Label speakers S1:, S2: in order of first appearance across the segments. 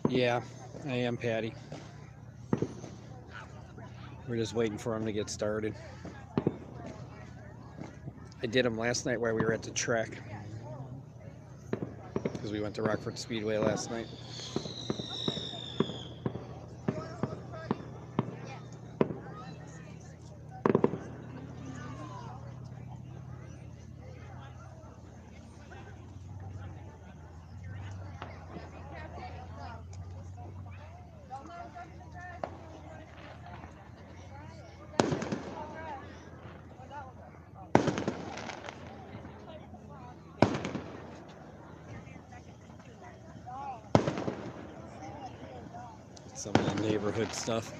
S1: Yeah, I am Patty. We're just waiting for him to get started. I did them last night while we were at the track because we went to Rockford Speedway last night. Some of the neighborhood stuff.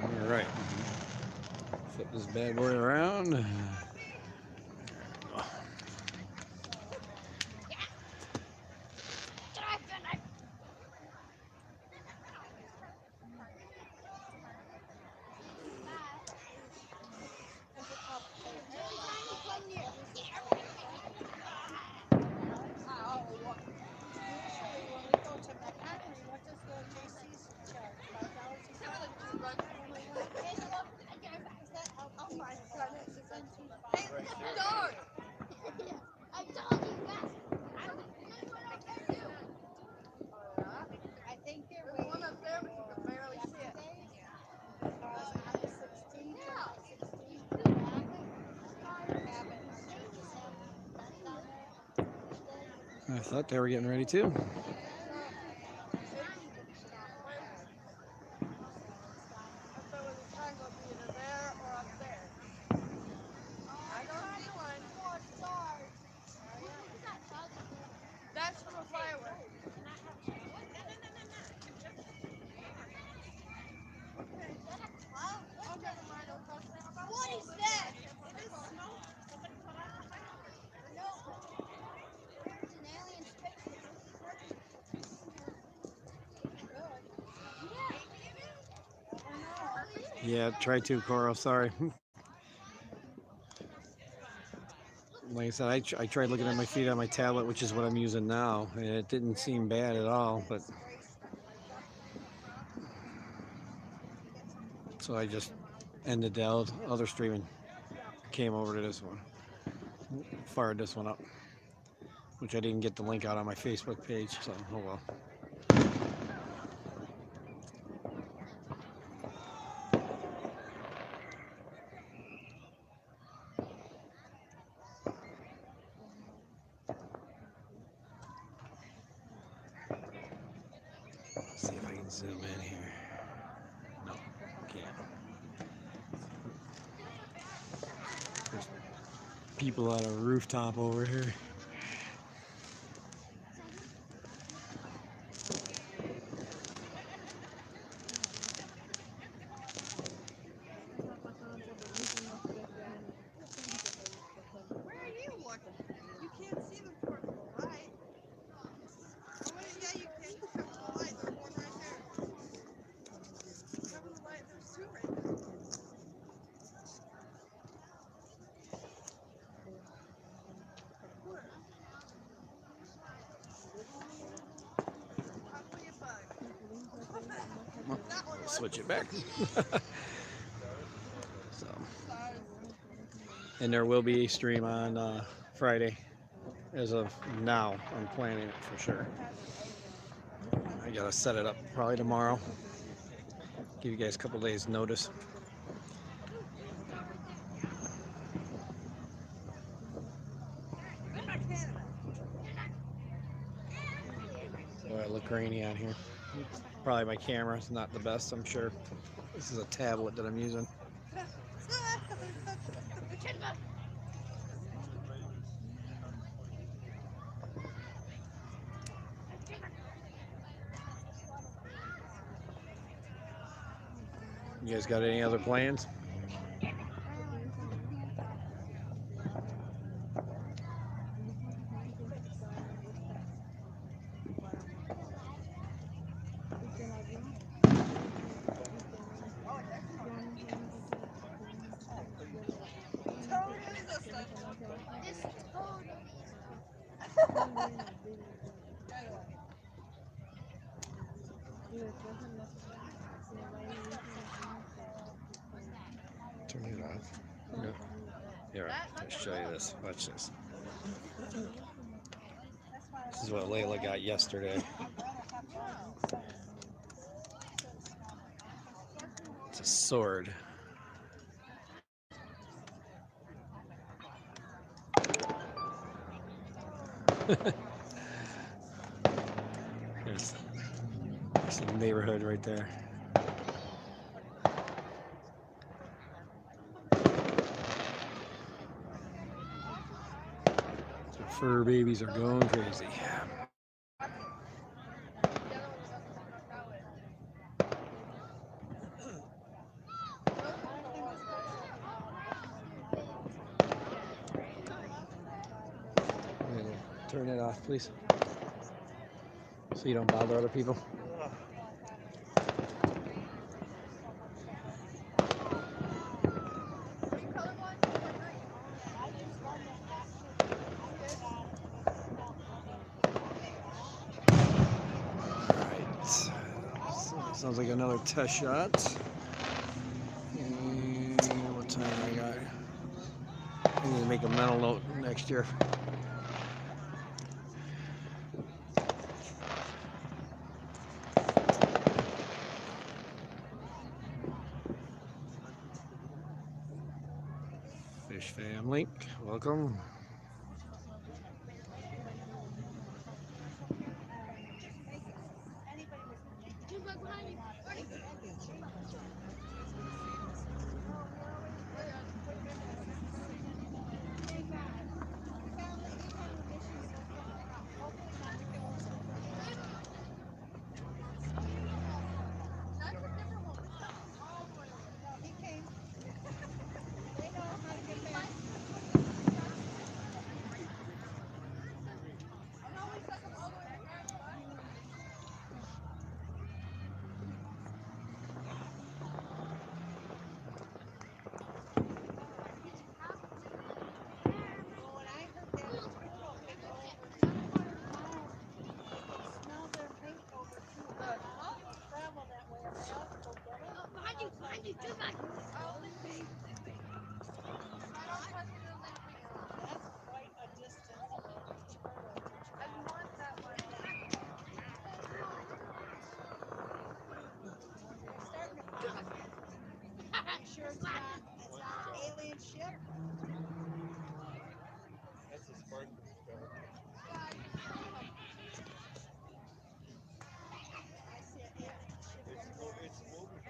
S1: All right, flip this bad boy around. I thought they were getting ready too. Yeah, try to, Coral. Sorry. Like I said, I tried looking at my feet on my tablet, which is what I'm using now, and it didn't seem bad at all. But so I just ended the other stream and came over to this one, fired this one up, which I didn't get the link out on my Facebook page. So oh well. Let's see if I can zoom in here. No, can't. There's people on a rooftop over here. Switch it back. So, and there will be a stream on Friday. As of now, I'm planning it for sure. I gotta set it up probably tomorrow. Give you guys a couple days notice. Boy, I look grainy on here. Probably my camera's not the best, I'm sure. This is a tablet that I'm using. You guys got any other plans? Turn it off. No. Here, I'll show you this. Watch this. This is what Layla got yesterday. It's a sword. There's the neighborhood right there. The fur babies are going crazy. Turn it off, please, so you don't bother other people. Sounds like another test shot. And what time I got? I need to make a mental note next year. Fish family, welcome.
S2: Sure it's not an alien ship. That's a spark. I see an alien ship. It's moving.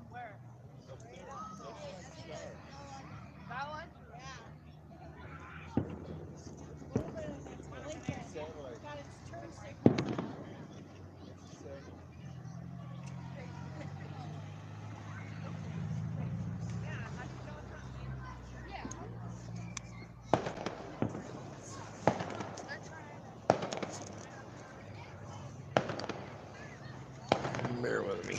S2: Where? Up there. That's a star. That one? Yeah. It's moving and it's blinking. It's got its turn signals on.
S1: Bear with me.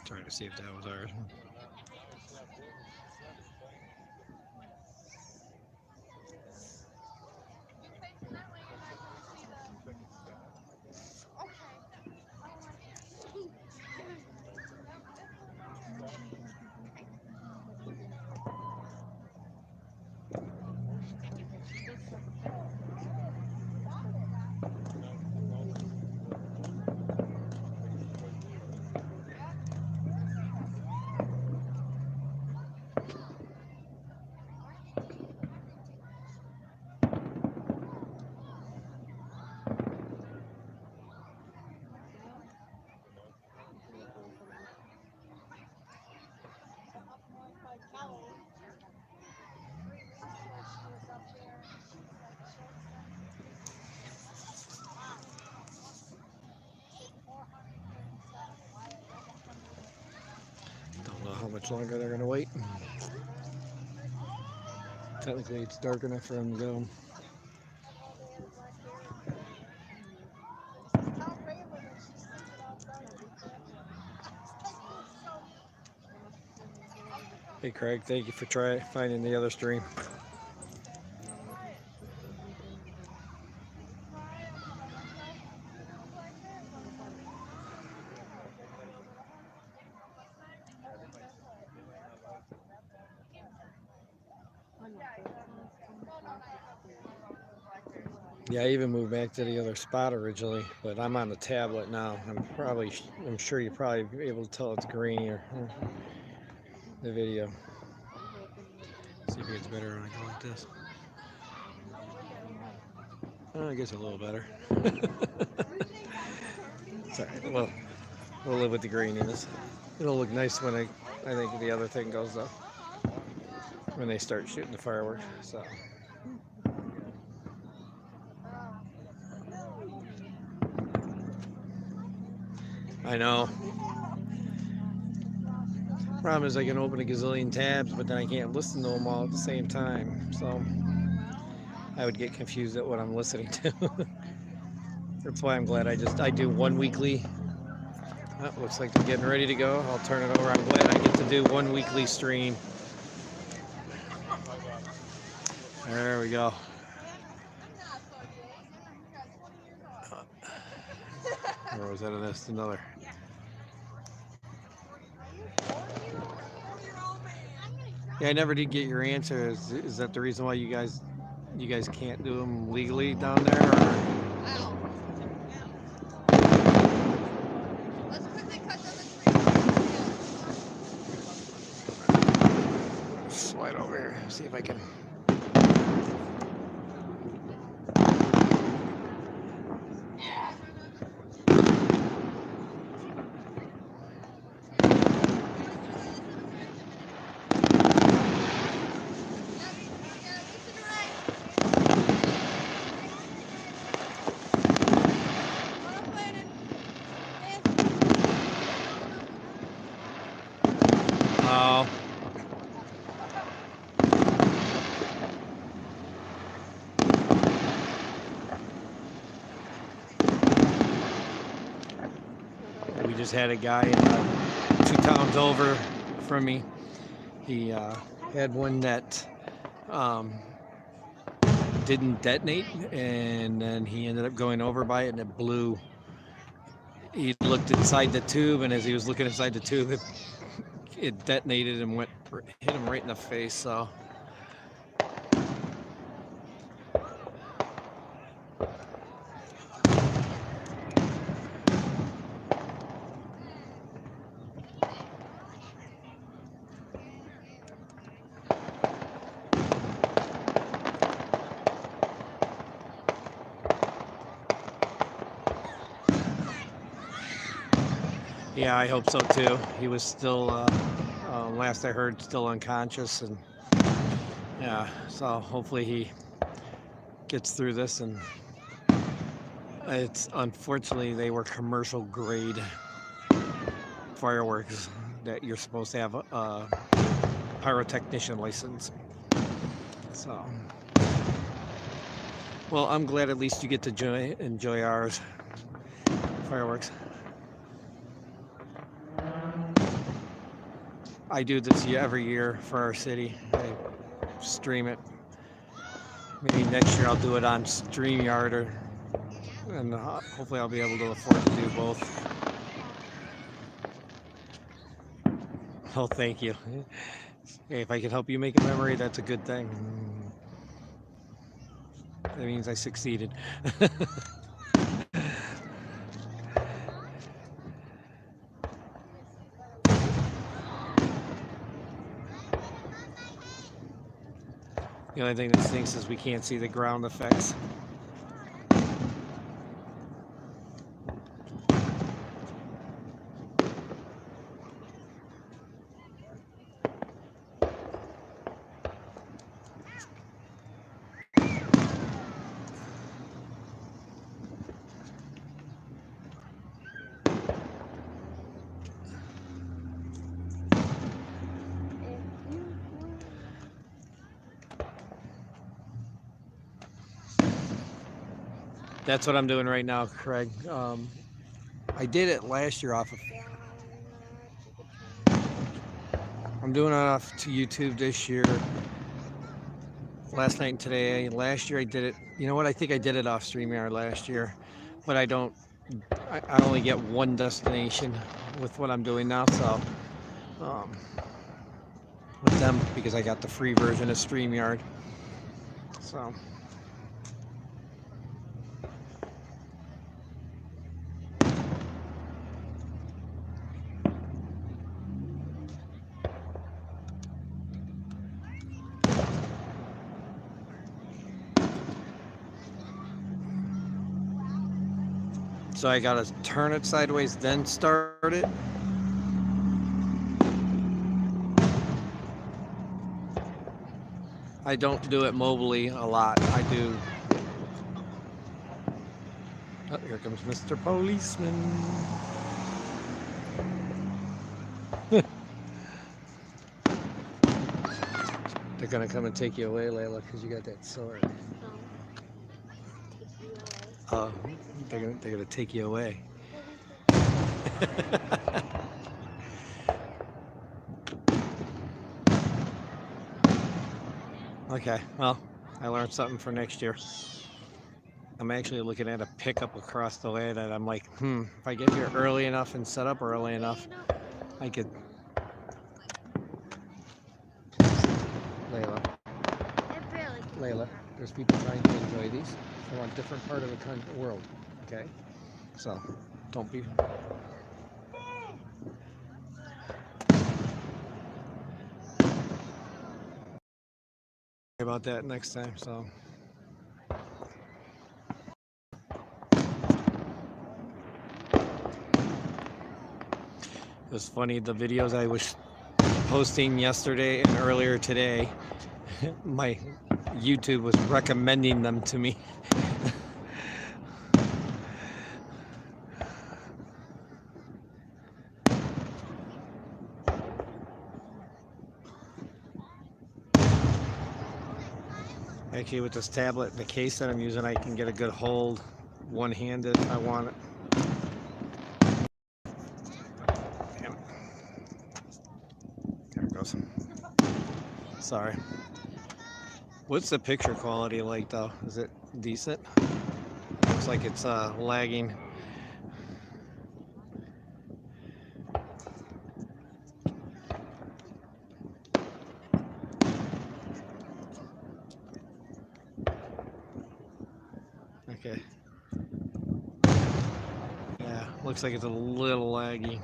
S1: Trying to see if that was ours. Don't know how much longer they're gonna wait. Technically, it's dark enough for them to go. Hey Craig, thank you for finding the other stream. Yeah, I even moved back to the other spot originally, but I'm on the tablet now. I'm sure you're probably able to tell it's green or the video. See if it gets better when I go like this. Oh, I guess a little better. Sorry, well, we'll live with the graininess. It'll look nice when I think the other thing goes up when they start shooting the fireworks. So. I know. Problem is I can open a gazillion tabs, but then I can't listen to them all at the same time. So I would get confused at what I'm listening to. That's why I'm glad I do one weekly. Oh, looks like they're getting ready to go. I'll turn it over. I'm glad I get to do one weekly stream. There we go. Or was that another? Yeah, I never did get your answer. Is that the reason why you guys can't do them legally down there? Or? Slide over here, see if I can. Oh. We just had a guy 2 towns over from me. He had one that didn't detonate, and then he ended up going over by it and it blew. He looked inside the tube, and as he was looking inside the tube, it detonated and hit him right in the face. So yeah, I hope so too. He was still, last I heard, still unconscious, and yeah, so hopefully he gets through this. And it's unfortunately they were commercial grade fireworks that you're supposed to have a pyrotechnician license. So, well, I'm glad at least you get to enjoy ours fireworks. I do this every year for our city. I stream it. Maybe next year I'll do it on StreamYard, and hopefully I'll be able to afford to do both. Oh, thank you. Hey, if I can help you make a memory, that's a good thing. That means I succeeded. The only thing that stinks is we can't see the ground effects. That's what I'm doing right now, Craig. I did it last year off of. I'm doing it off to YouTube this year. Last night and today. Last year I did it. You know what? I think I did it off StreamYard last year, but I don't. I only get one destination with what I'm doing now. So with them, because I got the free version of StreamYard. So. So I gotta turn it sideways, then start it. I don't do it mobily a lot. I do. Oh, here comes Mr. Policeman. They're gonna come and take you away, Layla, because you got that sword. Oh, they're gonna take you away. Okay, well, I learned something for next year. I'm actually looking at a pickup across the way that I'm like, if I get here early enough and set up early enough, I could. Layla, there's people trying to enjoy these from a different part of the world, okay? So, don't be... about that next time, so... It was funny, the videos I was posting yesterday and earlier today, my YouTube was recommending them to me. Actually, with this tablet, the case that I'm using, I can get a good hold one-handed if I want it. Damn it. There it goes. Sorry. What's the picture quality like, though? Is it decent? Looks like it's lagging. Okay. Yeah, looks like it's a little laggy.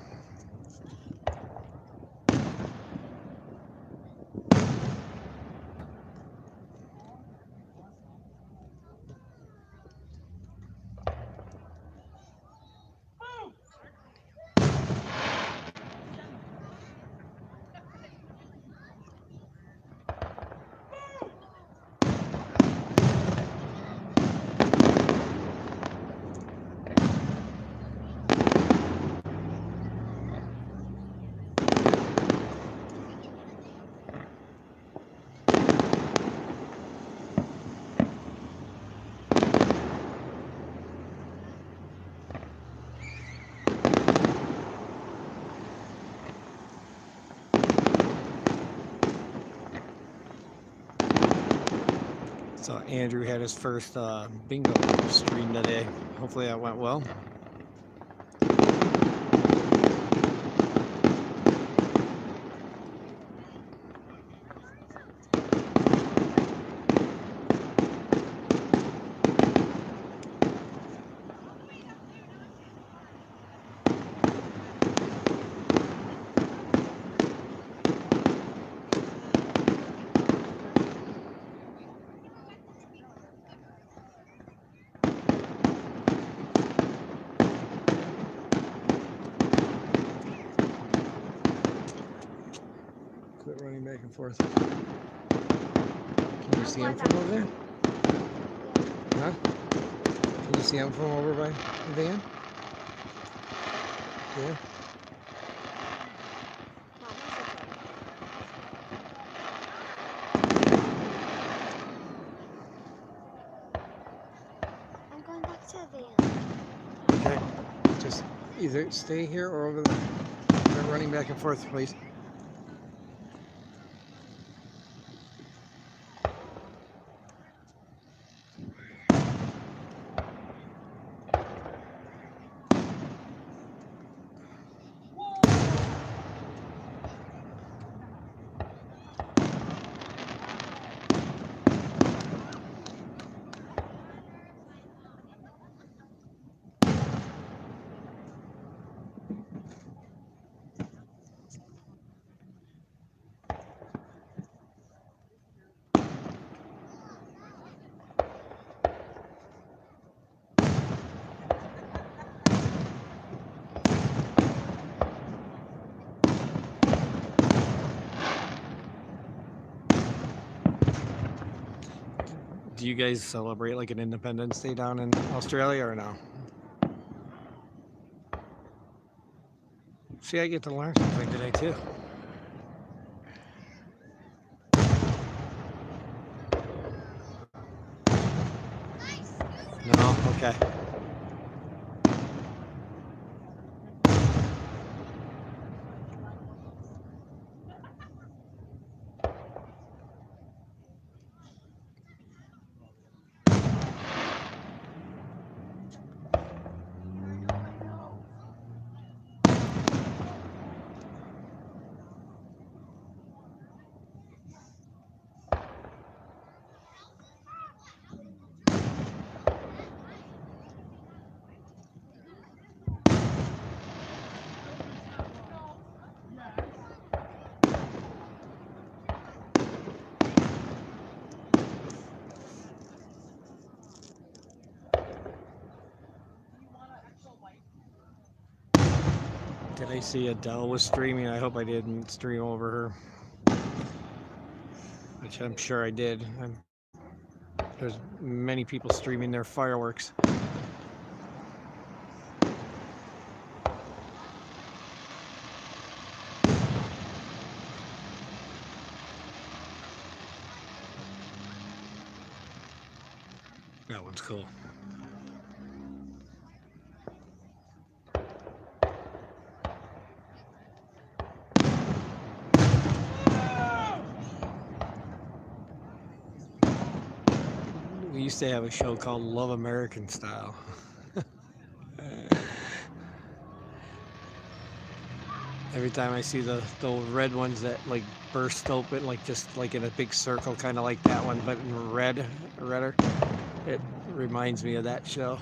S1: So Andrew had his first bingo stream today. Hopefully that went well. Quit running back and forth. Can you see him from over there? Huh? Can you see him from over by the van? Yeah.
S2: I'm going back to the van.
S1: Okay. Just either stay here or over there. Quit running back and forth, please. Do you guys celebrate like an Independence Day down in Australia or no? See, I get to learn something today too. No? Okay. Did I see Adele was streaming? I hope I didn't stream over her. Which I'm sure I did. There's many people streaming their fireworks. That one's cool. We used to have a show called Love American Style. Every time I see the red ones that like burst open, like just like in a big circle, kind of like that one, but in redder, it reminds me of that show.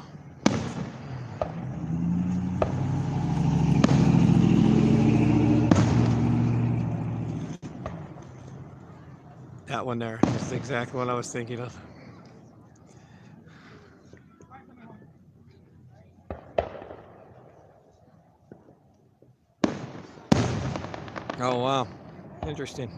S1: That one there is exactly what I was thinking of. Oh wow, interesting.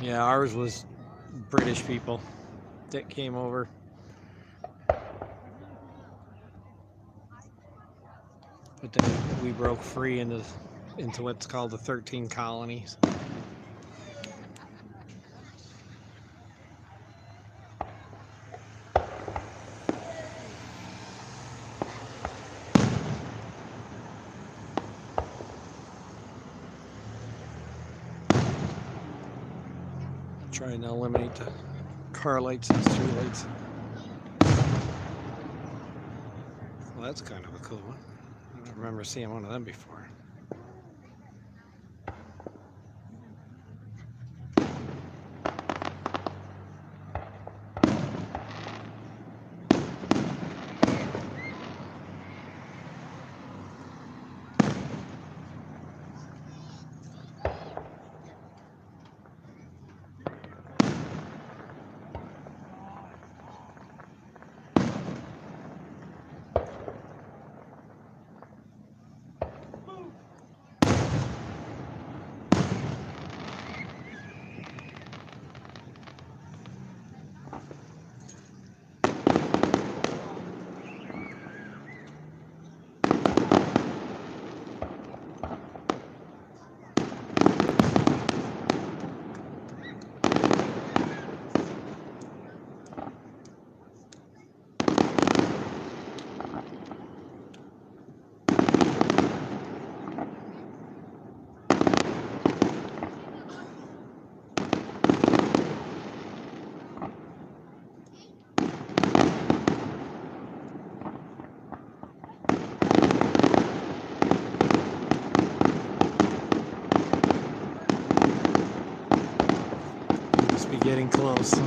S1: Yeah, ours was British people that came over. But then we broke free into what's called the 13 colonies. Trying to eliminate the car lights and street lights. Well, that's kind of a cool one. I don't remember seeing one of them before. Must be getting close.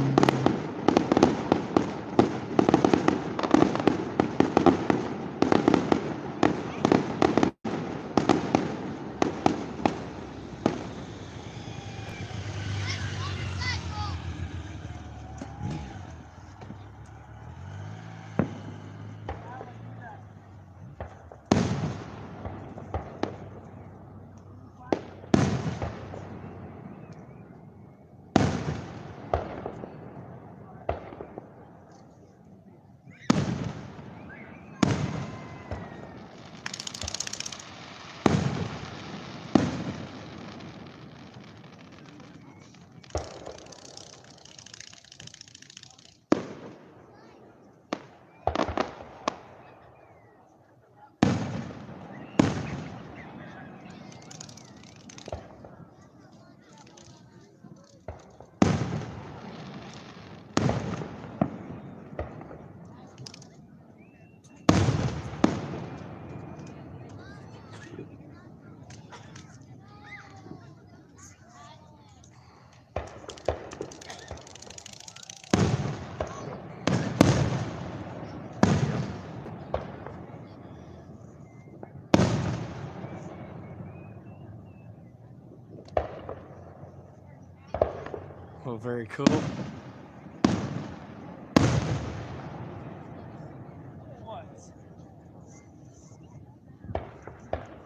S1: Oh, very cool.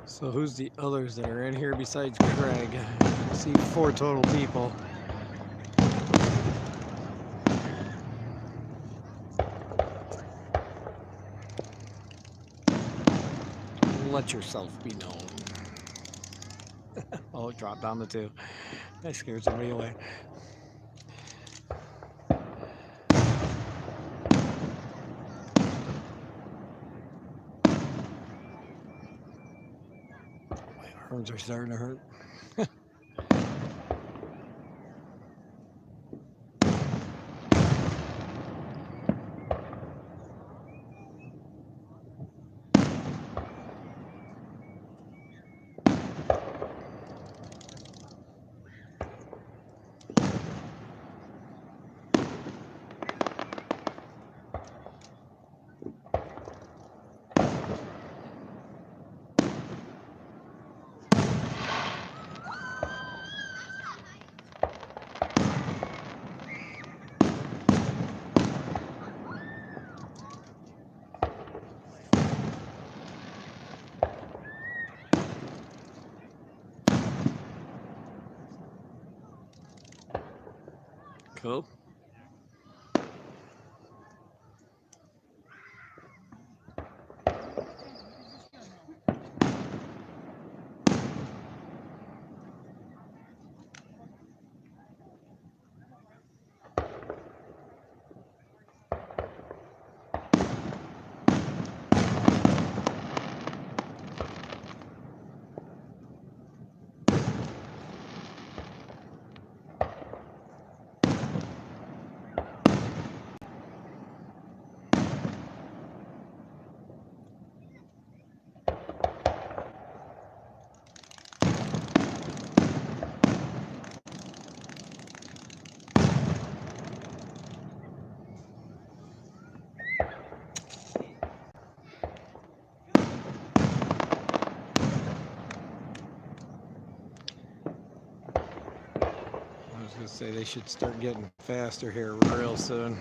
S1: So who's the others that are in here besides Craig? I see 4 total people. Let yourself be known. Oh, it dropped down to 2. That scared somebody away. My arms are starting to hurt. Cool. I was gonna say they should start getting faster here real soon.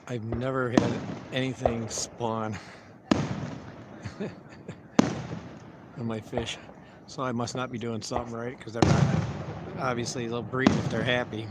S1: I've never had anything spawn on my fish, so I must not be doing something right, because they're not, obviously they'll breed if they're happy.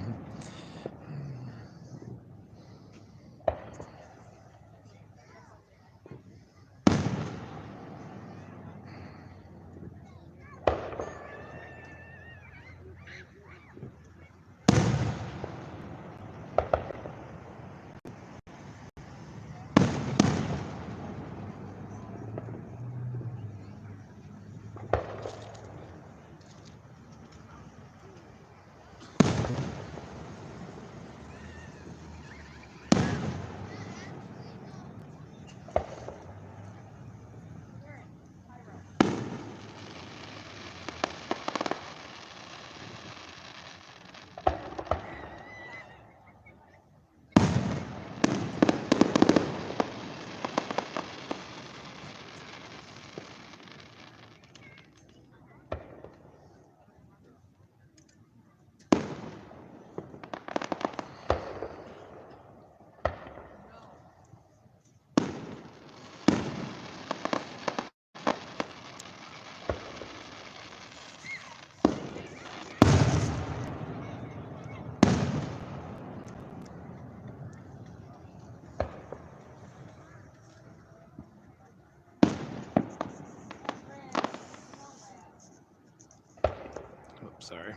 S1: Oops, sorry.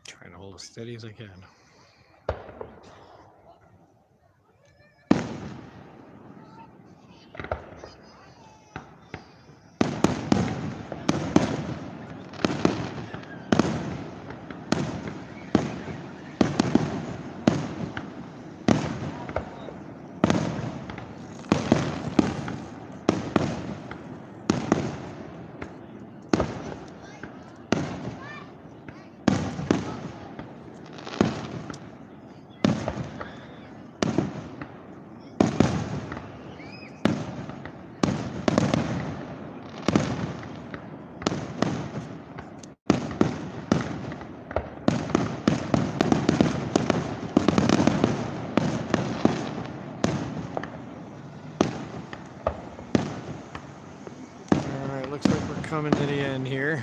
S1: Trying to hold as steady as I can. Looks like we're coming to the end here.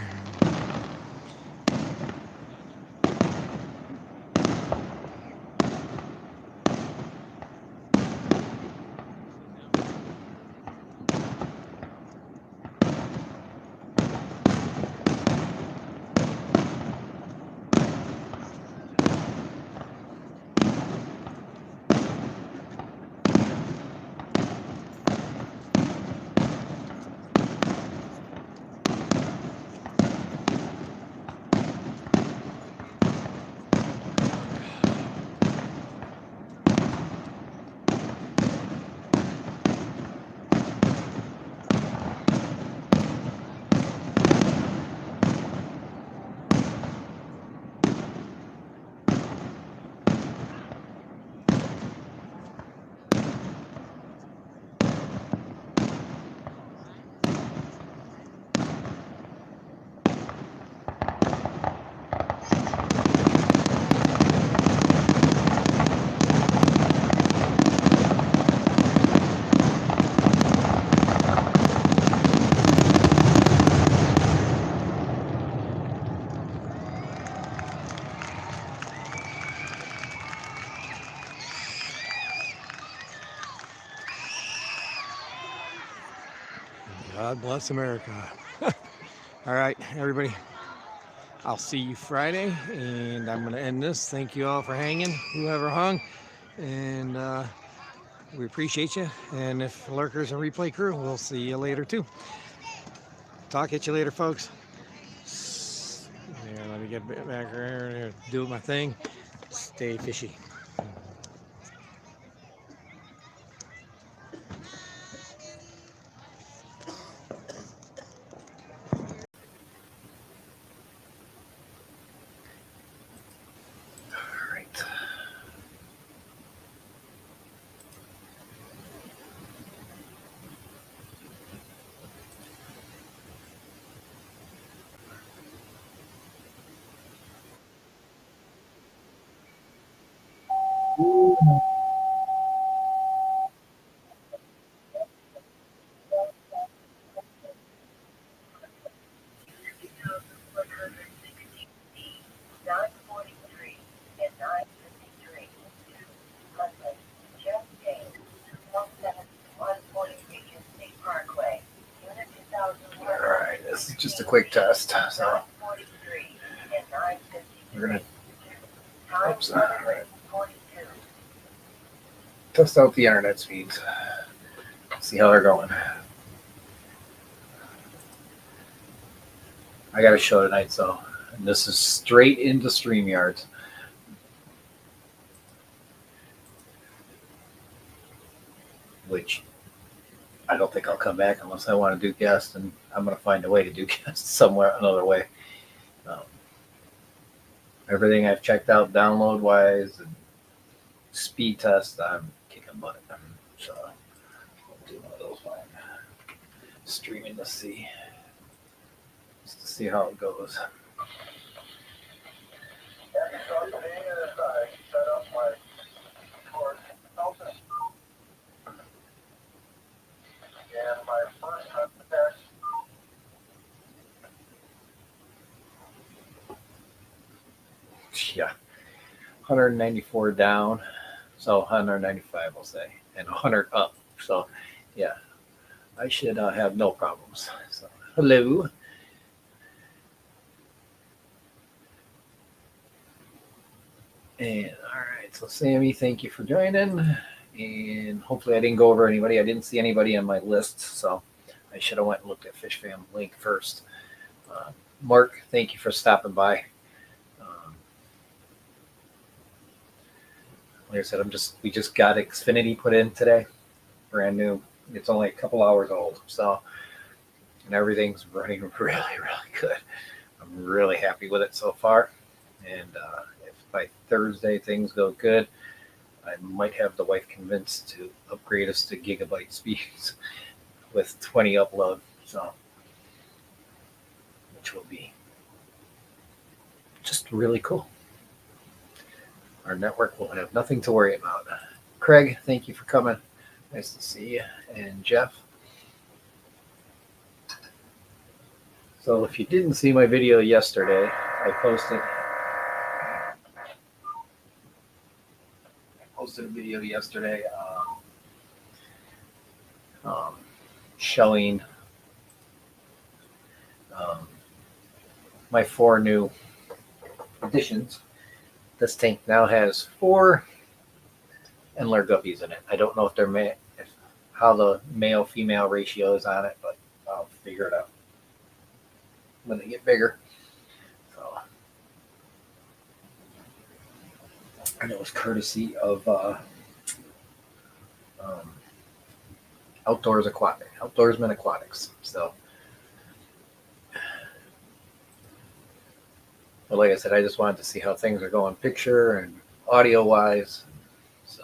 S1: God bless America. All right, everybody. I'll see you Friday, and I'm going to end this. Thank you all for hanging, whoever hung, and we appreciate you. And if lurkers and replay crew, we'll see you later too. Talk at you later, folks. Yeah, let me get back here, do my thing. Stay fishy. All right. This is just a quick test. So we're gonna test out the internet speeds. See how they're going. I got a show tonight, so and this is straight into StreamYard. Which I don't think I'll come back unless I want to do guests, and I'm going to find a way to do guests somewhere another way. Everything I've checked out download wise and speed test, I'm kicking butt. So I'll do one of those while I'm streaming to see how it goes. Yeah, 194 down, so 195 we'll say, and 100 up. So yeah, I should have no problems. So hello. And all right, so Sammy, thank you for joining. And hopefully I didn't go over anybody. I didn't see anybody on my list, so I should have went and looked at FishFam link first. Mark, thank you for stopping by. Like I said, we just got Xfinity put in today, brand new. It's only a couple hours old, so and everything's running really, really good. I'm really happy with it so far. And if by Thursday things go good, I might have the wife convinced to upgrade us to gigabyte speeds with 20 upload, so which will be just really cool. Our network will have nothing to worry about. Craig, thank you for coming. Nice to see you. And Jeff. So if you didn't see my video yesterday, I posted a video yesterday showing my 4 new additions. This tank now has 4 Endler guppies in it. I don't know if how the male-female ratio is on it, but I'll figure it out when they get bigger. So, and it was courtesy of Outdoorsman Aquatics. So, but like I said, I just wanted to see how things are going, picture and audio wise. So,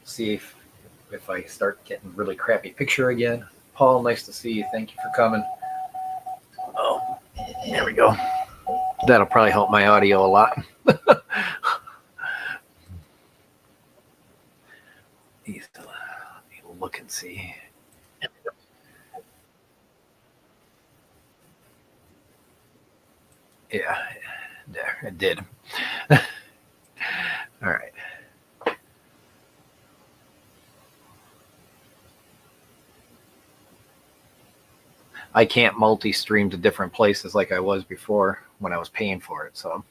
S1: see if I start getting really crappy picture again. Paul, nice to see you. Thank you for coming. Oh, there we go. That'll probably help my audio a lot. Look and see. Yeah, there, it did. All right.
S3: I can't multi-stream to different places like I was before when I was paying for it. So,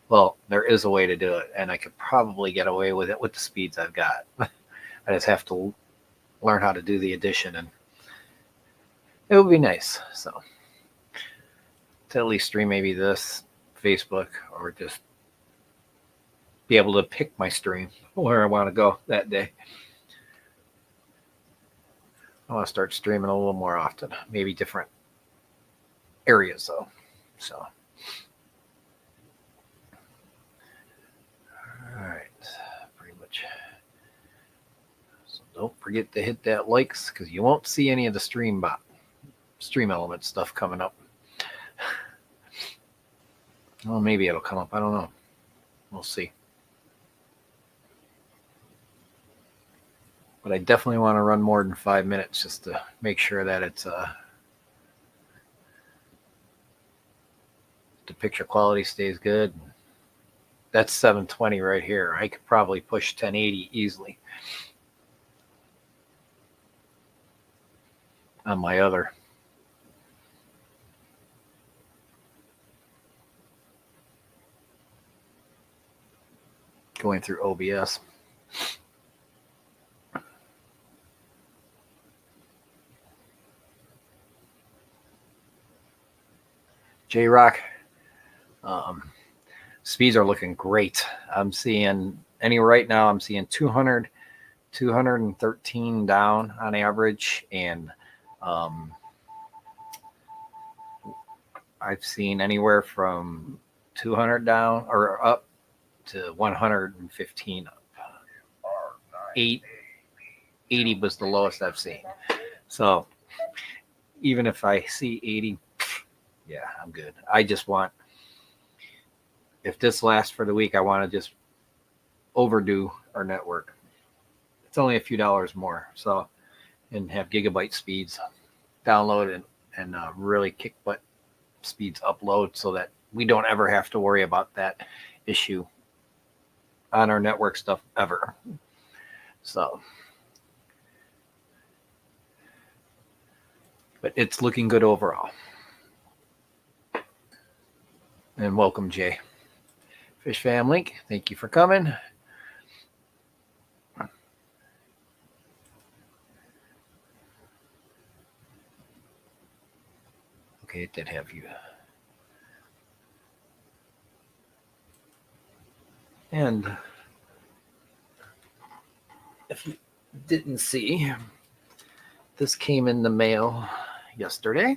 S3: well, there is a way to do it, and I could probably get away with it with the speeds I've got. I just have to learn how to do the addition, and it would be nice. So, to at least stream maybe this, Facebook, or just be able to pick my stream where I want to go that day. I want to start streaming a little more often, maybe different areas though. So, all right, pretty much. So don't forget to hit that likes because you won't see any of the stream element stuff coming up. Well, maybe it'll come up. I don't know. We'll see. But I definitely want to run more than 5 minutes just to make sure that it's the picture quality stays good. That's 720 right here. I could probably push 1080 easily on my other. Going through OBS. J-Rock, speeds are looking great. I'm seeing right now, I'm seeing 200, 213 down on average. And I've seen anywhere from 200 down or up to 115 up. 80 was the lowest I've seen. So even if I see 80, yeah, I'm good. I just want, if this lasts for the week, I want to just overdo our network. It's only a few dollars more. So, and have gigabyte speeds download and really kick butt speeds upload so that we don't ever have to worry about that issue on our network stuff ever. So, but it's looking good overall. And welcome, Jay. Fish Fam Link, thank you for coming. Okay, it did have you. And if you didn't see, this came in the mail yesterday.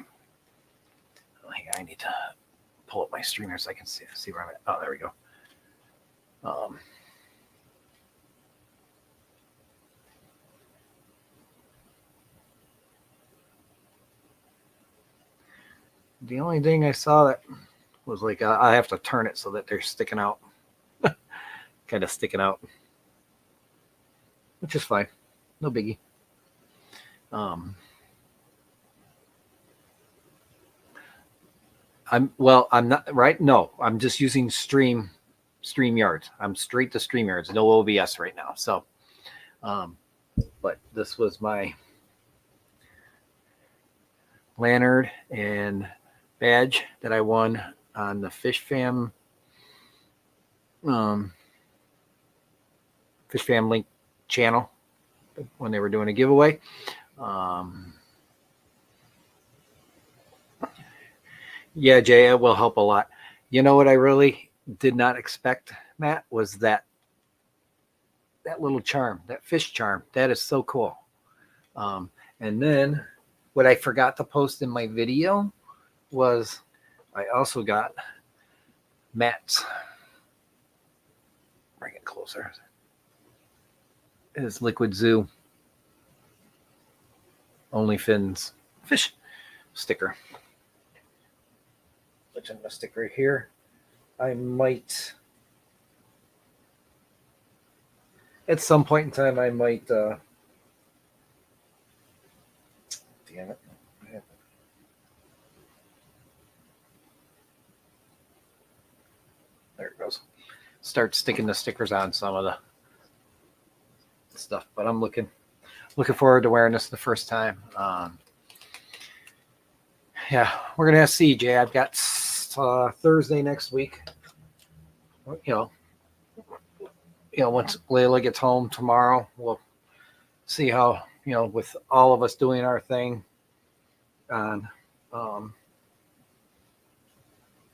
S3: I need to pull up my streamer so I can see where I'm at. Oh, there we go. The only thing I saw that was like I have to turn it so that they're sticking out, kind of sticking out, which is fine, no biggie. I'm not right. No, I'm just using StreamYard. I'm straight to StreamYards, no OBS right now. So, but this was my lanyard and badge that I won on the Fish Fam Link channel when they were doing a giveaway. Yeah, Jay, it will help a lot. You know what I really did not expect, Matt, was that little charm, that fish charm. That is so cool. And then what I forgot to post in my video was I also got Matt's. Bring it closer. His Liquid Zoo Only Fins fish sticker. Which I'm going to stick right here. I might, at some point in time, I might, damn it. There it goes. Start sticking the stickers on some of the stuff, but I'm looking forward to wearing this the first time. yeah, we're gonna have CJ. I've got Thursday next week. You know, once Layla gets home tomorrow, we'll see how, with all of us doing our thing on,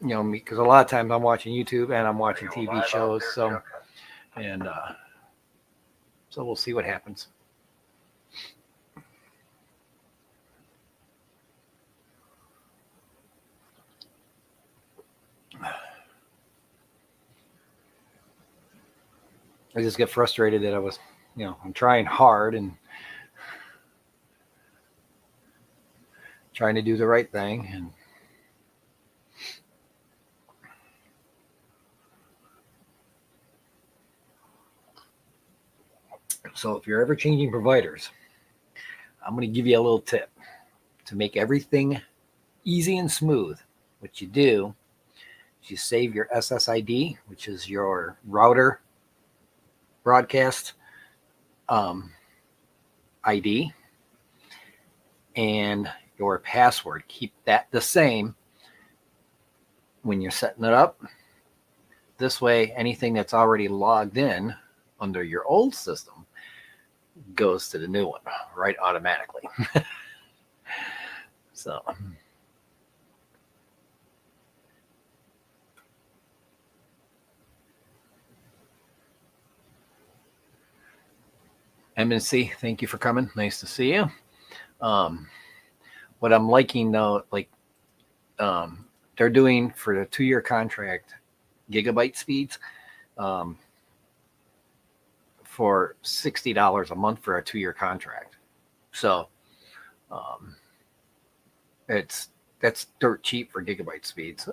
S3: because a lot of times I'm watching YouTube and I'm watching TV shows. So, and so we'll see what happens. I just get frustrated that I'm trying hard and trying to do the right thing. And so if you're ever changing providers, I'm going to give you a little tip to make everything easy and smooth. What you do is you save your SSID, which is your router broadcast ID, and your password. Keep that the same when you're setting it up. This way, anything that's already logged in under your old system goes to the new one right automatically. So MNC, thank you for coming. Nice to see you. What I'm liking though, they're doing for the 2-year contract gigabyte speeds for $60 a month for a 2-year contract. So that's dirt cheap for gigabyte speeds.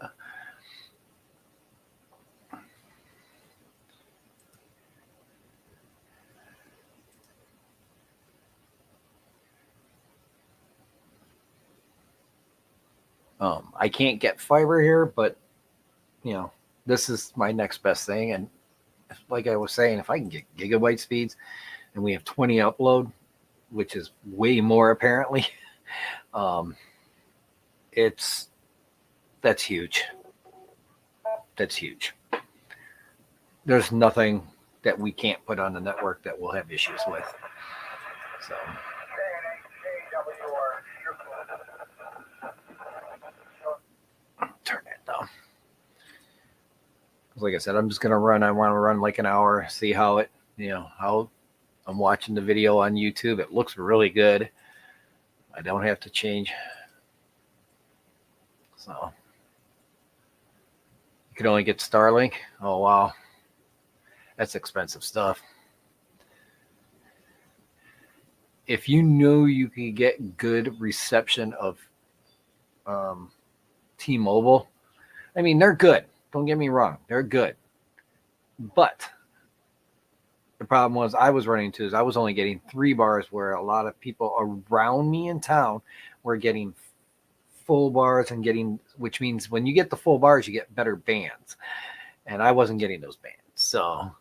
S3: I can't get fiber here, but this is my next best thing. And like I was saying, if I can get gigabyte speeds and we have 20 upload, which is way more apparently, that's huge. That's huge. There's nothing that we can't put on the network that we'll have issues with. So. Turn that down. Like I said, I'm just gonna run. I want to run like an hour, see how how I'm watching the video on YouTube. It looks really good. I don't have to change. So you can only get Starlink. Oh wow, that's expensive stuff. If you know you can get good reception of T-Mobile, I mean, they're good. Don't get me wrong. They're good. But the problem was I was running into is I was only getting 3 bars where a lot of people around me in town were getting full bars and which means when you get the full bars, you get better bands. And I wasn't getting those bands. So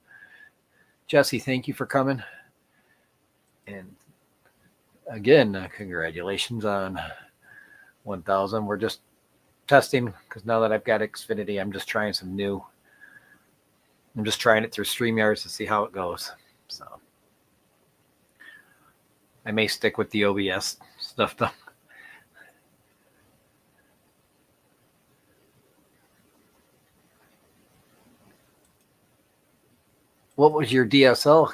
S3: Jesse, thank you for coming. And again, congratulations on 1,000. We're just testing because now that I've got Xfinity, I'm just trying some new. I'm just trying it through StreamYards to see how it goes. So I may stick with the OBS stuff though. What was your DSL,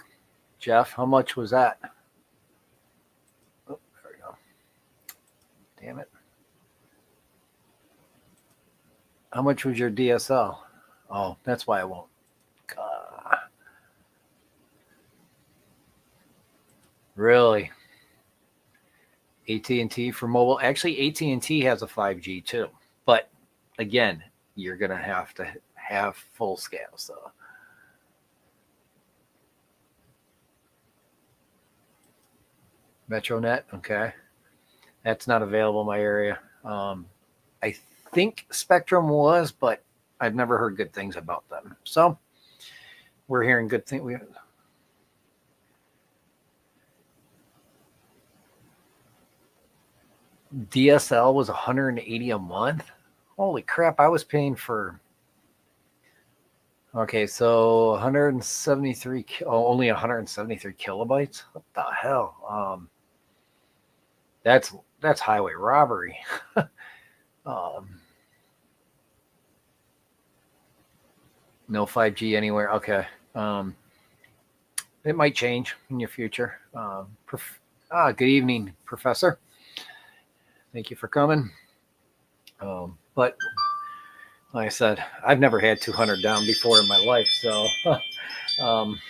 S3: Jeff? How much was that? Oh, there we go. Damn it. How much was your DSL? Oh, that's why I won't. Really? AT&T for mobile? Actually, AT&T has a 5G too. But again, you're going to have full scale. So MetroNet, okay. That's not available in my area. I think Spectrum was, but I've never heard good things about them. So we're hearing good things. DSL was 180 a month. Holy crap! I was paying for. Okay, so 173. Only 173 kilobytes. What the hell? That's highway robbery. No 5G anywhere. Okay. It might change in your future. Good evening, Professor. Thank you for coming. But like I said, I've never had 200 down before in my life, so I'm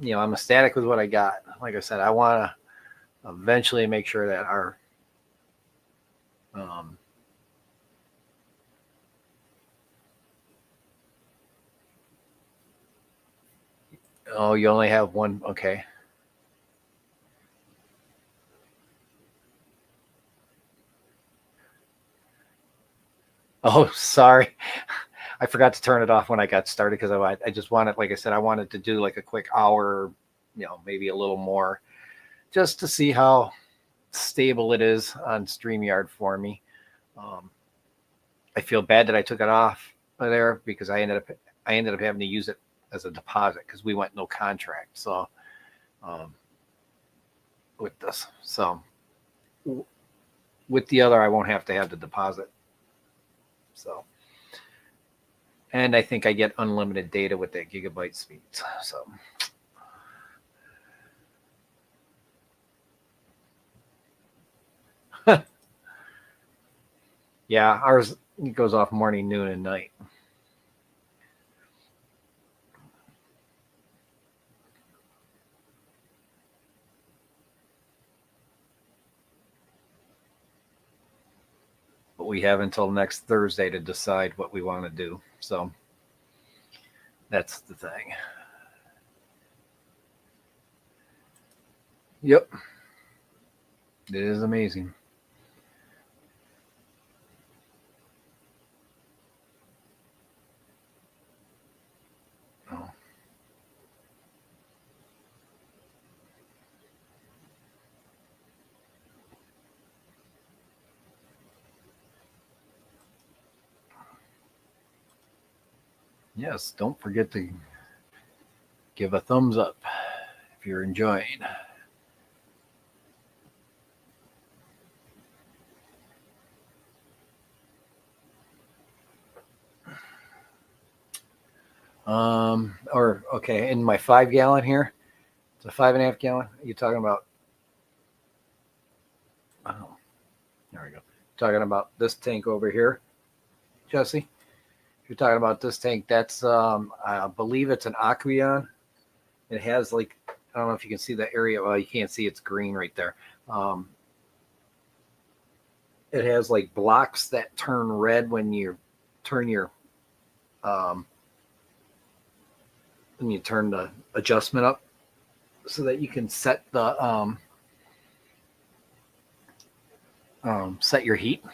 S3: ecstatic with what I got. Like I said, I want to eventually make sure that our oh, you only have one. Okay. Oh, sorry. I forgot to turn it off when I got started because I just wanted, like I said, I wanted to do like a quick hour, maybe a little more, just to see how stable it is on StreamYard for me. I feel bad that I took it off there because I ended up having to use it as a deposit because we went no contract. So with this, so with the other, I won't have to have the deposit. So, and I think I get unlimited data with that gigabyte speed. So. Yeah, ours goes off morning, noon, and night. But we have until next Thursday to decide what we want to do. So that's the thing. Yep. It is amazing. Yes, don't forget to give a thumbs up if you're enjoying. Or okay, in my 5-gallon here, it's a 5.5 gallon. You're talking about, oh, there we go. Talking about this tank over here, Jesse. If you're talking about this tank, that's I believe it's an Aquarium. It has like, I don't know if you can see the area. Well, you can't see, it's green right there. It has like blocks that turn red when you turn your when you turn the adjustment up, so that you can set the set your heat.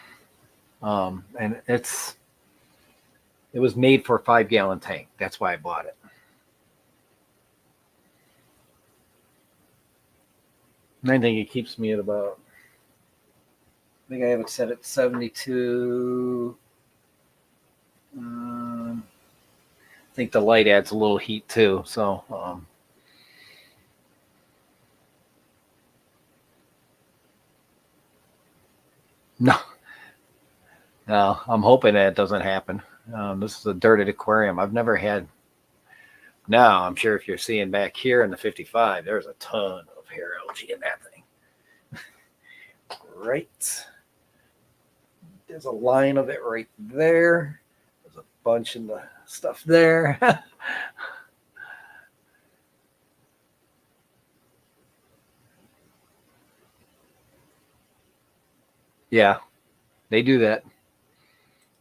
S3: And it was made for a 5-gallon tank. That's why I bought it. And I think it keeps me at about, I think I have it set at 72. I think the light adds a little heat too. So, no, I'm hoping that doesn't happen. This is a dirted aquarium. I've never had. Now, I'm sure if you're seeing back here in the 55, there's a ton of hair algae in that thing. Right. There's a line of it right there. There's a bunch in the stuff there. Yeah, they do that.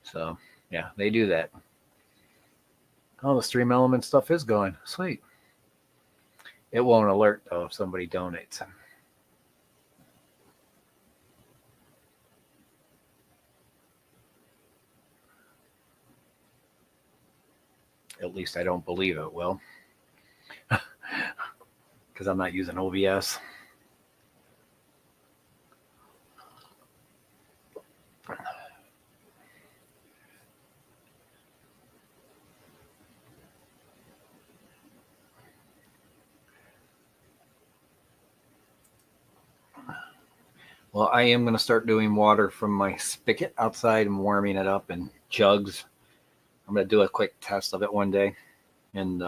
S3: So, yeah, they do that. Oh, the Stream Element stuff is going. Sweet. It won't alert, though, if somebody donates. At least I don't believe it will. Because I'm not using OBS. Well, I am going to start doing water from my spigot outside and warming it up in jugs. I'm going to do a quick test of it one day. And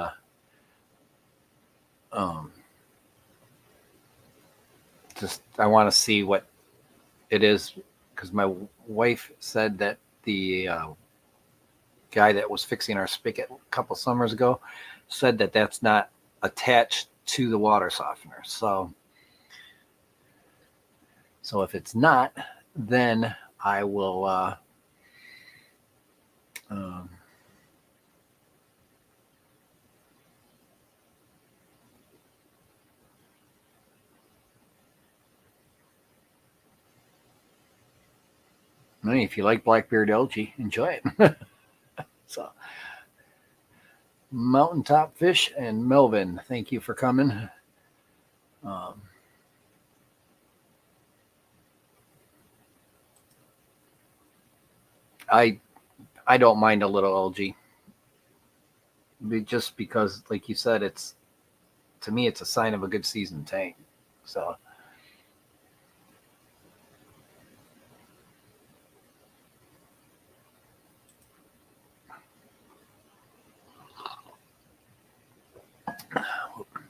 S3: just I want to see what it is, because my wife said that the guy that was fixing our spigot a couple summers ago said that that's not attached to the water softener. So if it's not, then I will um, I mean, if you like blackbeard algae, enjoy it. So, Mountaintop Fish and Melvin, thank you for coming. I don't mind a little algae, just because, like you said, it's, to me, it's a sign of a good seasoned tank. So.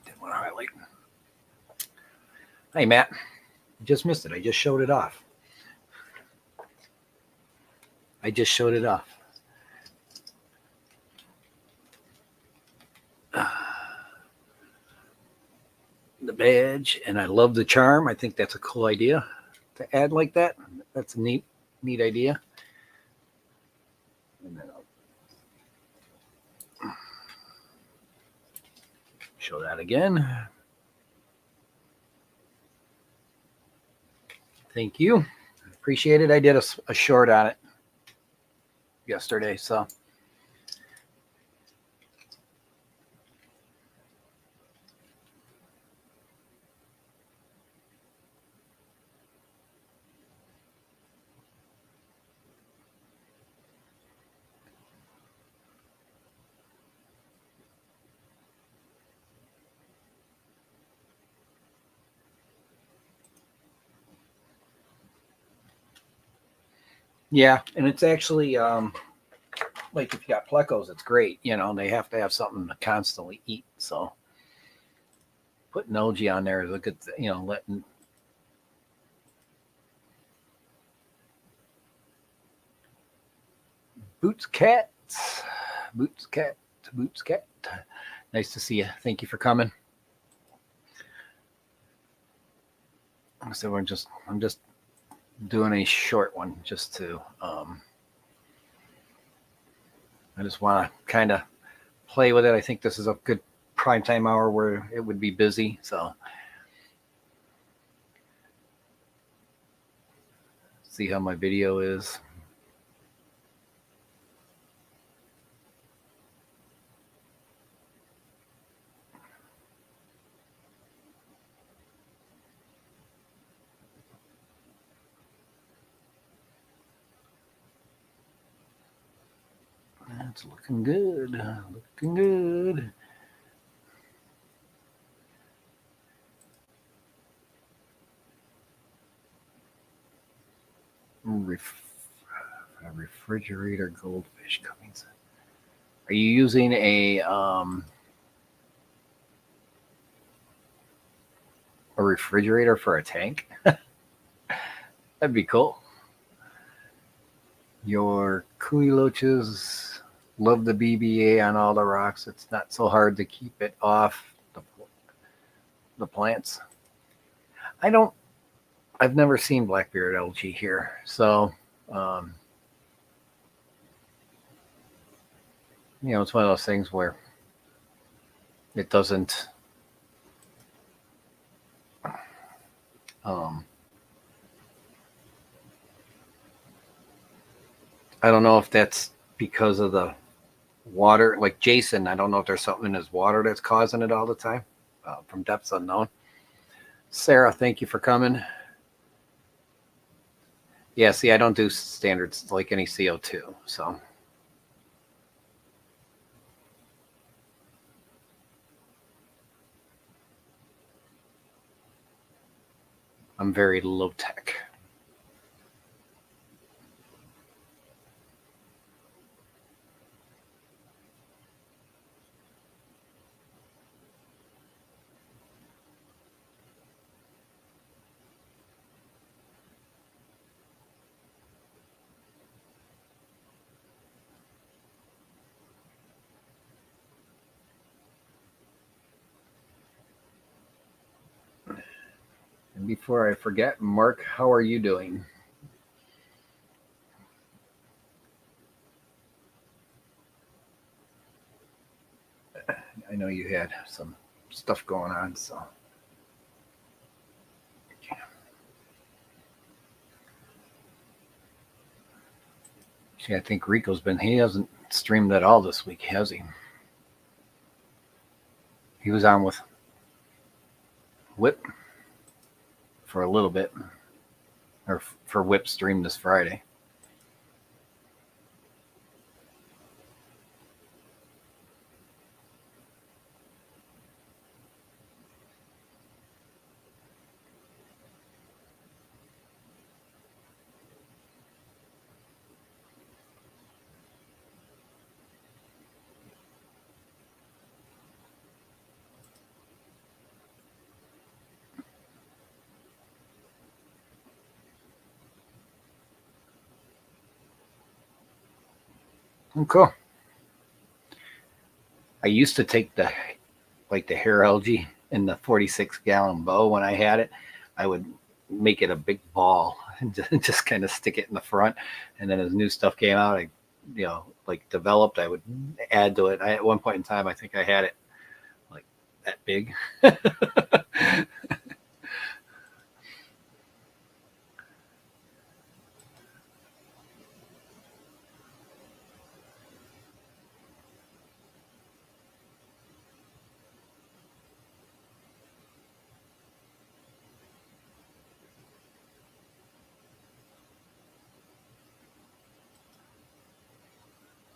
S3: Didn't want to highlight. Hey, Matt. You just missed it. I just showed it off. The badge, and I love the charm. I think that's a cool idea to add like that. That's a neat idea. And then I'll show that again. Thank you. Appreciate it. I did a short on it yesterday, so. Yeah, and it's actually like if you got plecos, it's great. You know, they have to have something to constantly eat. So putting algae on there is a good thing. You know, letting Boots Cat. Nice to see you. Thank you for coming. So I'm just doing a short one just to I just want to kind of play with it. I think this is a good prime time hour where it would be busy. So see how my video is. That's looking good. Looking good. Refrigerator goldfish cuttings. Are you using a refrigerator for a tank? That'd be cool. Your koi loaches love the BBA on all the rocks. It's not so hard to keep it off the plants. I've never seen blackbeard algae here, so you know, it's one of those things where it doesn't I don't know if that's because of the water. Like Jason, I don't know if there's something in his water that's causing it all the time from depths unknown. Sarah, thank you for coming. Yeah, see, I don't do standards like any CO2, so. I'm very low tech. And before I forget, Mark, how are you doing? I know you had some stuff going on, so. See, I think Rico's he hasn't streamed at all this week, has he? He was on with Whip for a little bit, or for Whip stream this Friday. Oh, cool. I used to take the hair algae in the 46-gallon bow when I had it. I would make it a big ball and just kind of stick it in the front. And then as new stuff came out, I, developed, I would add to it. At one point in time, I think I had it like that big.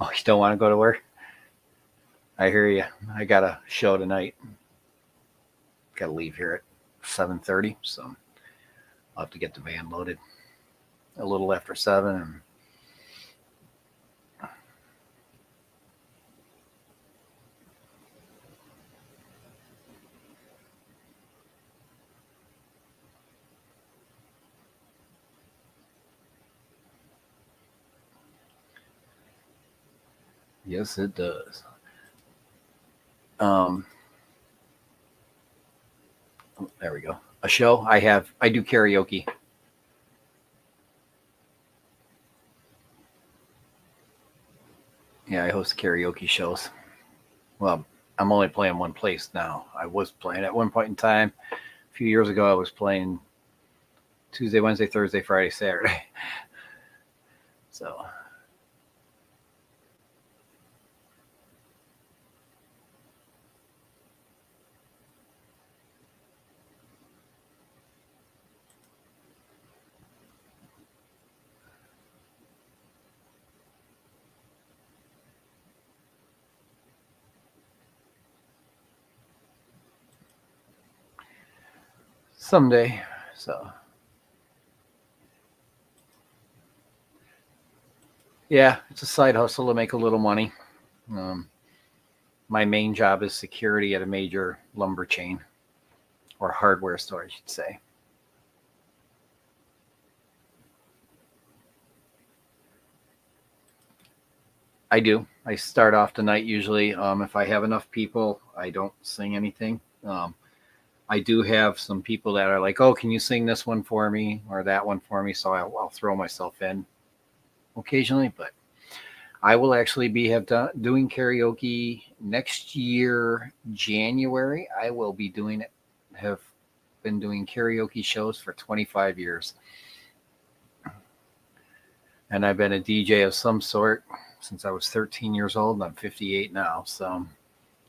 S3: Oh, you don't want to go to work? I hear you. I got a show tonight. Got to leave here at 7:30, so I'll have to get the van loaded a little after 7. And yes, it does. There we go. A show I do karaoke. Yeah, I host karaoke shows. Well, I'm only playing one place now. I was playing at one point in time. A few years ago, I was playing Tuesday, Wednesday, Thursday, Friday, Saturday. So someday. So yeah, it's a side hustle to make a little money. My main job is security at a major lumber chain, or hardware store, I should say. I do. I start off the night usually. If I have enough people, I don't sing anything. I do have some people that are like, "Oh, can you sing this one for me or that one for me?" So I'll throw myself in occasionally, but I will actually be doing karaoke next year, January. I will be doing it. Have been doing karaoke shows for 25 years, and I've been a DJ of some sort since I was 13 years old, and I'm 58 now. So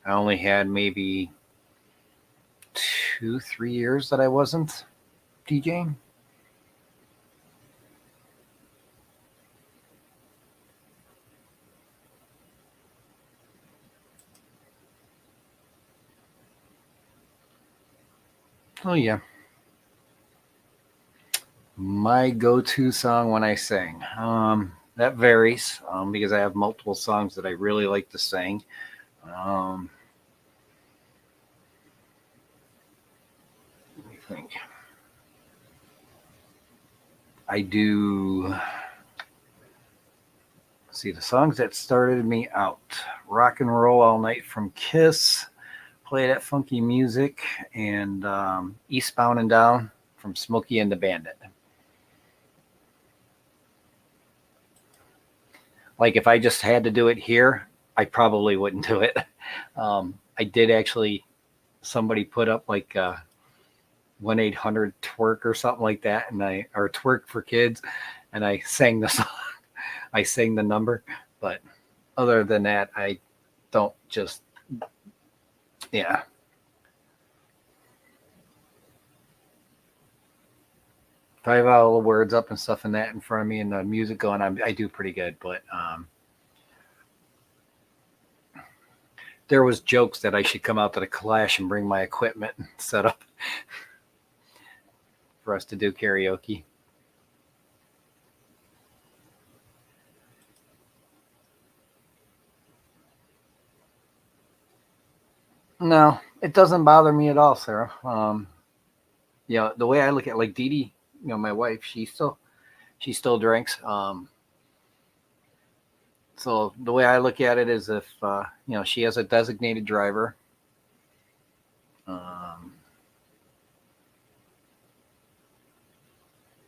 S3: I only had maybe 2-3 years that I wasn't DJing. Oh yeah. My go-to song when I sing. That varies because I have multiple songs that I really like to sing. Let me think. I do. See, the songs that started me out: Rock and Roll All Night from Kiss, Play That Funky Music, and Eastbound and Down from Smokey and the Bandit. Like if I just had to do it here, I probably wouldn't do it. I did actually, somebody put up like 1-800-TWERK or something like that, or twerk for kids, and I sang the song. I sang the number, but other than that, I don't just, yeah. If I have all the words up and stuff and that in front of me and the music going, I do pretty good. But there was jokes that I should come out to the Clash and bring my equipment and set up for us to do karaoke. No, it doesn't bother me at all, Sarah. The way I look at, like Dee Dee, my wife, she still drinks. So the way I look at it is if she has a designated driver.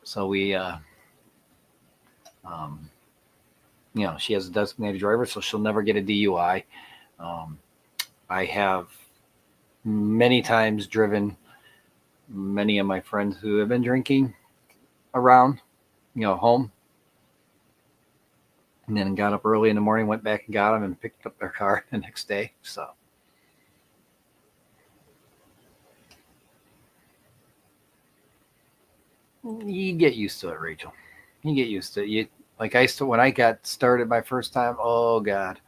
S3: So we she has a designated driver, so she'll never get a DUI. I have many times driven many of my friends who have been drinking around, home, and then got up early in the morning, went back and got them and picked up their car the next day. So you get used to it, Rachel. You get used to it. Like when I got started my first time, oh God.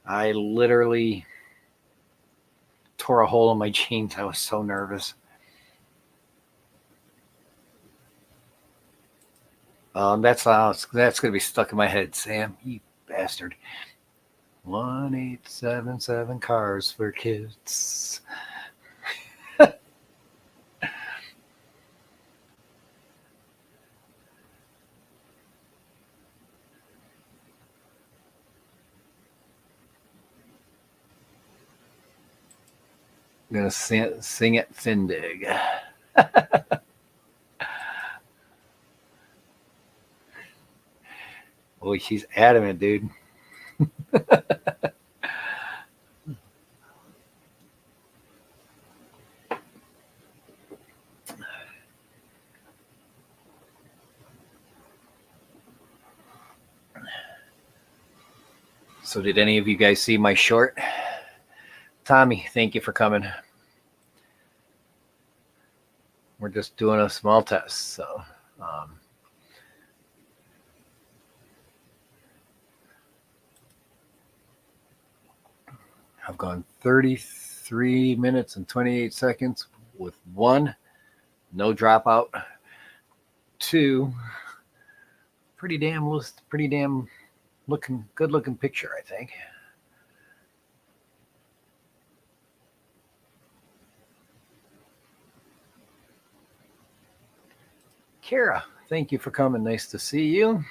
S3: I literally tore a hole in my jeans. I was so nervous. That's going to be stuck in my head, Sam. You bastard. 1877 cars for kids. I'm going to sing it Findig. Boy, she's adamant, dude. So did any of you guys see my short? Tommy, thank you for coming. We're just doing a small test, so I've gone 33 minutes and 28 seconds with 1, no dropout. 2, pretty damn good looking picture, I think. Kara, thank you for coming. Nice to see you.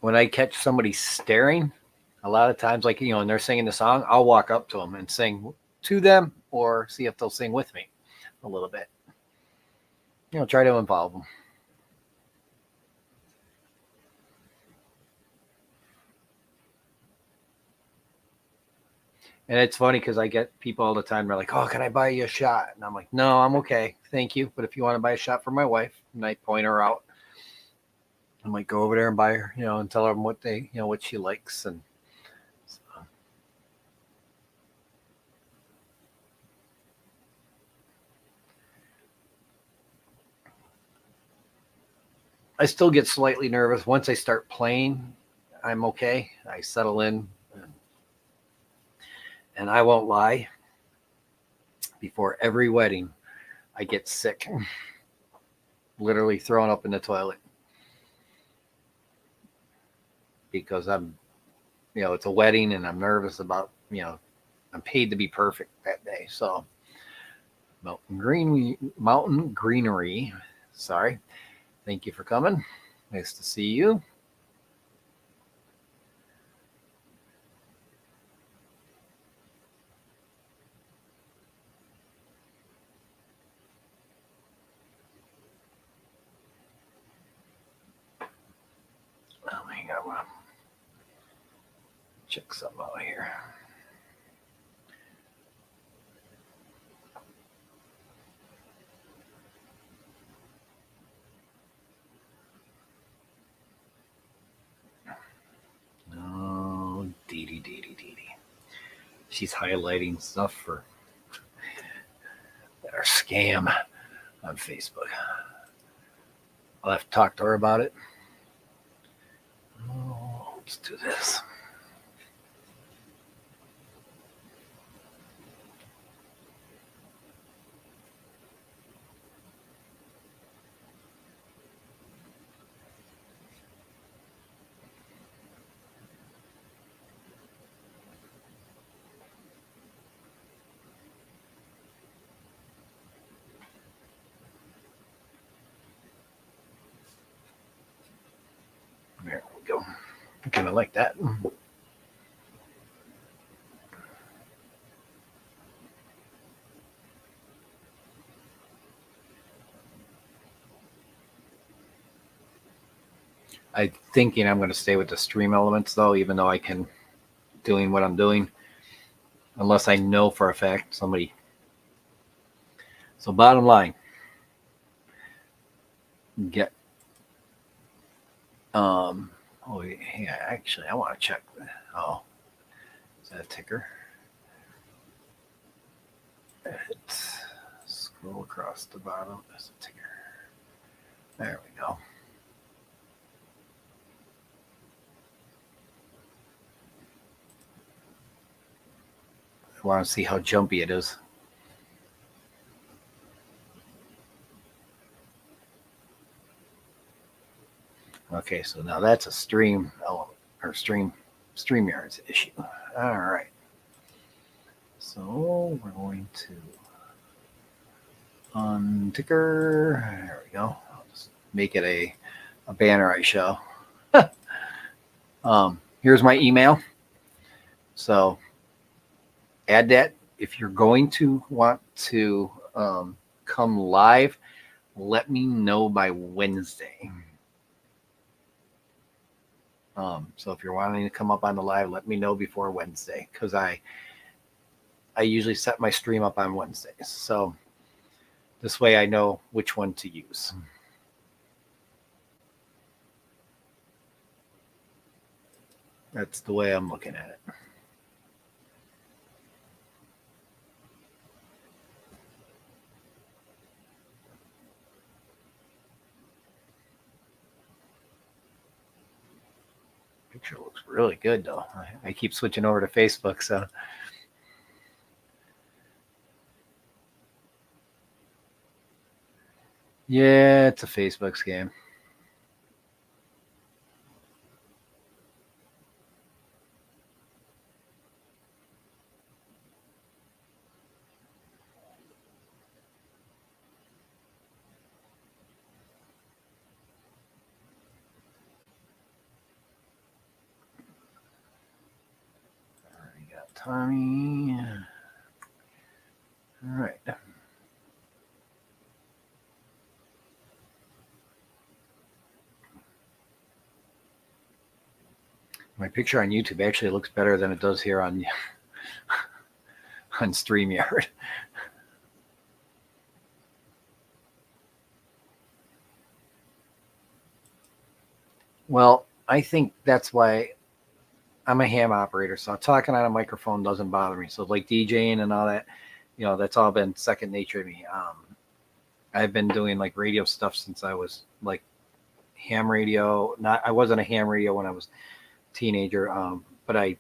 S3: When I catch somebody staring, a lot of times, like, and they're singing the song, I'll walk up to them and sing to them or see if they'll sing with me a little bit. Try to involve them. And it's funny because I get people all the time. They're like, "Oh, can I buy you a shot?" And I'm like, "No, I'm okay. Thank you. But if you want to buy a shot for my wife," and I point her out, I might go over there and buy her, and tell her what what she likes. And so. I still get slightly nervous. Once I start playing, I'm okay. I settle in. And I won't lie, before every wedding, I get sick. Literally thrown up in the toilet. Because I'm, it's a wedding and I'm nervous about, I'm paid to be perfect that day. So Mountain Greenery. Sorry. Thank you for coming. Nice to see you. Oh, hang on. I want to check something out here. Oh, Dee. She's highlighting stuff for our scam on Facebook. I'll have to talk to her about it. Oh, let's do this. There we go. I kind of like that. I'm thinking I'm going to stay with the stream elements though, even though I can doing what I'm doing, unless I know for a fact somebody. So bottom line, get oh yeah, actually I want to check. Oh, is that a ticker? Let's scroll across the bottom. That's a ticker. There we go. I want to see how jumpy it is. Okay, so now that's a stream element or StreamYard's issue. All right. So we're going to unticker. There we go. I'll just make it a banner I show. Here's my email. So add that if you're going to want to come live. Let me know by Wednesday. So if you're wanting to come up on the live, let me know before Wednesday, because I usually set my stream up on Wednesdays. So this way I know which one to use. That's the way I'm looking at it. Picture looks really good though. I keep switching over to Facebook, so yeah, it's a Facebook scam. Already got Tommy. All right. My picture on YouTube actually looks better than it does here on StreamYard. Well, I think that's why I'm a ham operator, so talking on a microphone doesn't bother me. So like DJing and all that, that's all been second nature to me. I've been doing like radio stuff since I was like ham radio. I wasn't a ham radio when I was a teenager, but I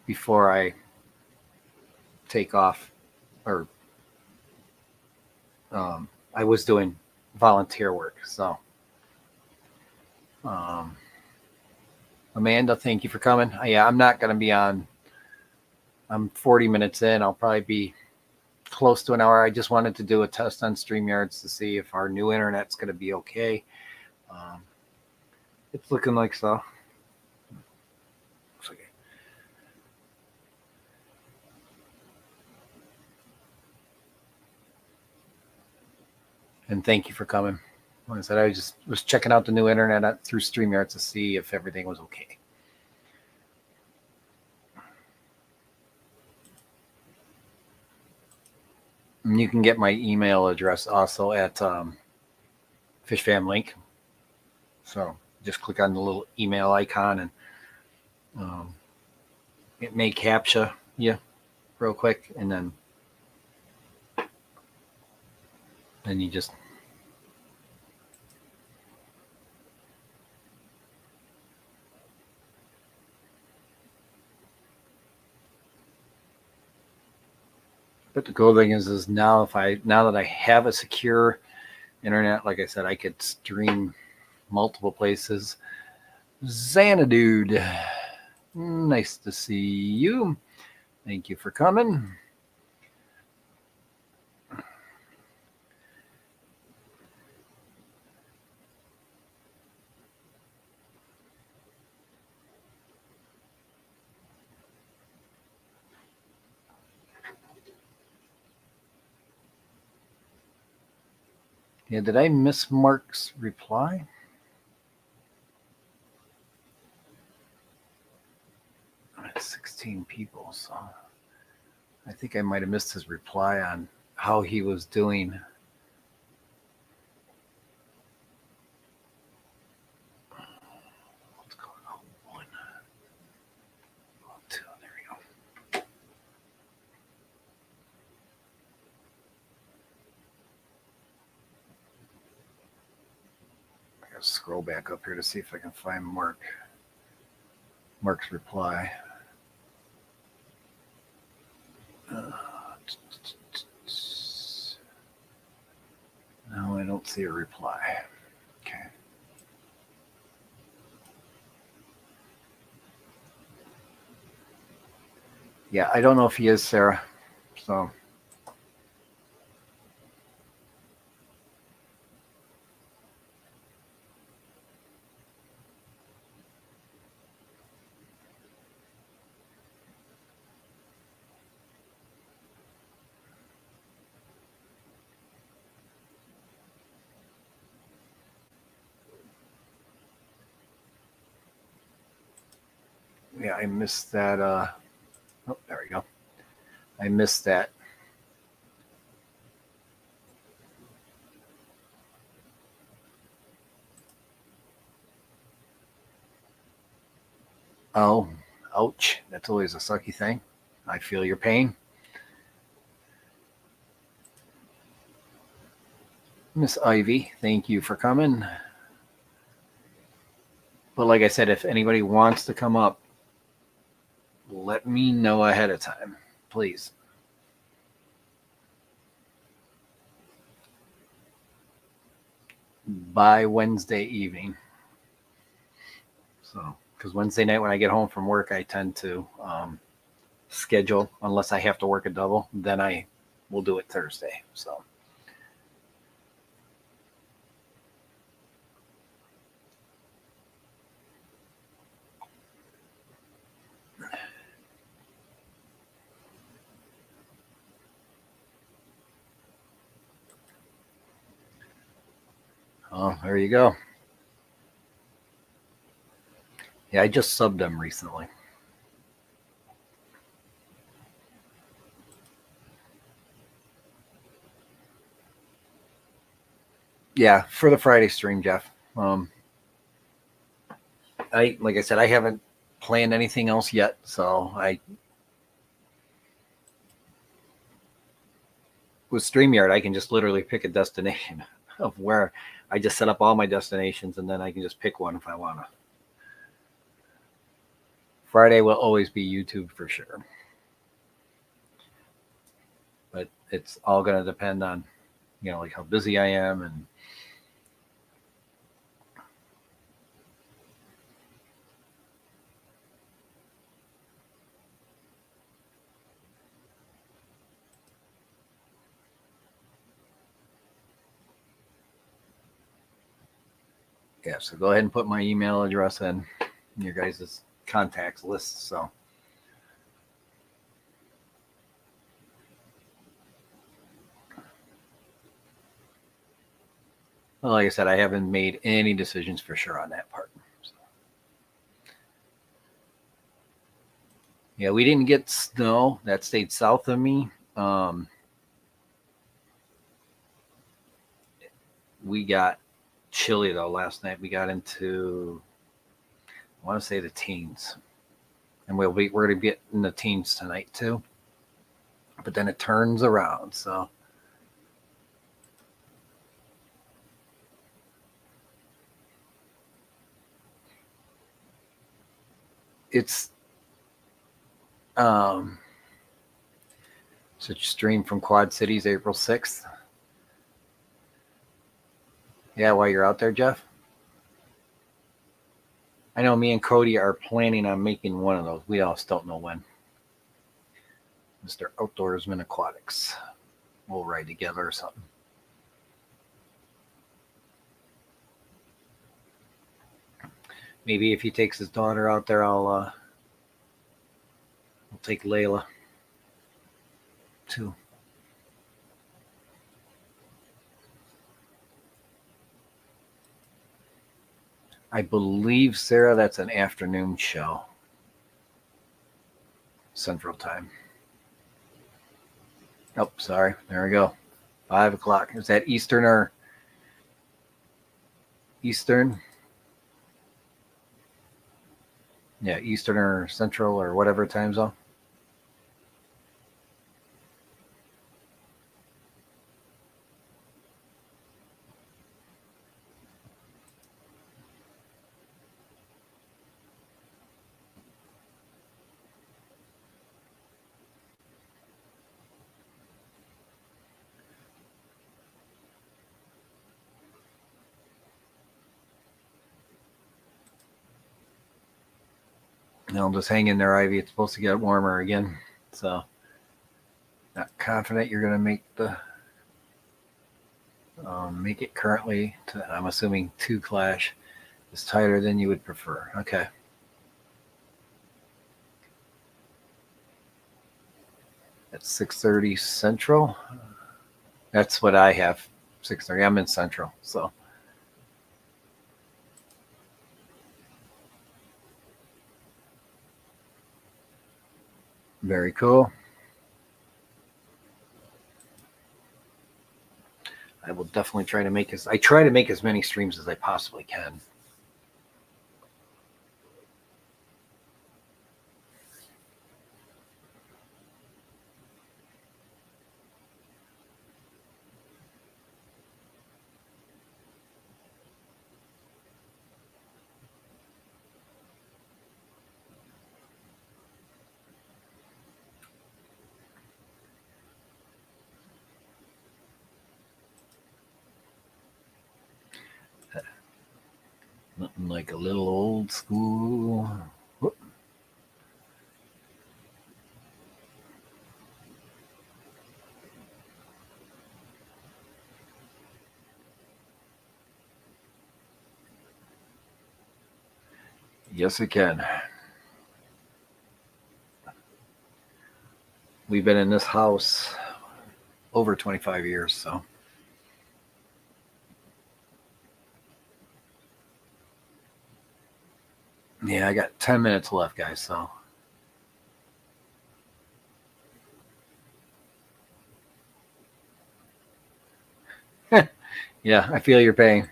S3: before I take off, or I was doing volunteer work. So Amanda, thank you for coming. Yeah, I'm not going to be on. I'm 40 minutes in. I'll probably be close to an hour. I just wanted to do a test on StreamYards to see if our new internet's going to be okay. It's looking like so. Looks like it. And thank you for coming. Like I said, I just was checking out the new internet through StreamYards to see if everything was okay. And you can get my email address also at FishFam link. So just click on the little email icon and it may captcha you real quick, and then you just but the cool thing is now that I have a secure internet, like I said, I could stream multiple places. Xanadude, nice to see you. Thank you for coming. Yeah, did I miss Mark's reply? I'm at 16 people, so I think I might have missed his reply on how he was doing. Let's go to 1, 2, there we go. I gotta scroll back up here to see if I can find Mark's reply. No, I don't see a reply. Okay. Yeah, I don't know if he is, Sarah. So. Yeah, I missed that. Oh, there we go. I missed that. Oh, ouch. That's always a sucky thing. I feel your pain. Miss Ivy, thank you for coming. But like I said, if anybody wants to come up, let me know ahead of time, please. By Wednesday evening. So, because Wednesday night when I get home from work, I tend to schedule, unless I have to work a double, then I will do it Thursday. So. Oh, there you go. Yeah, I just subbed them recently. Yeah, for the Friday stream, Jeff. Like I said, I haven't planned anything else yet, so with StreamYard, I can just literally pick a destination of where I just set up all my destinations, and then I can just pick one if I want to. Friday will always be YouTube for sure. But it's all going to depend on, like how busy I am. And Yeah, so go ahead and put my email address in your guys' contacts list. So well, like I said, I haven't made any decisions for sure on that part. So. Yeah, we didn't get snow. That stayed south of me. We got chilly though last night. We got into, I want to say, the teens, and we're going to be in the teens tonight too. But then it turns around. So it's such stream from Quad Cities, April 6th. Yeah, while you're out there, Jeff. I know me and Cody are planning on making one of those. We just don't know when. Mr. Outdoorsman Aquatics. We'll ride together or something. Maybe if he takes his daughter out there, I'll take Layla too. I believe, Sarah, that's an afternoon show. Central Time. Oh, sorry. There we go. 5 o'clock. Is that Eastern or Eastern? Yeah, Eastern or Central or whatever time zone. No, just hang in there, Ivy. It's supposed to get warmer again. So, not confident you're going to make it currently. I'm assuming 2 clash is tighter than you would prefer. Okay. At 6:30 Central. That's what I have. 6:30. I'm in Central. So. Very cool. I will definitely try to make as many streams as I possibly can. Nothing like a little old school. Whoop. Yes, it can. We've been in this house over 25 years, so. Yeah, I got 10 minutes left, guys, so. Yeah, I feel your pain.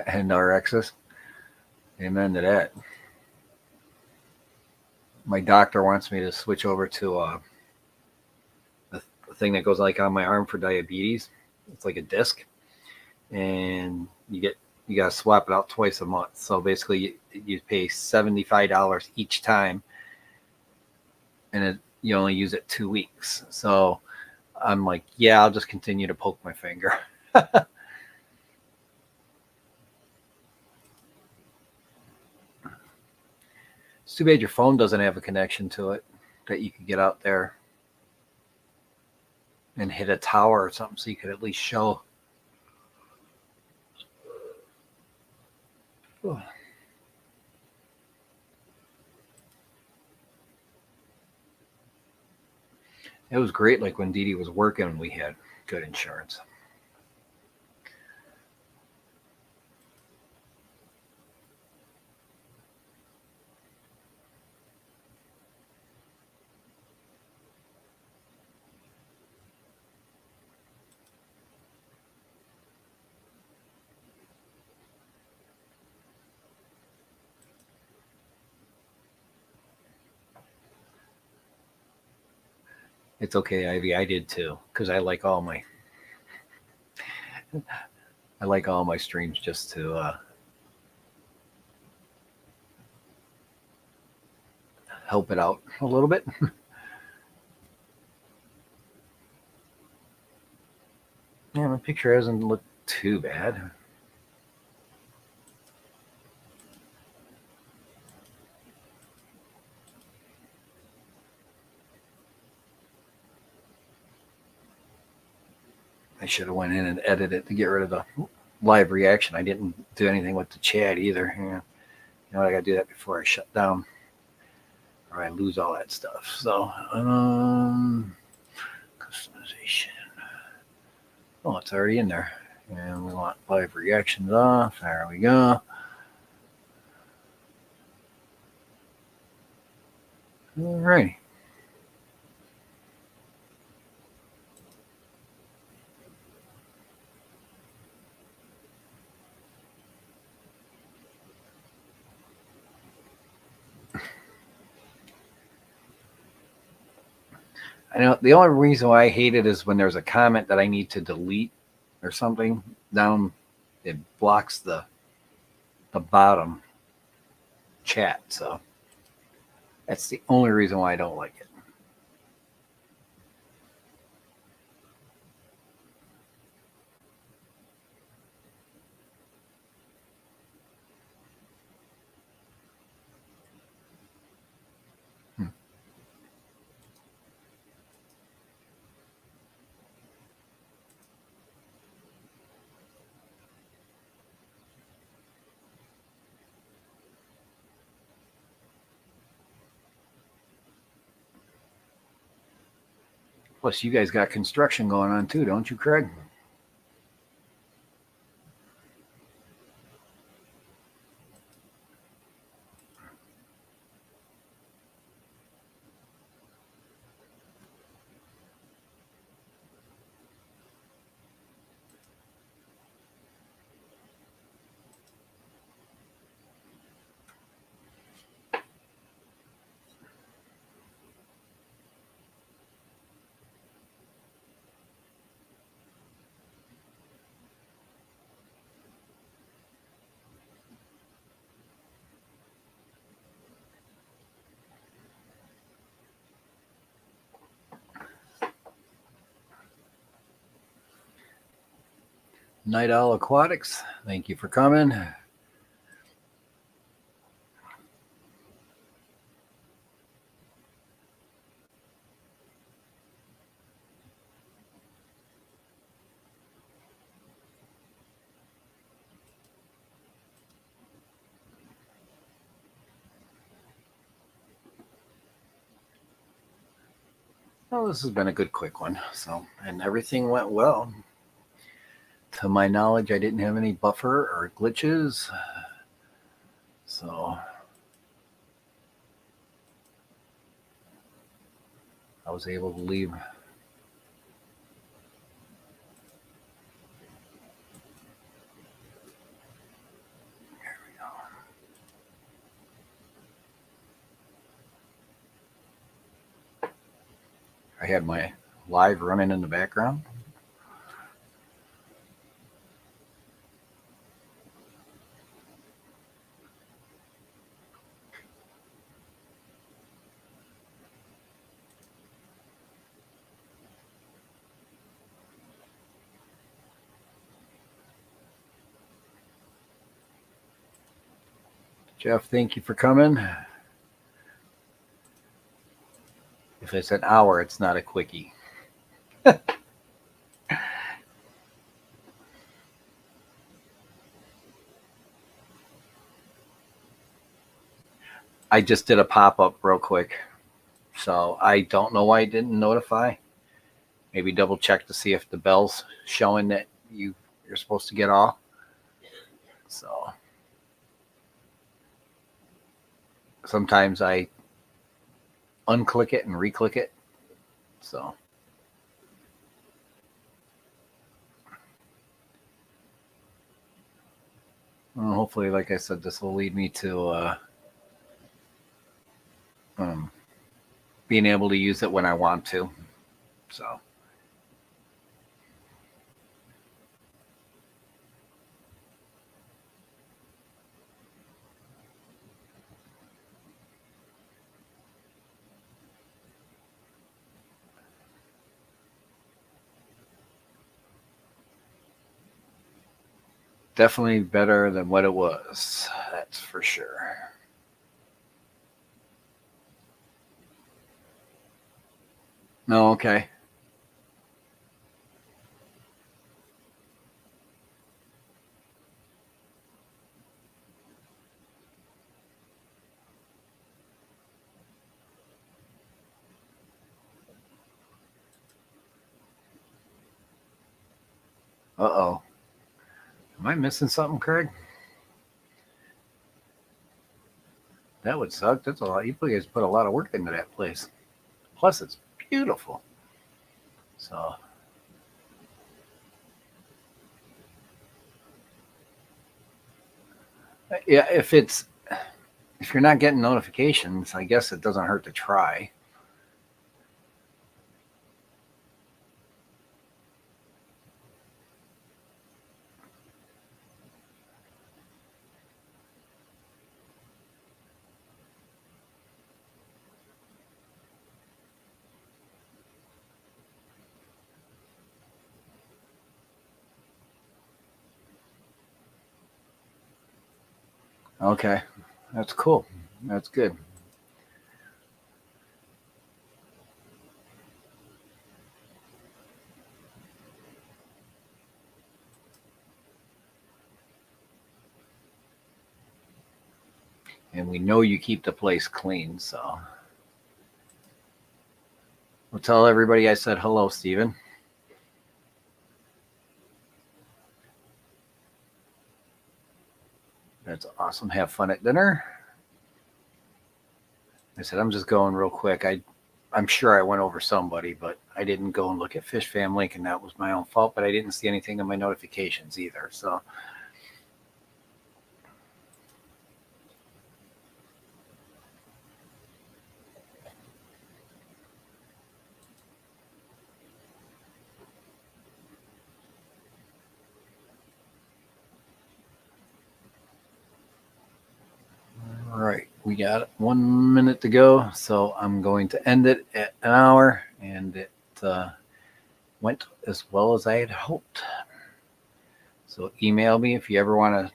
S3: And our exes. Amen to that. My doctor wants me to switch over to a thing that goes like on my arm for diabetes. It's like a disc, and you gotta swap it out twice a month. So basically, you pay $75 each time, and you only use it 2 weeks. So I'm like, yeah, I'll just continue to poke my finger. It's too bad your phone doesn't have a connection to it that you could get out there and hit a tower or something so you could at least show. Oh. It was great, like when Dee Dee was working and we had good insurance. It's okay, Ivy. I did too, because I like all my streams just to help it out a little bit. Yeah, my picture hasn't looked too bad. I should have went in and edited it to get rid of the live reaction. I didn't do anything with the chat either. Yeah. You know, I got to do that before I shut down, or I lose all that stuff. So, customization. Oh, it's already in there. And we want live reactions off. There we go. All right. I know the only reason why I hate it is when there's a comment that I need to delete or something down. It blocks the bottom chat. So that's the only reason why I don't like it. Plus, you guys got construction going on too, don't you, Craig? Night Owl Aquatics, thank you for coming. Well, this has been a good quick one. So, and everything went well. To my knowledge, I didn't have any buffer or glitches. So I was able to leave. There we go. I had my live running in the background. Jeff, thank you for coming. If it's an hour, it's not a quickie. I just did a pop-up real quick. So I don't know why it didn't notify. Maybe double check to see if the bell's showing that you're supposed to get off. So sometimes I unclick it and reclick it. So well, hopefully, like I said, this will lead me to being able to use it when I want to. So definitely better than what it was. That's for sure. No, okay. Uh-oh. Am I missing something, Craig? That would suck. That's a lot. You guys put a lot of work into that place. Plus, it's beautiful. So, yeah, if you're not getting notifications, I guess it doesn't hurt to try. Okay, that's cool. That's good. And we know you keep the place clean, so we'll tell everybody I said hello, Stephen. That's awesome. Have fun at dinner. I said I'm just going real quick. I'm sure I went over somebody, but I didn't go and look at Fish Fam Link, and that was my own fault. But I didn't see anything in my notifications either. So all right, we got 1 minute to go, so I'm going to end it at an hour, and it went as well as I had hoped. So email me if you ever want to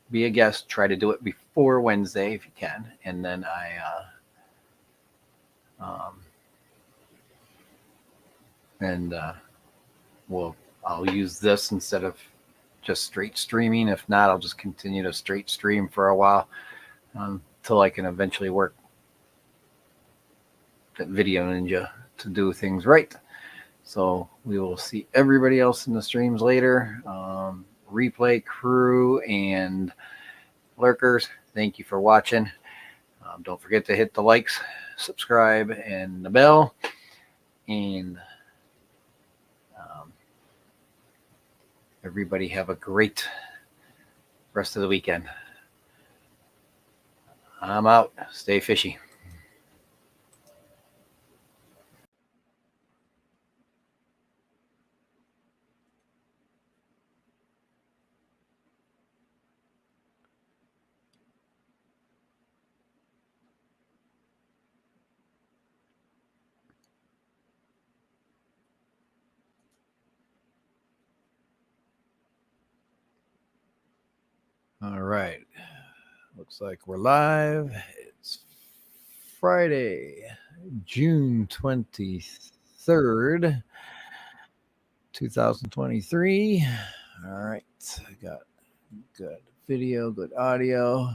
S3: be a guest. Try to do it before Wednesday if you can, and then I'll use this instead of just straight streaming. If not, I'll just continue to straight stream for a while until I can eventually work that Video Ninja to do things right. So we will see everybody else in the streams later. Replay crew and lurkers, thank you for watching. Don't forget to hit the likes, subscribe, and the bell. And everybody have a great rest of the weekend. I'm out. Stay fishy. All right. Looks like we're live. It's Friday, June 23rd, 2023. All right, I got good video, good audio.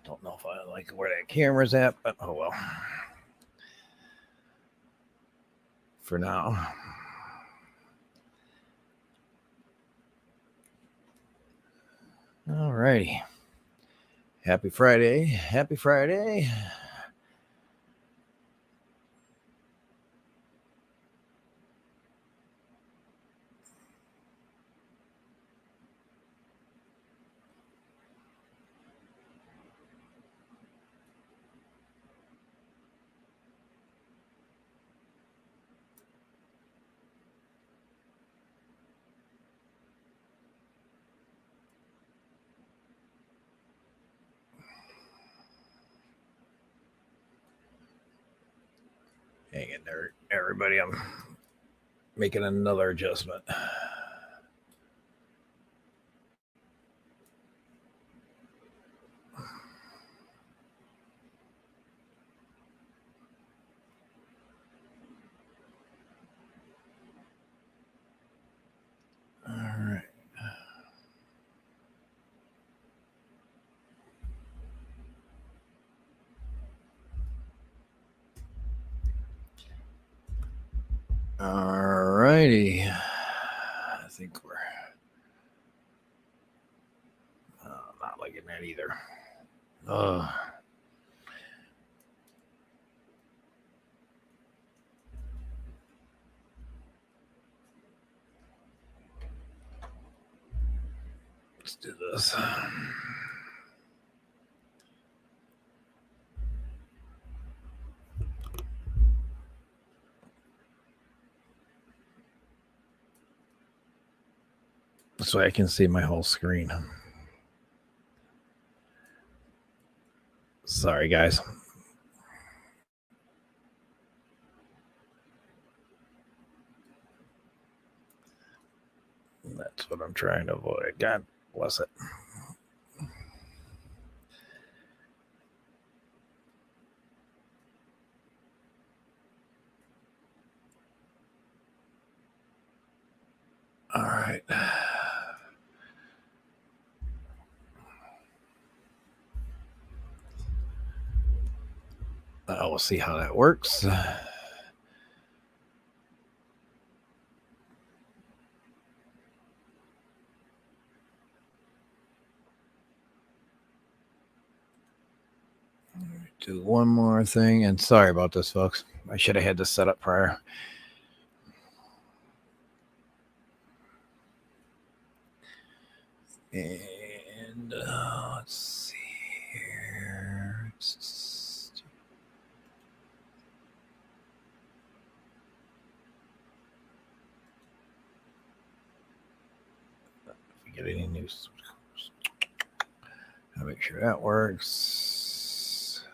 S3: Don't know if I like where that camera's at, but oh well. For now. All righty. Happy Friday. Happy Friday. Hang in there, everybody. I'm making another adjustment. All right. All righty. I think we're not liking that either. Let's do this. So I can see my whole screen. Sorry, guys. That's what I'm trying to avoid. God bless it. All right. We'll see how that works. Do one more thing, and sorry about this, folks. I should have had this set up prior. And let's see here. If we get any news, I'll make sure that works.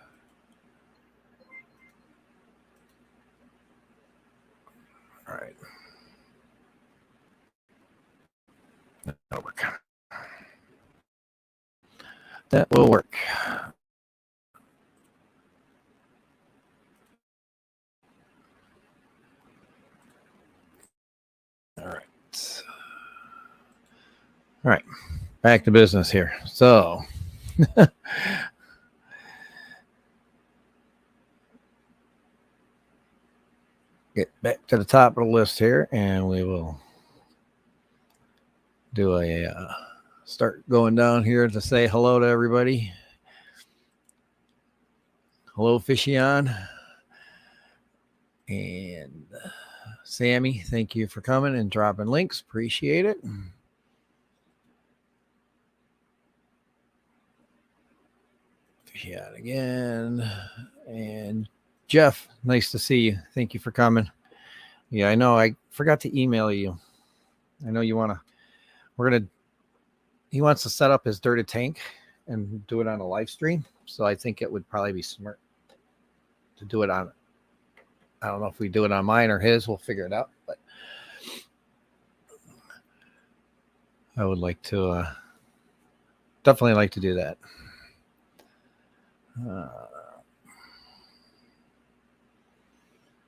S3: All right. That'll work. That will work. All right. All right. Back to business here. So, get back to the top of the list here, and we will do a start going down here to say hello to everybody. Hello, Fishion. And Sammy, thank you for coming and dropping links. Appreciate it. Fishion again. And Jeff, nice to see you. Thank you for coming. Yeah, I know. I forgot to email you. I know you want to. He wants to set up his dirty tank and do it on a live stream. So I think it would probably be smart to do it on I don't know if we do it on mine or his. We'll figure it out. But I would like to definitely like to do that.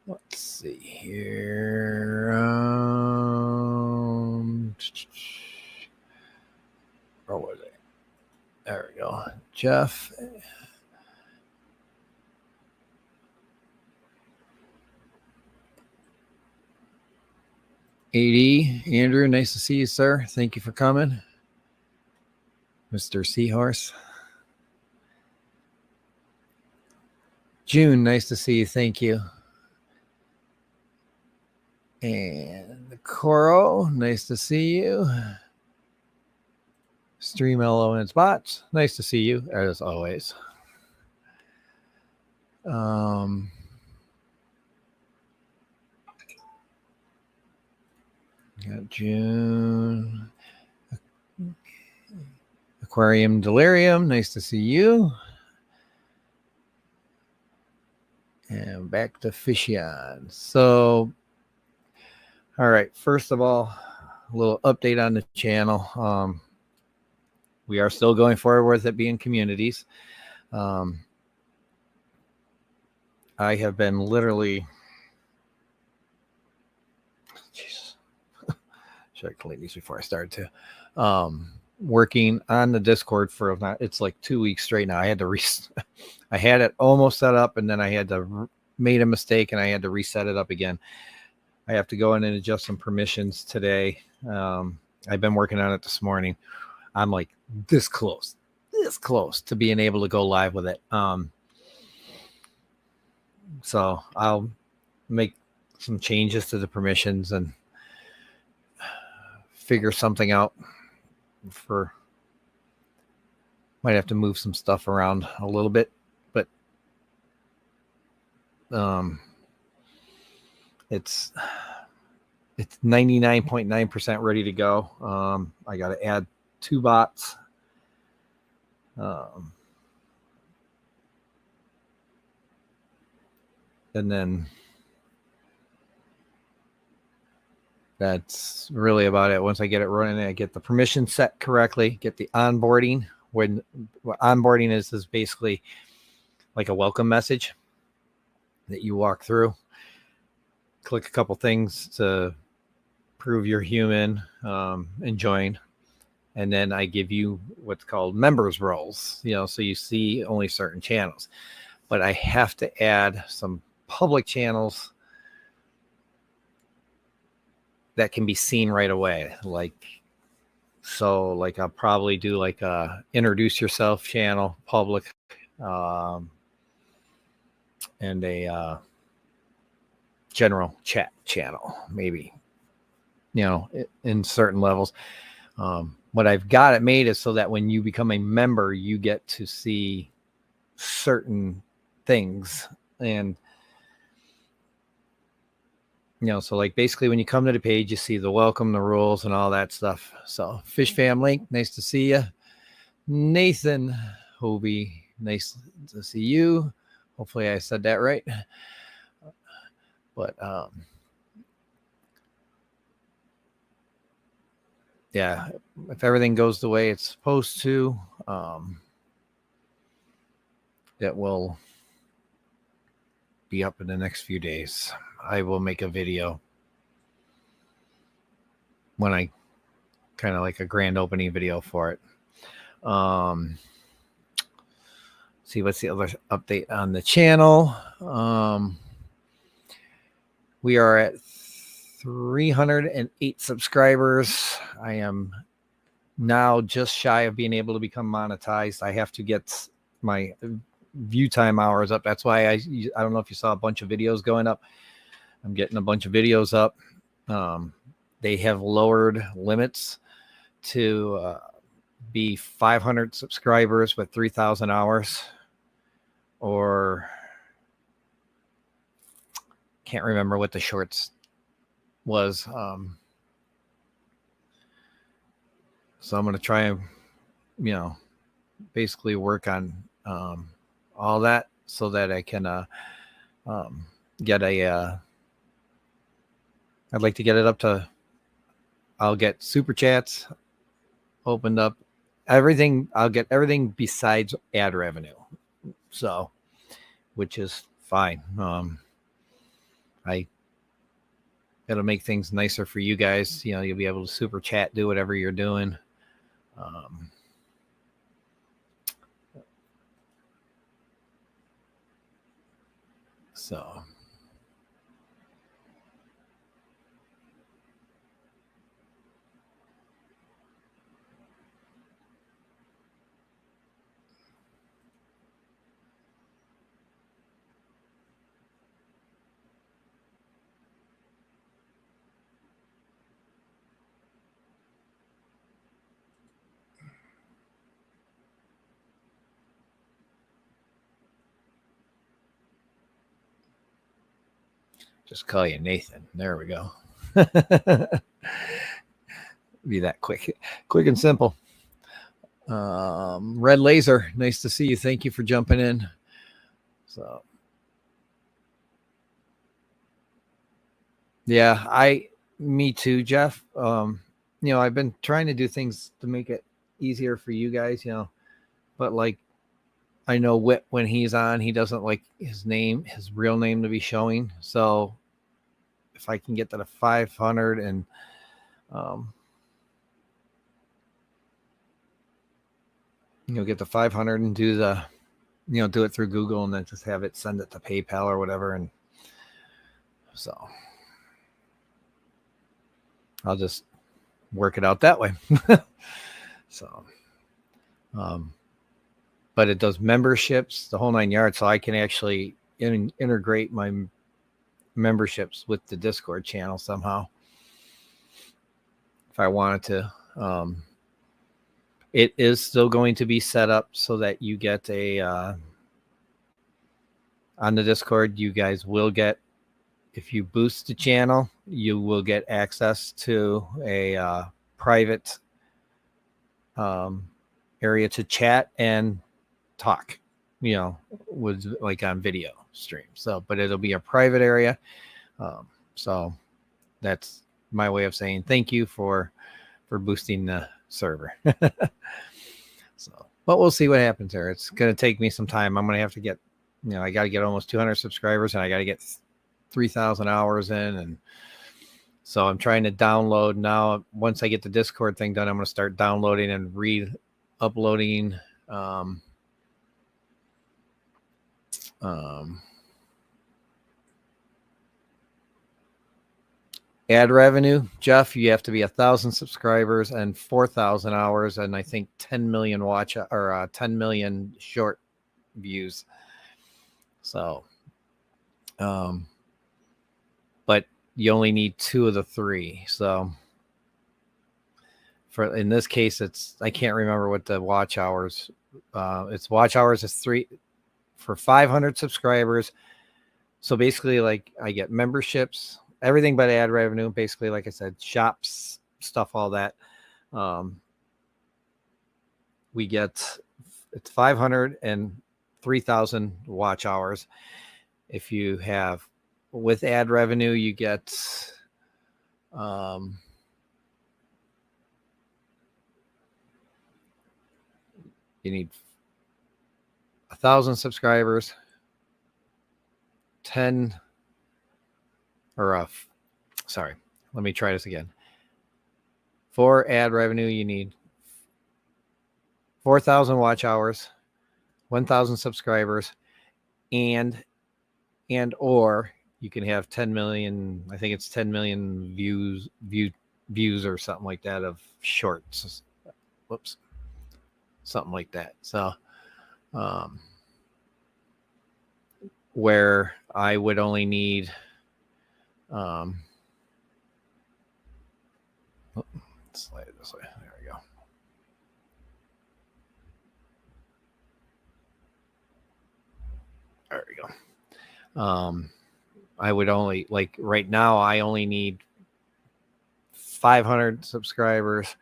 S3: Let's see here. Where was it? There we go. Jeff. AD, Andrew, nice to see you, sir. Thank you for coming. Mr. Seahorse. June, nice to see you. Thank you. And Coro, nice to see you. Stream Elo and its bots, nice to see you as always. Got June. Aquarium Delirium, nice to see you. And back to Fishy on. So, all right, first of all, a little update on the channel. We are still going forward with it being communities. I have been literally, Jesus, should I clean these before I start to? Working on the Discord for it's like 2 weeks straight now. I had to I had it almost set up, and then I had to made a mistake, and I had to reset it up again. I have to go in and adjust some permissions today. I've been working on it this morning. I'm like this close to being able to go live with it. So I'll make some changes to the permissions and figure something out. Might have to move some stuff around a little bit, but it's 99.9% ready to go. I got to add 2 bots. And then that's really about it. Once I get it running, I get the permission set correctly, get the onboarding. When onboarding is basically like a welcome message that you walk through. Click a couple things to prove you're human, and join. And then I give you what's called members roles, so you see only certain channels. But I have to add some public channels that can be seen right away. Like I'll probably do like a introduce yourself channel, public, and a general chat channel, maybe, in certain levels. What I've got it made is so that when you become a member, you get to see certain things. And so like basically when you come to the page, you see the welcome, the rules, and all that stuff. So Fish Fam Link, nice to see you. Nathan Hobie, nice to see you. Hopefully I said that right. But yeah, if everything goes the way it's supposed to, it will be up in the next few days. I will make a video when I kind of like a grand opening video for it. See what's the other update on the channel. We are at 308 subscribers. I am now just shy of being able to become monetized. I have to get my view time hours up. That's why I don't know if you saw a bunch of videos going up. I'm getting a bunch of videos up. They have lowered limits to be 500 subscribers with 3,000 hours, or can't remember what the shorts was. So I'm going to try and, basically work on all that so that I can, get a. I'd like to get it up to. I'll get super chats opened up. Everything. I'll get everything besides ad revenue. So, which is fine. I it'll make things nicer for you guys. You know, you'll be able to super chat, do whatever you're doing. So just call you Nathan. There we go. Be that quick and simple. Red Laser, nice to see you. Thank you for jumping in. So, yeah, me too, Jeff. I've been trying to do things to make it easier for you guys, but like, I know Whit, when he's on, he doesn't like his real name to be showing. So if I can get to the 500 and, get the 500 and do do it through Google and then just have it send it to PayPal or whatever. And so I'll just work it out that way. So, but it does memberships, the whole 9 yards. So I can actually integrate my memberships with the Discord channel somehow if I wanted to. It is still going to be set up so that you get on the Discord, you guys will get, if you boost the channel, you will get access to a private area to chat and talk, with like on video stream. So, but it'll be a private area. So that's my way of saying thank you for boosting the server. So, but we'll see what happens there. It's going to take me some time. I'm going to have to get, I got to get almost 200 subscribers and I got to get 3,000 hours in. And so I'm trying to download now. Once I get the Discord thing done, I'm going to start downloading and re-uploading ad revenue. Jeff, you have to be 1,000 subscribers and 4,000 hours, and I think 10 million 10 million short views. So, but you only need 2 of the 3. So, in this case, I can't remember what the watch hours. It's watch hours is 3 for 500 subscribers. So basically, like, I get memberships. Everything but ad revenue, basically, like I said, shops, stuff, all that. We get, it's 500 and 3,000 watch hours. If you have, with ad revenue, you get, you need 1,000 subscribers, 10. Sorry, let me try this again. For ad revenue, you need 4,000 watch hours, 1,000 subscribers, and or you can have 10 million. I think it's 10 million views or something like that of shorts. Whoops, something like that. So, where I would only need. Slide it this way. There we go. There we go. I would only, like, right now, I only need 500 subscribers,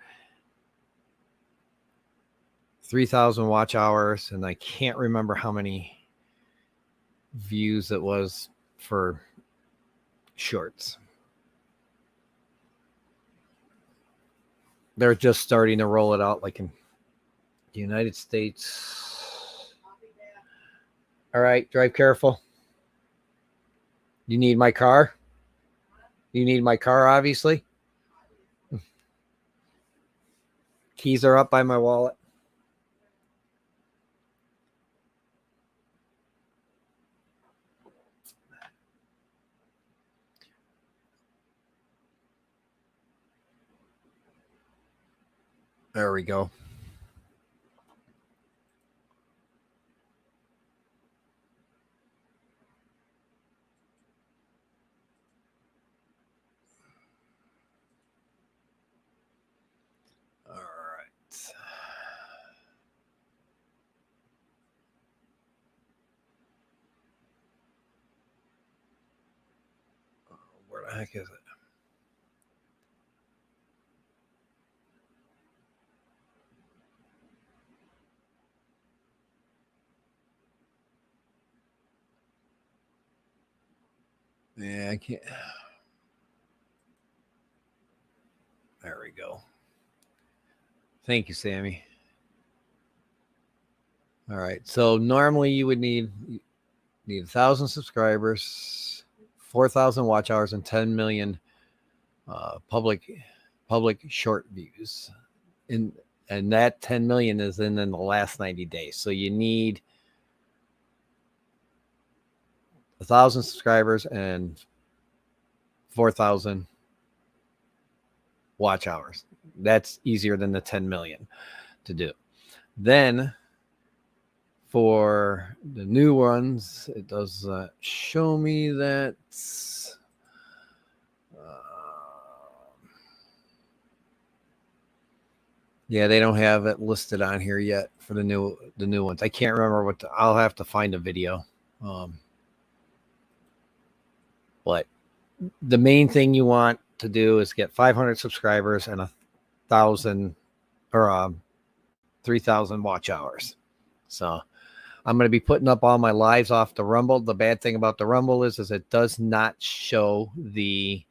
S3: 3,000 watch hours, and I can't remember how many views it was for shorts. They're just starting to roll it out, like in the United States. All right, drive careful. You need my car? You need my car, obviously. Keys are up by my wallet. There we go. All right. Where the heck is it? Yeah, I can't. There we go. Thank you, Sammy. All right. So normally you would need 1,000 subscribers, 4,000 watch hours, and 10 million public short views. And that 10 million is in the last 90 days. So you need 1,000 subscribers and 4,000 watch hours. That's easier than the 10 million to do. Then for the new ones, it does show me that yeah, they don't have it listed on here yet for the new ones. I can't remember what I'll have to find a video. But the main thing you want to do is get 500 subscribers and 1,000 or 3,000 watch hours. So I'm going to be putting up all my lives off the Rumble. The bad thing about the Rumble is it does not show the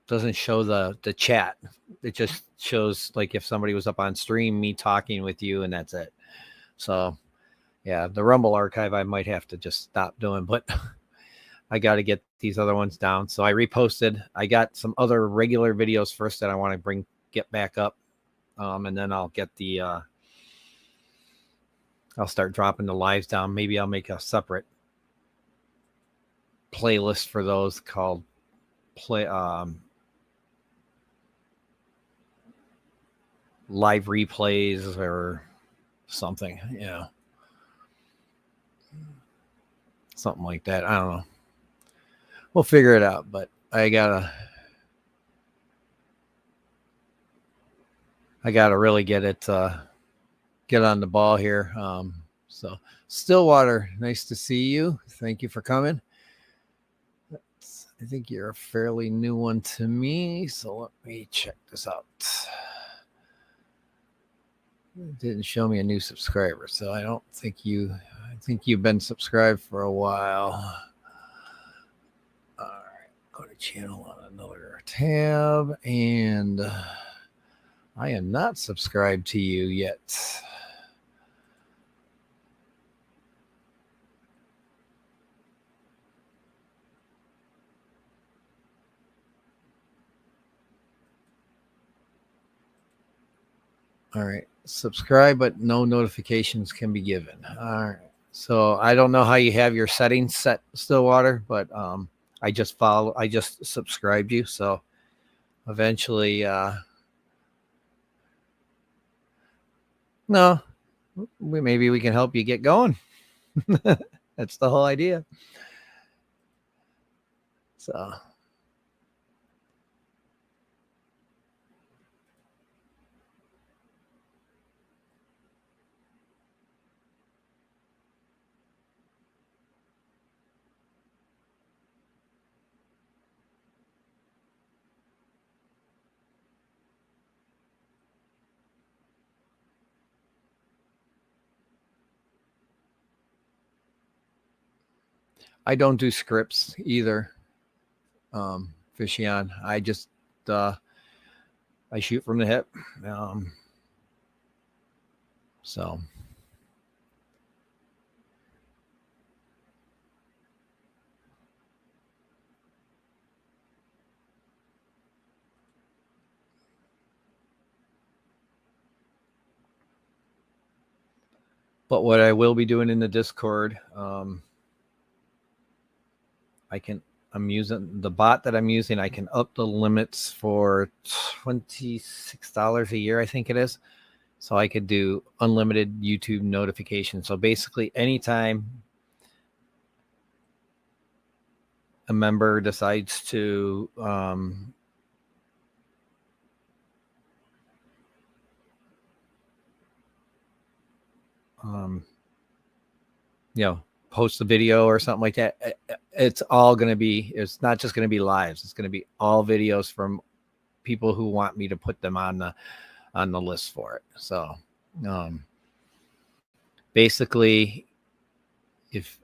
S3: doesn't show the chat. It just shows like if somebody was up on stream, me talking with you, and that's it. So yeah, the Rumble archive I might have to just stop doing, but I got to get these other ones down. So I reposted. I got some other regular videos first that I want to get back up. And then I'll get I'll start dropping the lives down. Maybe I'll make a separate playlist for those called live replays or something, something like that. I don't know. We'll figure it out, but I gotta really get on the ball here. So Stillwater, nice to see you. Thank you for coming. I think you're a fairly new one to me, so let me check this out. It didn't show me a new subscriber, so I think you've been subscribed for a while. All right, go to channel on another tab, and I am not subscribed to you yet. All right, subscribe, but no notifications can be given. All right, so I don't know how you have your settings set, Stillwater, but I just subscribed you, so eventually, no, maybe we can help you get going. That's the whole idea. So. I don't do scripts either. Fishy on. I just I shoot from the hip. So but what I will be doing in the Discord, I'm using the bot that I'm using. I can up the limits for $26 a year, I think it is. So I could do unlimited YouTube notifications. So basically, anytime a member decides to post a video or something like that, it's all going to be, it's not just going to be lives. It's going to be all videos from people who want me to put them on the list for it. So basically, if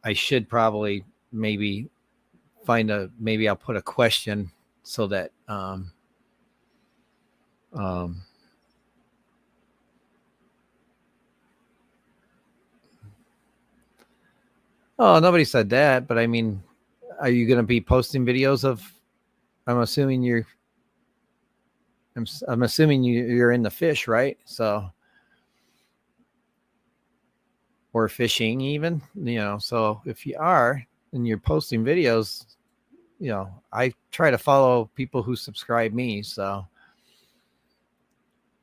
S3: I should probably maybe maybe I'll put a question so that oh, nobody said that, but I mean, are you going to be posting videos of, I'm assuming you're in the fish, right? So, or fishing even, so if you are and you're posting videos, I try to follow people who subscribe me. So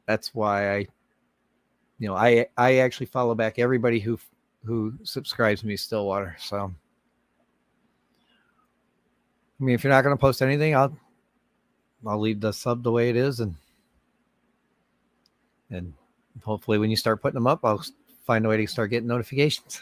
S3: that's why I actually follow back everybody who subscribes me Stillwater. So, I mean, if you're not going to post anything, I'll leave the sub the way it is. And hopefully when you start putting them up, I'll find a way to start getting notifications.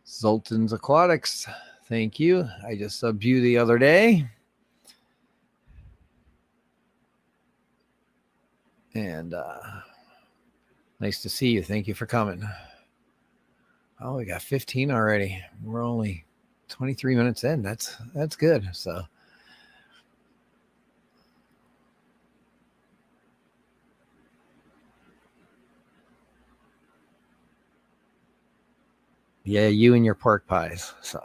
S3: Zoltan's Aquatics. Thank you. I just subbed you the other day. And nice to see you. Thank you for coming. Oh, we got 15 already. We're only 23 minutes in. That's good. So yeah, you and your pork pies. So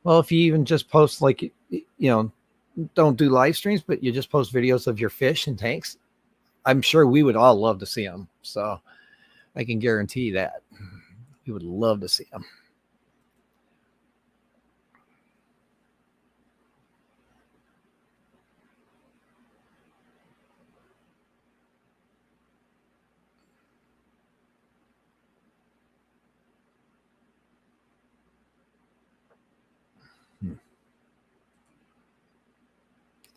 S3: well, if you even just post don't do live streams, but you just post videos of your fish and tanks, I'm sure we would all love to see them. So I can guarantee that we would love to see them.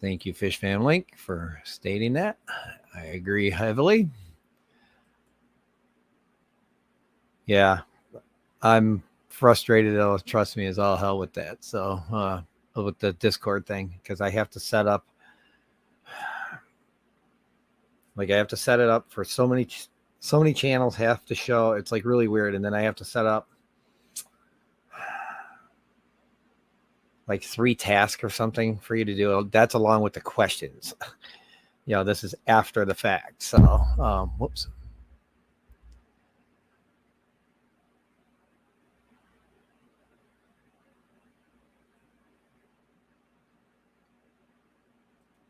S3: Thank you, Fish Fam Link, for stating that. I agree heavily. Yeah, I'm frustrated. Trust me, as all hell with that. So with the Discord thing, because I have to set up, I have to set it up for so many channels have to show. It's like really weird, and then I have to set up like 3 tasks or something for you to do. That's along with the questions. This is after the fact. So, whoops.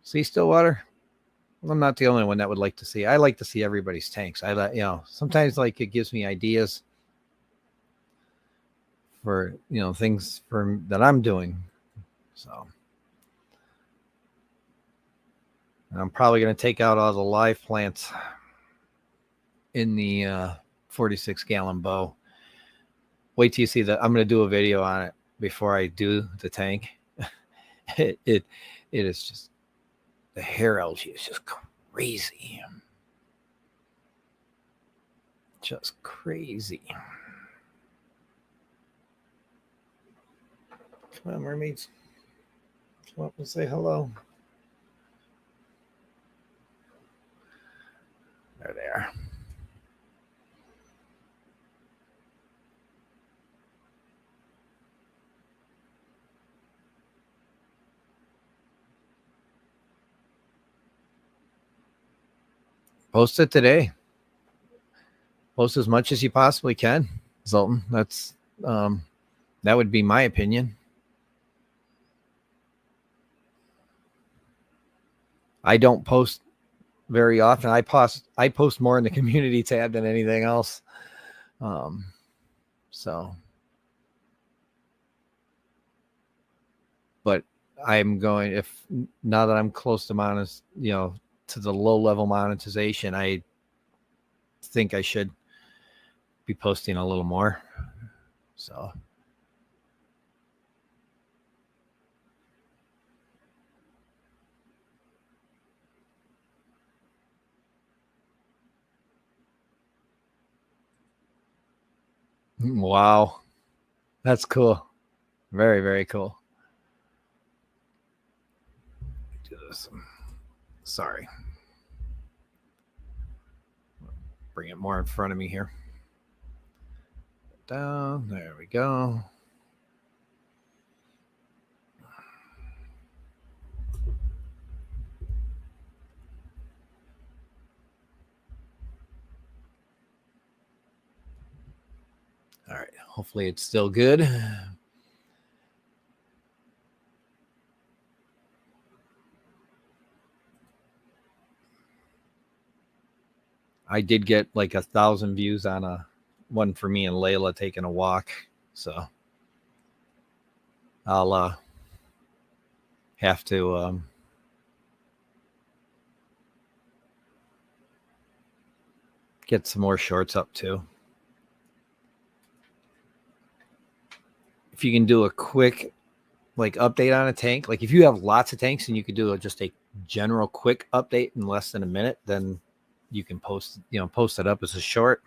S3: See, Stillwater, I'm not the only one that would like to see. I like to see everybody's tanks. Sometimes it gives me ideas for, things that I'm doing. So I'm probably going to take out all the live plants in the 46 gallon bow. Wait till you see that. I'm going to do a video on it. before I do the tank. It is just, the hair algae is just crazy. Just crazy. Come on, mermaids. Come up and say hello. There they are. Post it today. Post as much as you possibly can, Zoltan. That's that would be my opinion. I don't post very often. I post more in the community tab than anything else. So, but I'm going, if now that I'm close to to the low level monetization, I think I should be posting a little more. So. Wow. That's cool. Very, very cool. Do this. Sorry. Bring it more in front of me here. Down. There we go. All right. Hopefully it's still good. I did get like 1,000 views on a one for me and Layla taking a walk. So I'll have to get some more shorts up too. If you can do a quick like update on a tank, like if you have lots of tanks and you could do just a general quick update in less than a minute, then you can post it up as a short.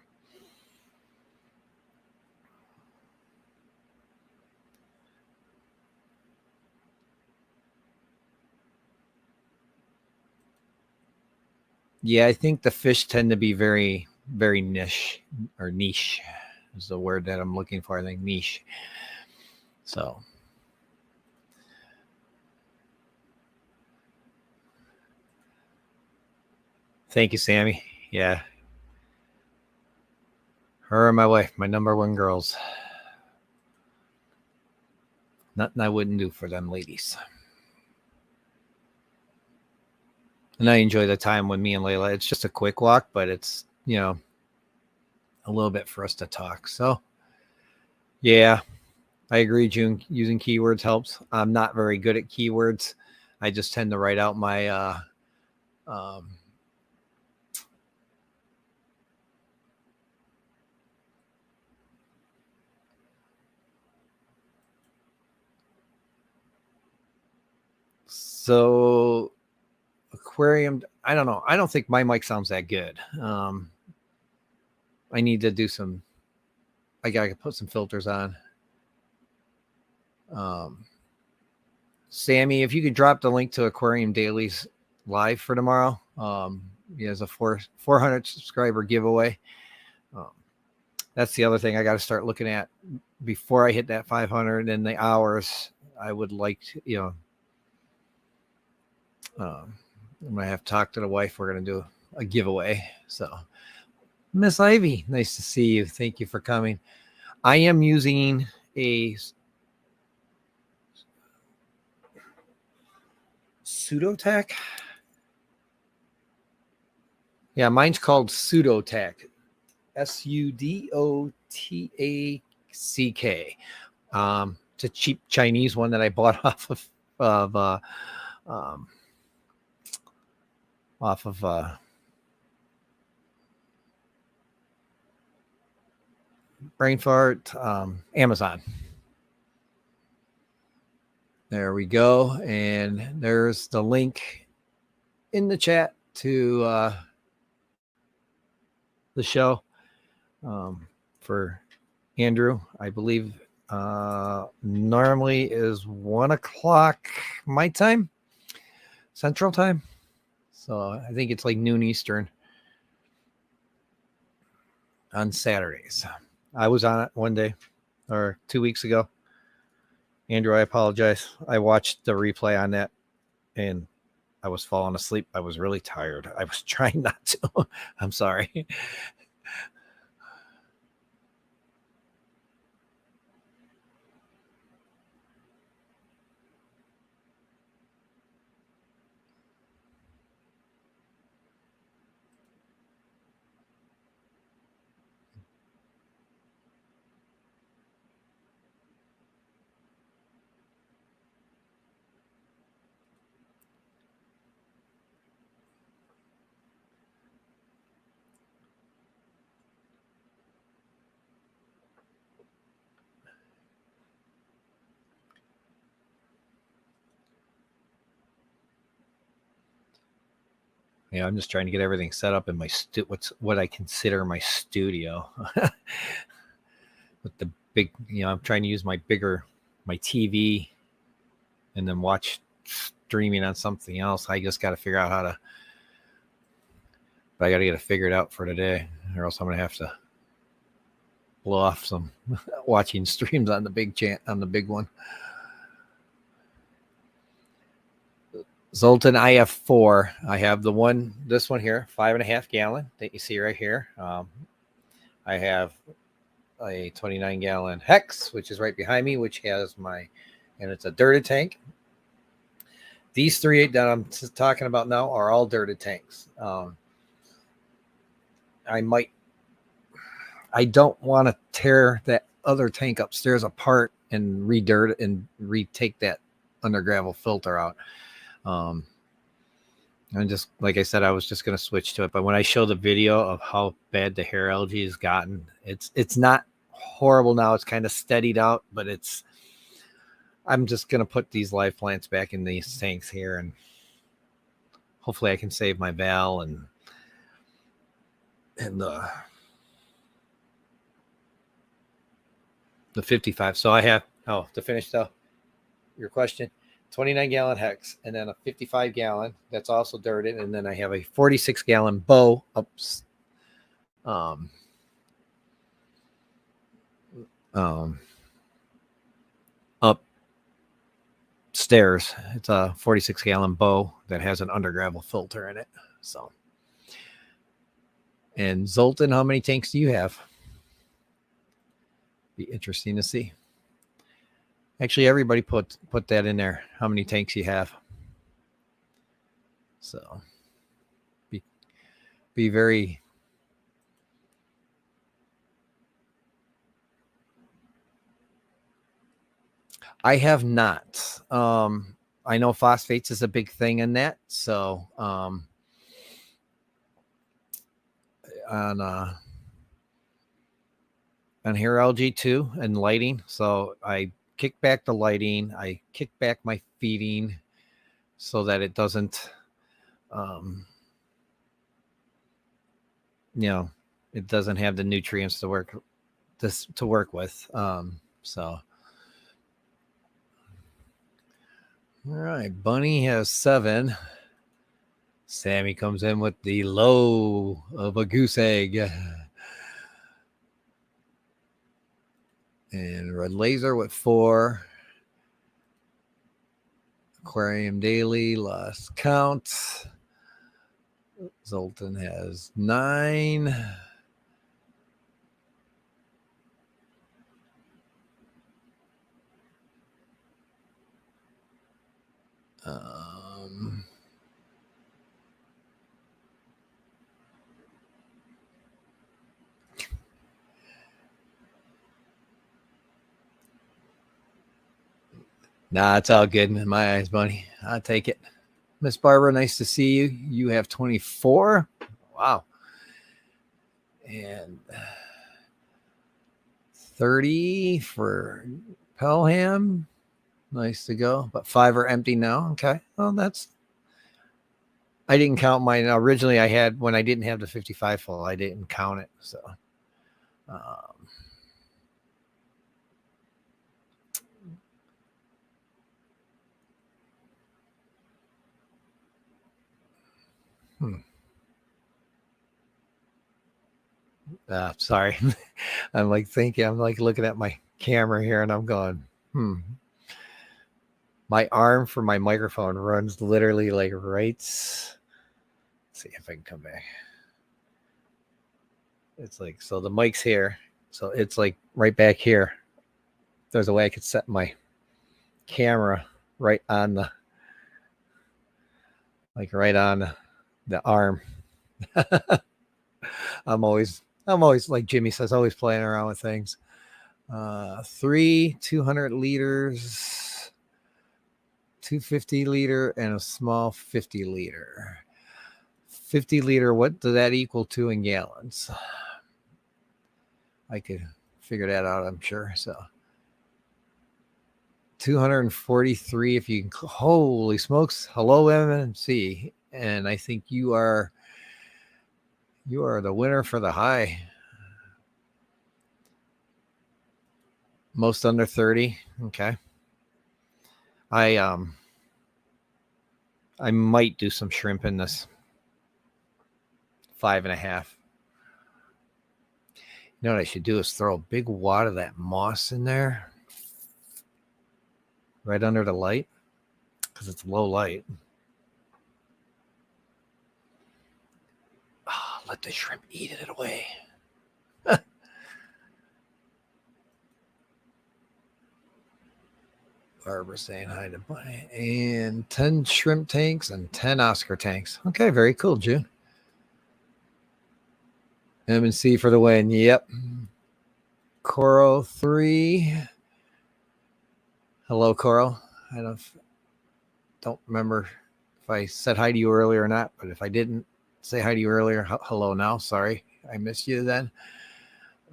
S3: Yeah, I think the fish tend to be very, very niche is the word that I'm looking for. I think niche. So thank you, Sammy. Yeah. Her and my wife, my number one girls. Nothing I wouldn't do for them ladies. And I enjoy the time with me and Layla. It's just a quick walk, but it's, a little bit for us to talk. So, yeah, I agree, June. Using keywords helps. I'm not very good at keywords. I just tend to write out my so aquarium. I don't know. I don't think my mic sounds that good. I need to do some. I gotta put some filters on. Sammy, if you could drop the link to Aquarium Dailies live for tomorrow. He has a 400 subscriber giveaway. That's the other thing I got to start looking at before I hit that 500 and the hours. I would like to, I'm gonna have to talk to the wife. We're gonna do a giveaway. So, Miss Ivy, nice to see you. Thank you for coming. I am using a MFTAQ. Yeah, mine's called MFTAQ. SUDOTACK. It's a cheap Chinese one that I bought off of brain fart, Amazon. There we go. And there's the link in the chat to the show for Andrew. I believe normally is 1 o'clock my time, Central Time. So I think it's like noon Eastern on Saturdays. I was on it one day or 2 weeks ago. Andrew, I apologize. I watched the replay on that and I was falling asleep. I was really tired. I was trying not to. I'm sorry. Yeah, I'm just trying to get everything set up in my what I consider my studio. With the big, I'm trying to use my TV and then watch streaming on something else. I just got to figure out how to, but I got to get it figured out for today, or else I'm going to have to blow off some watching streams on the big one. Zoltan, I have 4. I have this one here, 5.5 gallon that you see right here. I have a 29 gallon Hex, which is right behind me, which has and it's a dirted tank. These 3 that I'm talking about now are all dirted tanks. I don't want to tear that other tank upstairs apart and re-dirt and retake that under gravel filter out. And just like I said, I was just going to switch to it. But when I show the video of how bad the hair algae has gotten, it's not horrible now. It's kind of steadied out, but I'm just going to put these live plants back in these tanks here, and hopefully I can save my Val and the 55. So I have, to finish your question, 29 gallon Hex, and then a 55 gallon that's also dirted, and then I have a 46 gallon bow upstairs. It's a 46 gallon bow that has an under gravel filter in it. So, and Zoltan, how many tanks do you have? Be interesting to see. Actually, everybody put that in there, how many tanks you have. So be very I have not. I know phosphates is a big thing in that. So on hair algae too, and lighting. So I kick back the lighting. I kick back my feeding so that it doesn't, it doesn't have the nutrients to work with. So, all right, Bunny has 7. Sammy comes in with the low of a goose egg. And Red Laser with 4. Aquarium Daily, lost count. Zoltan has 9. Nah, it's all good in my eyes, Bunny. I'll take it. Miss Barbara, nice to see you. You have 24. Wow. And 30 for Pelham. Nice to go. But 5 are empty now. Okay. Well, I didn't count mine. Originally, I had, when I didn't have the 55 full, I didn't count it. So, um, sorry. I'm like thinking, I'm like looking at my camera here and I'm going, my arm for my microphone runs literally like right. Let's see if I can come back. It's like, so the mic's here. So it's like right back here. There's a way I could set my camera right on right on the arm. I'm always like Jimmy says, always playing around with things. 3 200 liters, 250 liter, and a small 50 liter. 50 liter, what does that equal to in gallons? I could figure that out, I'm sure. So 243 if you can. Holy smokes. Hello, MMC. And I think you are the winner for the high. Most under 30. Okay. I might do some shrimp in this 5.5. You know what I should do is throw a big wad of that moss in there right under the light because it's low light. Oh, let the shrimp eat it away. Barbara saying hi to Bunny. And 10 shrimp tanks and 10 Oscar tanks. Okay, very cool, June. M&C for the win. Yep. Coral 3. Hello, Coral. I don't remember if I said hi to you earlier or not, but if I didn't say hi to you earlier, hello now. Sorry, I missed you then.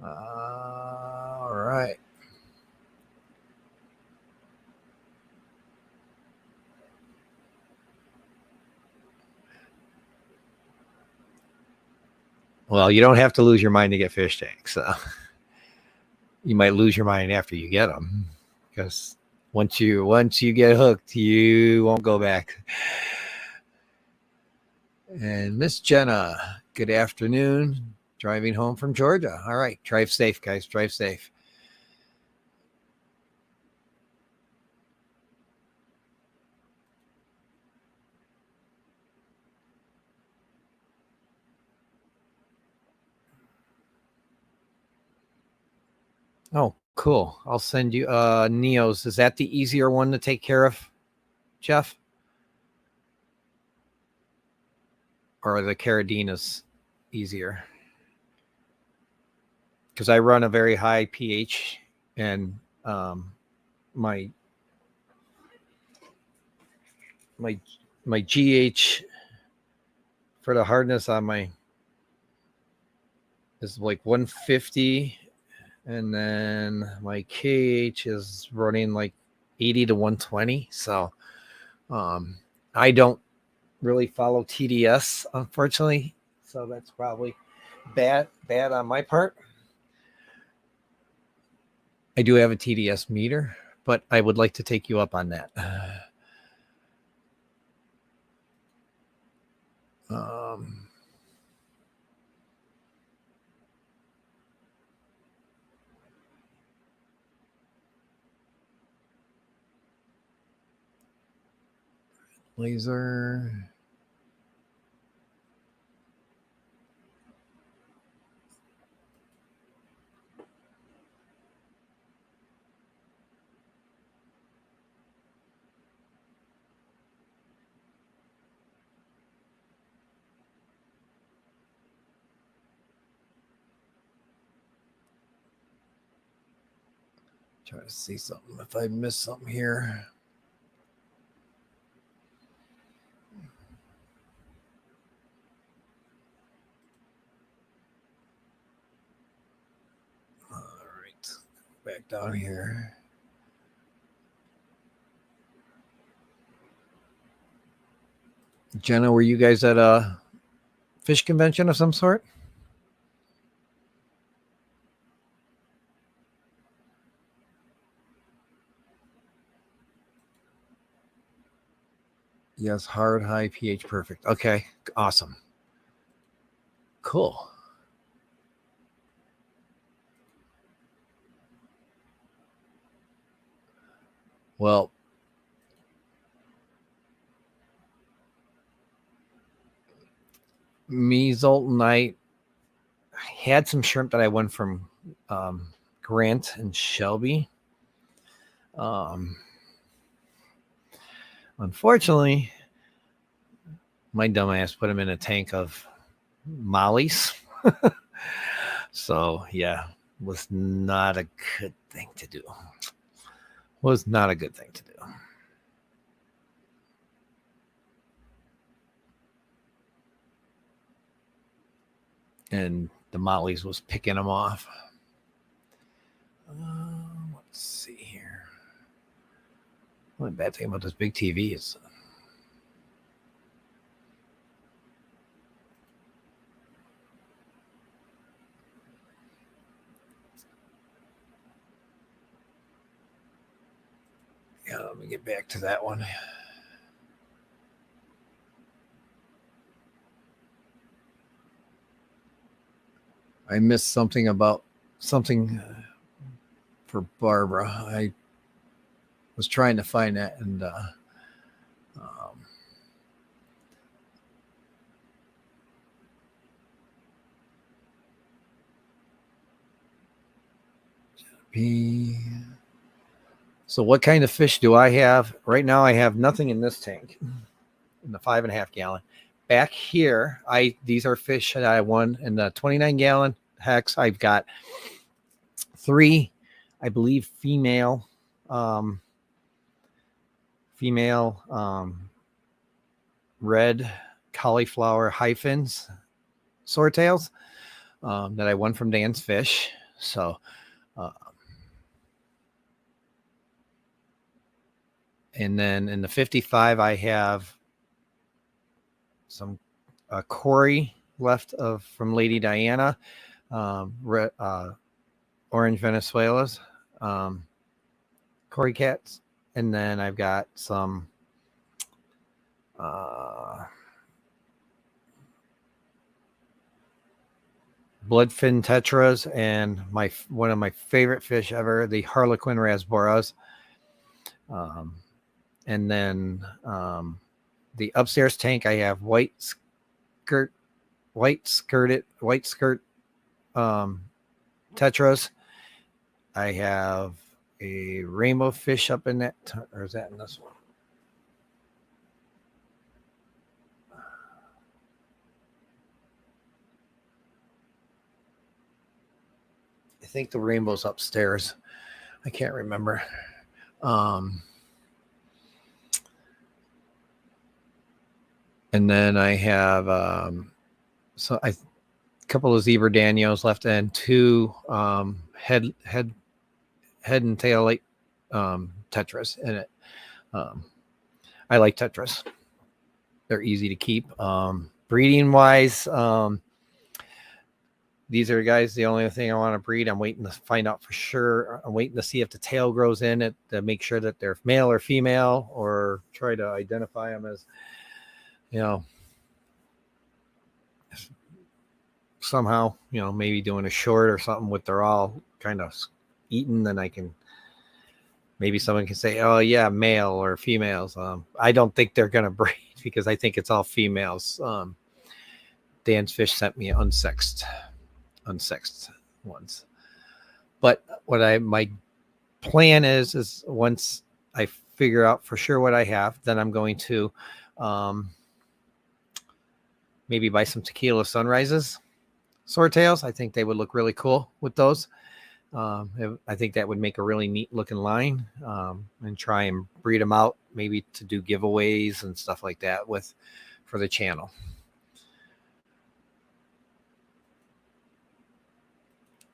S3: All right. Well, you don't have to lose your mind to get fish tanks. So you might lose your mind after you get them, because once you get hooked, you won't go back. And Miss Jenna, good afternoon. Driving home from Georgia. All right, drive safe, guys. Drive safe. Oh, cool. I'll send you Neo's. Is that the easier one to take care of, Jeff? Or are the Caradinas easier? Because I run a very high pH, and my GH for the hardness on my is like 150, and then my KH is running like 80 to 120. So I don't really follow TDS, unfortunately. So that's probably bad on my part. I do have a TDS meter, but I would like to take you up on that. Laser. Try to see something if I miss something here. All right, back down here.
S1: Jenna, were you guys at a fish convention of some sort? Yes, hard, high pH, perfect. Okay, awesome. Cool. Well, me, Zoltan, I had some shrimp that I won from Grant and Shelby. Unfortunately, my dumbass put them in a tank of mollies. So, yeah, was not a good thing to do. Was not a good thing to do. And the mollies was picking them off. Let's see here. One bad thing about this big TV is let me get back to that one. I missed something about something for Barbara. I was trying to find that, and so what kind of fish do I have? Right now I have nothing in this tank, in the 5.5 gallon. Back here, these are fish that I won in the 29 gallon hex. I've got 3, I believe, female red cauliflower hyphens swordtails that I won from Dan's Fish. So and then in the 55 I have some Cory left from Lady Diana, orange Venezuelas, Cory cats, and then I've got some bloodfin tetras, and one of my favorite fish ever, the Harlequin rasboras. And then the upstairs tank, I have white skirt tetras. I have a rainbow fish up in that, or is that in this one? I think the rainbow's upstairs. I can't remember. And then I have a couple of zebra danios left, and 2 head and tail light tetras in it. I like tetras. They're easy to keep. Breeding wise, these are guys, the only thing I want to breed. I'm waiting to find out for sure. I'm waiting to see if the tail grows in it to make sure that they're male or female, or try to identify them as, somehow, maybe doing a short or something with they're all kind of eaten. Then I can, maybe someone can say, oh yeah, male or females. I don't think they're going to breed because I think it's all females. Dan's Fish sent me unsexed ones. But my plan is once I figure out for sure what I have, then I'm going to maybe buy some tequila sunrises swordtails. I think they would look really cool with those. I think that would make a really neat looking line, and try and breed them out, maybe to do giveaways and stuff like that for the channel.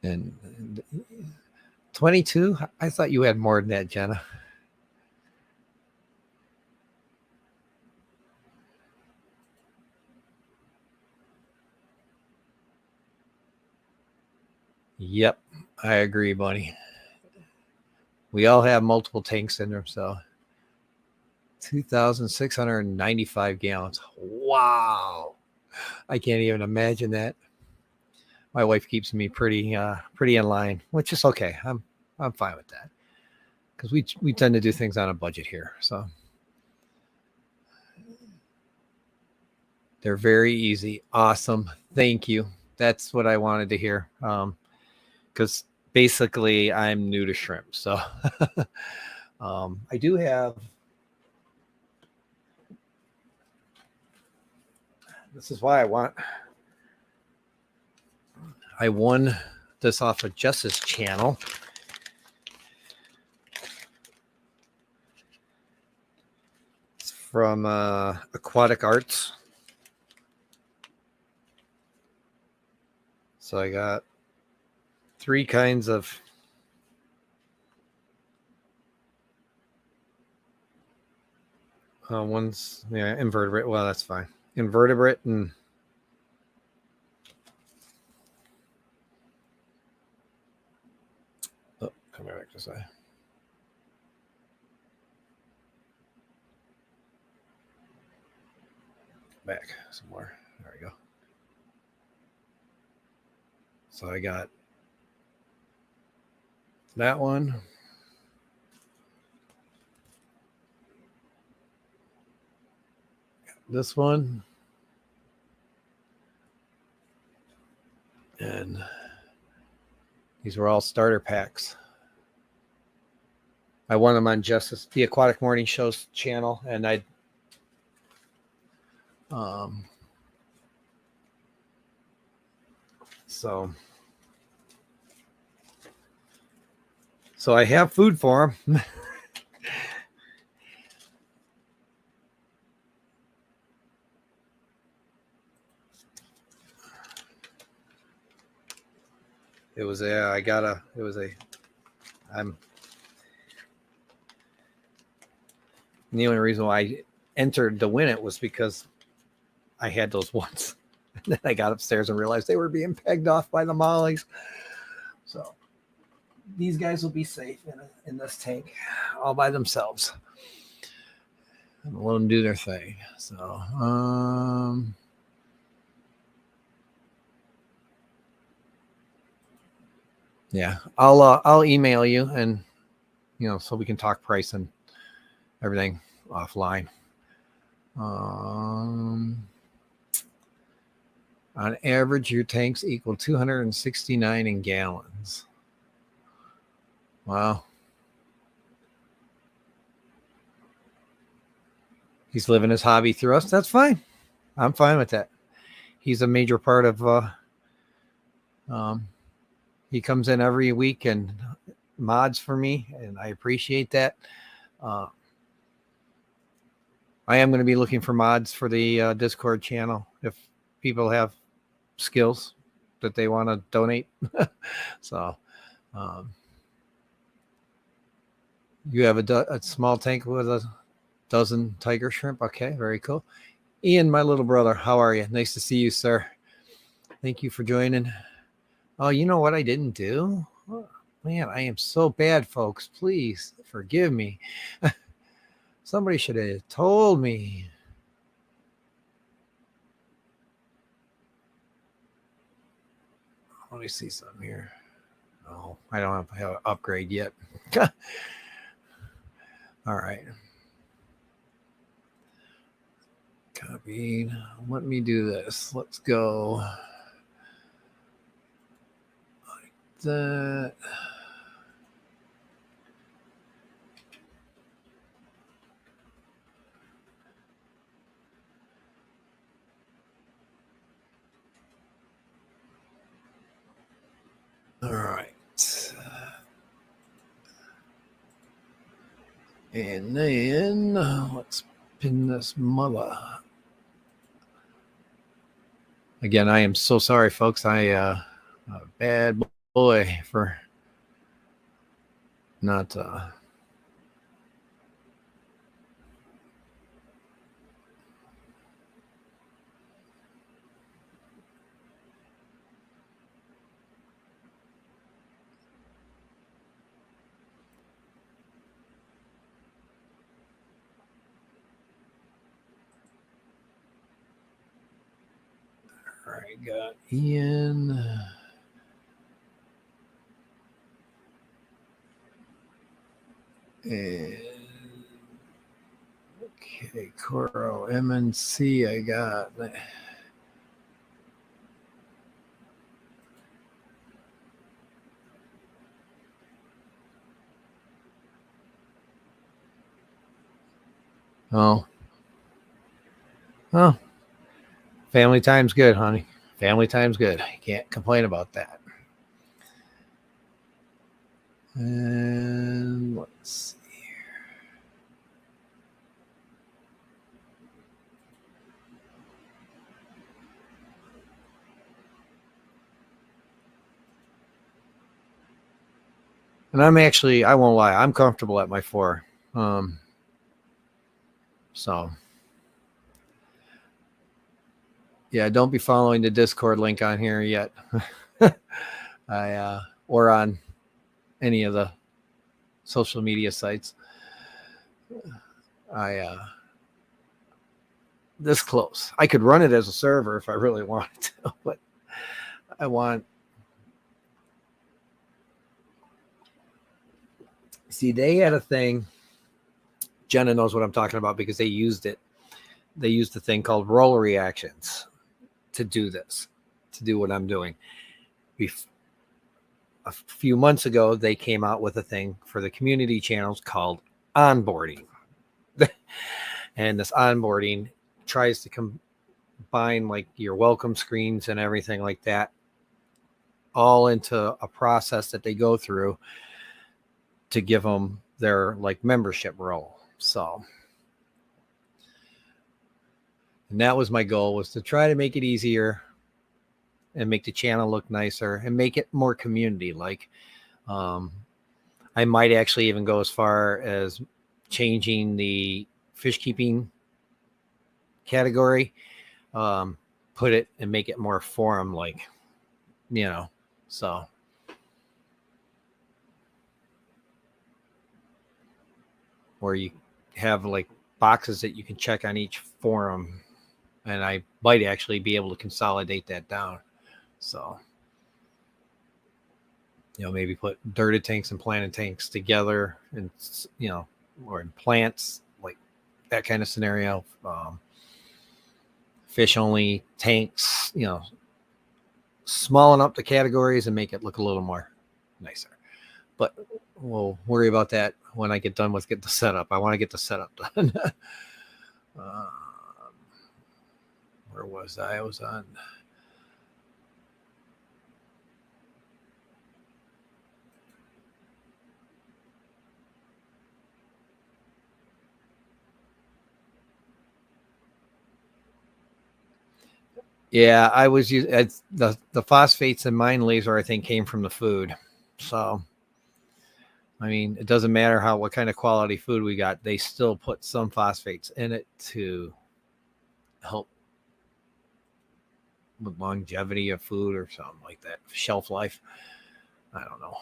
S1: And 22, I thought you had more than that, Jenna.
S3: Yep, I agree, buddy. We all have multiple tank syndrome, so 2,695 gallons. Wow. I can't even imagine that. My wife keeps me pretty in line, which is okay. I'm fine with that because we tend to do things on a budget here. So they're very easy. Awesome. Thank you. That's what I wanted to hear. Because basically I'm new to shrimp. So I do have, this is why I won this off of Jess's channel. It's from Aquatic Arts. So I got 3 kinds of one's invertebrate. Well, that's fine. Invertebrate and come back this way. Back some more. There we go. So I got that one. This one. And these were all starter packs. I won them on Justice, the Aquatic Morning Show's channel, and I so I have food for them. It was I'm the only reason why I entered to win it was because I had those ones. And then I got upstairs and realized they were being pegged off by the mollies. So these guys will be safe in this tank all by themselves. And let them do their thing. So, yeah, I'll email you and so we can talk price and everything offline. On average, your tanks equal 269 in gallons. Wow. He's living his hobby through us. That's fine. I'm fine with that. He's a major part of he comes in every week and mods for me, and I appreciate that. I am going to be looking for mods for the Discord channel if people have skills that they want to donate. So you have a small tank with a dozen tiger shrimp. Okay, very cool. Ian, my little brother, how are you? Nice to see you, sir. Thank you for joining. Oh, you know what I didn't do? Oh, man, I am so bad, folks. Please forgive me. Somebody should have told me. Let me see something here. Oh, I don't have an upgrade yet. All right. Copied. Let me do this. Let's go like that. All right. And then let's pin this mother. Again, I am so sorry, folks. I a bad boy for not I got Ian. And okay, Coro, MNC, I got. Oh. Oh. Family time's good, honey. Family time's good. You can't complain about that. And let's see here. And I'm actually, I won't lie, I'm comfortable at my 4. So yeah, don't be following the Discord link on here yet. Or on any of the social media sites. This close. I could run it as a server if I really wanted to, but I want. See, they had a thing. Jenna knows what I'm talking about because they used it. They used a thing called roll reactions to do this, to do what I'm doing. A few months ago, they came out with a thing for the community channels called onboarding. And this onboarding tries to combine like your welcome screens and everything like that all into a process that they go through to give them their like membership role. So, and that was my goal, was to try to make it easier and make the channel look nicer and make it more community like. I might actually even go as far as changing the fish keeping category, put it and make it more forum like, so. Where you have like boxes that you can check on each forum, and I might actually be able to consolidate that down. So, maybe put dirted tanks and planted tanks together, and or in plants, like that kind of scenario. Fish only tanks, smallen up the categories and make it look a little more nicer. But we'll worry about that when I get done with the setup. I want to get the setup done. Where was I? I was on. Yeah, I was using the phosphates in mine laser, I think, came from the food. So, I mean, it doesn't matter what kind of quality food we got. They still put some phosphates in it to help with longevity of food or something like that. Shelf life. I don't know.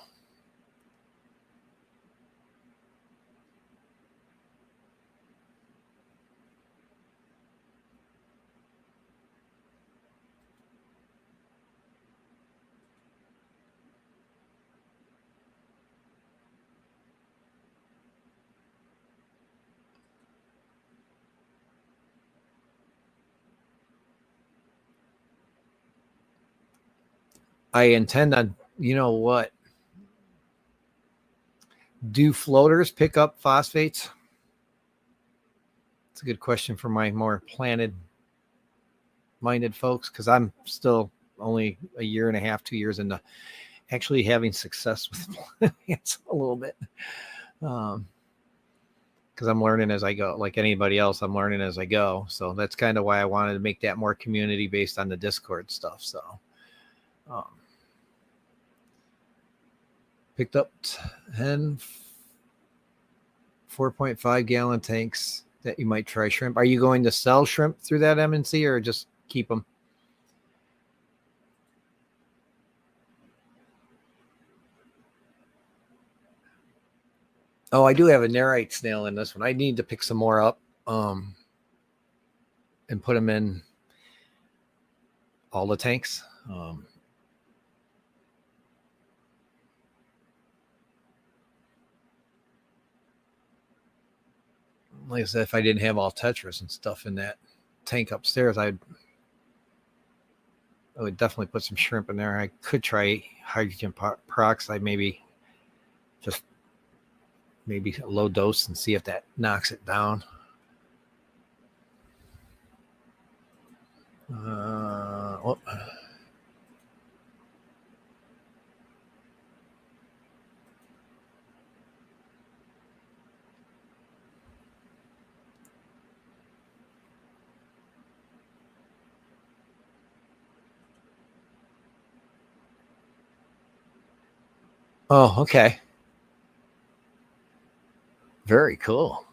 S3: I intend on, what? Do floaters pick up phosphates? It's a good question for my more planted minded folks, because I'm still only a year and a half, 2 years into actually having success with plants a little bit. Because I'm learning as I go, like anybody else, I'm learning as I go. So that's kind of why I wanted to make that more community based on the Discord stuff. So picked up 10 4.5 gallon tanks that you might try shrimp. Are you going to sell shrimp through that MNC or just keep them? Oh, I do have a Nerite snail in this one. I need to pick some more up and put them in. all the tanks. Like I said, if I didn't have all tetras and stuff in that tank upstairs, I would definitely put some shrimp in there. I could try hydrogen peroxide, maybe a low dose, and see if that knocks it down. Oh. Oh, okay. Very cool.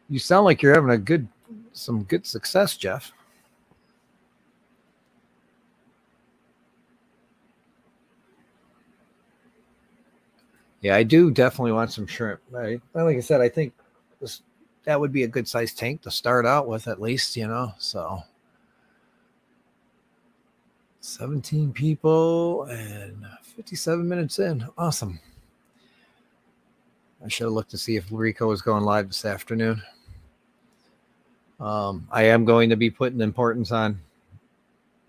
S3: You sound like you're having some good success, Jeff. Yeah, I do definitely want some shrimp. Like I said, I think that would be a good sized tank to start out with, at least, So 17 people and 57 minutes in. Awesome. I should have looked to see if Rico was going live this afternoon. I am going to be putting importance on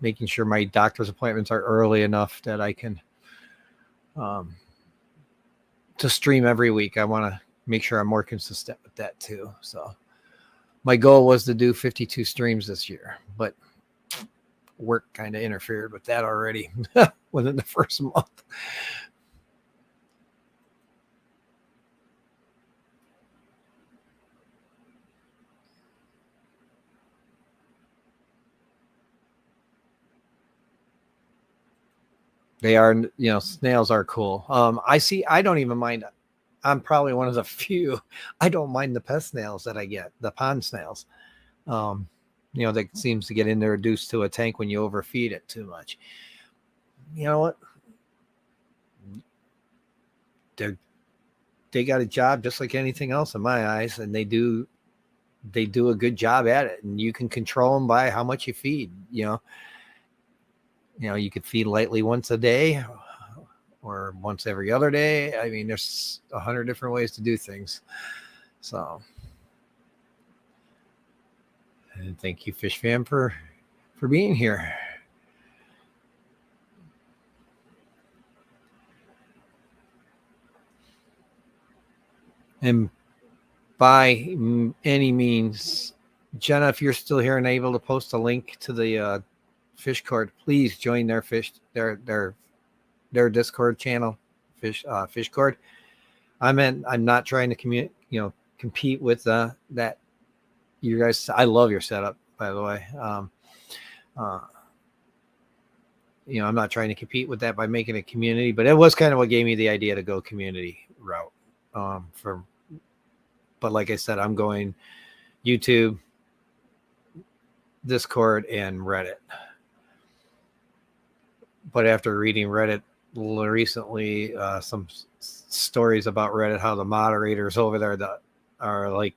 S3: making sure my doctor's appointments are early enough that I can to stream every week. I want to make sure I'm more consistent with that too. So my goal was to do 52 streams this year, but work kind of interfered with that already within the first month. They are, snails are cool. I don't even mind. I'm probably one of the few. I don't mind the pest snails that I get, the pond snails. That seems to get introduced to a tank when you overfeed it too much. You know what? They got a job just like anything else in my eyes, and they do a good job at it. And you can control them by how much you feed. You could feed lightly once a day or once every other day. I mean, there's 100 different ways to do things. So, and thank you, Fish Fam, for being here. And by any means, Jenna, if you're still here and able to post a link to the fish cord, please join their Discord channel, fish cord. I'm not trying to compete with that. You guys, I love your setup, by the way. I'm not trying to compete with that by making a community, but it was kind of what gave me the idea to go community route. But like I said, I'm going YouTube, Discord, and Reddit. But after reading Reddit recently, some stories about Reddit, how the moderators over there that are like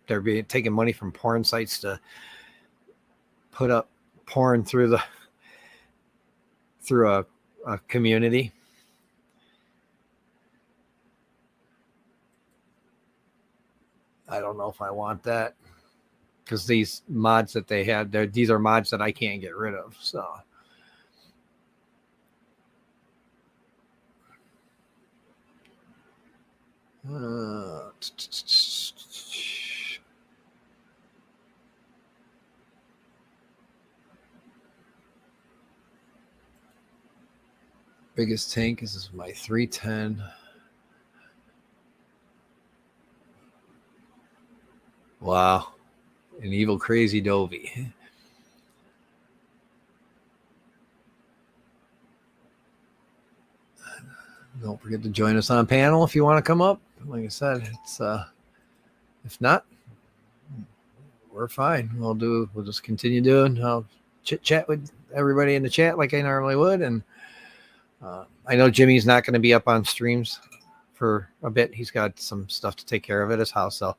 S3: they're taking money from porn sites to put up porn through a community. I don't know if I want that, because these mods that they had, these are mods that I can't get rid of. So biggest tank is my 310. Wow. An evil crazy Dovey.
S1: Don't forget to join us on panel if you want to come up. Like I said, it's if not, we're fine. We'll just continue doing. I'll chit chat with everybody in the chat like I normally would. And I know Jimmy's not going to be up on streams for a bit. He's got some stuff to take care of at his house. So,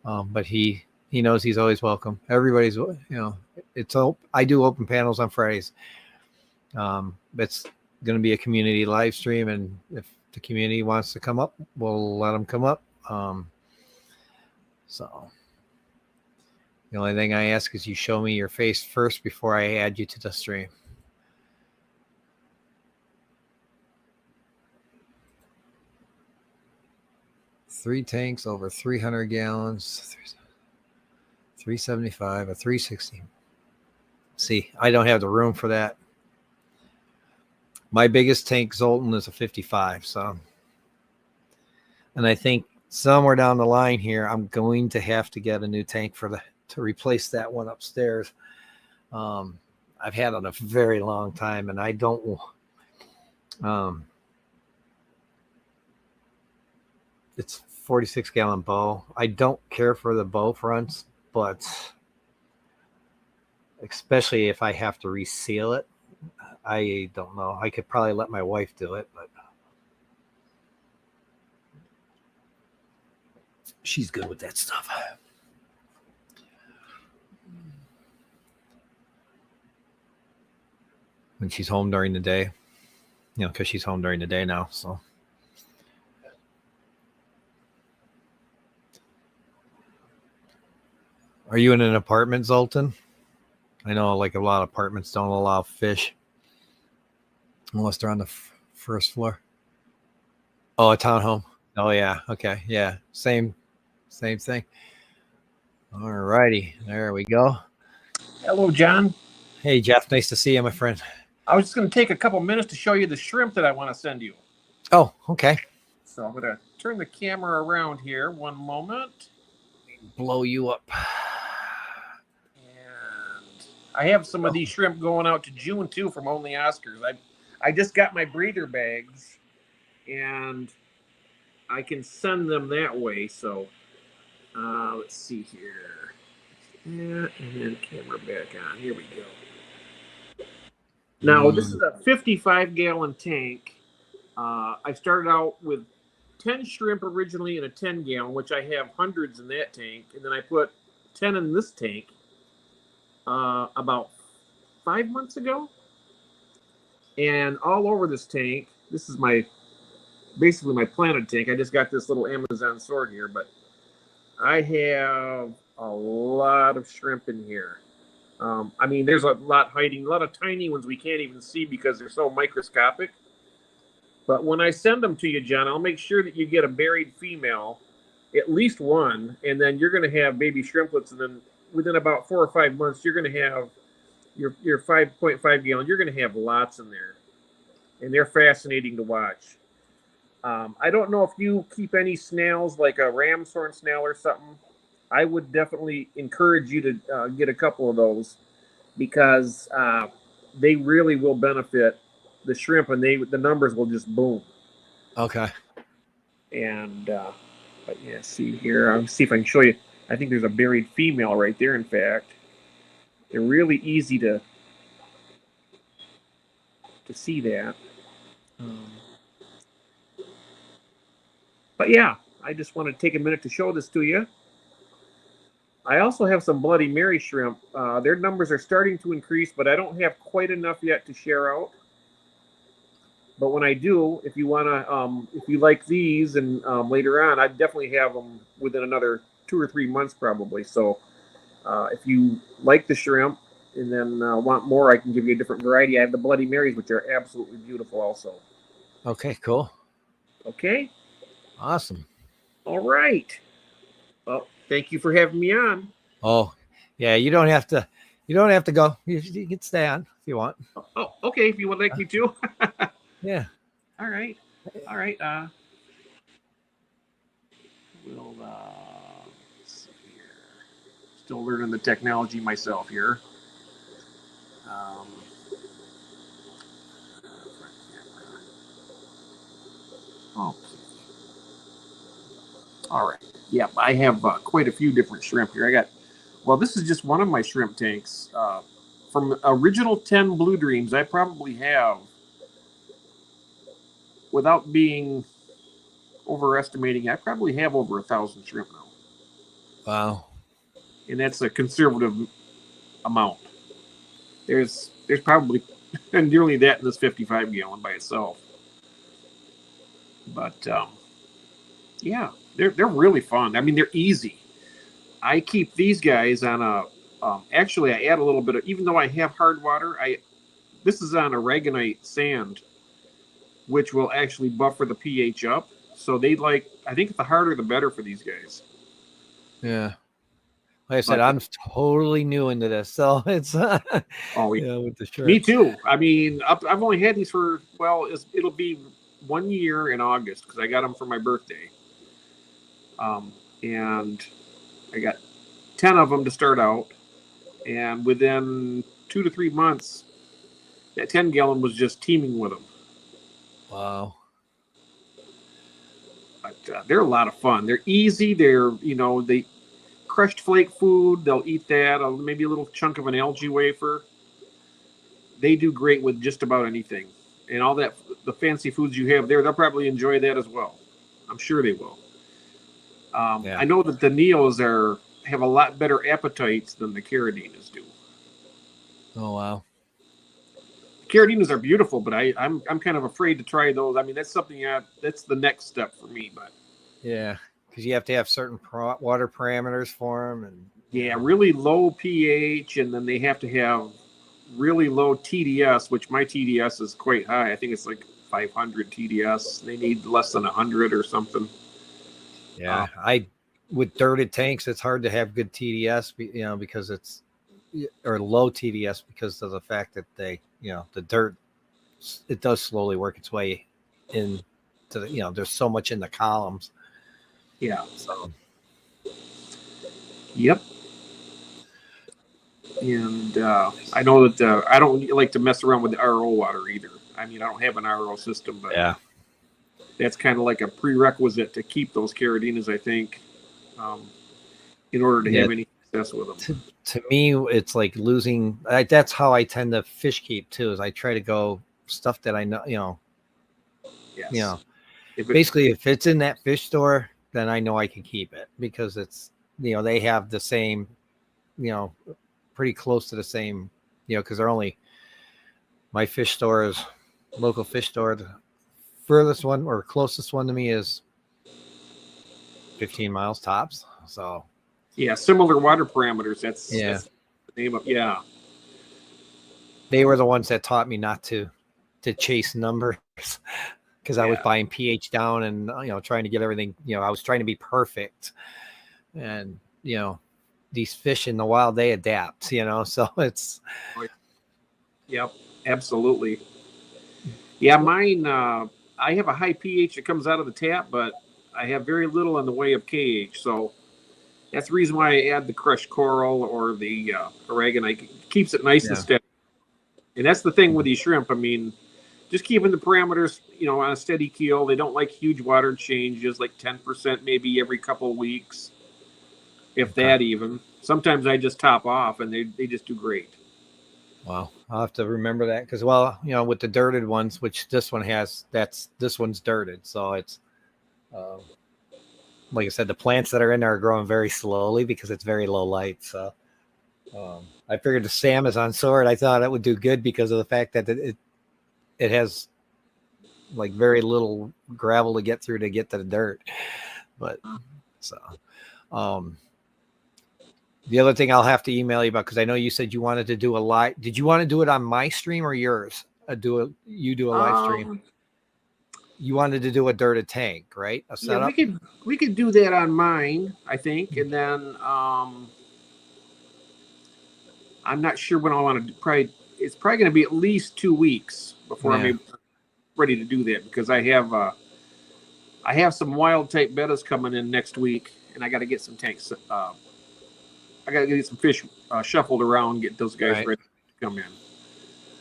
S1: but he knows he's always welcome. Everybody's, I do open panels on Fridays. It's going to be a community live stream, and if the community wants to come up, we'll let them come up. So the only thing I ask is you show me your face first before I add you to the stream. Three tanks over 300 gallons, 375, a 360. See, I don't have the room for that. My biggest tank, Zoltan, is a 55. So, and I think somewhere down the line here, I'm going to have to get a new tank to replace that one upstairs. I've had it a very long time, and I don't. It's 46-gallon bow. I don't care for the bow fronts, but especially if I have to reseal it, I don't know. I could probably let my wife do it, but she's good with that stuff. When she's home during the day, because she's home during the day now. So, are you in an apartment, Zoltan? I know, like a lot of apartments don't allow fish unless they're on the first floor. Oh, a townhome. Oh yeah. Okay. Yeah. Same thing. All righty. There we go.
S4: Hello, John.
S1: Hey, Jeff. Nice to see you, my friend.
S4: I was just going to take a couple minutes to show you the shrimp that I want to send you.
S1: Oh, okay.
S4: So I'm going to turn the camera around here. One moment.
S1: Blow you up.
S4: And I have some of these shrimp going out to June too from Only Oscars. I just got my breather bags, and I can send them that way. So let's see here. Yeah, and then camera back on. Here we go. Now, this is a 55-gallon tank. I started out with 10 shrimp originally in a 10-gallon, which I have hundreds in that tank. And then I put 10 in this tank about 5 months ago. And all over this tank, this is basically my planted tank. I just got this little Amazon sword here, but I have a lot of shrimp in here. I mean, there's a lot hiding, a lot of tiny ones we can't even see because they're so microscopic. But when I send them to you, John, I'll make sure that you get a buried female, at least one, and then you're going to have baby shrimplets, and then within about 4 or 5 months, you're going to have your 5.5 gallon. You're going to have lots in there, and they're fascinating to watch. I don't know if you keep any snails, like a ram's horn snail or something. I would definitely encourage you to get a couple of those because they really will benefit the shrimp, and the numbers will just boom.
S1: Okay.
S4: And but yeah, see here. I'll see if I can show you. I think there's a buried female right there. In fact, they're really easy to see that. But yeah, I just want to take a minute to show this to you. I also have some Bloody Mary shrimp. Their numbers are starting to increase, but I don't have quite enough yet to share out. But when I do, if you want to, if you like these, and later on, I definitely have them within another 2 or 3 months probably. So if you like the shrimp and then want more, I can give you a different variety. I have the Bloody Marys, which are absolutely beautiful also.
S1: Okay, cool.
S4: Okay.
S1: Awesome.
S4: All right. Well, thank you for having me on.
S1: Oh, yeah. You don't have to go. You can stay on if you want.
S4: Oh, okay. If you would like me to.
S1: Yeah.
S4: All right. We'll let's see here. Still learning the technology myself here. Oh, all right. Yeah, I have quite a few different shrimp here. Well, this is just one of my shrimp tanks. From original 10 Blue Dreams, I probably have, without being overestimating, I probably have over 1,000 shrimp now.
S3: Wow.
S4: And that's a conservative amount. There's probably nearly that in this 55 gallon by itself. But yeah, they're really fun. I mean, they're easy. I keep these guys on a. Actually, I add a little bit of, even though I have hard water, this is on aragonite sand, which will actually buffer the pH up. So I think the harder the better for these guys.
S3: Yeah. Like I said,
S4: But,
S3: I'm totally new into this, so it's
S4: oh,
S3: yeah, with the shrimp.
S4: me too. I mean, I've only had these for, well, it'll be 1 year in August because I got them for my birthday. And I got 10 of them to start out. And within 2 to 3 months, that 10 gallon was just teeming with them.
S3: Wow.
S4: But they're a lot of fun. They're easy. They crushed flake food. They'll eat that. Maybe a little chunk of an algae wafer. They do great with just about anything. And all that, the fancy foods you have there, they'll probably enjoy that as well. I'm sure they will.
S3: Yeah.
S4: I know that the Neos have a lot better appetites than the Caradinas do.
S3: Oh wow.
S4: Caradinas are beautiful, but I'm kind of afraid to try those. I mean, that's something that's the next step for me. But
S3: yeah, because you have to have certain water parameters for them, and
S4: yeah, really low pH, and then they have to have really low TDS, which my TDS is quite high. I think it's like 500 TDS. They need less than 100 or something.
S3: Yeah, with dirted tanks, it's hard to have good TDS, because it's or low TDS because of the fact that the dirt, it does slowly work its way into the, there's so much in the columns.
S4: Yeah.
S3: So.
S4: Yep. And I know that I don't like to mess around with the RO water either. I mean, I don't have an RO system, but
S3: yeah,
S4: that's kind of like a prerequisite to keep those Caradinas, I think, in order to have any success with them.
S3: To me, it's like losing. That's how I tend to fish keep too. Is I try to go stuff that I know.
S4: Yes.
S3: Basically, if it's in that fish store, then I know I can keep it because it's they have the same, pretty close to the same, because they're only, my fish store is local fish store. The furthest one or closest one to me is 15 miles tops. So
S4: yeah, similar water parameters. That's the name of
S3: They were the ones that taught me not to chase numbers because I was buying pH down and trying to get everything. I was trying to be perfect, and these fish in the wild, they adapt. So it's.
S4: Yep, absolutely. Yeah, mine. I have a high pH that comes out of the tap, but I have very little in the way of KH. So that's the reason why I add the crushed coral or the aragonite. It keeps it nice and steady. And that's the thing with these shrimp. I mean, just keeping the parameters, on a steady keel. They don't like huge water changes, like 10% maybe every couple of weeks, if that even. Sometimes I just top off, and they just do great.
S3: Wow, I'll have to remember that because, with the dirted ones, which this one has, this one's dirted, so it's like I said, the plants that are in there are growing very slowly because it's very low light. So I figured the Amazon sword, I thought it would do good because of the fact that it has like very little gravel to get through to get to the dirt. But so the other thing I'll have to email you about, because I know you said you wanted to do a live. Did you want to do it on my stream or yours? You do a live stream. You wanted to do a dirted tank, right? A setup.
S4: Yeah, we could do that on mine, I think, and then I'm not sure when I want to. It's probably going to be at least 2 weeks before I'm ready to do that because I have some wild type bettas coming in next week, and I got to get some tanks. I got to get some fish shuffled around, get those guys ready to come in.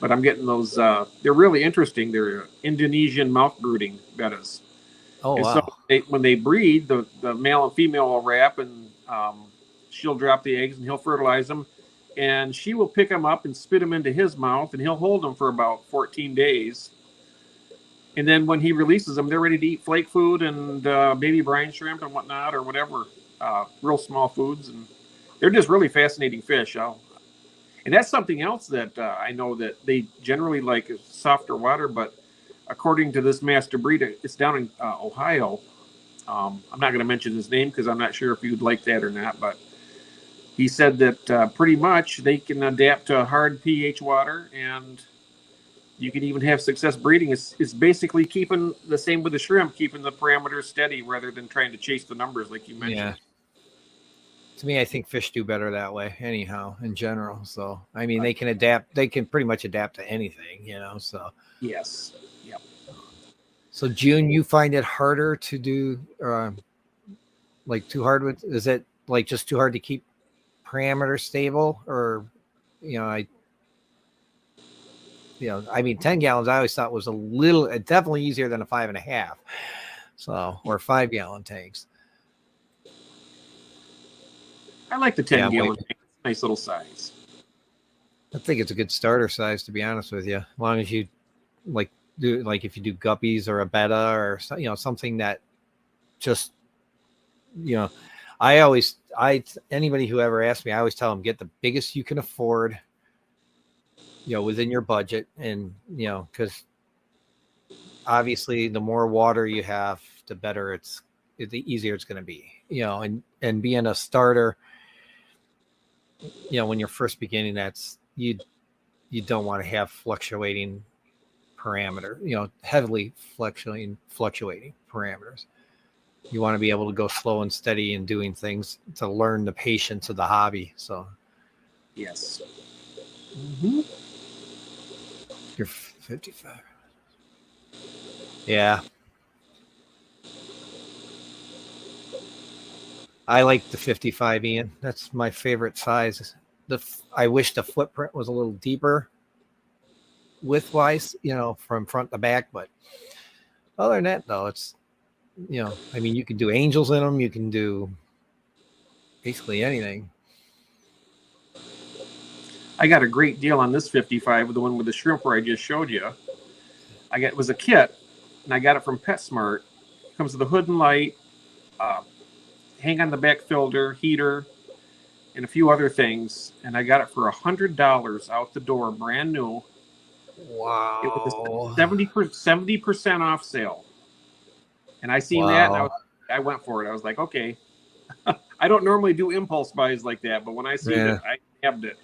S4: But I'm getting those. They're really interesting. They're Indonesian mouth brooding bettas.
S3: Oh,
S4: And so
S3: wow.
S4: when they breed, the male and female will wrap, and she'll drop the eggs, and he'll fertilize them, and she will pick them up and spit them into his mouth, and he'll hold them for about 14 days. And then when he releases them, they're ready to eat flake food and baby brine shrimp and whatnot, or whatever, real small foods. And they're just really fascinating fish. And that's something else that I know that they generally like is softer water, but according to this master breeder, it's down in Ohio. I'm not going to mention his name because I'm not sure if you'd like that or not, but he said that pretty much they can adapt to hard pH water, and you can even have success breeding. It's basically keeping the same with the shrimp, keeping the parameters steady rather than trying to chase the numbers like you mentioned.
S3: Yeah. To me, I think fish do better that way anyhow, in general. So, I mean, they can adapt. They can pretty much adapt to anything, so.
S4: Yes. Yep.
S3: So, June, you find it harder to do, like too hard with, is it like just too hard to keep parameters stable, or, I mean, 10 gallons I always thought was definitely easier than a 5.5. So, or 5-gallon tanks.
S4: I like the 10-gallon tank. Nice little size.
S3: I think it's a good starter size, to be honest with you. As long as you if you do guppies or a betta or something that just anybody who ever asks me, I always tell them get the biggest you can afford, within your budget, and because obviously the more water you have, the better the easier it's going to be, and being a starter, when you're first beginning, that's you don't want to have fluctuating parameter, heavily fluctuating parameters. You want to be able to go slow and steady in doing things to learn the patience of the hobby. So,
S4: yes. Mm-hmm.
S3: You're 55. Yeah. I like the 55, Ian. That's my favorite size. I wish the footprint was a little deeper width-wise, from front to back. But other than that, though, it's, I mean, you can do angels in them. You can do basically anything.
S4: I got a great deal on this 55, with the one with the shrimp where I just showed you. It was a kit, and I got it from PetSmart. It comes with a hood and light, hang on the back filter, heater, and a few other things. And I got it for $100 out the door, brand new.
S3: Wow.
S4: It was a 70% off sale. And I seen that, and I went for it. I was like, okay. I don't normally do impulse buys like that, but when I seen it, I nabbed it.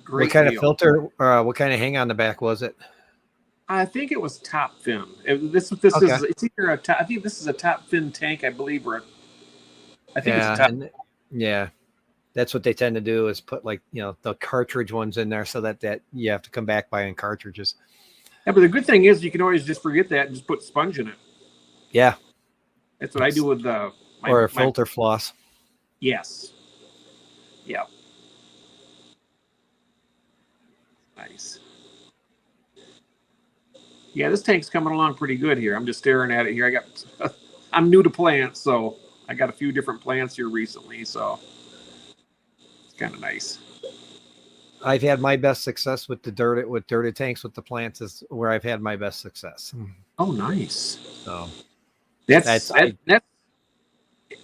S4: Great
S3: what kind
S4: deal.
S3: of filter, what kind of hang on the back was it?
S4: I think it was top fin. This is it's either I think this is a top fin tank, I believe, or I think it's a top.
S3: Yeah, that's what they tend to do, is put the cartridge ones in there, so that you have to come back buying cartridges.
S4: Yeah, but the good thing is you can always just forget that and just put sponge in it.
S3: Yeah,
S4: that's what I do with
S3: or a filter floss.
S4: Yes. Yeah. Nice. Yeah, this tank's coming along pretty good here. I'm just staring at it here. I'm new to plants, so I got a few different plants here recently, so it's kind of nice.
S3: I've had my best success with dirted tanks with the plants is where I've had my best success.
S4: Oh, nice.
S3: So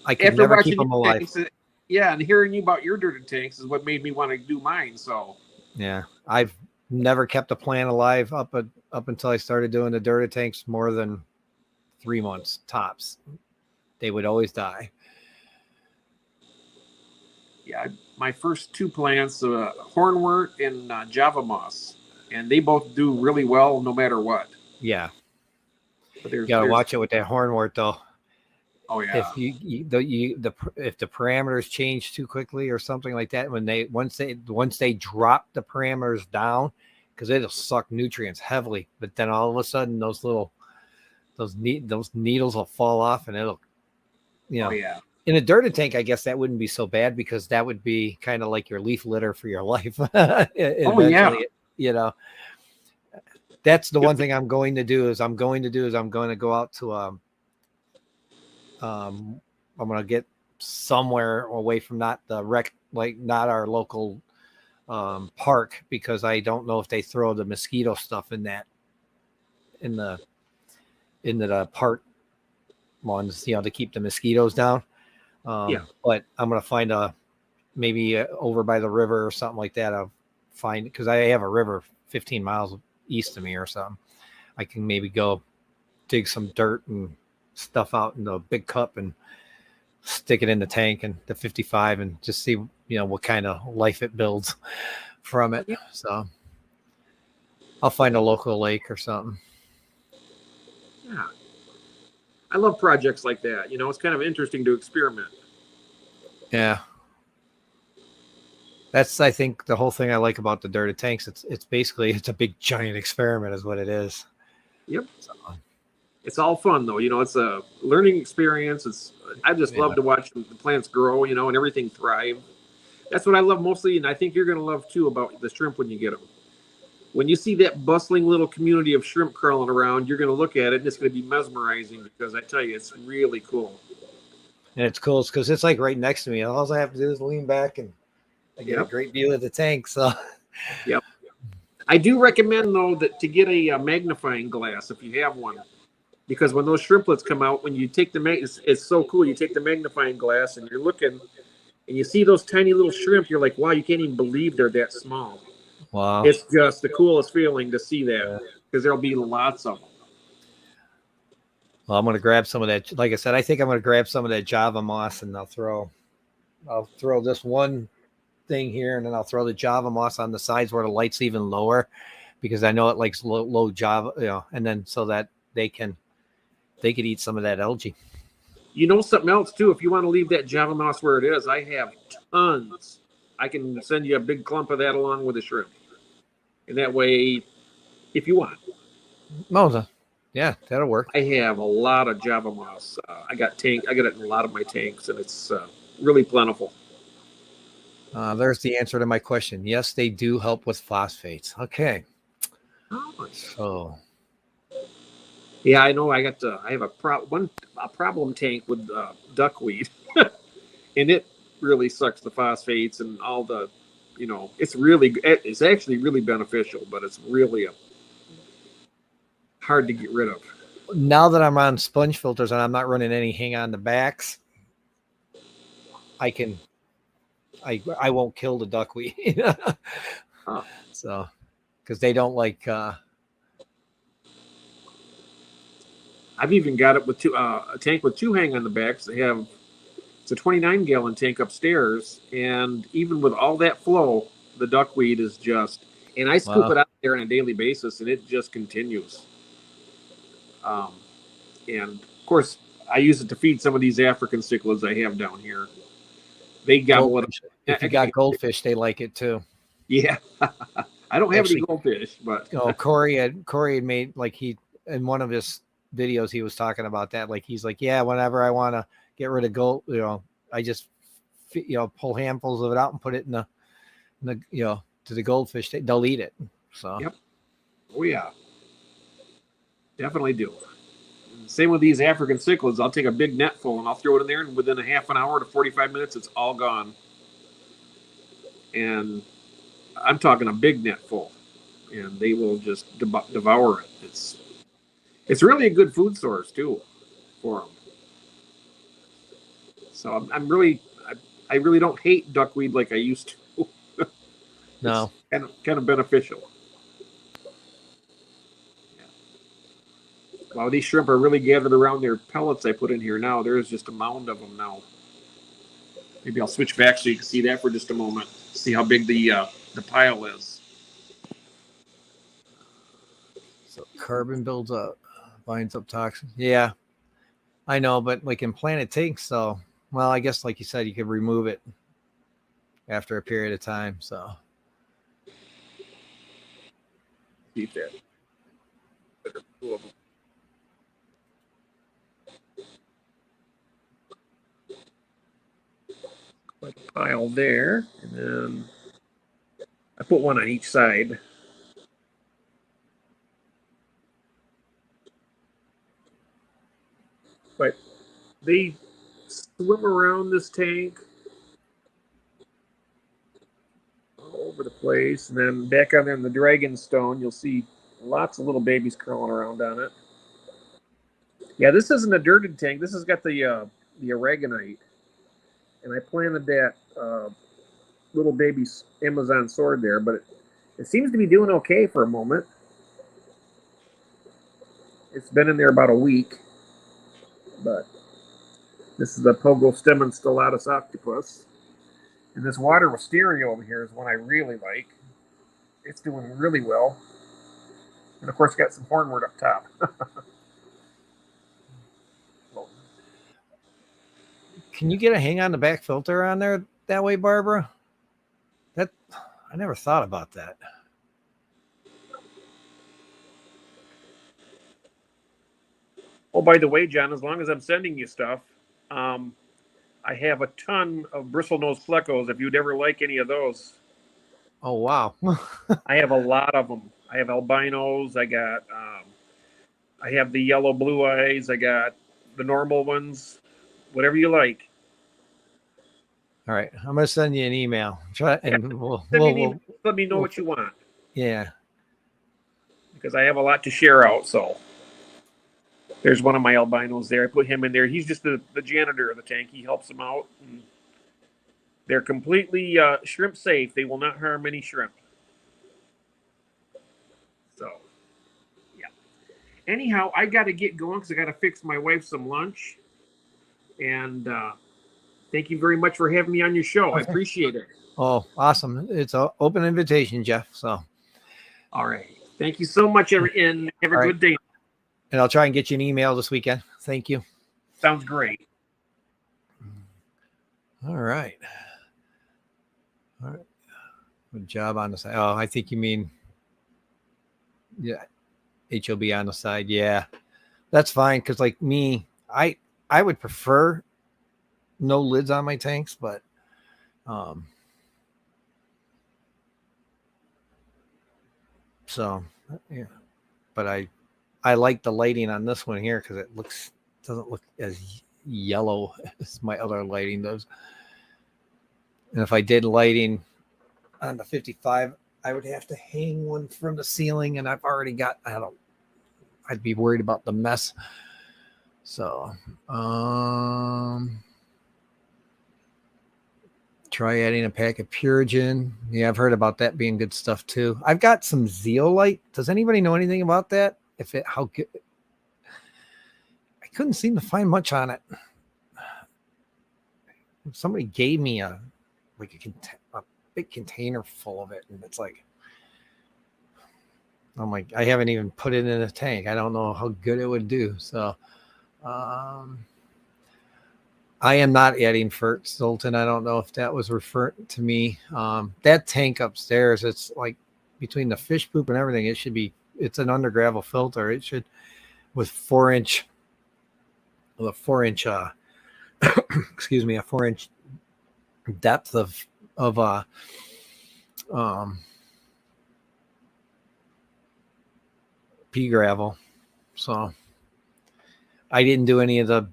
S4: I
S3: can never keep them alive.
S4: Tanks, yeah, and hearing you about your dirted tanks is what made me want to do mine. So
S3: yeah, I've never kept a plant alive up until I started doing the dirted tanks more than 3 months tops. They would always die.
S4: Yeah, my first two plants, hornwort and Java moss, and they both do really well no matter what.
S3: Yeah,
S4: but
S3: you gotta watch it with that hornwort though.
S4: Oh yeah.
S3: If the parameters change too quickly or something like that, once they drop the parameters down, because it'll suck nutrients heavily, but then all of a sudden those needles will fall off, and it'll,
S4: Oh yeah.
S3: In a dirted tank, I guess that wouldn't be so bad, because that would be kind of like your leaf litter for your life.
S4: Oh yeah.
S3: that's the one thing I'm going to do is I'm going to go out to I'm going to get somewhere away from not the not our local park, because I don't know if they throw the mosquito stuff in the park ones, to keep the mosquitoes down. But I'm going to find maybe over by the river or something like that. I'll find, because I have a river 15 miles east of me or something. I can maybe go dig some dirt and stuff out in a big cup and stick it in the tank and the 55 and just see, what kind of life it builds from it. So I'll find a local lake or something.
S4: Yeah. I love projects like that. It's kind of interesting to experiment.
S3: Yeah. That's, I think, the whole thing I like about the dirted tanks. It's basically, it's a big giant experiment is what it is.
S4: Yep. So, it's all fun though. It's a learning experience. I just love to watch the plants grow, and everything thrive. That's what I love mostly. And I think you're going to love too about the shrimp when you get them. When you see that bustling little community of shrimp crawling around, you're going to look at it and it's going to be mesmerizing, because I tell you, it's really cool.
S3: And it's cool because it's like right next to me. All I have to do is lean back and I get a great view of the tank. So,
S4: yep. I do recommend though that to get a magnifying glass if you have one, because when those shrimplets come out, when you take it's so cool. You take the magnifying glass and you're looking, and you see those tiny little shrimp. You're like, wow, you can't even believe they're that small.
S3: Wow.
S4: It's just the coolest feeling to see that, because there'll be lots of them.
S3: Well, I'm going to grab some of that. Like I said, I think I'm going to grab some of that Java moss, and I'll throw this one thing here, and then I'll throw the Java moss on the sides where the light's even lower, because I know it likes low Java, and then so that they could eat some of that algae.
S4: Something else too, if you want to leave that Java moss where it is, I have tons. I can send you a big clump of that along with the shrimp. And that way, if you want.
S3: Yeah, that'll work.
S4: I have a lot of Java moss. I got it in a lot of my tanks, and it's really plentiful.
S3: There's the answer to my question. Yes, they do help with phosphates. Okay. So.
S4: Yeah, I know. I have a problem tank with duckweed, and it really sucks the phosphates and all the, it's actually really beneficial, but it's really hard to get rid of.
S3: Now that I'm on sponge filters and I'm not running any hang on the backs, I won't kill the duckweed. So, because they don't like.
S4: I've even got it with a tank with two hang on the backs. It's a 29-gallon tank upstairs, and even with all that flow, the duckweed is just. And I scoop it out there on a daily basis, and it just continues. And of course, I use it to feed some of these African cichlids I have down here. They gobble it up.
S3: If you got goldfish, they like it too.
S4: Yeah, I don't have any goldfish, but
S3: Corey had made, like, he in one of his videos he was talking about that. Like, he's like, yeah, whenever I want to get rid of gold, I just pull handfuls of it out and put it in the to the goldfish. They'll eat it. So
S4: yep. Oh yeah, definitely do. Same with these African cichlids. I'll take a big net full and I'll throw it in there, and within a half an hour to 45 minutes, it's all gone. And I'm talking a big net full, and they will just devour it. It's really a good food source too for them. So I really don't hate duckweed like I used to.
S3: No,
S4: it's kind of beneficial. Wow, these shrimp are really gathered around their pellets I put in here now. There's just a mound of them now. Maybe I'll switch back so you can see that for just a moment. See how big the pile is.
S3: So carbon builds up, binds up toxins. Yeah, I know, but like in planted tanks, so I guess like you said, you could remove it after a period of time. So
S4: Keep that. Quite a pile there, and then I put one on each side. But they swim around this tank all over the place, and then back on there in the dragon stone, you'll see lots of little babies crawling around on it. Yeah, this isn't a dirted tank. This has got the aragonite, and I planted that little baby Amazon sword there, but it seems to be doing okay for a moment. It's been in there about a week, but this is a Pogostemon stellatus octopus. And this water wisteria over here is one I really like. It's doing really well. And of course, got some hornwort up top.
S3: Can you get a hang on the back filter on there that way, Barbara? That I never thought about that.
S4: Oh, by the way, John, as long as I'm sending you stuff, I have a ton of bristlenose plecos. If you'd ever like any of those,
S3: Oh wow.
S4: I have a lot of them. I have albinos. I have the yellow blue eyes. I got the normal ones. Whatever you like.
S3: All right, I'm gonna send you an email. Try and
S4: Send me an email. Let me know what you want,
S3: yeah.
S4: because I have a lot to share out. So there's one of my albinos there. I put him in there. He's just the janitor of the tank. He helps them out. And they're completely shrimp safe. They will not harm any shrimp. So, yeah. Anyhow, I got to get going because I got to fix my wife some lunch. And thank you very much for having me on your show. I appreciate it.
S3: Oh, awesome! It's an open invitation, Jeff. So,
S4: All right. Thank you so much, and have a
S3: All right.
S4: good day.
S3: And I'll try and get you an email this weekend. Thank you.
S4: Sounds great.
S3: All right. All right. Good job on the side. Oh, I think you mean, yeah, HOB on the side. Yeah, that's fine. Cause like me, I would prefer no lids on my tanks, but so yeah, but I like the lighting on this one here because it doesn't look as yellow as my other lighting does. And if I did lighting on the 55, I would have to hang one from the ceiling, and I've already got. I'd be worried about the mess. So, try adding a pack of Purigen. Yeah, I've heard about that being good stuff too. I've got some zeolite. Does anybody know anything about that? How good? I couldn't seem to find much on it. Somebody gave me a big container full of it, and it's like, I'm like, I haven't even put it in a tank. I don't know how good it would do. So, I am not adding Fert Zoltan. I don't know if that was referring to me. That tank upstairs, it's like between the fish poop and everything, it's an under gravel filter. It should, with 4-inch, excuse me, a 4-inch depth of pea gravel. So I didn't do any of the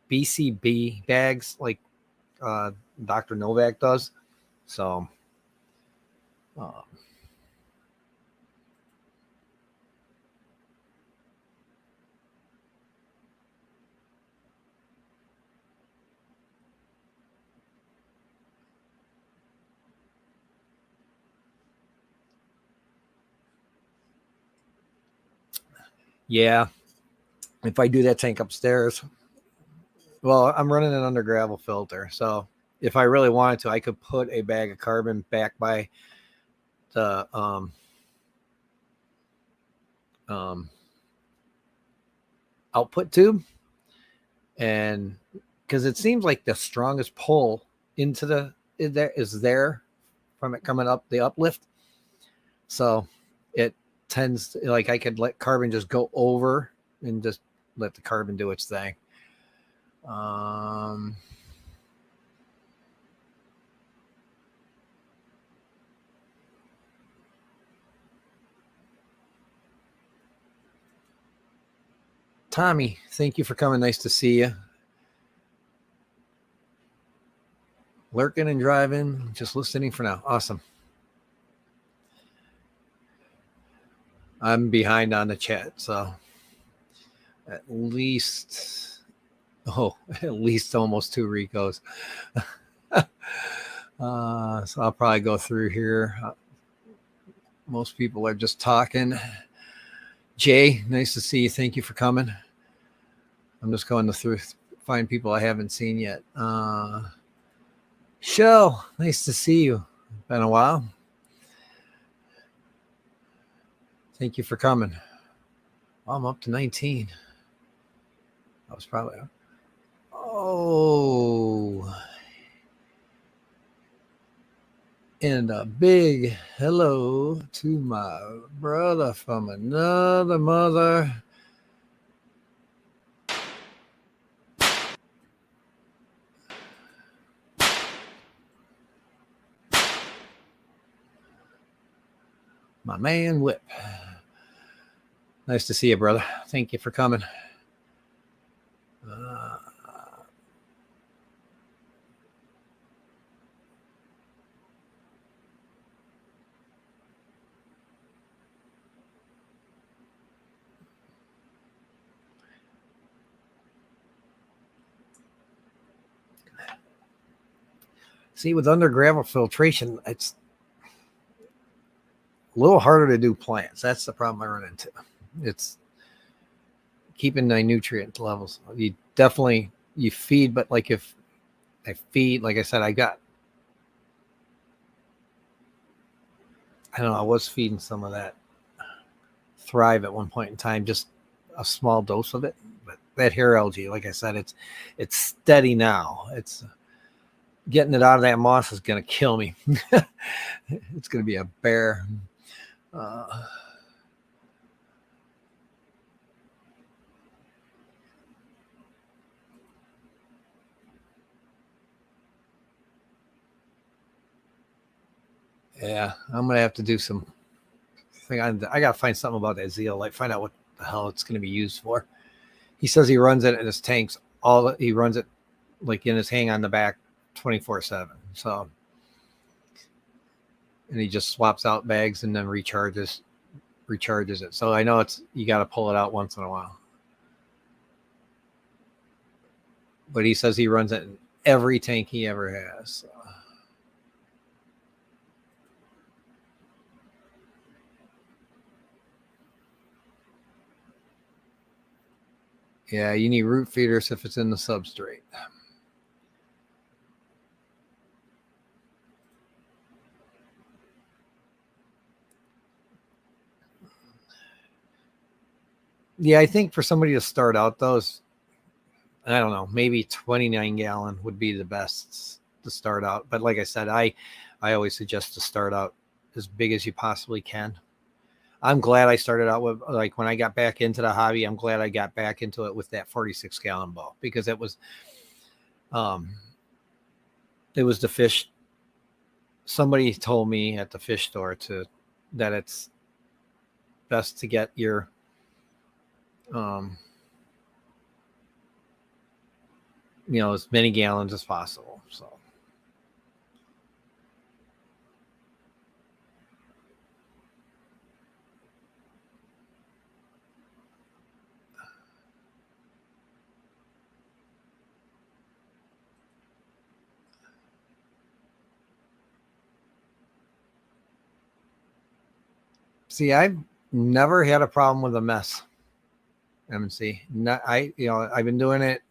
S3: BCB bags like Dr. Novak does. So yeah, if I do that tank upstairs, well, I'm running an under gravel filter. So if I really wanted to, I could put a bag of carbon back by the output tube, and because it seems like the strongest pull into is there from it coming up the uplift, so it tends to, like, I could let carbon just go over and just let the carbon do its thing. Tommy, thank you for coming. Nice to see you. Lurking and driving, just listening for now. Awesome. I'm behind on the chat, so at least almost 2 Ricos. So I'll probably go through here. Most people are just talking. Jay, nice to see you. Thank you for coming. I'm just going through, find people I haven't seen yet. Shell, nice to see you. Been a while. Thank you for coming. Well, I'm up to 19. I was probably. Oh. And a big hello to my brother from another mother. My man Whip. Nice to see you, brother. Thank you for coming. See, with under gravel filtration, it's a little harder to do plants. That's the problem I run into. It's keeping the nutrient levels. You feed, but like if I feed, like I said, I was feeding some of that Thrive at one point in time, just a small dose of it. But that hair algae, like I said, it's steady now. It's getting it out of that moss is going to kill me. It's going to be a bear. Yeah, I'm going to have to do some thing. I got to find something about that zeolite, find out what the hell it's going to be used for. He says he runs it in his tanks. He runs it like in his hang on the back 24/7. So, and he just swaps out bags and then recharges it. So I know you got to pull it out once in a while. But he says he runs it in every tank he ever has. So. Yeah, you need root feeders if it's in the substrate. Yeah, I think for somebody to start out those, I don't know, maybe 29 gallon would be the best to start out. But like I said, I always suggest to start out as big as you possibly can. I'm glad I started out with, like, when I got back into the hobby, I'm glad I got back into it with that 46 gallon bowl, because it was the fish. Somebody told me at the fish store that it's best to get your as many gallons as possible. So see, I've never had a problem with a mess. MNC. I've been doing it.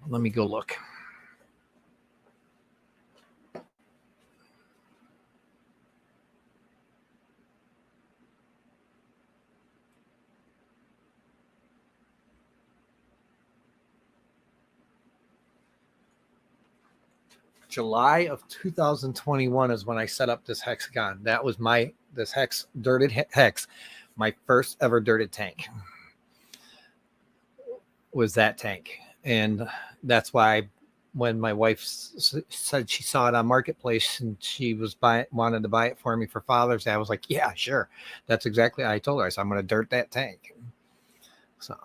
S3: Let me go look. July of 2021 is when I set up this hexagon. That was this dirted hex, my first ever dirted tank was that tank. And that's why when my wife said she saw it on Marketplace and she was wanted to buy it for me for Father's Day, I was like, yeah, sure. That's exactly. I told her, I said, I'm going to dirt that tank. So.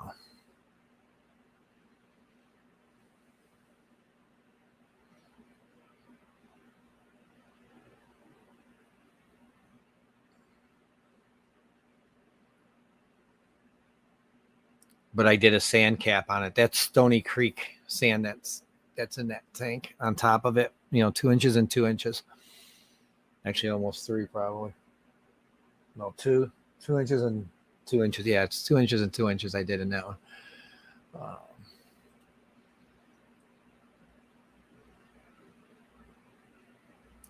S3: But I did a sand cap on it. That's Stony Creek sand that's in that tank on top of it, 2 inches and 2 inches. Actually, almost 3 probably. No, 2 inches and 2 inches. Yeah, it's 2 inches and 2 inches I did in that one.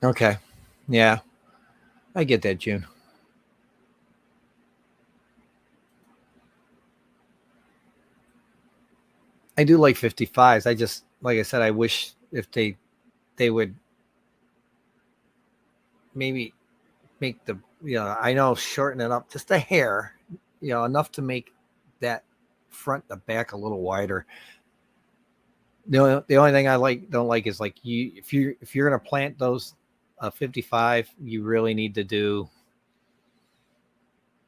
S3: Okay. Yeah. I get that, June. I do like 55s. I just, like I said, I wish if they would maybe make the, I know, shorten it up just a hair, enough to make that front, the back a little wider. The only thing I don't like is like if you're gonna plant those 55, you really need to do,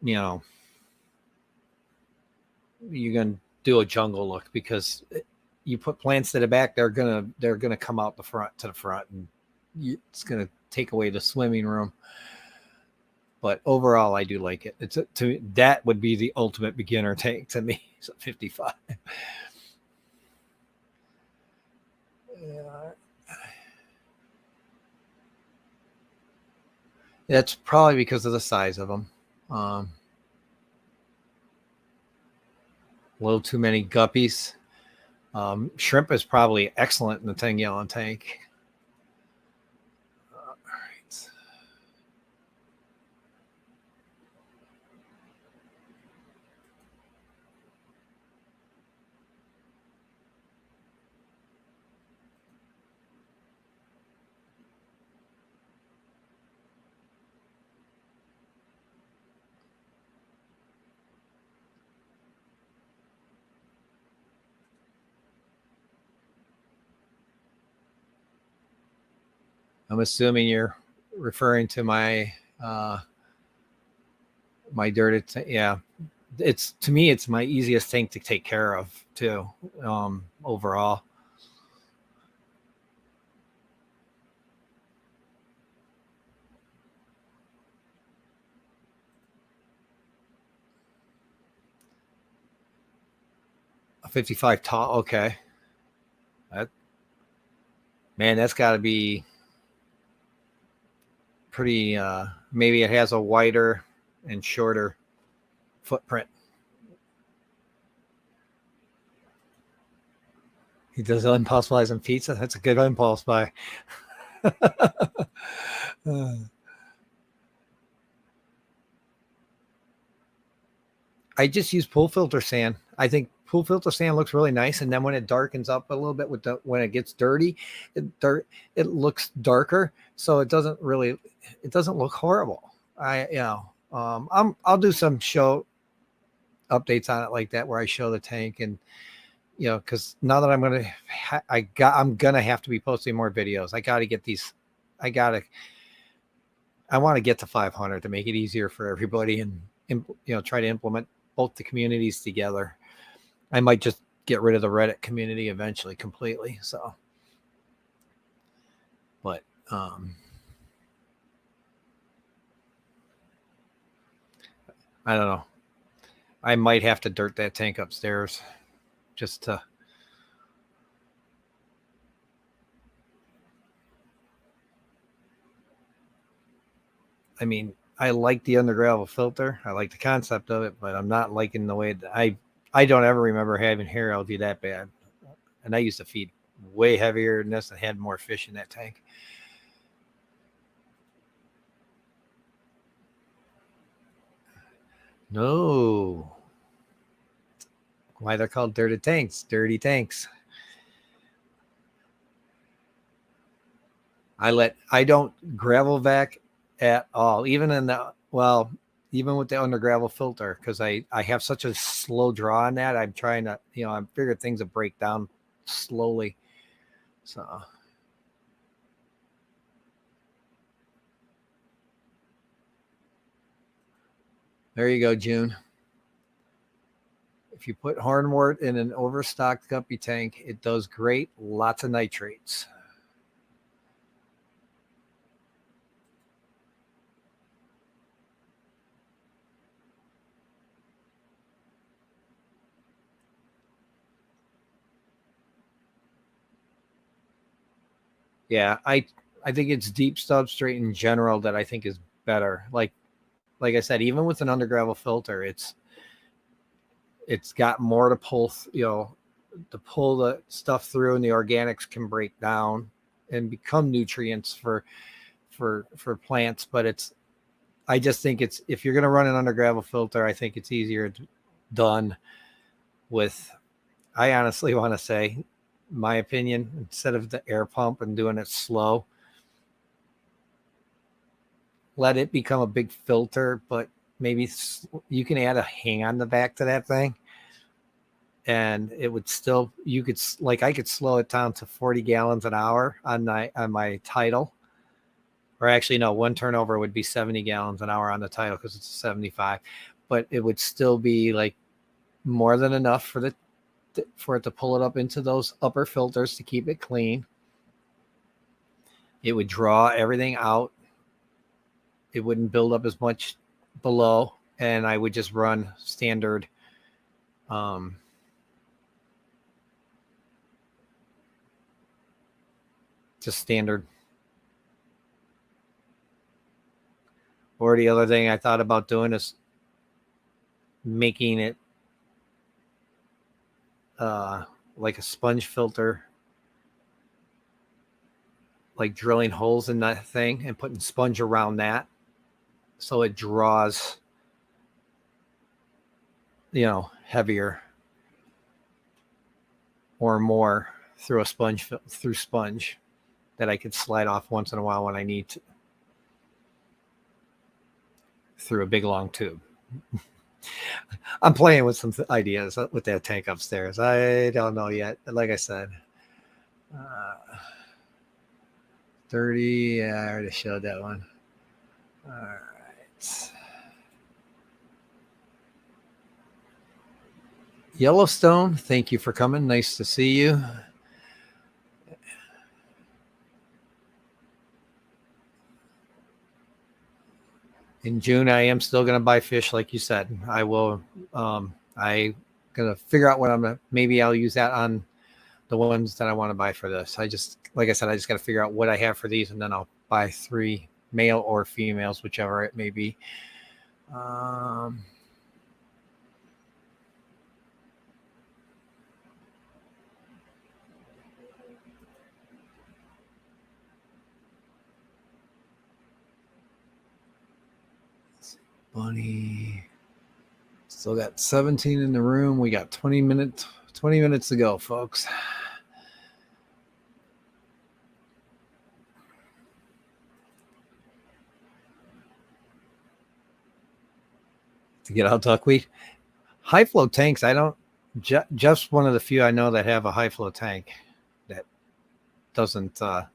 S3: you're gonna do a jungle look, because you put plants to the back, they're gonna come out the front to the front, and it's gonna take away the swimming room. But overall, I do like it. That would be the ultimate beginner tank to me. So 55. Yeah. That's probably because of the size of them. A little too many guppies. Shrimp is probably excellent in the 10-gallon tank. All right. I'm assuming you're referring to my my dirted yeah. To me, it's my easiest tank to take care of too, overall. A 55 tall, okay. That's got to be pretty. Maybe it has a wider and shorter footprint. He does impulse buys on pizza. That's a good impulse buy. I just use pool filter sand. I think pool filter sand looks really nice, and then when it darkens up a little bit when it gets dirty, it looks darker, so it doesn't look horrible. I'll do some show updates on it like that, where I show the tank, and because now that I'm gonna have to be posting more videos. I got to get these. I want to get to 500 to make it easier for everybody, and try to implement both the communities together. I might just get rid of the Reddit community eventually completely. So, but I don't know. I might have to dirt that tank upstairs just to. I mean, I like the undergravel filter. I like the concept of it, but I'm not liking the way that I don't ever remember having hair algae that bad. And I used to feed way heavier than this and had more fish in that tank. No. Why they're called dirty tanks. I don't gravel vac at all, even with the under gravel filter, because I have such a slow draw on that. I'm trying to, I figured things will break down slowly. So there you go, June. If you put hornwort in an overstocked guppy tank, it does great. Lots of nitrates. Yeah, I think it's deep substrate in general that I think is better. Like I said, even with an under gravel filter, it's got more to pull, to pull the stuff through, and the organics can break down and become nutrients for plants. But I just think if you're going to run an under gravel filter, I think it's easier done with, I honestly want to say, my opinion, instead of the air pump and doing it slow, let it become a big filter, but maybe you can add a hang on the back to that thing, and it would still, I could slow it down to 40 gallons an hour on my tidal. Or actually, no, one turnover would be 70 gallons an hour on the tidal because it's a 75, but it would still be like more than enough for it to pull it up into those upper filters to keep it clean. It would draw everything out. It wouldn't build up as much below, and I would just run standard standard. Or the other thing I thought about doing is making it like a sponge filter, like drilling holes in that thing and putting sponge around that, so it draws, heavier or more through sponge that I could slide off once in a while when I need to, through a big long tube. I'm playing with some ideas with that tank upstairs. I don't know yet. Like I said, 30. Yeah, I already showed that one. All right. Yellowstone, thank you for coming. Nice to see you. In June, I am still going to buy fish, like you said. I will. I'm going to figure out what maybe I'll use that on the ones that I want to buy for this. Like I said, I just got to figure out what I have for these, and then I'll buy 3 male or females, whichever it may be. Bunny. Still got 17 in the room. We got 20 minutes to go, folks. To get out duckweed. High flow tanks, I don't, just one of the few I know that have a high flow tank that doesn't have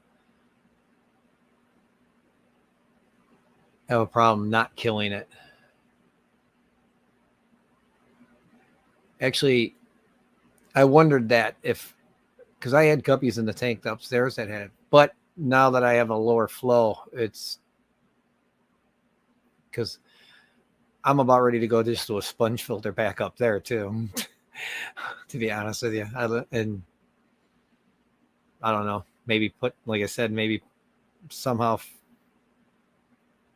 S3: a problem not killing it. Actually, I wondered that because I had guppies in the tank upstairs that had, but now that I have a lower flow, it's because I'm about ready to go just to a sponge filter back up there too, to be honest with you. And I don't know, maybe like I said, maybe somehow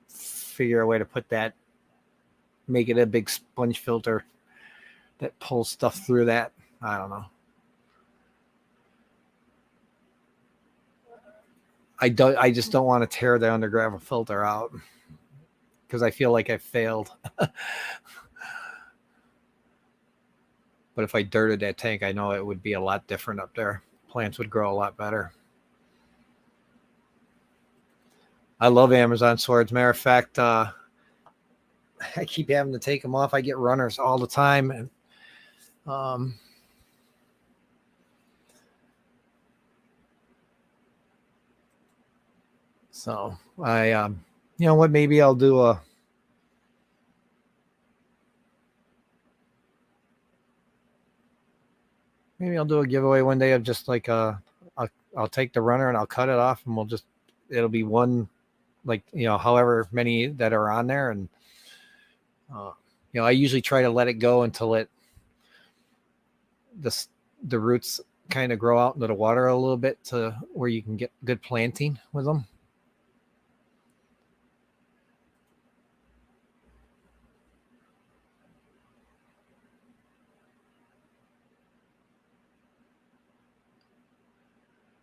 S3: figure a way to put that, make it a big sponge filter that pulls stuff through that. I don't know. I just don't want to tear the under gravel filter out because I feel like I failed. But if I dirted that tank, I know it would be a lot different up there. Plants would grow a lot better. I love Amazon swords. Matter of fact, I keep having to take them off. I get runners all the time. And So I, you know what, maybe I'll do a, giveaway one day of just like I'll take the runner and I'll cut it off and it'll be one, like, you know, however many that are on there. And, you know, I usually try to let it go until the roots kind of grow out into the water a little bit to where you can get good planting with them.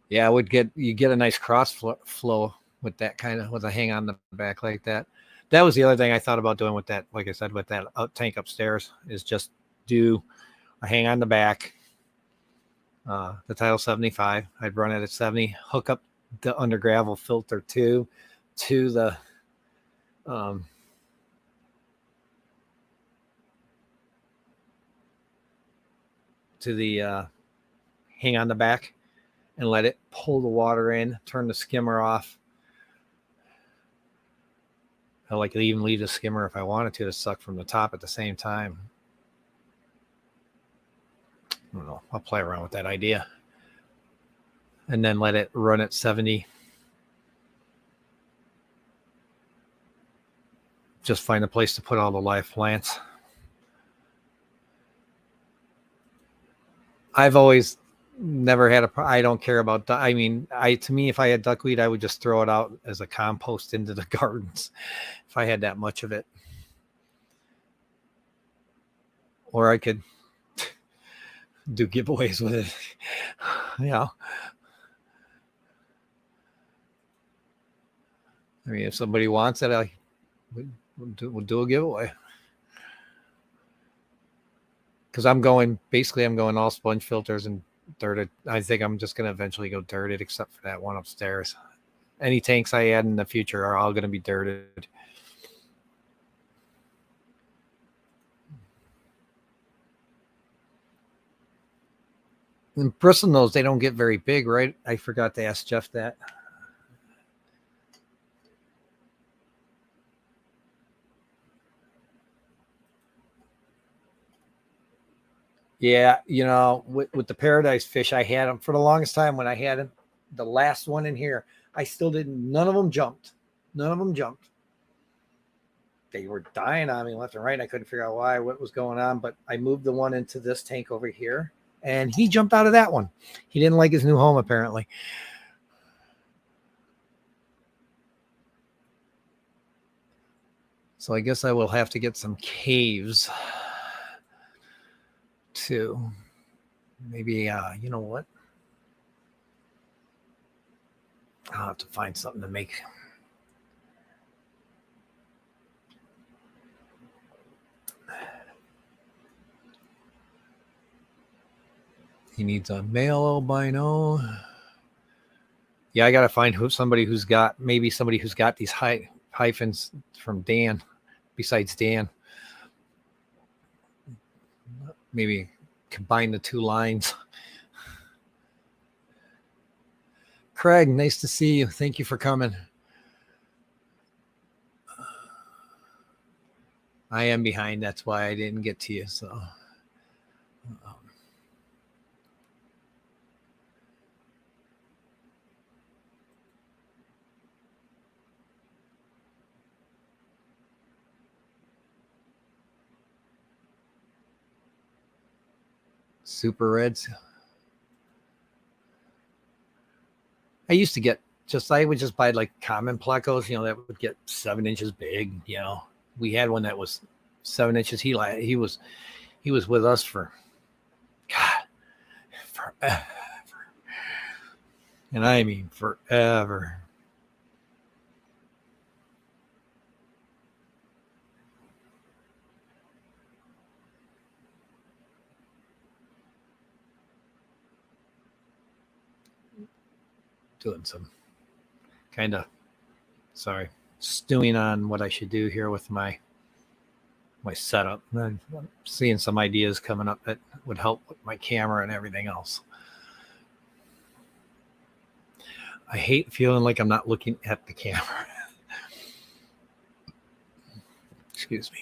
S3: Yeah, you get a nice cross flow with that kind of, with a hang on the back like that. That was the other thing I thought about doing with that. Like I said, with that tank upstairs, is just do a hang on the back. The Title 75, I'd run it at 70, hook up the under gravel filter to the hang on the back, and let it pull the water in, turn the skimmer off. I like to even leave the skimmer if I wanted to suck from the top at the same time. I don't know. I'll play around with that idea. And then let it run at 70. Just find a place to put all the live plants. I've always never had I don't care about, to me, if I had duckweed, I would just throw it out as a compost into the gardens if I had that much of it. Or I could do giveaways with it. Yeah. I mean, if somebody wants it, we'll do a giveaway. Because I'm going all sponge filters and dirted. I think I'm just going to eventually go dirted, except for that one upstairs. Any tanks I add in the future are all going to be dirted. And Bristol knows they don't get very big, right? I forgot to ask Jeff that. Yeah, you know, with the paradise fish, I had them for the longest time. When I had them, the last one in here, I still didn't. None of them jumped. They were dying on me left and right. And I couldn't figure out what was going on. But I moved the one into this tank over here, and he jumped out of that one. He didn't like his new home, apparently. So I guess I will have to get some caves too. Maybe, you know what? I'll have to find something to make. He needs a male albino. Yeah, I got to find somebody who's got these hyphens from Dan, besides Dan. Maybe combine the two lines. Craig, nice to see you. Thank you for coming. I am behind. That's why I didn't get to you. So. Super Reds. I used to get I would just buy like common plecos, you know, that would get 7 inches big. You know, we had one that was 7 inches. He was with us for forever. And I mean forever. Doing some kind of, stewing on what I should do here with my setup. I'm seeing some ideas coming up that would help with my camera and everything else. I hate feeling like I'm not looking at the camera. Excuse me.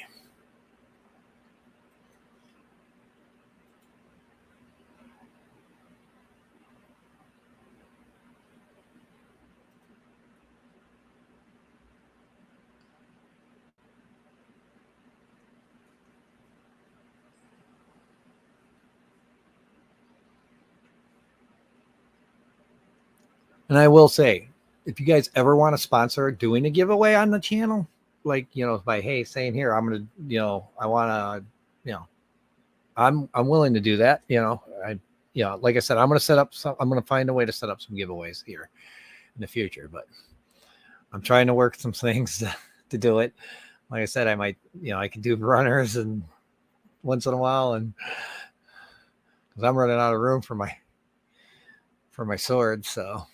S3: And I will say, if you guys ever want to sponsor doing a giveaway on the channel, like, by, hey, saying here, I'm going to, I want to, I'm willing to do that. Like I said, I'm going to find a way to set up some giveaways here in the future, but I'm trying to work some things to do it. Like I said, I might, I can do runners and once in a while, and because I'm running out of room for my sword. So,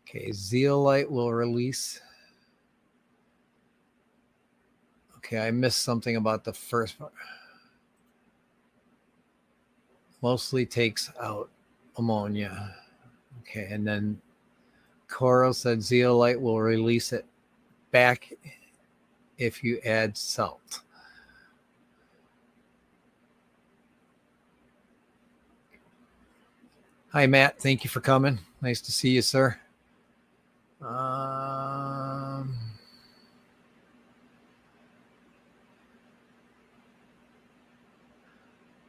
S3: okay, Zeolite will release. Okay, I missed something about the first one. Mostly takes out ammonia. Okay, and then Coral said zeolite will release it back if you add salt. Hi, Matt. Thank you for coming. Nice to see you, sir.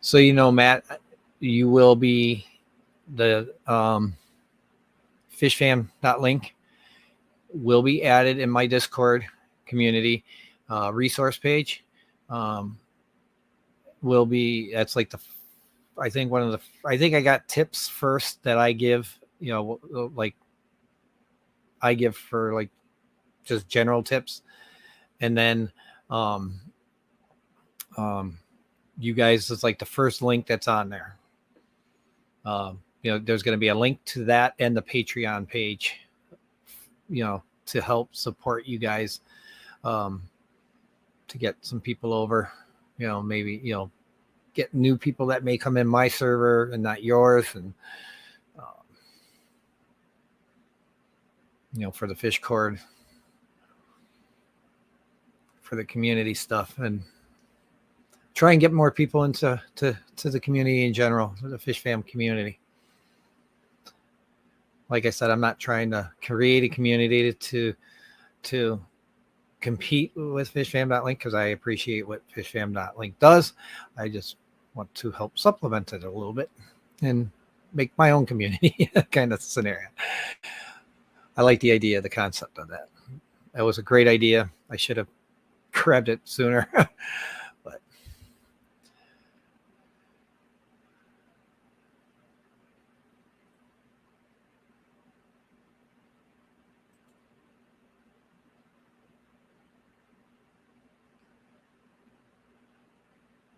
S3: So, Matt, you will be the fishfam.link will be added in my Discord community resource page. Will be, that's like I think I got tips first that I give, like I give for like just general tips. And then you guys, it's like the first link that's on there. There's going to be a link to that and the Patreon page, to help support you guys, to get some people over, maybe, get new people that may come in my server and not yours. And, for the fish cord, for the community stuff, and try and get more people into the community in general, the fish fam community. Like I said, I'm not trying to create a community to compete with fishfam.link, because I appreciate what fishfam.link does. I just want to help supplement it a little bit and make my own community kind of scenario. I like the idea, the concept of that. That was a great idea. I should have grabbed it sooner. But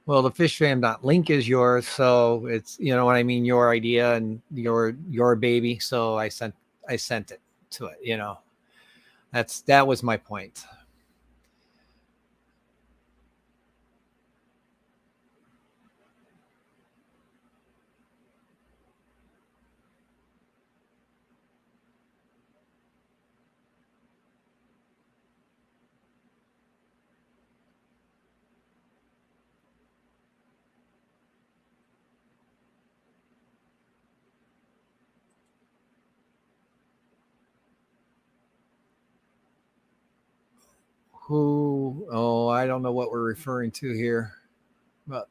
S3: well, the fishfam.link is yours, so it's, what I mean, your idea and your baby. So I sent it to it. That was my point. I don't know what we're referring to here, but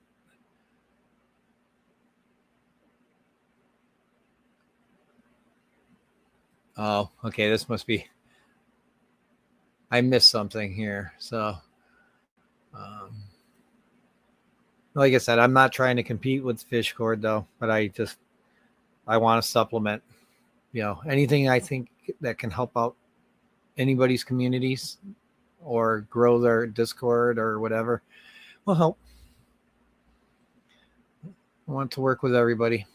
S3: okay, this must be, I missed something here. So like I said, I'm not trying to compete with fish cord though, but I want to supplement, anything I think that can help out anybody's communities or grow their Discord or whatever will help. I want to work with everybody.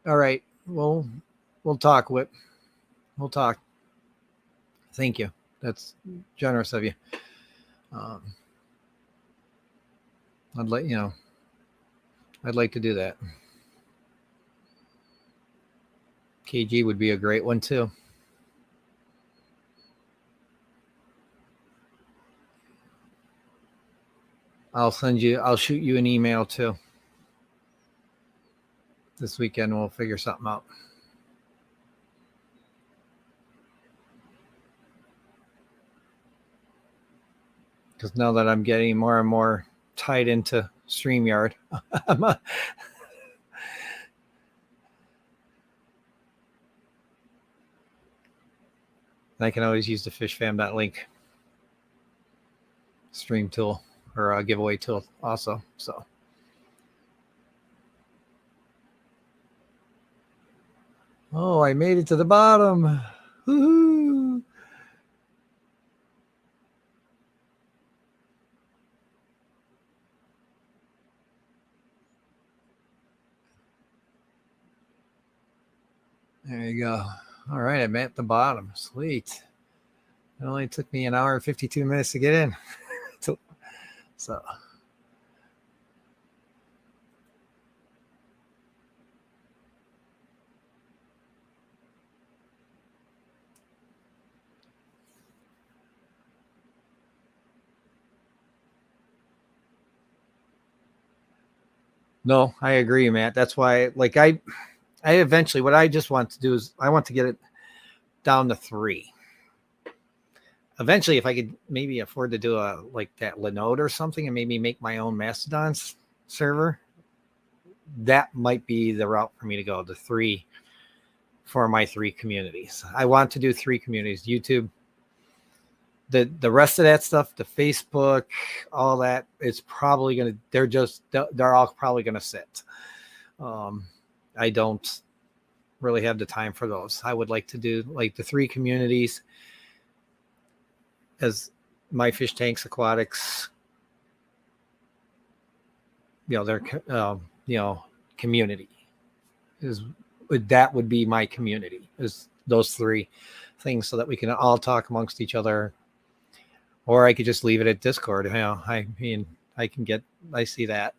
S3: All right. Well, we'll talk, Whip. We'll talk. Thank you. That's generous of you. Um, I'd like, I'd like to do that. KG would be a great one too. I'll shoot you an email too. This weekend we'll figure something out. Because now that I'm getting more and more tied into StreamYard, I can always use the fishfam.link stream tool or a giveaway tool also. So I made it to the bottom. Woo-hoo. There you go. All right, I'm at the bottom. Sweet. It only took me an hour and 52 minutes to get in. So no, I agree, Matt. That's why, like, I eventually, what I just want to do is I want to get it down to 3. Eventually, if I could maybe afford to do a like that Linode or something and maybe make my own Mastodon server, that might be the route for me to go, the 3 for my 3 communities. I want to do 3 communities: YouTube, the rest of that stuff, the Facebook, all that is probably gonna, they're all probably gonna sit. I don't really have the time for those. I would like to do like the 3 communities as MyFishTanksAQuatics, their community is, that would be my community, is those 3 things, so that we can all talk amongst each other. Or I could just leave it at Discord. I mean, I see that.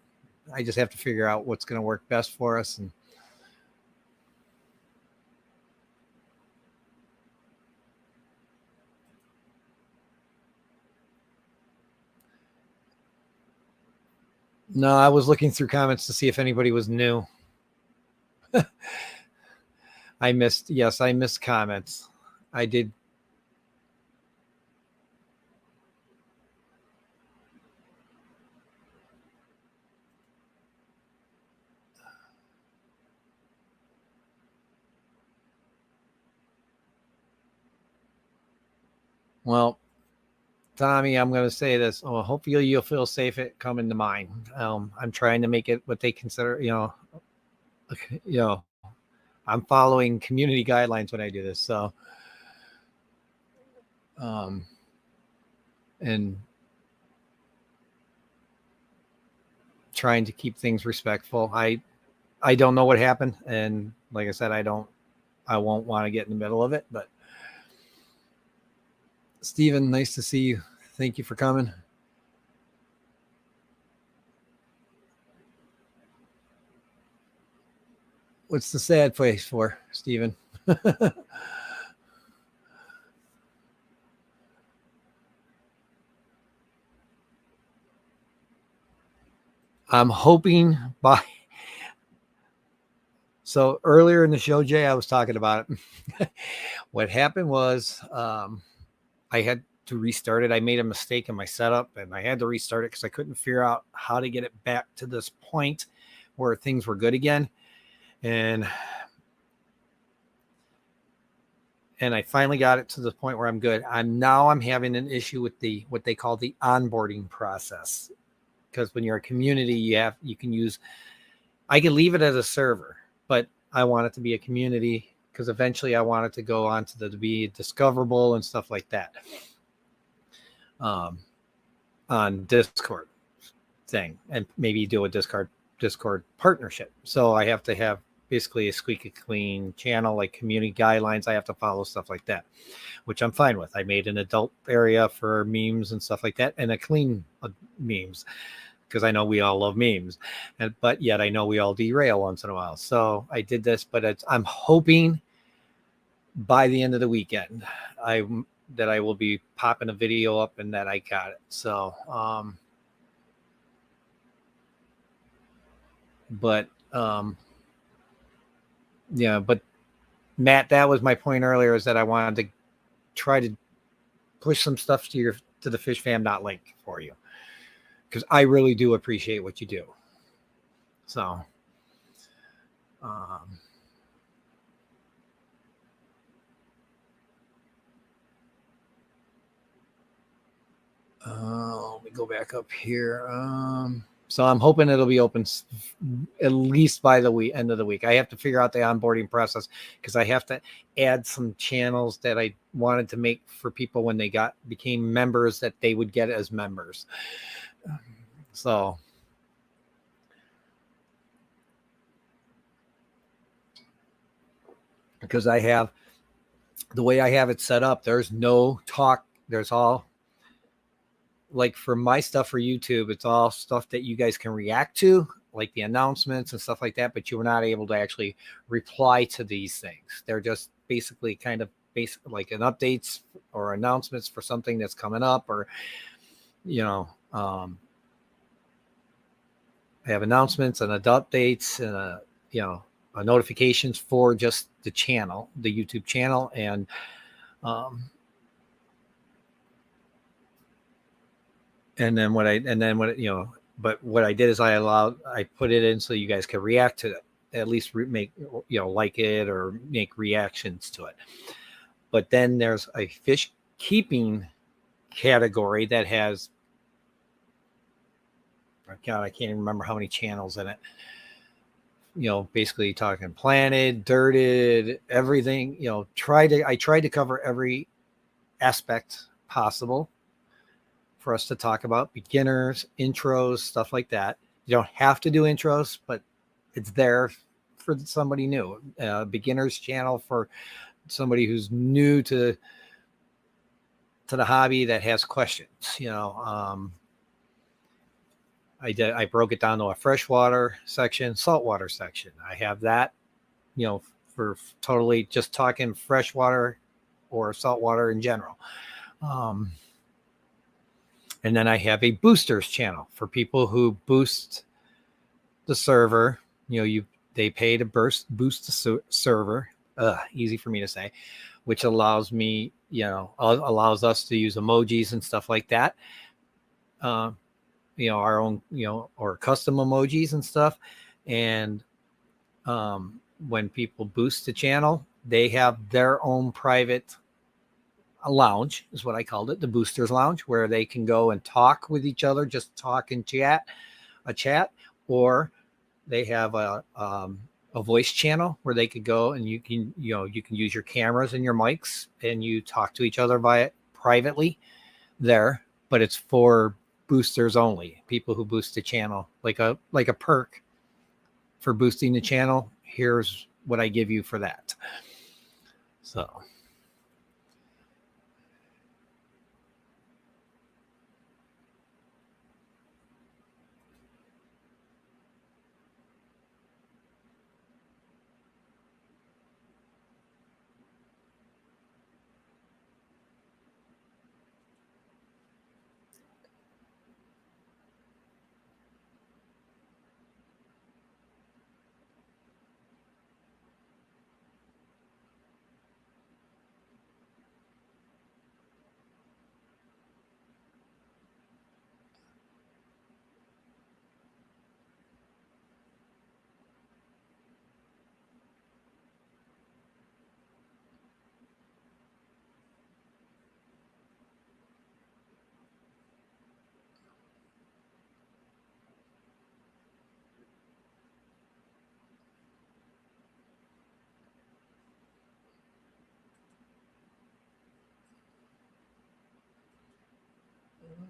S3: I just have to figure out what's going to work best for us. And no, I was looking through comments to see if anybody was new. I missed comments. I did. Well, Tommy, I'm going to say this. Oh, hopefully you'll feel safe at coming to mine. I'm trying to make it what they consider, I'm following community guidelines when I do this. So, and trying to keep things respectful. I don't know what happened. And like I said, I won't want to get in the middle of it, but Stephen, nice to see you. Thank you for coming. What's the sad face for, Stephen? I'm hoping by. So earlier in the show, Jay, I was talking about it. What happened was I had to restart it. I made a mistake in my setup and I had to restart it because I couldn't figure out how to get it back to this point where things were good again. And I finally got it to the point where I'm good. I'm having an issue with what they call the onboarding process. Because when you're a community, you can use, I can leave it as a server, but I want it to be a community because eventually I want it to go on to be discoverable and stuff like that. On Discord thing, and maybe do a Discord partnership. So I have to have basically a squeaky clean channel, like community guidelines. I have to follow stuff like that, which I'm fine with. I made an adult area for memes and stuff like that, and a clean memes, because I know we all love memes, but yet I know we all derail once in a while. So I did this, but I'm hoping by the end of the weekend, that I will be popping a video up and that I got it. So, yeah, but Matt, that was my point earlier, is that I wanted to try to push some stuff to the fishfam.link for you, because I really do appreciate what you do. So, let me go back up here. So I'm hoping it'll be open at least by the end of the week. I have to figure out the onboarding process, because I have to add some channels that I wanted to make for people when they became members, that they would get as members. So because I have the way I have it set up, there's no talk. There's all, like, for my stuff for YouTube, it's all stuff that you guys can react to, like the announcements and stuff like that, but you were not able to actually reply to these things. They're just basically kind of like an updates or announcements for something that's coming up, or, I have announcements and updates and, notifications for just the channel, the YouTube channel. And, but what I did is I put it in so you guys could react to it, at least make, like it or make reactions to it. But then there's a fish keeping category that has, God, I can't even remember how many channels in it. Basically talking planted, dirted, everything. I tried to cover every aspect possible for us to talk about: beginners, intros, stuff like that. You don't have to do intros, but it's there for somebody new. Beginners channel for somebody who's new to the hobby that has questions. I broke it down to a freshwater section, saltwater section. I have that, for totally just talking freshwater or saltwater in general. And then I have a boosters channel for people who boost the server. They pay to boost the server. Easy for me to say, which allows me, allows us to use emojis and stuff like that. Our own, or custom emojis and stuff. And when people boost the channel, they have their own private lounge, is what I called it, the boosters lounge, where they can go and talk with each other, just talk and chat, or they have a voice channel where they could go and you can use your cameras and your mics and you talk to each other privately there, but it's for boosters only, people who boost the channel, like a perk for boosting the channel. Here's what I give you for that. So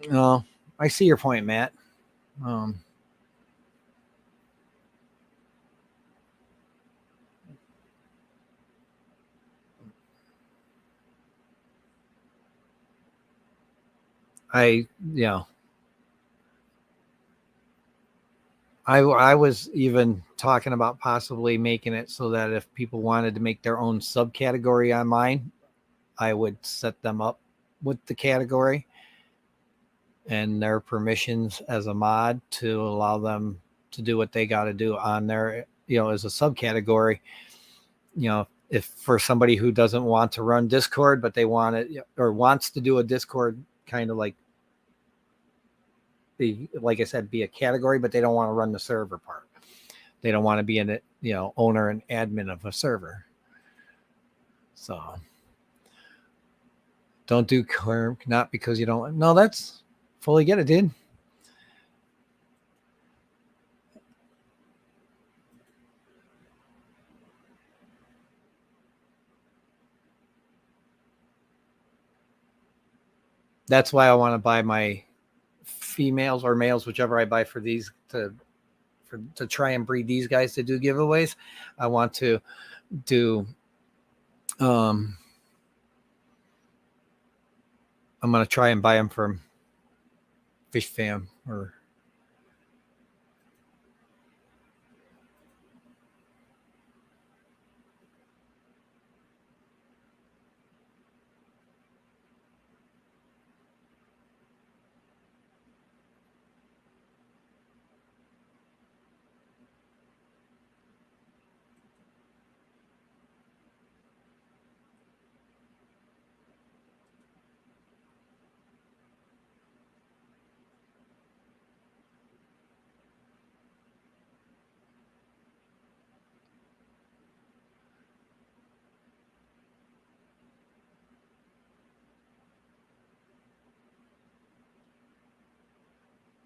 S3: no, I see your point, Matt. I, you know, I was even talking about possibly making it so that if people wanted to make their own subcategory on mine, I would set them up with the category and their permissions as a mod to allow them to do what they got to do on there, you know, as a subcategory. You know, if for somebody who doesn't want to run Discord, but they want it or wants to do a Discord kind of like like I said, be a category, but they don't want to run the server part. They don't want to be an, you know, owner and admin of a server. So don't do not because you don't. No, that's fully get it, dude. That's why I want to buy my females or males, whichever I buy for these to try and breed these guys to do giveaways. I want to do I'm going to try and buy them from Fish Fam or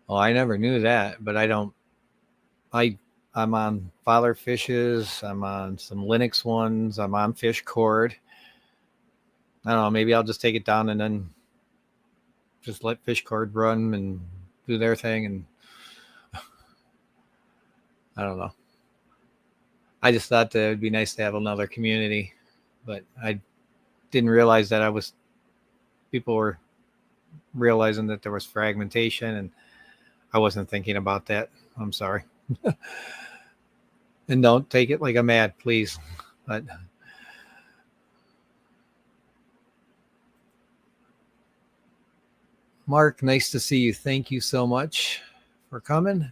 S3: well, I never knew that, but I don't. I'm on Father Fishes. I'm on some Linux ones. I'm on Fishcord. I don't know. Maybe I'll just take it down and then just let Fishcord run and do their thing. And I don't know. I just thought that it'd be nice to have another community, but I didn't realize that people were realizing that there was fragmentation, and I wasn't thinking about that. I'm sorry. And don't take it like I'm mad, please. But Mark, nice to see you. Thank you so much for coming.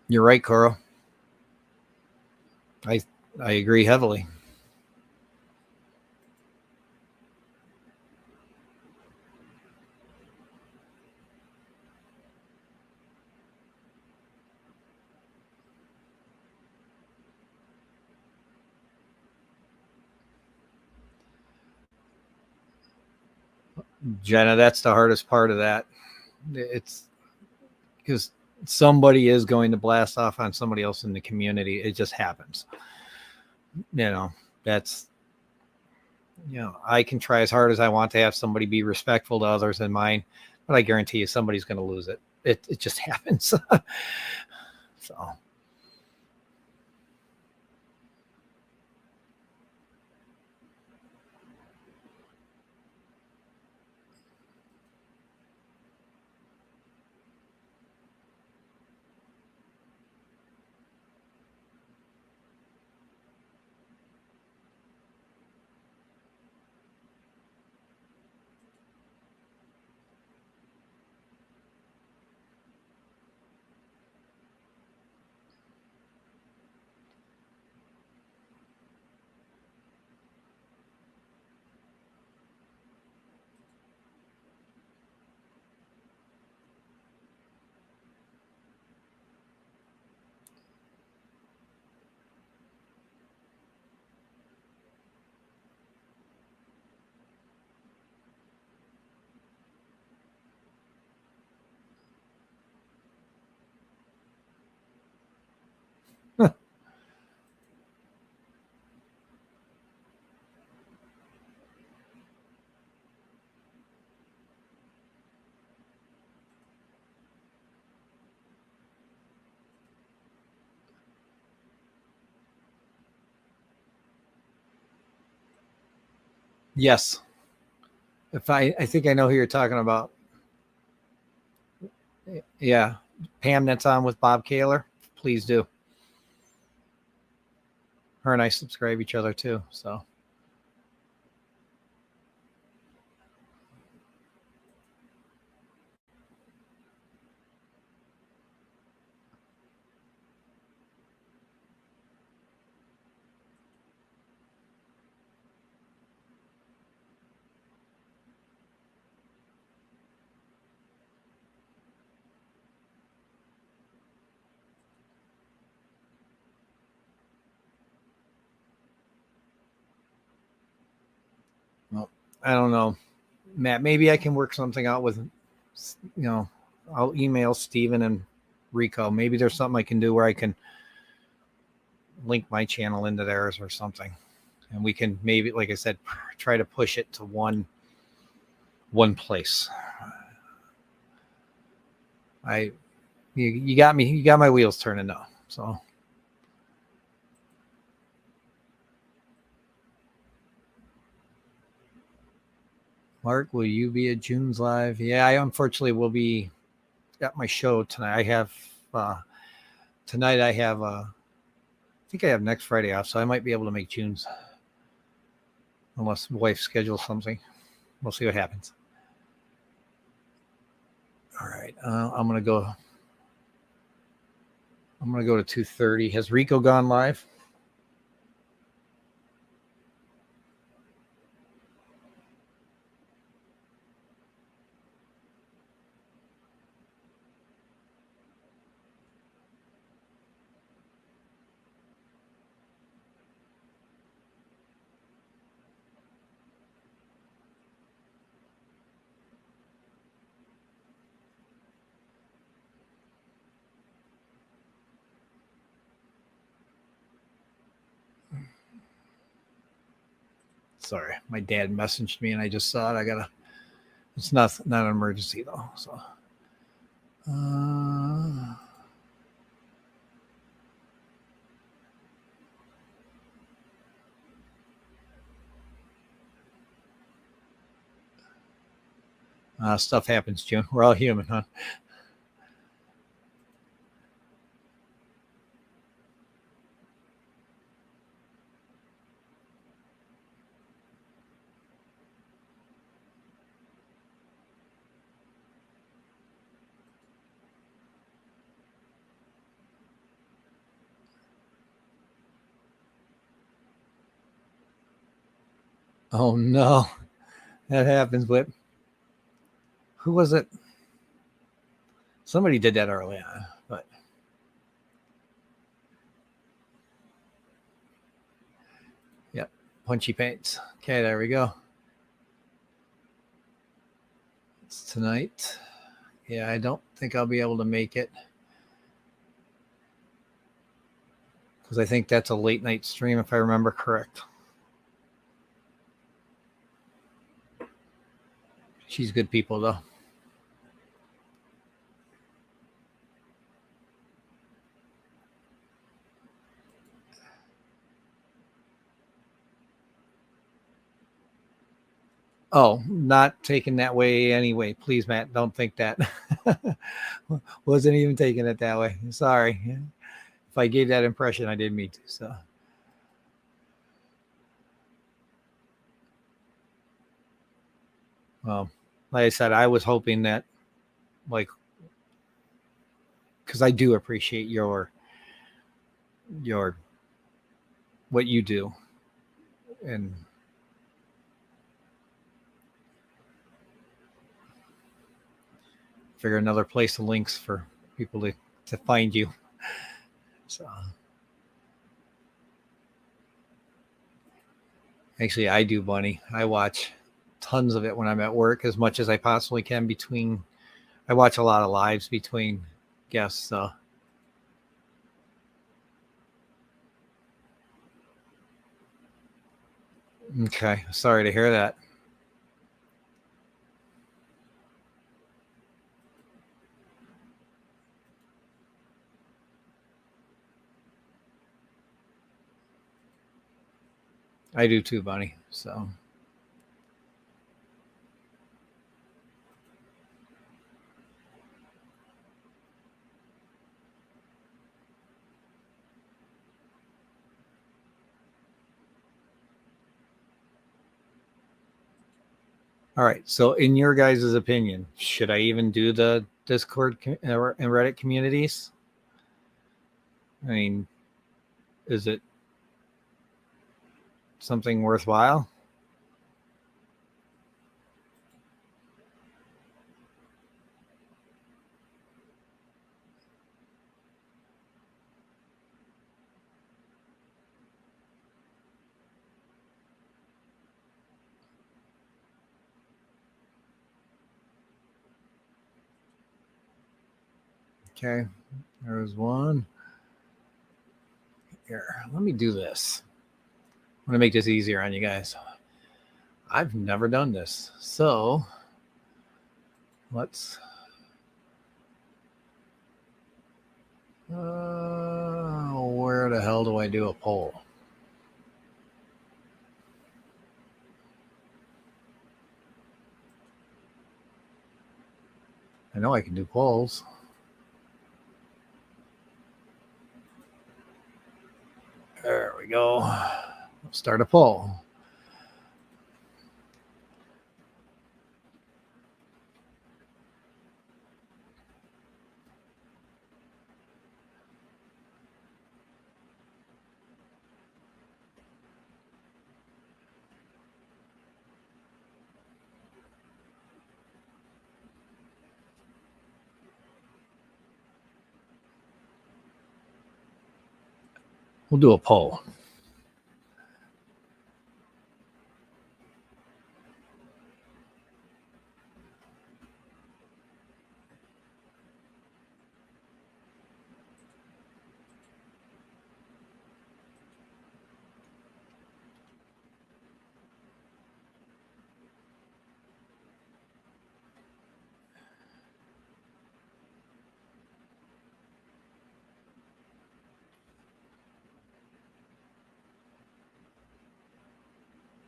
S3: You're right, Coral. I agree heavily. Jenna, that's the hardest part of that. It's because somebody is going to blast off on somebody else in the community. It just happens. You know, that's, you know, I can try as hard as I want to have somebody be respectful to others than mine, but I guarantee you somebody's going to lose it. It just happens. So. Yes. If I think I know who you're talking about. Yeah. Pam, that's on with Bob Kaler. Please do. Her and I subscribe each other too. So. Well, I don't know, Matt. Maybe I can work something out with, I'll email Steven and Rico. Maybe there's something I can do where I can link my channel into theirs or something, and we can maybe, like I said, try to push it to one place. You got me. You got my wheels turning now. So. Mark, will you be at June's live? Yeah, I unfortunately will be at my show tonight. I have tonight. I have I think I have next Friday off, so I might be able to make June's, unless wife schedules something. We'll see what happens. All right, I'm gonna go. I'm gonna go to 2:30. Has Rico gone live? Sorry, my dad messaged me and I just saw it. I gotta. It's not an emergency though. So. Stuff happens, June. We're all human, huh? Oh no, that happens. But who was it? Somebody did that early on, but yep, punchy paints. Okay, there we go. It's tonight. Yeah, I don't think I'll be able to make it because I think that's a late night stream if I remember correct. She's good people though. Oh, not taken that way anyway. Please, Matt, don't think that. Wasn't even taking it that way. Sorry. If I gave that impression, I didn't mean to. So. Well, like I said, I was hoping that, like, because I do appreciate your what you do, and figure another place of links for people to find you. So actually, I do, Bunny. I watch tons of it when I'm at work, as much as I possibly can between. I watch a lot of lives between guests. So. Okay, sorry to hear that. I do too, Bunny. So All right. So, in your guys' opinion, should I even do the Discord and Reddit communities? I mean, is it something worthwhile? Okay, there's one. Here, let me do this. I'm going to make this easier on you guys. I've never done this. So, let's... where the hell do I do a poll? I know I can do polls. There we go. Let's start a poll. We'll do a poll.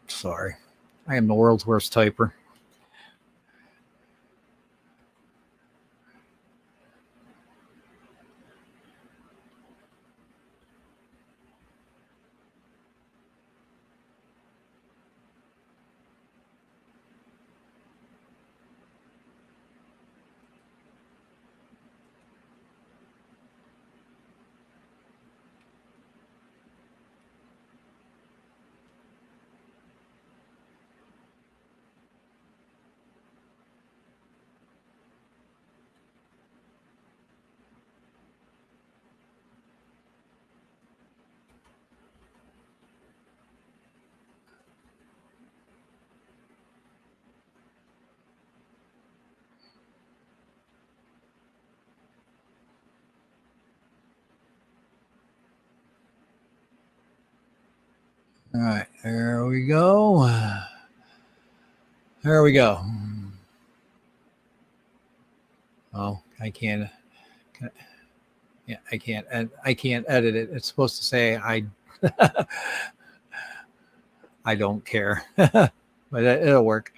S3: Sorry. I am the world's worst typer. All right, there we go. There we go. Oh, I can't. Yeah, I can't. I can't edit it. It's supposed to say I. I don't care, but it'll work.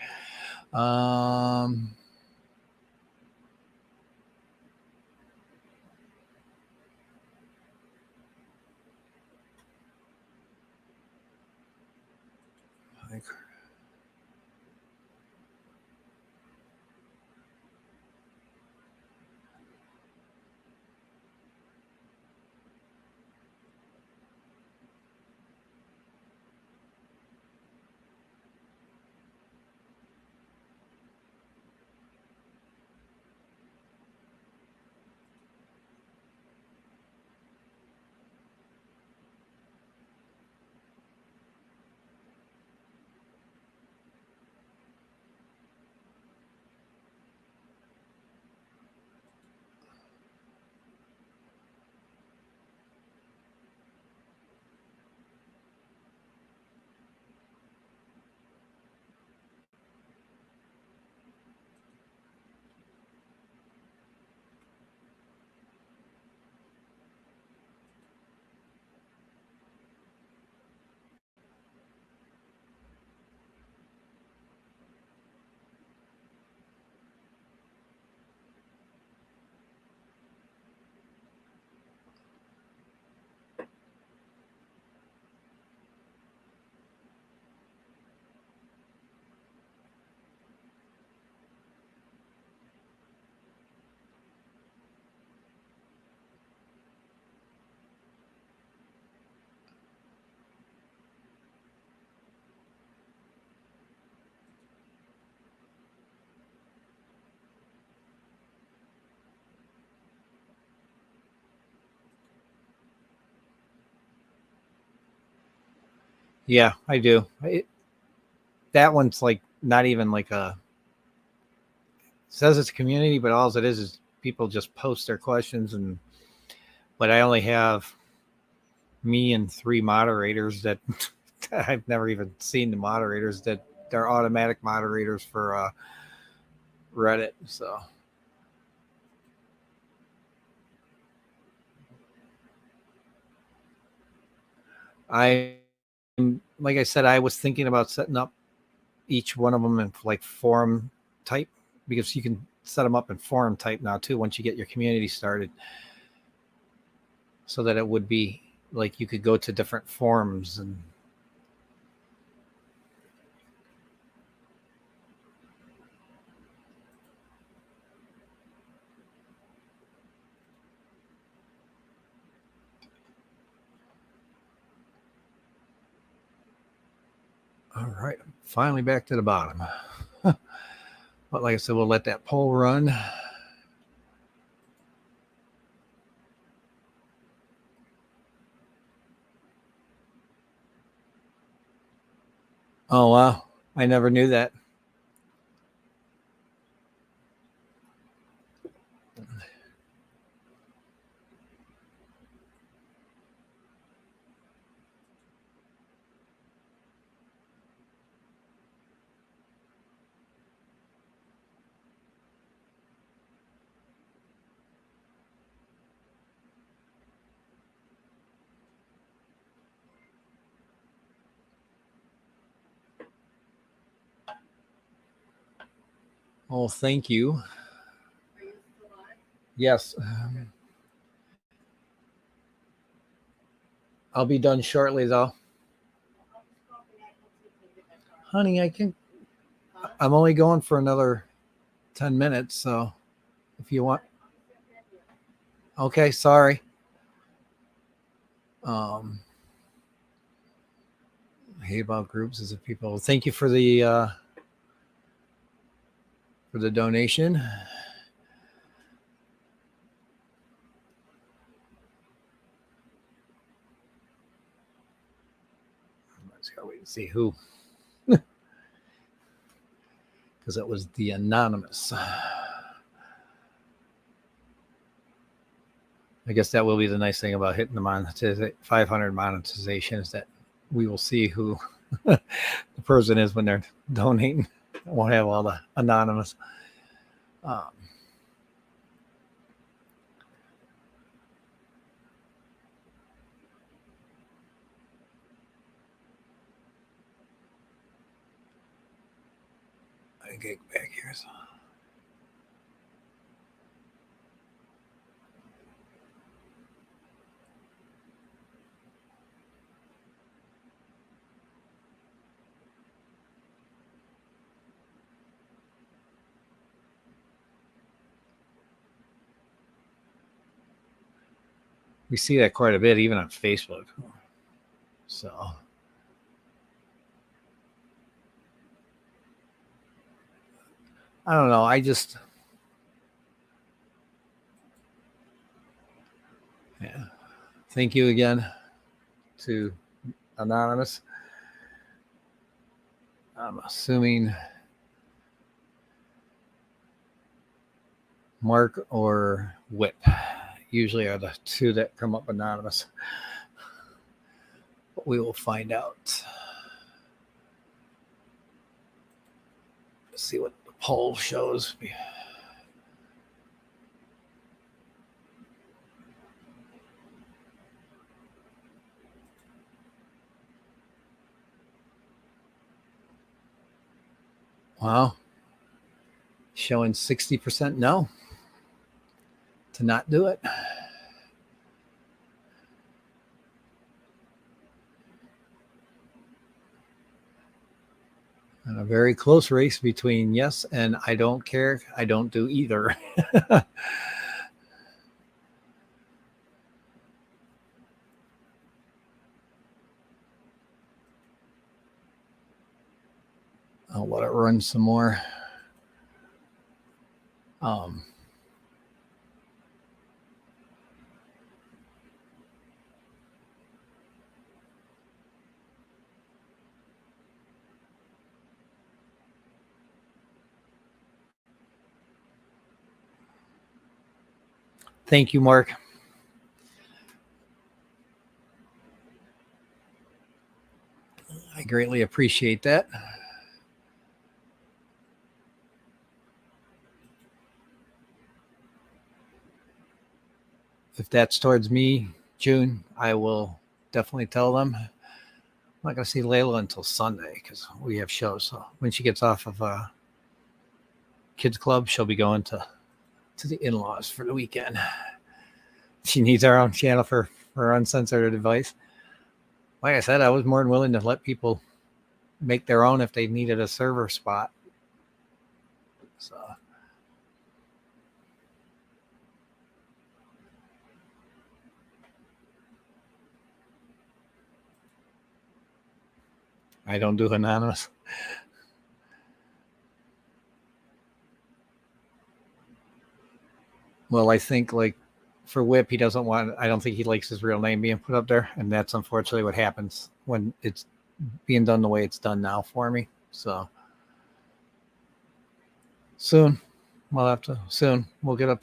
S3: Yeah, I do. That one's like not even like a says it's a community, but all it is people just post their questions, and but I only have me and 3 moderators that I've never even seen the moderators that they're automatic moderators for Reddit. So I, like I said, I was thinking about setting up each one of them in like forum type, because you can set them up in forum type now too once you get your community started, so that it would be like you could go to different forums. And all right, finally back to the bottom. But like I said, we'll let that poll run. Oh wow, I never knew that. Oh, thank you. Yes. I'll be done shortly though. Honey, I'm only going for another 10 minutes, so if you want. Okay, sorry. Hate about groups is if people. Thank you for the donation. I just gotta wait and see who, because it was the anonymous. I guess that will be the nice thing about hitting the 500 monetization, is that we will see who the person is when they're donating. I won't have all the anonymous. I get back here. So. We see that quite a bit, even on Facebook. So I don't know. Yeah. Thank you again to Anonymous. I'm assuming Mark or Whip usually are the two that come up anonymous. But we will find out. Let's see what the poll shows. Wow. Showing 60% no to not do it. And a very close race between yes and I don't care. I don't do either. I'll let it run some more. Thank you, Mark. I greatly appreciate that. If that's towards me, June, I will definitely tell them. I'm not going to see Layla until Sunday because we have shows. So when she gets off of kids club, she'll be going to the in-laws for the weekend. She needs our own channel for uncensored advice. Like I said, I was more than willing to let people make their own if they needed a server spot. So I don't do anonymous. Well, I think like for Whip, he doesn't want, I don't think he likes his real name being put up there. And that's unfortunately what happens when it's being done the way it's done now for me. So soon we'll get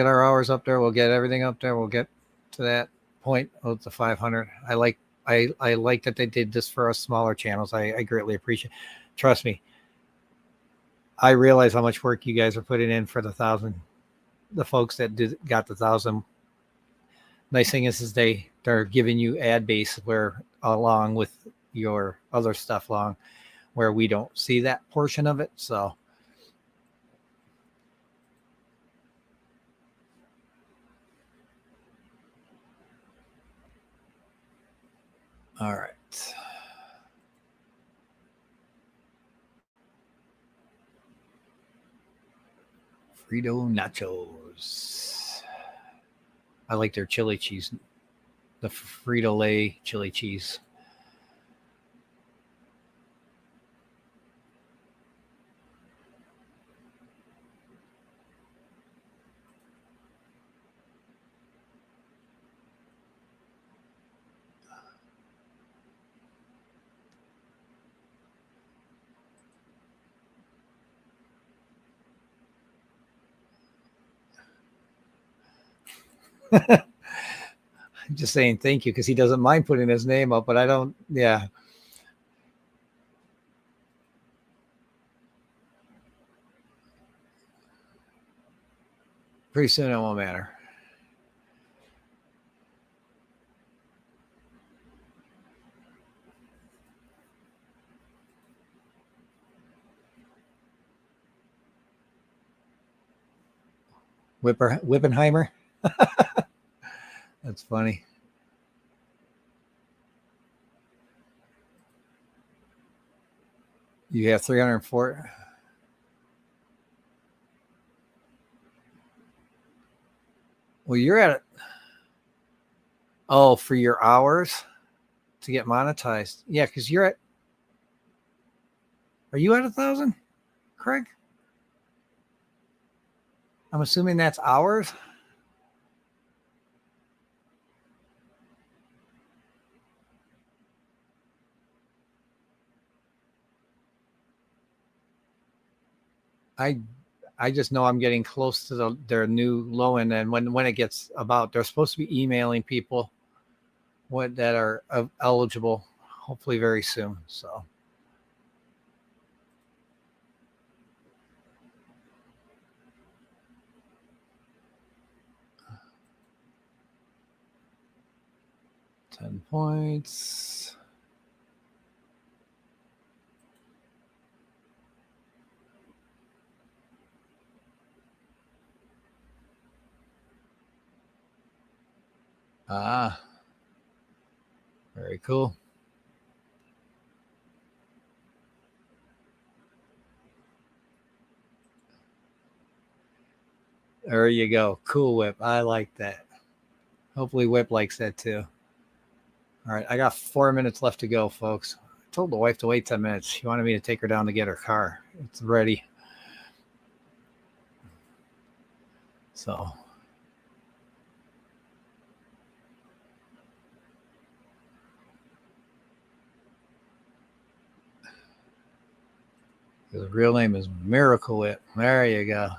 S3: our hours up there. We'll get everything up there. We'll get to that point of the 500. I like that they did this for us smaller channels. I greatly appreciate it. Trust me. I realize how much work you guys are putting in for the 1,000. The folks that got the 1,000. Nice thing is they're giving you ad base where along with your other stuff along where we don't see that portion of it. So all right. Frito nachos. I like their chili cheese. The Frito-Lay chili cheese. I'm just saying thank you because he doesn't mind putting his name up, but I don't. Yeah. Pretty soon it won't matter. Wippenheimer. That's funny. You have 304. Well, you're at it. Oh, for your hours to get monetized. Yeah, because you're at. Are you at 1,000, Craig? I'm assuming that's hours. I just know I'm getting close to their new low end, and when it gets about, they're supposed to be emailing people what that are eligible, hopefully very soon. So. $10 points. Ah, very cool. There you go. Cool, Whip. I like that. Hopefully Whip likes that too. All right, I got 4 minutes left to go, folks. I told the wife to wait 10 minutes. She wanted me to take her down to get her car. It's ready. So. His real name is Miracle Whip. There you go.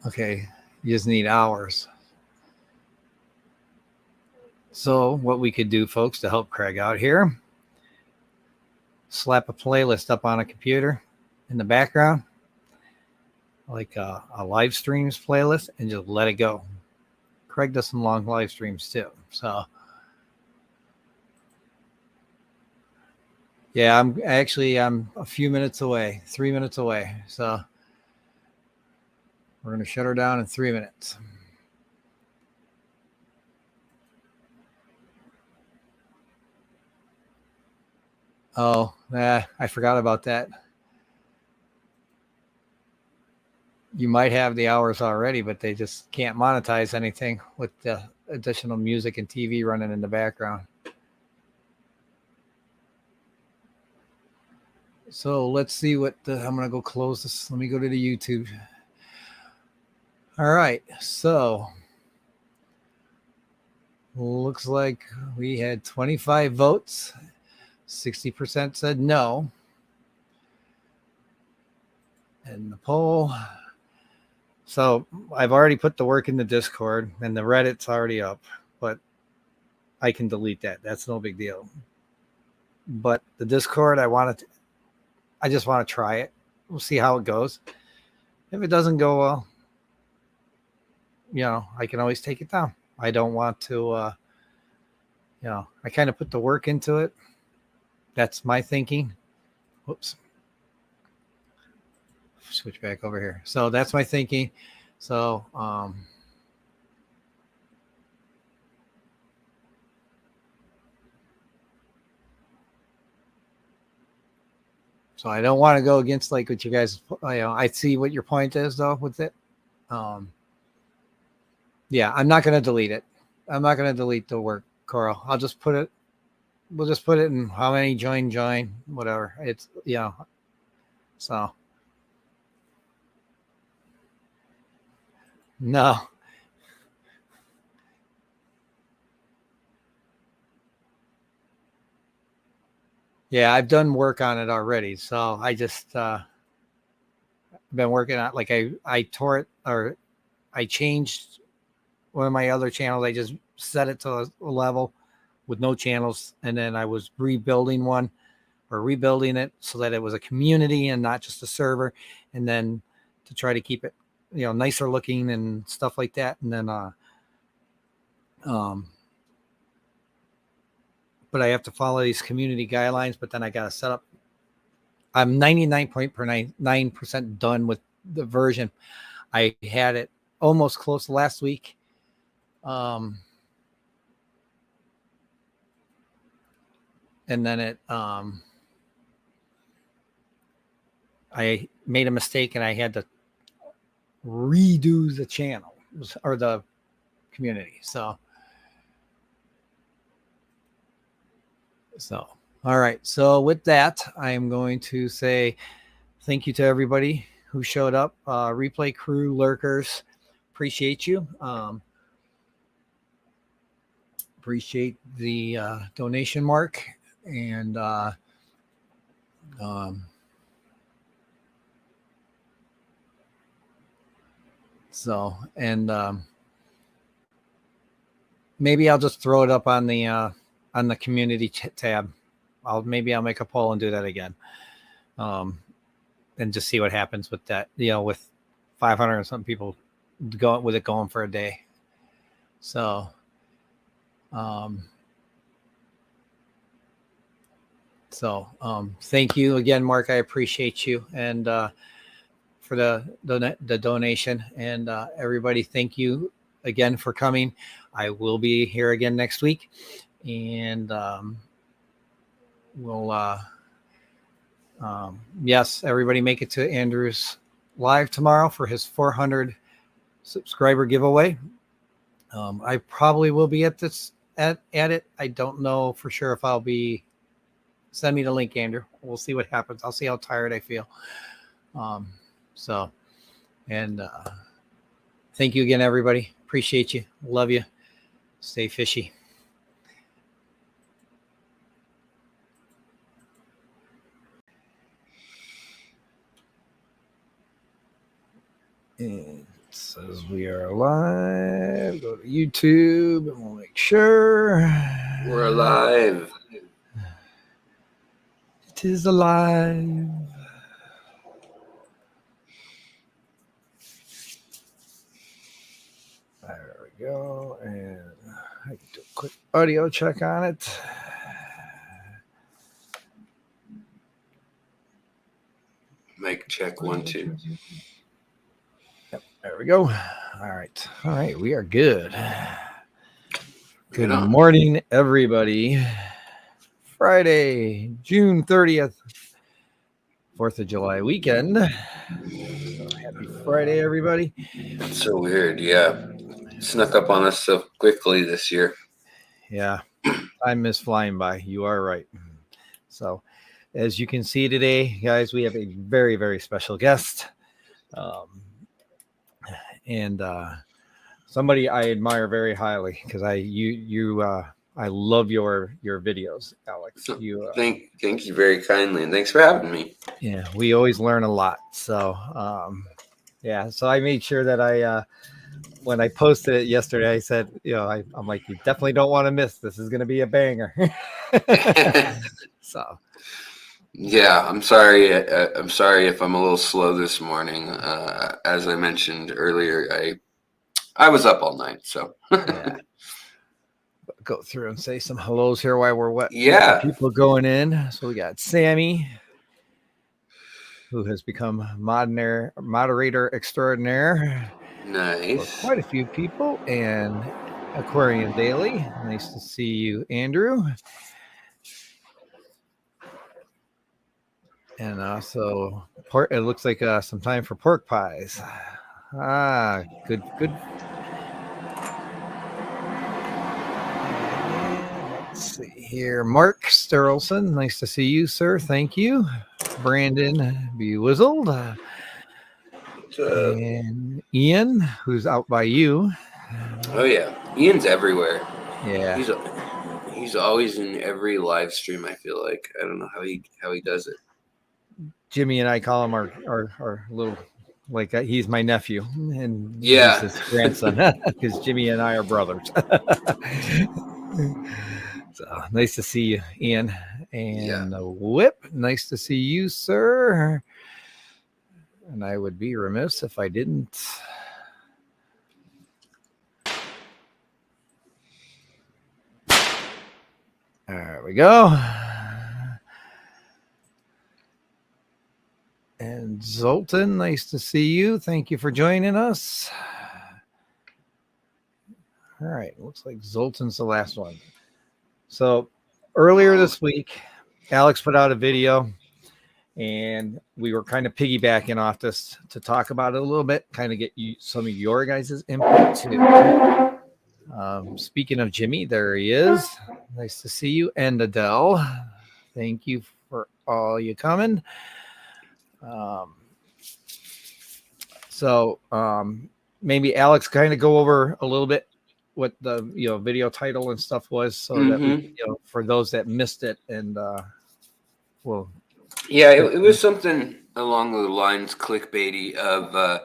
S3: Okay, you just need hours. So what we could do, folks, to help Craig out here, slap a playlist up on a computer in the background, like a live streams playlist, and just let it go. Craig does some long live streams too. So yeah, I'm a few minutes away, 3 minutes away. So we're going to shut her down in 3 minutes. Oh, I forgot about that. You might have the hours already, but they just can't monetize anything with the additional music and TV running in the background. So let's see what I'm going to go close this. Let me go to the YouTube. All right. So looks like we had 25 votes. 60% said no. And the poll. So I've already put the work in the Discord and the Reddit's already up, but I can delete that. That's no big deal. But the Discord, I just want to try it. We'll see how it goes. If it doesn't go well, I can always take it down. I don't want to, I kind of put the work into it. That's my thinking. Whoops. Switch back over here. So that's my thinking. So, so I don't want to go against like what you guys, I see what your point is though with it. Yeah, I'm not going to delete it. I'm not going to delete the work, Coral. We'll just put it in how many join, whatever. It's, so. No. Yeah, I've done work on it already. So I just been working on like I tore it, or I changed one of my other channels. I just set it to a level with no channels, and then I was rebuilding it so that it was a community and not just a server, and then to try to keep it nicer looking and stuff like that. And then but I have to follow these community guidelines, but then I got to set up. I'm 99.9% done with the version. I had it almost close last week. And then I made a mistake and I had to redo the channel or the community. So all right. So with that, I'm going to say thank you to everybody who showed up. Replay crew, lurkers, appreciate you. Appreciate the donation, Mark, and maybe I'll just throw it up on the community tab. I'll make a poll and do that again, and just see what happens with that. With 500 and some people going for a day. So, thank you again, Mark. I appreciate you, and for the donation, and everybody, thank you again for coming. I will be here again next week, and we'll yes, everybody make it to Andrew's live tomorrow for his 400 subscriber giveaway. I probably will be at it. I don't know for sure if I'll be. Send me the link, Andrew. We'll see what happens. I'll see how tired I feel. And thank you again, everybody. Appreciate you. Love you. Stay fishy. And
S1: says we are live. Go to YouTube and we'll make sure
S5: We're alive.
S1: it is alive. There we go. And I can do a quick audio check on it.
S5: Mic check 1 2.
S1: Yep, there we go. All right, we are good. Good
S5: Right on.
S1: morning, everybody. Friday, June 30th, 4th of July weekend. So happy Friday, everybody.
S5: That's so weird. Yeah. Snuck up on us so quickly this year.
S1: Yeah, time is flying by. You are right. So, as you can see today, guys, we have a very, very special guest. And somebody I admire very highly because I love your videos, Alex. You
S5: Thank you very kindly, and thanks for having me.
S1: yeah, we always learn a lot. So yeah, so I made sure that I when I posted it yesterday, I said, I'm like, you definitely don't want to miss. This is going to be a banger. So
S5: Yeah, I'm sorry. I'm sorry if I'm a little slow this morning. As I mentioned earlier, I was up all night, so
S1: yeah. Go through and say some hellos here while we're wet.
S5: Yeah.
S1: People going in. So we got Sammy, who has become moderator extraordinaire.
S5: Nice.
S1: For quite a few people, and Aquarium Daily. Nice to see you, Andrew. And also, it looks like some time for pork pies. Ah, good. Let's see here. Mark Sterlson, nice to see you, sir. Thank you. Brandon Bewizzled. And Ian, who's out by you.
S5: Oh yeah, Ian's everywhere.
S1: Yeah,
S5: he's always in every live stream. I feel like I don't know how he does it.
S1: Jimmy and I call him our little, like he's my nephew, and
S5: Yeah,
S1: he's his grandson because Jimmy and I are brothers. So nice to see you, Ian. And Whip, nice to see you, sir. And I would be remiss if I didn't. There we go. And Zoltan, nice to see you. Thank you for joining us. All right, looks like Zoltan's the last one. So earlier this week, Alex put out a video, and we were kind of piggybacking off this to talk about it a little bit, kind of get some of your guys' input too. Speaking of Jimmy, there he is. Nice to see you. And Adele, thank you for all you coming. So maybe Alex kind of go over a little bit what the video title and stuff was, so that we, for those that missed it, and well,
S5: yeah, it was something along the lines clickbaity of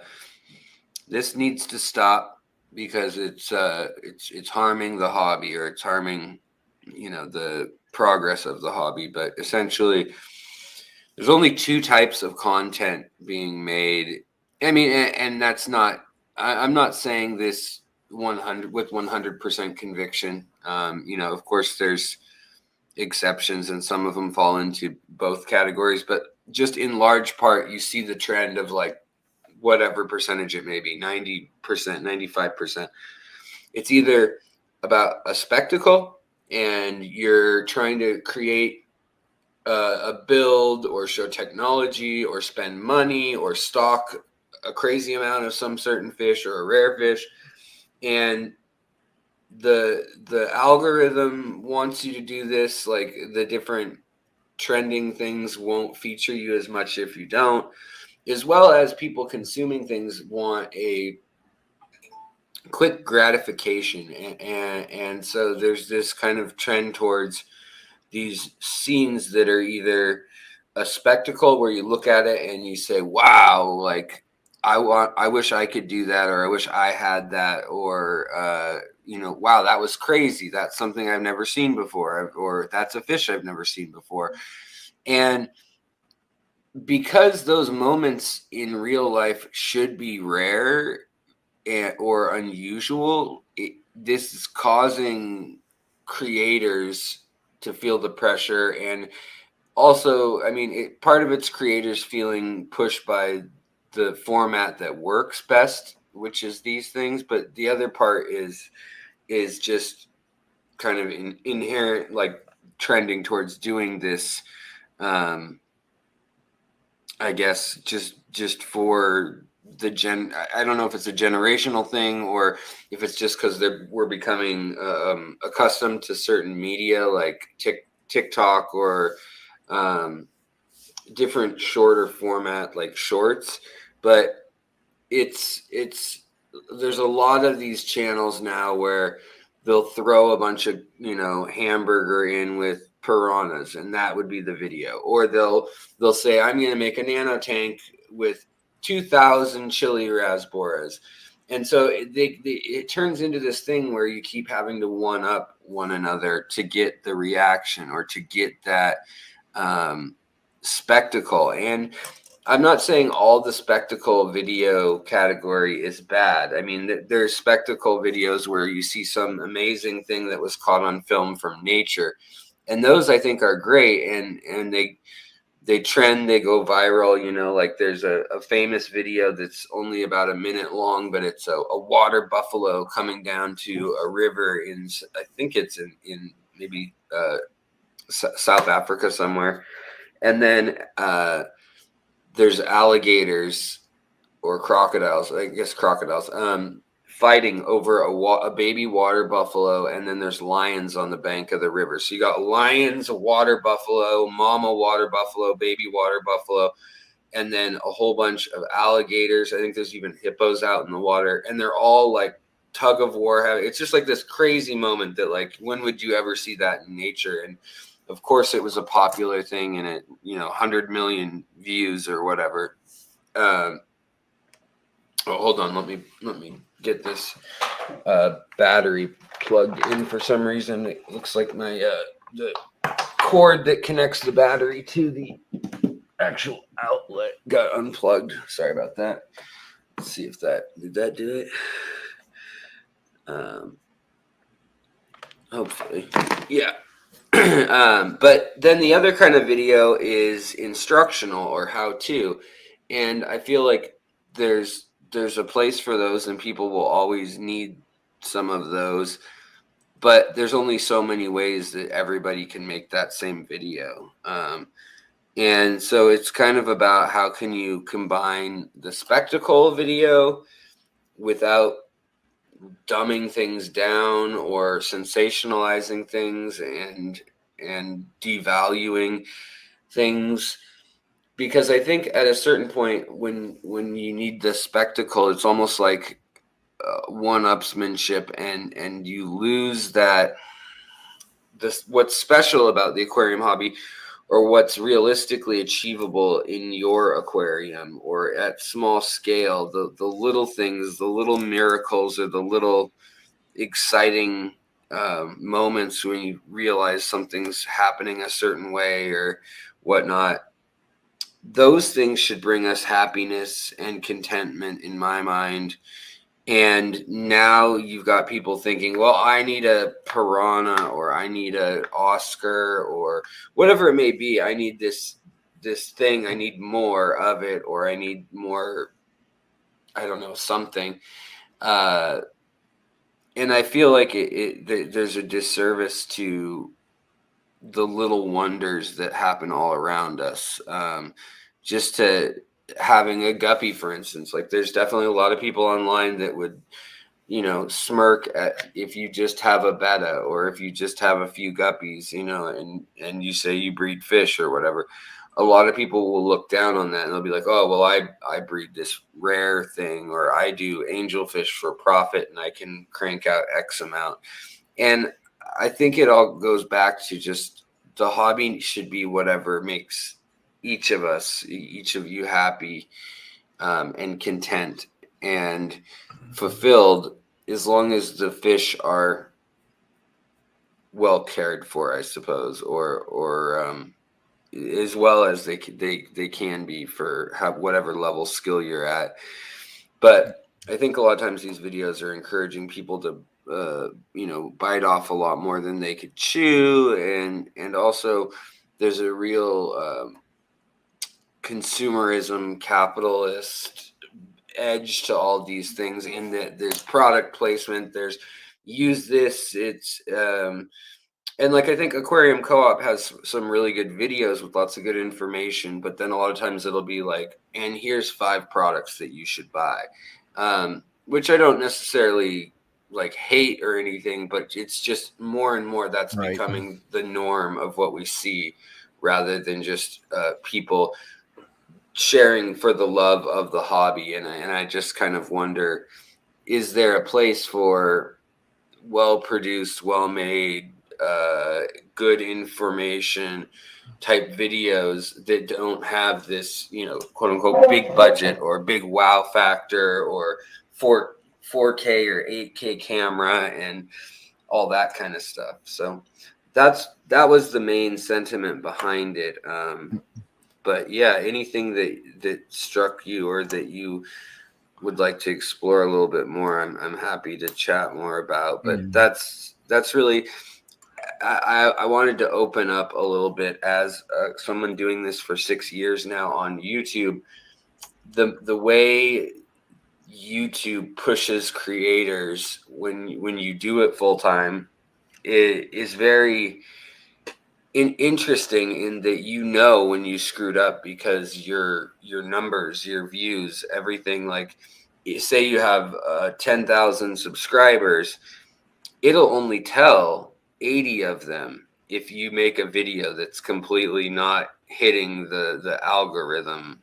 S5: this needs to stop because it's harming the hobby, or it's harming the progress of the hobby. But essentially, there's only two types of content being made. I mean, and that's not. I'm not saying this 100% conviction. Of course, there's exceptions, and some of them fall into both categories. But just in large part, you see the trend of like whatever percentage it may be, 90%, 95%. It's either about a spectacle, and you're trying to create a build or show technology or spend money or stock a crazy amount of some certain fish or a rare fish, and the algorithm wants you to do this. Like, the different trending things won't feature you as much if you don't, as well as people consuming things want a quick gratification, and so there's this kind of trend towards these scenes that are either a spectacle where you look at it and you say, wow, like I wish I could do that, or I wish I had that, or wow, that was crazy. That's something I've never seen before, or that's a fish I've never seen before. And because those moments in real life should be rare or unusual, this is causing creators to feel the pressure. And also, I mean, part of it's creators feeling pushed by the format that works best, which is these things. But the other part is just kind of inherent, like trending towards doing this. I guess just for the I don't know if it's a generational thing or if it's just because we're becoming accustomed to certain media like TikTok or different shorter format like shorts. But it's there's a lot of these channels now where they'll throw a bunch of hamburger in with piranhas, and that would be the video. Or they'll say, I'm going to make a nano tank with 2,000 chili rasboras. And so it turns into this thing where you keep having to one up one another to get the reaction or to get that spectacle. And I'm not saying all the spectacle video category is bad. I mean, there's spectacle videos where you see some amazing thing that was caught on film from nature. And those I think are great. And they trend, they go viral, like there's a famous video that's only about a minute long, but it's a water buffalo coming down to a river I think it's in maybe South Africa somewhere. And then there's alligators or crocodiles, I guess crocodiles, fighting over a baby water buffalo, and then there's lions on the bank of the river. So you got lions, a water buffalo, mama water buffalo, baby water buffalo, and then a whole bunch of alligators. I think there's even hippos out in the water, and they're all like tug of war. It's just like this crazy moment that, like, when would you ever see that in nature? And of course, it was a popular thing, and it 100 million views or whatever. Hold on, let me get this battery plugged in. For some reason, it looks like my the cord that connects the battery to the actual outlet got unplugged. Sorry about that. Let's see if did that do it. Hopefully, yeah. But then the other kind of video is instructional or how to, and I feel like there's a place for those, and people will always need some of those, but there's only so many ways that everybody can make that same video. And so it's kind of about how can you combine the spectacle video without dumbing things down or sensationalizing things and devaluing things. Because I think at a certain point when you need the spectacle, it's almost like one-upsmanship, and you lose that what's special about the aquarium hobby, or what's realistically achievable in your aquarium or at small scale, the little things, the little miracles, or the little exciting moments when you realize something's happening a certain way or whatnot. Those things should bring us happiness and contentment, in my mind. And now you've got people thinking, well, I need a piranha, or I need an Oscar, or whatever it may be. I need this thing. I need more of it, or I need more, I don't know, something. And I feel like there's a disservice to the little wonders that happen all around us. Just to having a guppy, for instance, like there's definitely a lot of people online that would, smirk at if you just have a betta, or if you just have a few guppies, and you say you breed fish or whatever. A lot of people will look down on that, and they'll be like, oh, well, I breed this rare thing, or I do angelfish for profit, and I can crank out X amount. And I think it all goes back to just the hobby should be whatever makes each of you happy. and content and fulfilled, as long as the fish are well cared for, I suppose, or as well as they can be for whatever level skill you're at. But I think a lot of times these videos are encouraging people to bite off a lot more than they could chew, and also there's a real consumerism, capitalist edge to all these things, in that there's product placement, there's use this, it's and like, I think Aquarium Co-op has some really good videos with lots of good information, but then a lot of times it'll be like, and here's 5 products that you should buy, which I don't necessarily like hate or anything, but it's just more and more that's
S3: Right.
S5: becoming the norm of what we see, rather than just people sharing for the love of the hobby. And I just kind of wonder, is there a place for well-produced, well-made, good information type videos that don't have this, quote unquote, big budget or big wow factor or 4K or 8K camera and all that kind of stuff? So that was the main sentiment behind it. But yeah, anything that struck you or that you would like to explore a little bit more, I'm happy to chat more about. But that's really, I wanted to open up a little bit as someone doing this for 6 years now on YouTube. The way YouTube pushes creators when you do it full time is very interesting, in that when you screwed up, because your numbers, your views, everything, like, say you have 10,000 subscribers, it'll only tell 80 of them if you make a video that's completely not hitting the algorithm,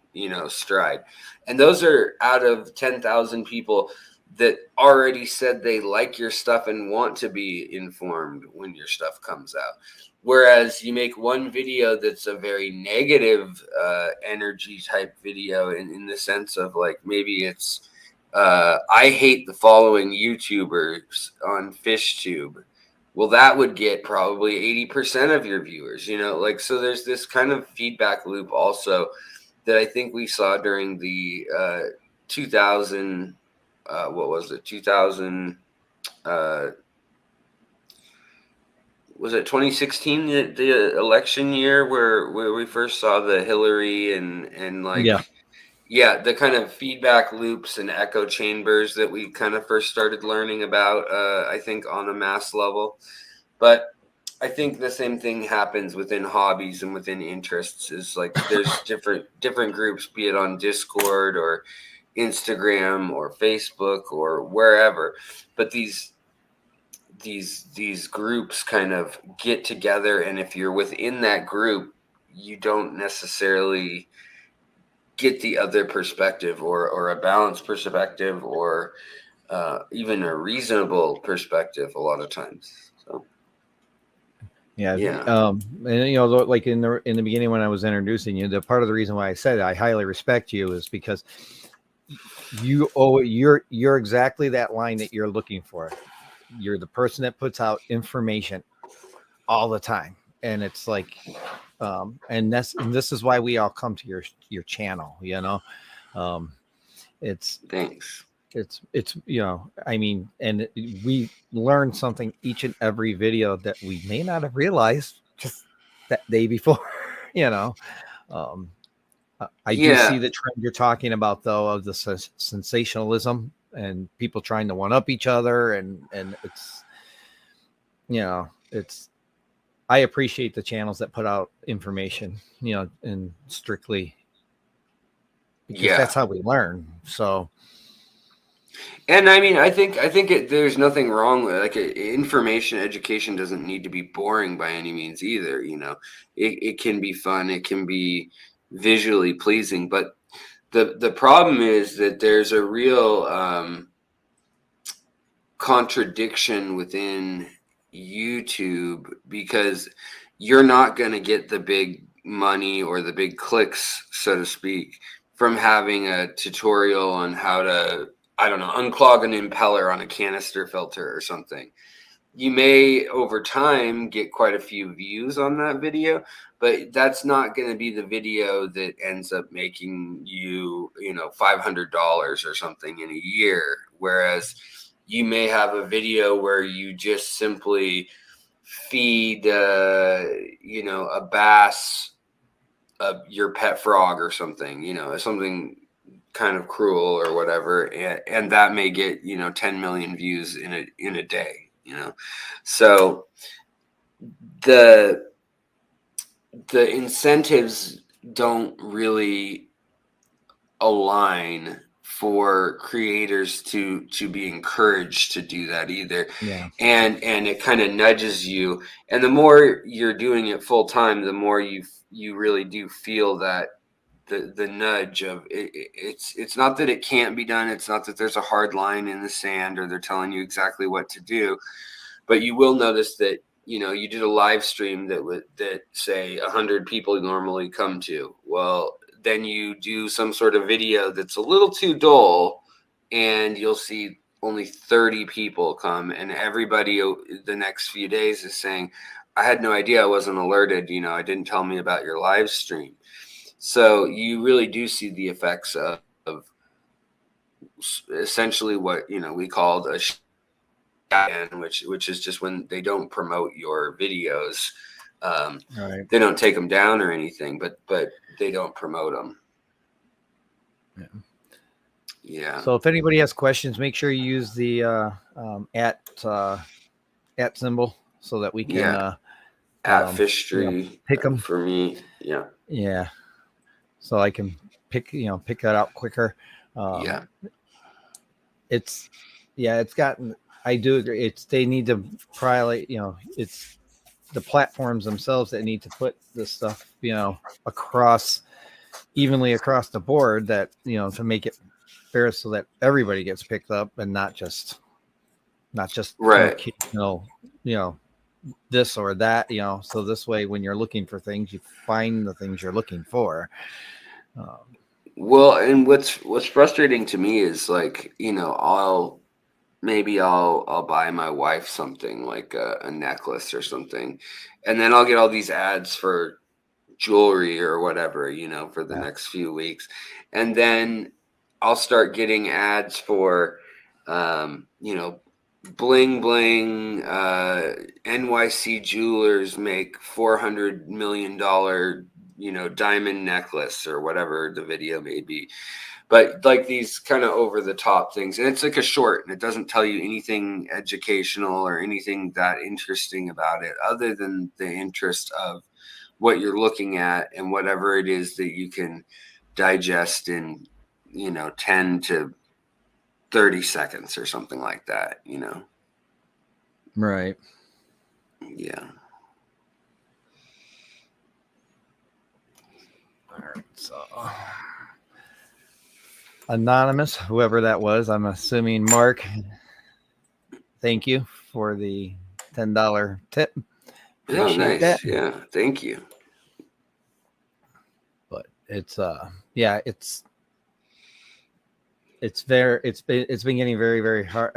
S5: stride. And those are out of 10,000 people that already said they like your stuff and want to be informed when your stuff comes out. Whereas you make one video that's a very negative energy type video, in the sense of, like, maybe it's I hate the following YouTubers on FishTube. Well, that would get probably 80% of your viewers, like, so there's this kind of feedback loop also that I think we saw during the 2000, what was it, 2000, was it 2016, the election year where we first saw the Hillary and like, yeah, the kind of feedback loops and echo chambers that we kind of first started learning about, I think, on a mass level. But I think the same thing happens within hobbies and within interests, is like, there's different groups, be it on Discord or Instagram or Facebook or wherever. But these groups kind of get together, and if you're within that group, you don't necessarily get the other perspective, or a balanced perspective, or even a reasonable perspective a lot of times. So
S3: yeah. And like in the beginning when I was introducing you, the part of the reason why I said I highly respect you is because you're exactly that line that you're looking for. You're the person that puts out information all the time, and it's like, and this is why we all come to your channel. It's
S5: thanks.
S3: It's I mean, and we learn something each and every video that we may not have realized just that day before. I do see the trend you're talking about, though, of the sensationalism and people trying to one up each other, and it's I appreciate the channels that put out information, and strictly because that's how we learn. So,
S5: and I mean, I think there's nothing wrong with, like, information education doesn't need to be boring by any means either. It can be fun, it can be visually pleasing, but the problem is that there's a real contradiction within YouTube, because you're not going to get the big money or the big clicks, so to speak, from having a tutorial on how to, I don't know, unclog an impeller on a canister filter or something. You may over time get quite a few views on that video, but that's not going to be the video that ends up making you, you know, $500 or something in a year. Whereas you may have a video where you just simply feed, you know, a bass your pet frog or something, you know, something kind of cruel or whatever, and that may get, you know, 10 million views in a day, you know. So the incentives don't really align for creators to be encouraged to do that either.
S3: Yeah.
S5: And it kind of nudges you, and the more you're doing it full time, the more you really do feel that the nudge of it. It's not that it can't be done, it's not that there's a hard line in the sand or they're telling you exactly what to do, but you will notice that, you know, you did a live stream that say 100 people normally come to. Well, then you do some sort of video that's a little too dull, and you'll see only 30 people come, and everybody the next few days is saying, I had no idea, I wasn't alerted, you know, I didn't tell me about your live stream. So you really do see the effects of essentially what, you know, we called a which is just when they don't promote your videos.
S3: Right.
S5: They don't take them down or anything, but they don't promote them.
S3: Yeah.
S5: Yeah.
S3: So if anybody has questions, make sure you use the at symbol so that we can
S5: at fish tree
S3: pick them
S5: for me. Yeah.
S3: Yeah. So I can pick that out quicker.
S5: Yeah.
S3: It's gotten. I do agree. They need to probably, you know, it's the platforms themselves that need to put this stuff, you know, evenly across the board, that, you know, to make it fair so that everybody gets picked up and not just
S5: Right.
S3: you know, this or that, you know, so this way when you're looking for things, you find the things you're looking for.
S5: Well, and what's frustrating to me is, like, you know, I'll buy my wife something like a necklace or something, and then I'll get all these ads for jewelry or whatever, you know, for the next few weeks, and then I'll start getting ads for, you know, bling bling. NYC jewelers make $400 million, you know, diamond necklace or whatever the video may be. But like these kind of over the top things, and it's like a short, and it doesn't tell you anything educational or anything that interesting about it, other than the interest of what you're looking at and whatever it is that you can digest in, you know, 10 to 30 seconds or something like that, you know.
S3: Right.
S5: Yeah.
S3: All right. So anonymous, whoever that was, I'm assuming Mark, thank you for the $10 tip.
S5: Oh, nice.
S3: That.
S5: Yeah, thank you.
S3: But it's it's been getting very, very hard.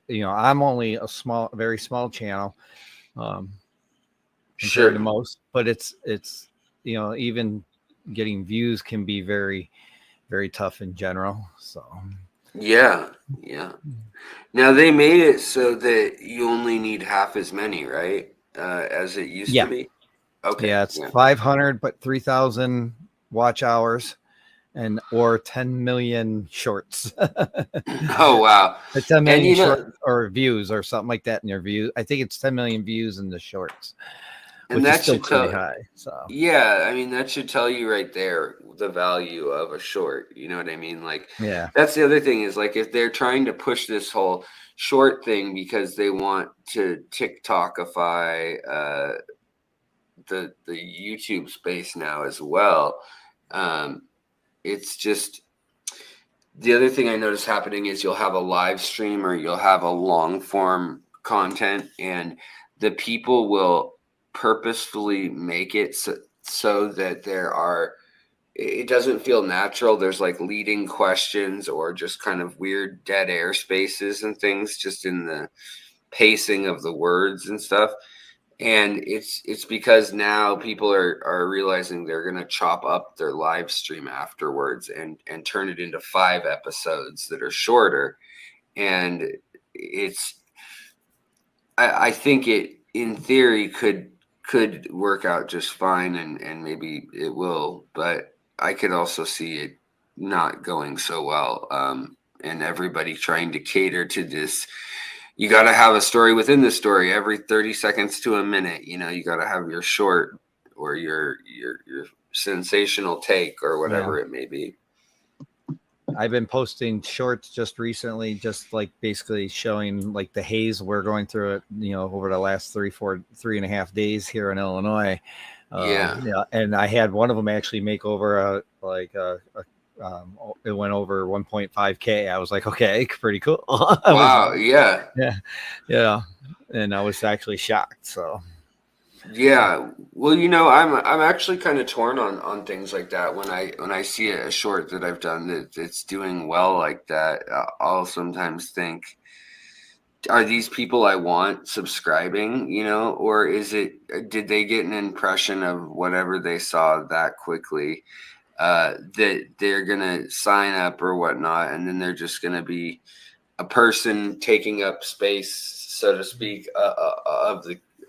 S3: You know, I'm only a very small channel compared to most, but it's you know, even getting views can be very, very tough in general. So
S5: yeah. Now they made it so that you only need half as many, right? As it used to be. Okay.
S3: Yeah, it's 500, but 3,000 watch hours, or 10 million shorts.
S5: Oh wow!
S3: 10 million shorts or views or something like that in your views. I think it's 10 million views in the shorts,
S5: and
S3: which is still pretty high. So
S5: yeah, I mean, that should tell you right there the value of a short. You know what I mean? Like,
S3: yeah,
S5: that's the other thing, is like, if they're trying to push this whole short thing because they want to TikTokify the YouTube space now as well. It's just, the other thing I notice happening is you'll have a live stream or you'll have a long form content, and the people will purposefully make it so that there are it doesn't feel natural. There's like leading questions or just kind of weird dead air spaces and things just in the pacing of the words and stuff. And it's because now people are realizing they're going to chop up their live stream afterwards and turn it into 5 episodes that are shorter. And I think it in theory could work out just fine, and maybe it will, but I could also see it not going so well, and everybody trying to cater to this. You got to have a story within the story every 30 seconds to a minute. You know, you got to have your short or your sensational take or whatever it may be.
S3: I've been posting shorts just recently, just like basically showing like the haze we're going through it, you know, over the last 3.5 days here in Illinois.
S5: Yeah.
S3: And I had one of them actually make over it went over 1.5K. I was like, okay, pretty cool.
S5: Wow. Yeah.
S3: Yeah. And I was actually shocked. So.
S5: Yeah, well, you know, I'm actually kind of torn on things like that. When I see a short that I've done that's doing well like that, I'll sometimes think, are these people I want subscribing, you know, or did they get an impression of whatever they saw that quickly, that they're gonna sign up or whatnot, and then they're just gonna be a person taking up space, so to speak,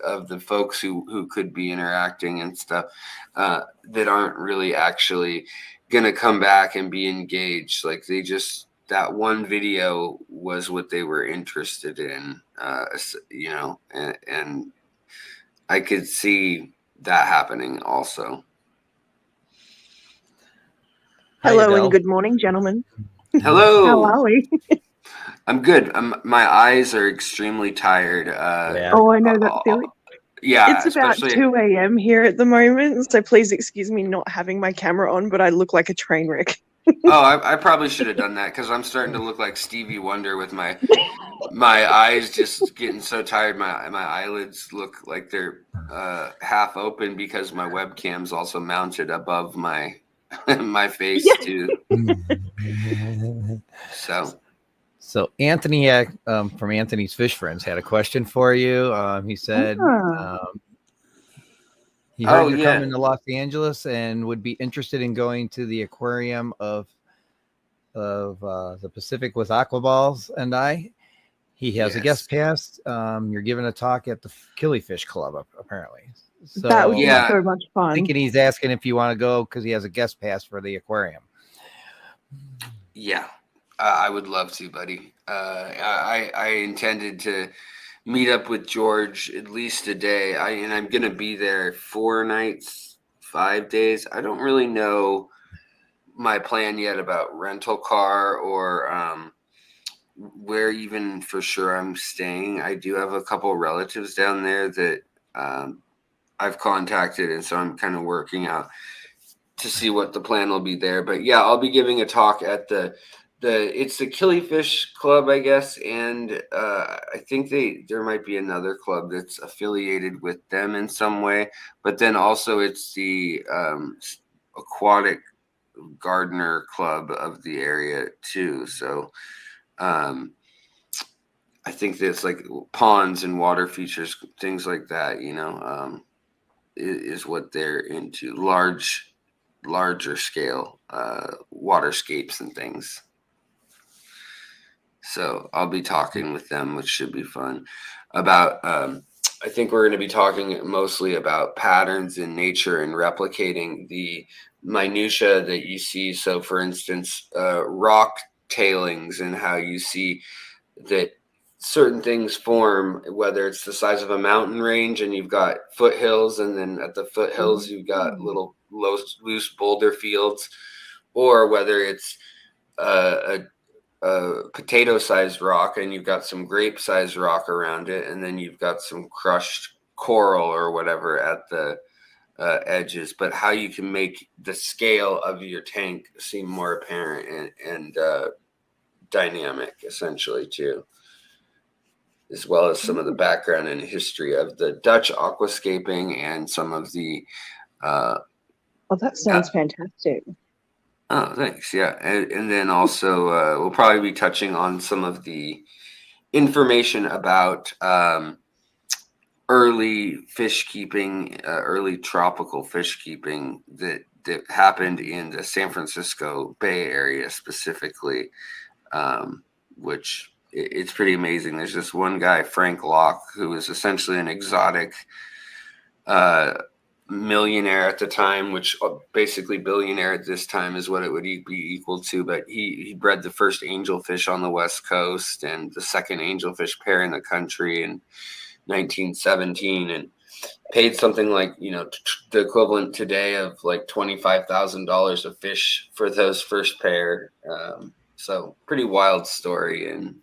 S5: of the folks who could be interacting and stuff, that aren't really actually going to come back and be engaged. Like that one video was what they were interested in, you know, and I could see that happening also.
S6: Hello and good morning, gentlemen.
S5: Hello.
S6: How are we?
S5: I'm good. My eyes are extremely tired.
S6: Oh, I know that feeling.
S5: Yeah,
S6: it's about 2 a.m. here at the moment, so please excuse me not having my camera on, but I look like a train wreck.
S5: I probably should have done that because I'm starting to look like Stevie Wonder with my eyes just getting so tired. My eyelids look like they're half open because my webcam's also mounted above my my face too.
S3: So Anthony from Anthony's Fish Friends had a question for you. He said he heard you're coming to Los Angeles and would be interested in going to the aquarium of the Pacific with Aquaballs and I. He has a guest pass. You're giving a talk at the Killifish Club apparently. So
S6: that would be so much fun.
S3: Thinking he's asking if you want to go because he has a guest pass for the aquarium.
S5: Yeah. I would love to, buddy. I intended to meet up with George at least a day. I'm going to be there 4 nights, 5 days. I don't really know my plan yet about rental car or where even for sure I'm staying. I do have a couple relatives down there that I've contacted, and so I'm kind of working out to see what the plan will be there. But yeah, I'll be giving a talk at it's the Killifish Club, I guess, and I think there might be another club that's affiliated with them in some way. But then also it's the Aquatic Gardener Club of the area too. So I think that's like ponds and water features, things like that. You know, is what they're into, larger scale waterscapes and things. So I'll be talking with them, which should be fun. About I think we're going to be talking mostly about patterns in nature and replicating the minutia that you see. So for instance, rock tailings and how you see that certain things form, whether it's the size of a mountain range and you've got foothills, and then at the foothills you've got little loose boulder fields, or whether it's a potato-sized rock and you've got some grape-sized rock around it, and then you've got some crushed coral or whatever at the edges. But how you can make the scale of your tank seem more apparent and dynamic, essentially, too, as well as some of the background and history of the Dutch aquascaping and some of the
S6: that sounds fantastic.
S5: Oh, thanks. Yeah. And then also, we'll probably be touching on some of the information about early fish keeping, early tropical fish keeping that happened in the San Francisco Bay Area specifically, which it's pretty amazing. There's this one guy, Frank Locke, who was essentially an exotic millionaire at the time, which basically billionaire at this time is what it would be equal to. But he bred the first angelfish on the West Coast and the second angelfish pair in the country in 1917, and paid something like, you know, the equivalent today of like $25,000 a fish for those first pair. So pretty wild story, and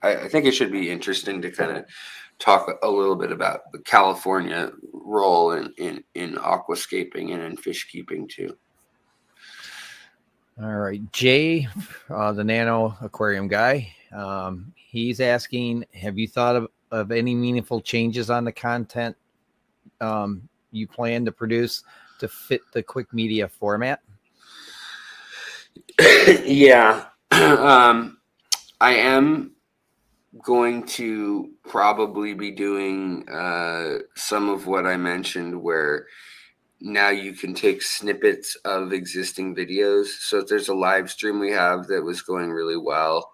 S5: I think it should be interesting to kind of talk a little bit about the California role in aquascaping and in fish keeping too.
S3: All right, Jay, the Nano Aquarium guy, he's asking, have you thought of any meaningful changes on the content you plan to produce to fit the quick media format?
S5: Yeah. I am going to probably be doing some of what I mentioned, where now you can take snippets of existing videos. So if there's a live stream we have that was going really well,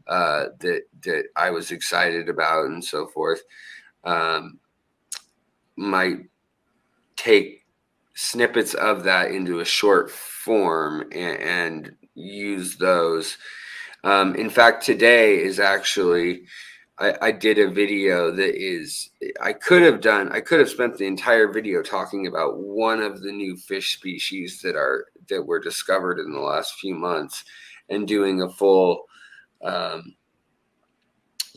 S5: that I was excited about and so forth, might take snippets of that into a short form and use those. In fact, today is actually, I did a video that is, I could have spent the entire video talking about one of the new fish species that were discovered in the last few months, and doing a full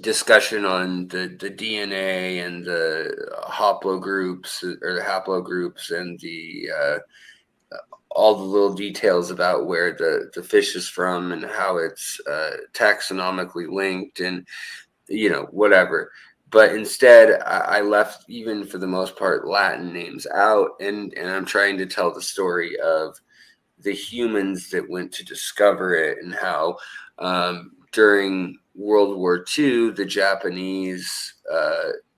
S5: discussion on the DNA and the haplogroups and the all the little details about where the fish is from and how it's taxonomically linked and, you know, whatever. But instead, I left, even for the most part, Latin names out, and I'm trying to tell the story of the humans that went to discover it, and how during World War II, the Japanese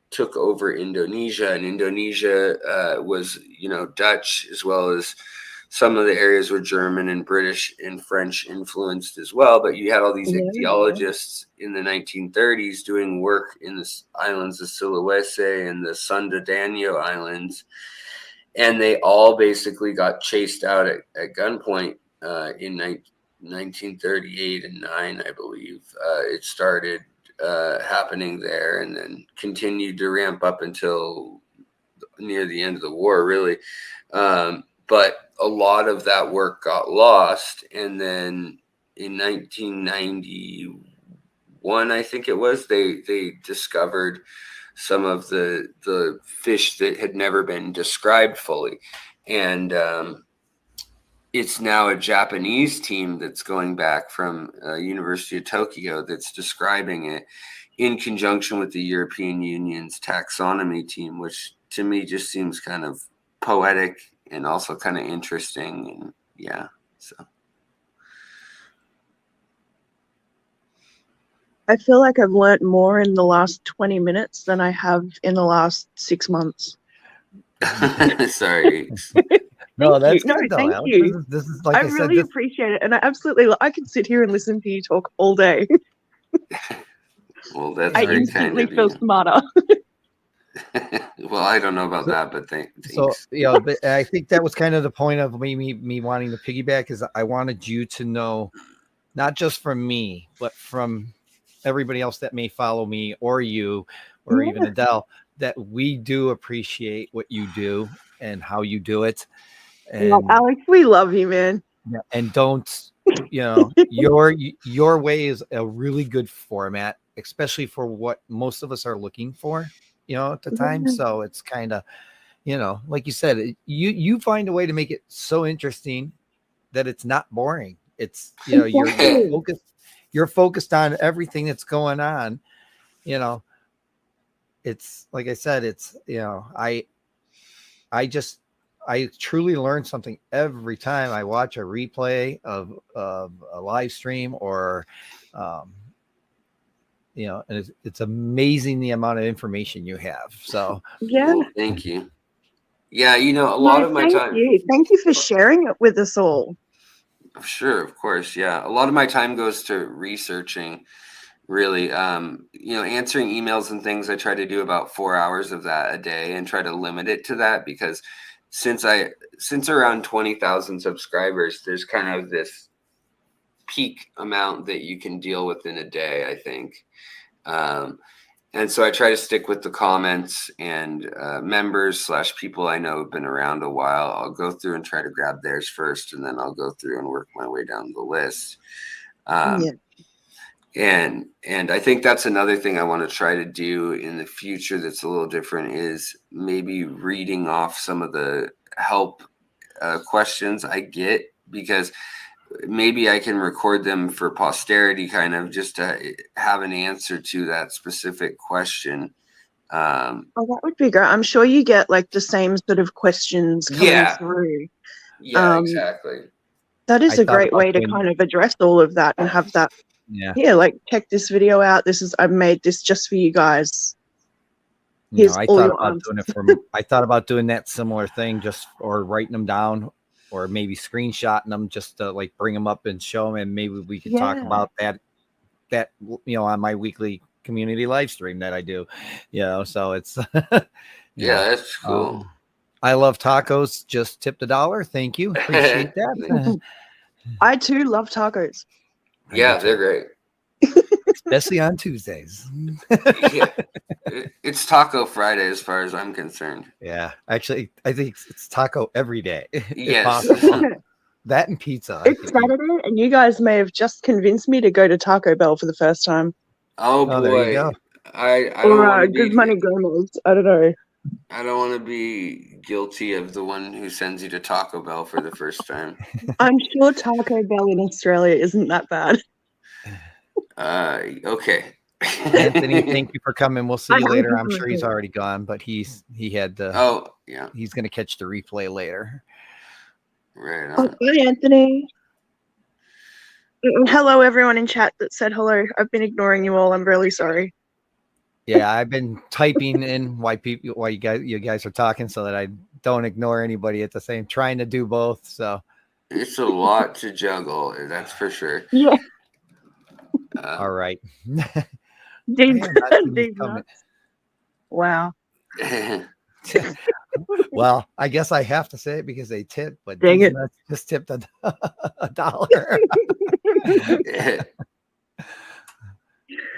S5: took over Indonesia, and Indonesia was, you know, Dutch, as well as some of the areas were German and British and French influenced as well. But you had all these ichthyologists in the 1930s doing work in the islands of Sulawesi and the Sunda Danio Islands. And they all basically got chased out at gunpoint in 1938 and 9, I believe. It started happening there, and then continued to ramp up until near the end of the war, really. But a lot of that work got lost. And then in 1991, I think it was, they discovered some of the fish that had never been described fully. And it's now a Japanese team that's going back from University of Tokyo that's describing it in conjunction with the European Union's taxonomy team, which to me just seems kind of poetic and also kind of interesting. And yeah, so.
S6: I feel like I've learnt more in the last 20 minutes than I have in the last 6 months.
S5: Sorry.
S3: No, that's
S6: No,
S3: good though,
S6: thank
S3: Alex.
S6: you.
S3: This is like
S6: I
S3: I said,
S6: really appreciate it, and I could sit here and listen to you talk all day.
S5: Well, that's
S6: I
S5: very
S6: instantly
S5: kind of
S6: feel
S5: you.
S6: smarter.
S5: Well, I don't know about that, but thanks.
S3: So, you know, but I think that was kind of the point of me wanting to piggyback, is I wanted you to know, not just from me, but from everybody else that may follow me or you or even Adele, that we do appreciate what you do and how you do it. And
S6: Well, Alex, we love you, man.
S3: and don't, you know, your way is a really good format, especially for what most of us are looking for, you know, at the time. So it's kind of, you know, like you said, you find a way to make it so interesting that it's not boring. It's, you know, you're focused on everything that's going on. You know, it's like I said, it's, you know, I just I truly learn something every time I watch a replay of a live stream or, you know, and it's amazing the amount of information you have. So
S6: Yeah.
S5: Well, thank you. Yeah, you know, a
S6: No,
S5: lot of my
S6: thank
S5: time.
S6: you. Thank you for sharing it with us all.
S5: Sure, of course. Yeah. A lot of my time goes to researching, really. You know, answering emails and things. I try to do about 4 hours of that a day and try to limit it to that because since around 20,000 subscribers, there's kind of this peak amount that you can deal with in a day, I think. And so I try to stick with the comments and members / people I know have been around a while. I'll go through and try to grab theirs first, and then I'll go through and work my way down the list.
S6: Yeah.
S5: And I think that's another thing I want to try to do in the future that's a little different is maybe reading off some of the help questions I get, because maybe I can record them for posterity, kind of just to have an answer to that specific question.
S6: Oh, that would be great. I'm sure you get like the same sort of questions coming
S5: Yeah.
S6: through.
S5: Yeah, exactly.
S6: That is
S3: I
S6: a
S3: thought
S6: great
S3: about
S6: way to
S3: doing-
S6: kind of address all of that and have that.
S3: Yeah.
S6: Yeah, like check this video out. I've made this just for you guys.
S3: You
S6: Here's
S3: know, I
S6: all
S3: thought
S6: your
S3: about doing it for. I thought about doing that similar thing, just or writing them down, or maybe screenshotting them, just to like bring them up and show them, and maybe we could talk
S6: Yeah.
S3: about that, you know, on my weekly community live stream that I do. You know, so it's
S5: Yeah, that's cool.
S3: I love tacos. Just tipped $1. Thank you. Appreciate that.
S6: I too love tacos.
S5: Yeah, they're great.
S3: Especially on Tuesdays.
S5: Yeah. It's Taco Friday as far as I'm concerned.
S3: Yeah, actually, I think it's taco every day. if
S5: Yes.
S3: possible. That and pizza. I
S6: It's
S3: could eat.
S6: Saturday, and you guys may have just convinced me to go to Taco Bell for the first time.
S5: Oh
S3: Oh, there you
S5: boy.
S3: go.
S5: I don't
S6: Or
S5: want to
S6: Good
S5: be
S6: Money Gomez. I don't know.
S5: I don't want to be guilty of the one who sends you to Taco Bell for the first time.
S6: I'm sure Taco Bell in Australia isn't that bad.
S5: Okay.
S3: Anthony, thank you for coming. We'll see
S6: I
S3: you
S6: know
S3: later.
S6: he's
S3: I'm sure he's already gone, but he had to.
S5: Oh, yeah.
S3: He's going to catch the replay later.
S5: Right
S6: Oh,
S5: on.
S6: hi, Anthony. Hello, everyone in chat that said hello. I've been ignoring you all. I'm really sorry.
S3: Yeah, I've been typing in why you guys are talking so that I don't ignore anybody at the same. Trying to do both. So
S5: It's a lot to juggle, that's for sure.
S6: Yeah.
S3: all right.
S6: Deep,
S3: Man, that's when he's
S6: deep
S3: coming.
S6: nuts. Wow.
S3: Well, I guess I have to say it because they tipped, but
S6: Dang
S3: these
S6: it.
S3: nuts just tipped $1.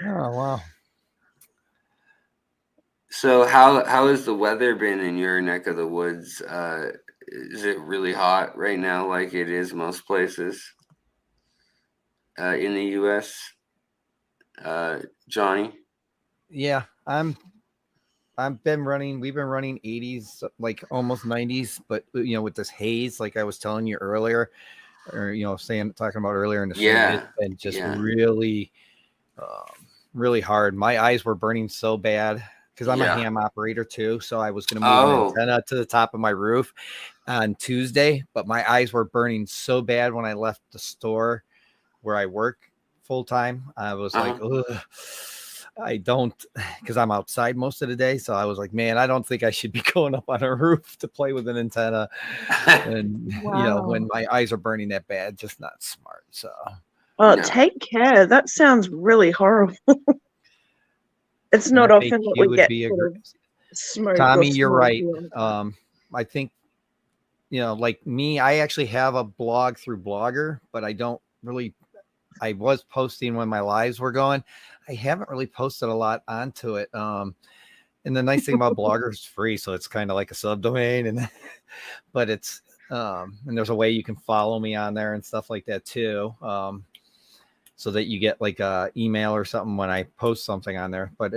S3: Oh wow.
S5: So how has the weather been in your neck of the woods? Is it really hot right now, like it is most places in the U.S.? Johnny?
S3: Yeah, we've been running 80s, like almost 90s, but you know, with this haze, like I was telling you earlier, or you know, talking about earlier in the stream,
S5: Yeah,
S3: it's been just
S5: yeah.
S3: really, really hard. My eyes were burning so bad because I'm
S5: Yeah.
S3: a ham operator too, so I was going to move an antenna to the top of my roof on Tuesday, but my eyes were burning so bad when I left the store where I work full time. I was like, ugh. I don't, because I'm outside most of the day. So I was like, man, I don't think I should be going up on a roof to play with an antenna. And, you know, when my eyes are burning that bad, just not smart. So,
S6: Well,
S5: No.
S6: take care. That sounds really horrible. It's not often that
S3: FAQ
S6: we
S3: would
S6: get
S3: be
S6: sort of smoke. or
S3: Tommy, you're
S6: smoke
S3: right.
S6: here.
S3: I think, you know, like me, I actually have a blog through Blogger, but I don't really, I was posting when my lives were going. I haven't really posted a lot onto it. And the nice thing about Blogger is free, so it's kind of like a subdomain, and but it's and there's a way you can follow me on there and stuff like that too, so that you get like a email or something when I post something on there. But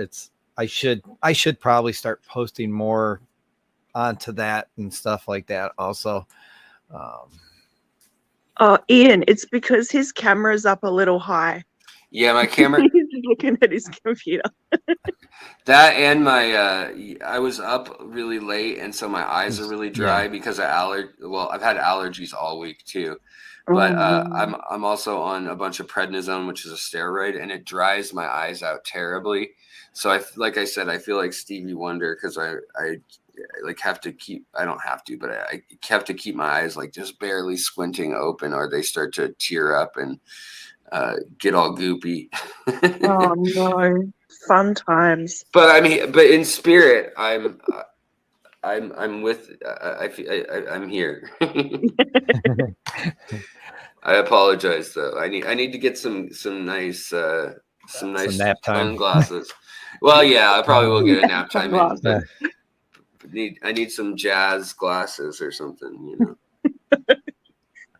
S3: I should probably start posting more onto that and stuff like that also.
S6: Oh, Ian, it's because his camera's up a little high.
S5: Yeah, my camera.
S6: just looking at his computer.
S5: That and my I was up really late, and so my eyes are really dry because of Well, I've had allergies all week too, but I'm also on a bunch of prednisone, which is a steroid, and it dries my eyes out terribly. So like I said, I feel like Stevie Wonder because I like have to keep. I don't have to, but I have to keep my eyes like just barely squinting open, or they start to tear up and get all goopy.
S6: Oh no, fun times.
S5: But I mean, but in spirit, I'm with. I'm here. I apologize though. I need to get some nice
S3: nap time.
S5: sunglasses. Well, yeah, I probably will get a nap time in, but
S3: Yeah.
S5: I need some jazz glasses or something, you know.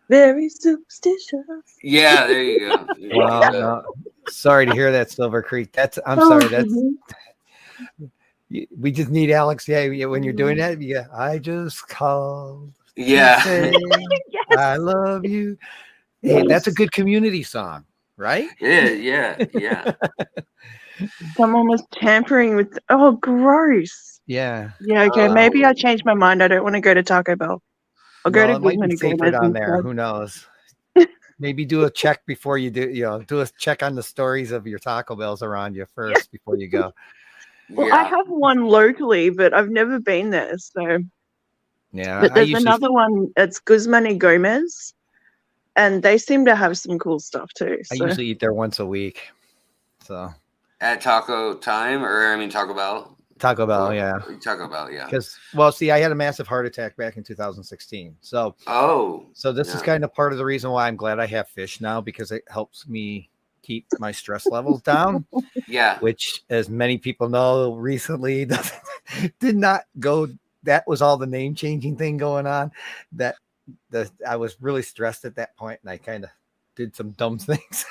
S6: Very superstitious.
S5: Yeah, there you go.
S3: Well, no. Sorry to hear that, Silver Creek. I'm sorry. That's we just need Alex. Yeah, when you're doing that, yeah. I just called.
S5: Yeah.
S3: Say, I love you. Hey, that's a good community song, right?
S5: Yeah.
S6: Someone was tampering with. Oh, gross.
S3: Yeah.
S6: Yeah. Okay. Maybe I changed my mind. I don't want to go to Taco Bell. I'll go to
S3: It might
S6: Guzman
S3: be
S6: and
S3: safer down
S6: Gomez
S3: there.
S6: instead.
S3: Who knows? Maybe do a check before you do a check on the stories of your Taco Bells around you first before you go.
S6: Well, I have one locally, but I've never been there. So,
S3: Yeah,
S6: but there's another one. It's Guzman and Gomez, and they seem to have some cool stuff too.
S3: I
S6: So.
S3: usually eat there once a week. So
S5: at Taco Time, or I mean Taco Bell.
S3: Taco Bell, yeah.
S5: Taco Bell, yeah.
S3: Because I had a massive heart attack back in 2016. So this is kind of part of the reason why I'm glad I have fish now, because it helps me keep my stress levels down.
S5: Yeah.
S3: Which, as many people know, recently did not go. That was all the name changing thing going on. I was really stressed at that point, and I kind of did some dumb things.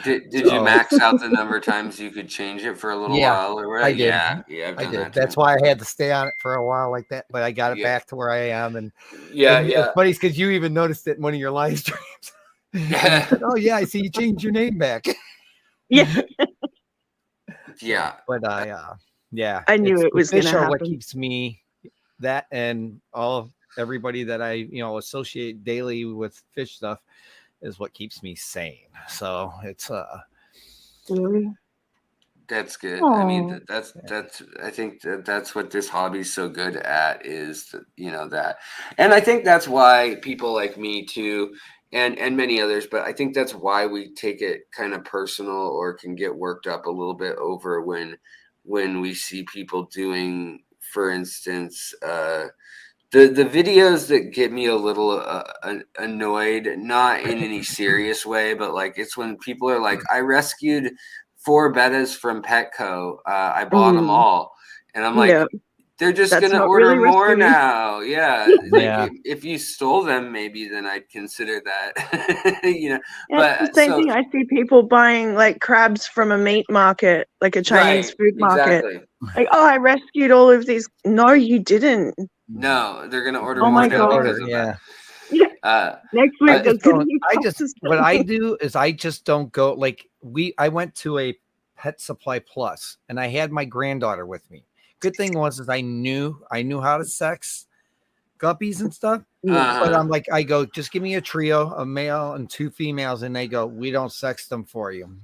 S5: Did you max out the number of times you could change it for a little while or whatever?
S3: I did.
S5: Yeah, I've done
S3: I did.
S5: that
S3: That's why I had to stay on it for a while like that, but I got it back to where I am. And it's funny because you even noticed it in one of your live streams. Said, oh yeah, I see you changed your name back.
S6: Yeah.
S5: Yeah.
S3: But
S6: I knew it was going to happen.
S3: What keeps me, that and everybody that I associate daily with fish stuff is what keeps me sane. So it's
S5: that's good.
S6: Aww.
S5: I mean, that's I think that's what this hobby's so good at, is that, and I think that's why people like me too, and many others, but I think that's why we take it kind of personal, or can get worked up a little bit over when we see people doing, for instance, the videos that get me a little annoyed, not in any serious way, but like it's when people are like, I rescued 4 bettas from Petco. I bought them all. And I'm like, they're just going to order really more now. Yeah. Like if you stole them, maybe then I'd consider that,
S6: but it's the same thing. I see people buying like crabs from a meat market, like a Chinese food market.
S5: Exactly.
S6: Like, oh, I rescued all of these. No, you didn't.
S5: No, they're going to order
S6: more.
S5: Oh my
S6: God.
S5: Yeah.
S6: Next week,
S3: what I do is I just don't go. Like I went to a Pet Supply Plus, and I had my granddaughter with me. Good thing was I knew how to sex guppies and stuff. But I'm like, I go, just give me a trio, a male and 2 females, and they go, we don't sex them for you.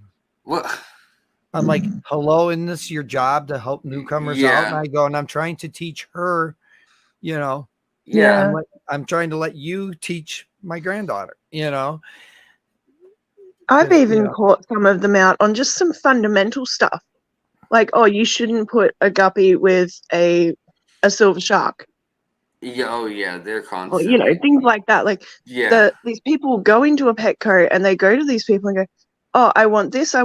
S5: What?
S3: I'm like, hello, isn't this your job to help newcomers out? And I go, and I'm trying to teach her, I'm trying to let you teach my granddaughter,
S6: I've even caught some of them out on just some fundamental stuff. Like, oh, you shouldn't put a guppy with a silver shark.
S5: Yeah, they're constantly.
S6: Or, things like that. Like, these people go into a Petco and they go to these people and go, oh, I want this, and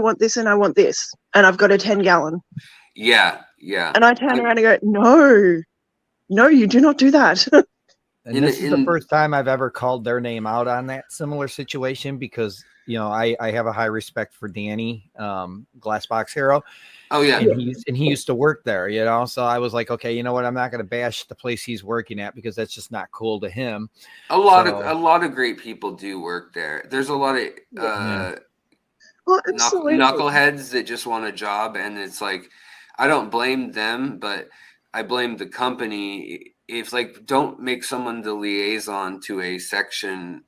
S6: I want this. And I've got a 10-gallon.
S5: Yeah.
S6: And I turn around and go, no, you do not do that.
S3: And this is the first time I've ever called their name out on that similar situation, because, I have a high respect for Danny, Glassbox Hero.
S5: Oh yeah.
S3: And he used to work there, so I was like, okay, you know what? I'm not going to bash the place he's working at, because that's just not cool to him.
S5: A lot of great people do work there. There's a lot of,
S6: Oh, absolutely.
S5: knuckleheads that just want a job, and it's like, I don't blame them, but I blame the company. If like, don't make someone the liaison to a section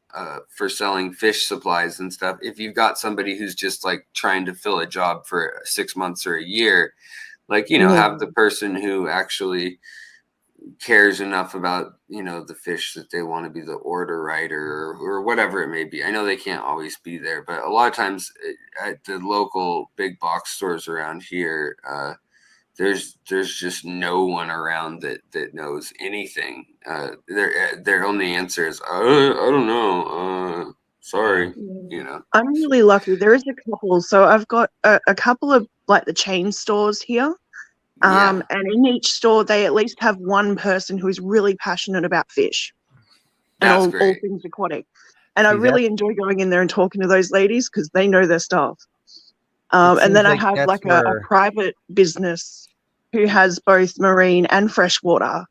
S5: for selling fish supplies and stuff. If you've got somebody who's just like trying to fill a job for 6 months or a year, like, you know, have the person who actually cares enough about, you know, the fish that they want to be the order writer or whatever it may be. I know they can't always be there, but a lot of times at the local big box stores around here, there's just no one around that knows anything. Their only answer is, I don't know. Sorry, you know.
S6: I'm really lucky. There is a couple. So I've got a couple of like the chain stores here. And in each store, they at least have one person who is really passionate about fish and all things aquatic. And I really enjoy going in there and talking to those ladies because they know their stuff. And then I have like a private business who has both marine and freshwater.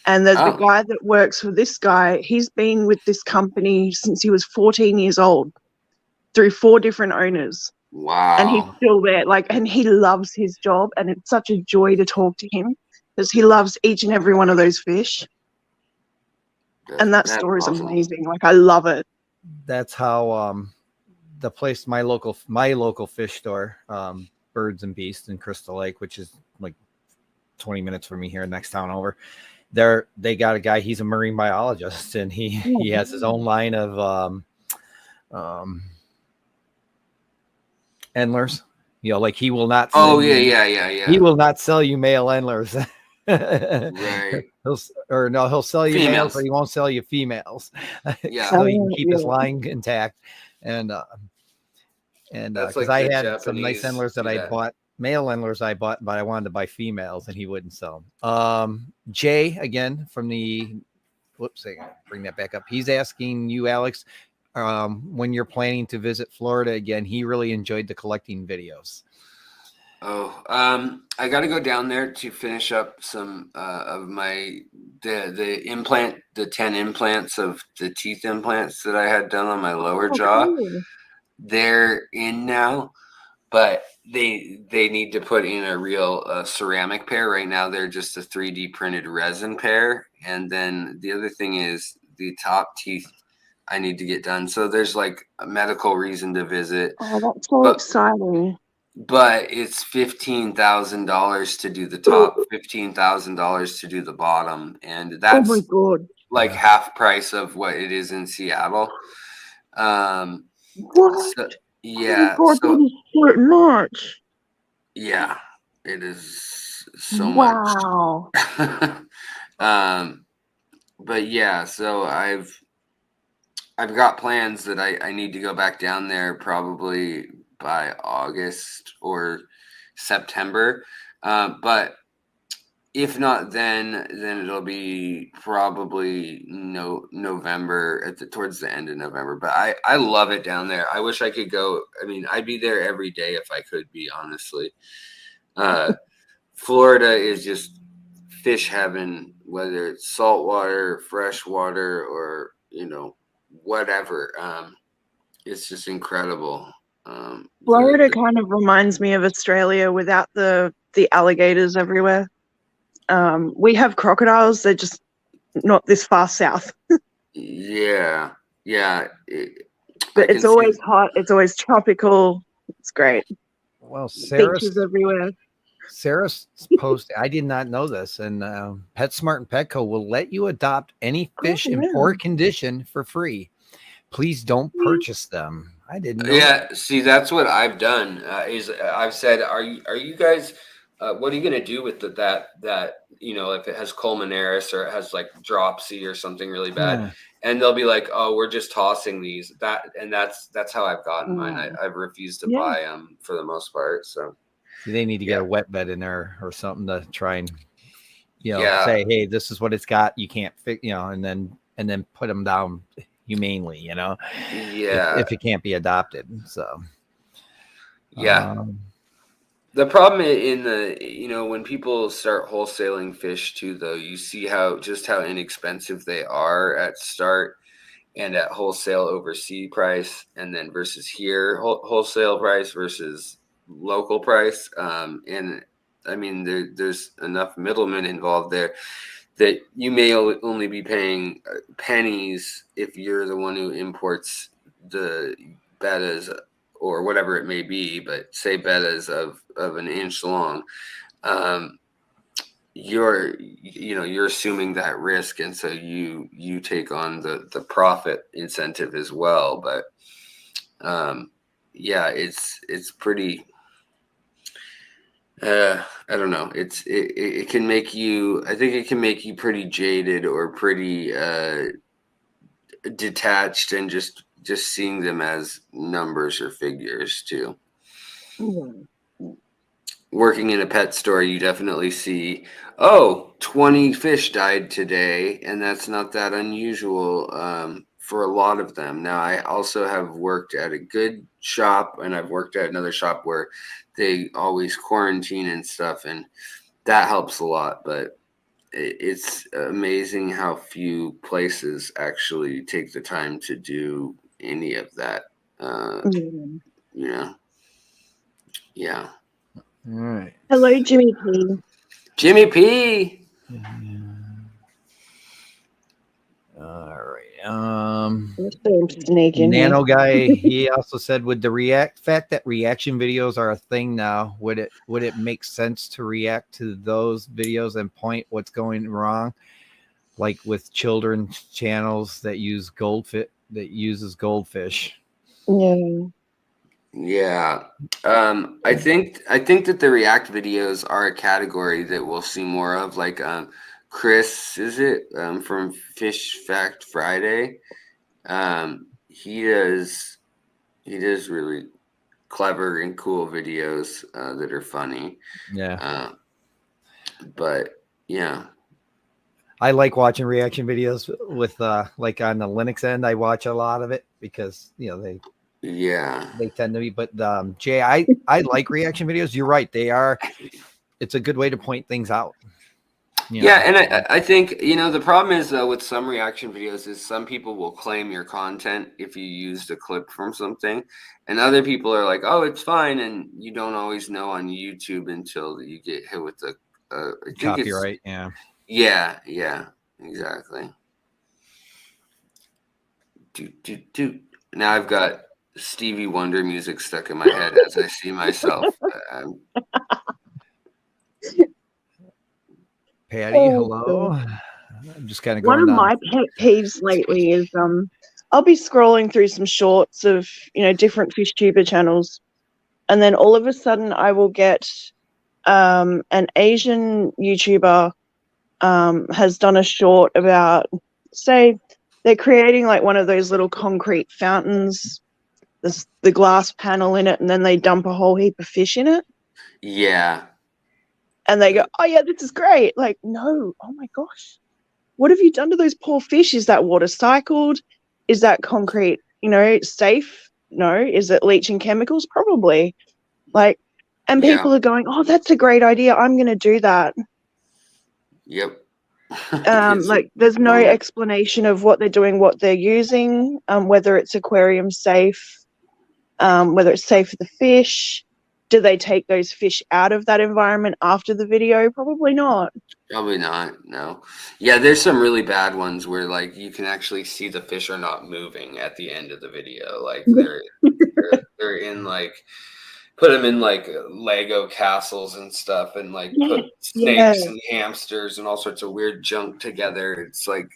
S6: And there's the guy that works for this guy. He's been with this company since he was 14 years old through 4 different owners.
S5: Wow.
S6: And he's still there, like, and he loves his job, and it's such a joy to talk to him because he loves each and every one of those fish. And that store is amazing. Like, I love it.
S3: That's how the place, my local fish store, Birds and Beasts in Crystal Lake, which is like 20 minutes from me here, next town over. They got a guy. He's a marine biologist, and he has his own line of endlers, you know, like he will not he will not sell you male endlers.
S5: Right.
S3: He'll sell you males, but he won't sell you females. So he can keep his line intact. And because like I had Japanese, some nice endlers that I bought, male endlers I bought, but I wanted to buy females, and he wouldn't sell them. Jay again from the whoops, I gotta bring that back up. He's asking you, Alex, when you're planning to visit Florida again. He really enjoyed the collecting videos.
S5: I got to go down there to finish up some of my the 10 implants of the teeth implants that I had done on my lower jaw. Cool. They're in now, but they need to put in a real ceramic pair. Right now they're just a 3D printed resin pair, and then the other thing is the top teeth I need to get done. So there's like a medical reason to visit.
S6: Oh, that's so exciting.
S5: But it's $15,000 to do the top, $15,000 to do the bottom. And that's like half price of what it is in Seattle.
S6: What?
S5: So, yeah.
S6: Oh God, that is so much.
S5: Yeah, it is so much. But yeah, so I've got plans that I need to go back down there probably by August or September. But if not then it'll be probably November towards the end of November. But I love it down there. I wish I could go. I mean, I'd be there every day if I could be, honestly. Florida is just fish heaven, whether it's saltwater, freshwater, or, you know, whatever. It's just incredible.
S6: Florida kind of reminds me of Australia without the alligators everywhere. We have crocodiles. They're just not this far south.
S5: Yeah.
S6: But it's always hot. It's always tropical. It's great.
S3: Well,
S6: beaches everywhere.
S3: Sarah's post, I did not know this, and PetSmart and Petco will let you adopt any fish in poor condition for free. Please don't purchase them. I didn't know.
S5: Yeah, see, that's what I've done. Is I've said, are you guys? What are you gonna do with that? You know, if it has Colmenares or it has like dropsy or something really bad, and they'll be like, "Oh, we're just tossing these." That's how I've gotten mine. I've refused to buy them for the most part. So
S3: they need to get a wet bed in there or something to try and, you know, say, "Hey, this is what it's got. You can't fix," you know, and then put them down humanely, you know, if it can't be adopted. So
S5: the problem in the, you know, when people start wholesaling fish too, though, you see how inexpensive they are at start, and at wholesale overseas price, and then versus here wholesale price versus local price. And I mean, there's enough middlemen involved there that you may only be paying pennies if you're the one who imports the bettas or whatever it may be, but say bettas of an inch long. You're assuming that risk, and so you take on the profit incentive as well. But yeah, it's pretty. I don't know. It can make you. I think it can make you pretty jaded or pretty detached, and just seeing them as numbers or figures too. Working in a pet store, you definitely see, 20 fish died today, and that's not that unusual for a lot of them. Now, I also have worked at a good shop, and I've worked at another shop where they always quarantine and stuff, and that helps a lot. But it's amazing how few places actually take the time to do any of that. Yeah.
S3: All right.
S6: Hello, Jimmy P.
S5: Jimmy P.
S3: All right.
S6: Sneaking
S3: Nano guy, he also said, with the fact that reaction videos are a thing now, would it make sense to react to those videos and point what's going wrong, like with children's channels that uses goldfish?
S5: Yeah. I think that the react videos are a category that we'll see more of, like Chris, is it from Fish Fact Friday? He does really clever and cool videos that are funny.
S3: Yeah.
S5: But yeah,
S3: I like watching reaction videos with like on the Linux end. I watch a lot of it because they tend to be. But Jay, I like reaction videos. You're right. It's a good way to point things out.
S5: Yeah, and I think the problem is though with some reaction videos is some people will claim your content if you used a clip from something, and other people are like, oh, it's fine, and you don't always know on YouTube until you get hit with the
S3: copyright.
S5: Yeah, exactly. Now I've got Stevie Wonder music stuck in my head as I see myself.
S3: Patty, hello. I'm just kind of going
S6: One of
S3: down.
S6: my pet peeves lately is I'll be scrolling through some shorts of different fish tuber channels, and then all of a sudden I will get an Asian YouTuber has done a short about, say, they're creating like one of those little concrete fountains, the glass panel in it, and then they dump a whole heap of fish in it.
S5: Yeah.
S6: And they go, oh, yeah, this is great. Like, no, oh, my gosh. What have you done to those poor fish? Is that water cycled? Is that concrete, safe? No. Is it leaching chemicals? Probably. Like, and people are going, oh, that's a great idea. I'm going to do that.
S5: Yep.
S6: Like, there's no explanation of what they're doing, what they're using, whether it's aquarium safe, whether it's safe for the fish. Do they take those fish out of that environment after the video? Probably not.
S5: Probably not. No. Yeah, there's some really bad ones where like you can actually see the fish are not moving at the end of the video. Like they're in like put them in like Lego castles and stuff, and like put snakes and hamsters and all sorts of weird junk together. It's like,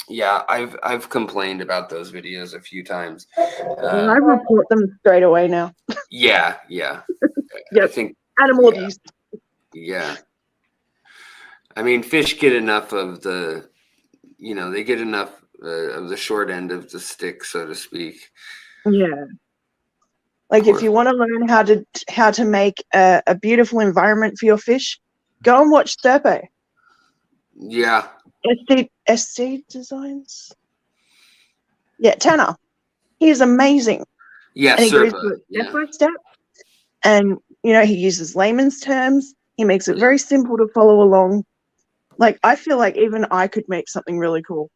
S5: yeah, I've complained about those videos a few times.
S6: I report them straight away now.
S5: Yeah.
S6: Yep.
S5: I think
S6: animal abuse.
S5: Yeah. I mean, fish get enough of the, they get enough of the short end of the stick, so to speak.
S6: Yeah. Like if you want to learn how to make a beautiful environment for your fish, go and watch Serpe.
S5: Yeah.
S6: SC Designs. Yeah, Tanner. He is amazing.
S5: Yeah,
S6: and he goes through it step by step. And, he uses layman's terms. He makes it very simple to follow along. Like, I feel like even I could make something really cool.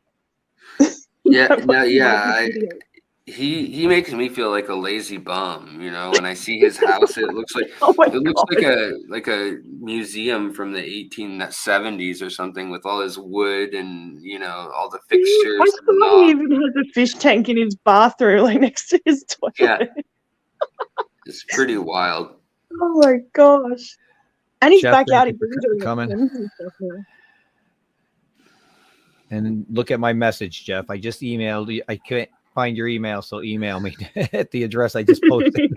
S5: Yeah, no,
S6: I love
S5: yeah.
S6: his videos.
S5: He makes me feel like a lazy bum, you know. When I see his house,
S6: Oh my
S5: it looks
S6: god.
S5: like a museum from the 1870s or something, with all his wood and, you know, all the
S6: I
S5: fixtures and the
S6: saw he
S5: knob.
S6: even has a fish tank in his bathroom, like next to his toilet.
S5: Yeah, it's pretty wild.
S6: Oh my gosh. And he's
S3: Jeff,
S6: back
S3: thank
S6: out
S3: you for
S6: again doing
S3: coming.
S6: Aquariums and stuff now.
S3: And look at my message, Jeff. I just emailed you. I can't find your email, so email me at the address I just posted.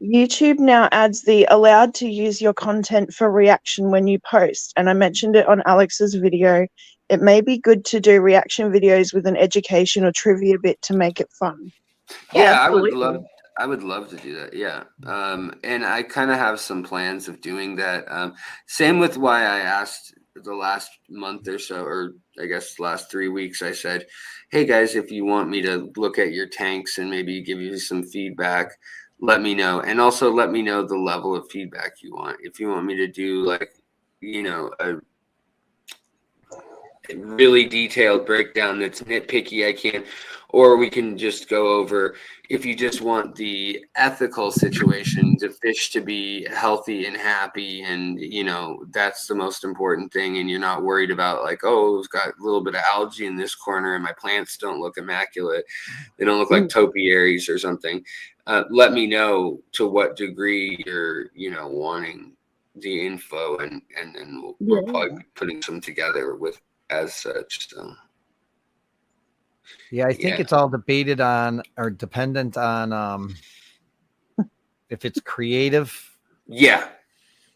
S6: YouTube now adds the allowed to use your content for reaction when you post. And I mentioned it on Alex's video. It may be good to do reaction videos with an education or trivia bit to make it fun.
S5: Yeah,
S6: Absolutely.
S5: I would love to do that. Yeah. And I kind of have some plans of doing that. Same with why I asked the last month or so, or I guess last 3 weeks, I said, hey guys, if you want me to look at your tanks and maybe give you some feedback, let me know. And also let me know the level of feedback you want. If you want me to do like, you know, a really detailed breakdown that's nitpicky, I can, or we can just go over, if you just want the ethical situation, the fish to be healthy and happy, and you know that's the most important thing, and you're not worried about like, oh, it's got a little bit of algae in this corner and my plants don't look immaculate, they don't look like topiaries or something. Let me know to what degree you're, you know, wanting the info, and then we'll probably be putting some together with as such. So
S3: yeah, I think it's all debated on or dependent on if it's creative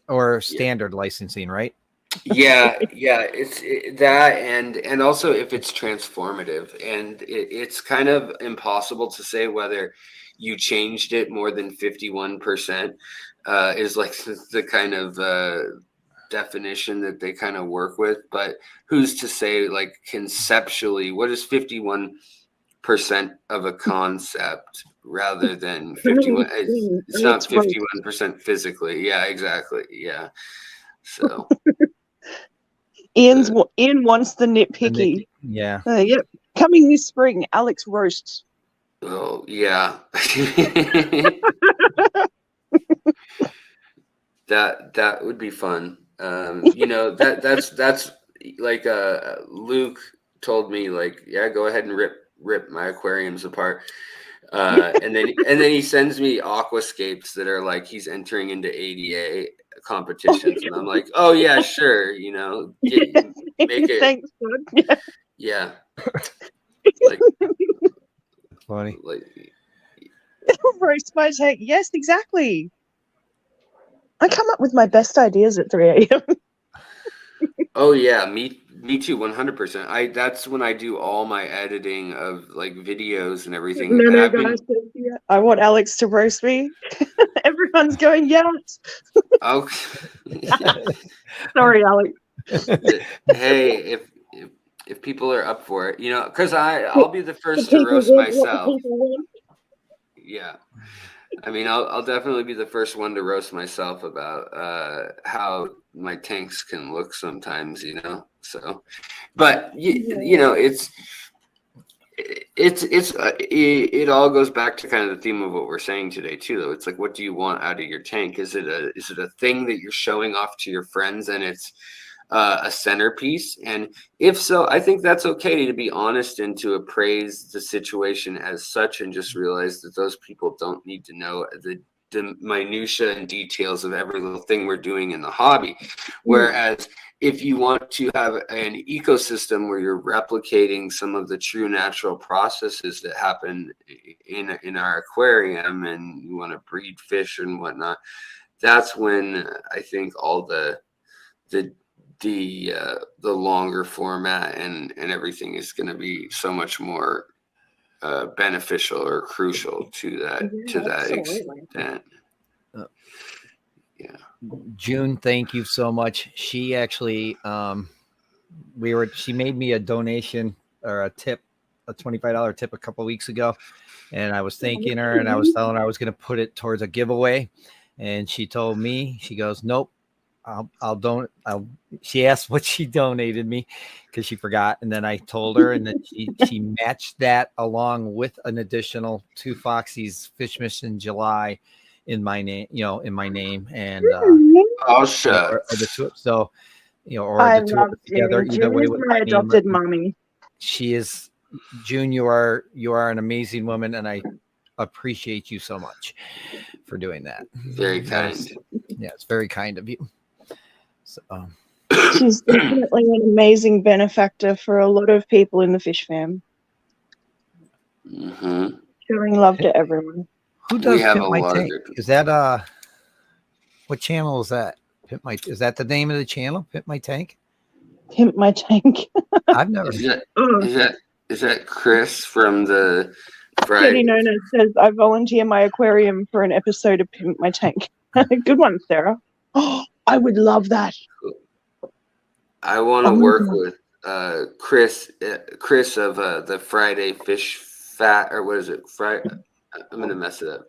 S3: or standard licensing, right?
S5: Yeah, it's that, and also if it's transformative, and it's kind of impossible to say whether you changed it more than 51%, is like the kind of definition that they kind of work with, but who's to say, like, conceptually, what is 51% of a concept rather than 51? It's not 51% physically. Yeah, exactly. Yeah. So
S6: Ian wants the nitpicky.
S3: Yeah.
S6: Yep. Coming this spring, Alex roasts.
S5: oh yeah. that would be fun. You know, that's like Luke told me, like, yeah, go ahead and rip my aquariums apart. And then he sends me aquascapes that are like he's entering into ADA competitions, and I'm like, oh yeah, sure, you know, make it.
S6: Thanks, bud.
S5: Yeah. Like,
S3: funny.
S5: Like,
S6: roast my tank. Yes, exactly. I come up with my best ideas at 3 a.m.
S5: oh yeah, me too, 100%. That's when I do all my editing of like videos and everything. And I've
S6: guys, I want Alex to roast me. Everyone's going, yes. Sorry, Alex.
S5: Hey, if people are up for it, you know, because I'll be the first to roast myself. Yeah. I mean, I'll definitely be the first one to roast myself about how my tanks can look sometimes, you know. So, but you know, it all goes back to kind of the theme of what we're saying today too, though. It's like, what do you want out of your tank? Is it a thing that you're showing off to your friends and it's a centerpiece? And if so, I think that's okay to be honest and to appraise the situation as such, and just realize that those people don't need to know the minutia and details of every little thing we're doing in the hobby. Whereas if you want to have an ecosystem where you're replicating some of the true natural processes that happen in our aquarium, and you want to breed fish and whatnot, that's when I think all the longer format and everything is going to be so much more beneficial or crucial to that extent. Yeah.
S3: June, thank you so much. She actually she made me a donation or a tip, a $25 tip a couple of weeks ago, and I was thanking her, and I was telling her I was going to put it towards a giveaway, and she told me, she goes, nope, I'll don't. She asked what she donated me because she forgot, and then I told her, and then she matched that along with an additional 2 Foxy's Fish Mission July in my name, in my name, and
S5: Oh,
S3: or
S5: shucks.
S3: the two. So or
S6: I
S3: the two of
S6: love
S3: us together.
S6: June.
S3: Either
S6: June
S3: way,
S6: is
S3: with
S6: my
S3: my name.
S6: adopted mommy.
S3: She is June. You are an amazing woman, and I appreciate you so much for doing that.
S5: Very kind.
S3: Yeah, it's very kind of you. So,
S6: She's definitely an amazing benefactor for a lot of people in the fish fam.
S5: Mm-hmm.
S6: Showing love to everyone.
S3: who does
S5: have
S3: Pimp
S5: a
S3: My
S5: lot of
S3: Tank?
S5: good-
S3: Is that what channel is that? Is that the name of the channel? Pimp My Tank?
S6: Pimp my tank.
S3: I've never.
S5: Is that
S6: Oh,
S5: is that Chris from the Friday?
S6: Katie Nona says, I volunteer my aquarium for an episode of Pimp My Tank. Good one, Sarah. Oh, I would love that.
S5: I want to
S6: Oh my
S5: work
S6: God.
S5: with Chris of the Friday Fish Fat, or what is it? Friday. I'm gonna mess it up.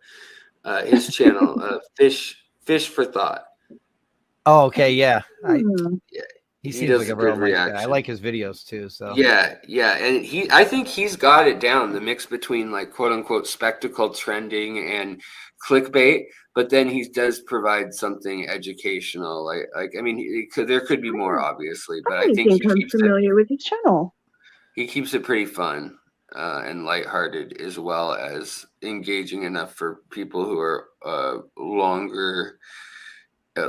S5: His channel, Fish for Thought.
S3: Oh, okay, yeah.
S6: Hmm.
S3: He
S5: He
S3: seems
S5: does
S3: like
S5: a
S3: a real
S5: good
S3: nice guy. I
S5: reaction.
S3: like his videos too. So
S5: Yeah, and I think he's got it down, the mix between like quote unquote spectacle trending and clickbait, but then he does provide something educational. Like I mean, there could be more obviously, but
S6: I
S5: I
S6: don't
S5: think
S6: think I'm familiar with his channel.
S5: he keeps it pretty fun and lighthearted, as well as engaging enough for people who are longer.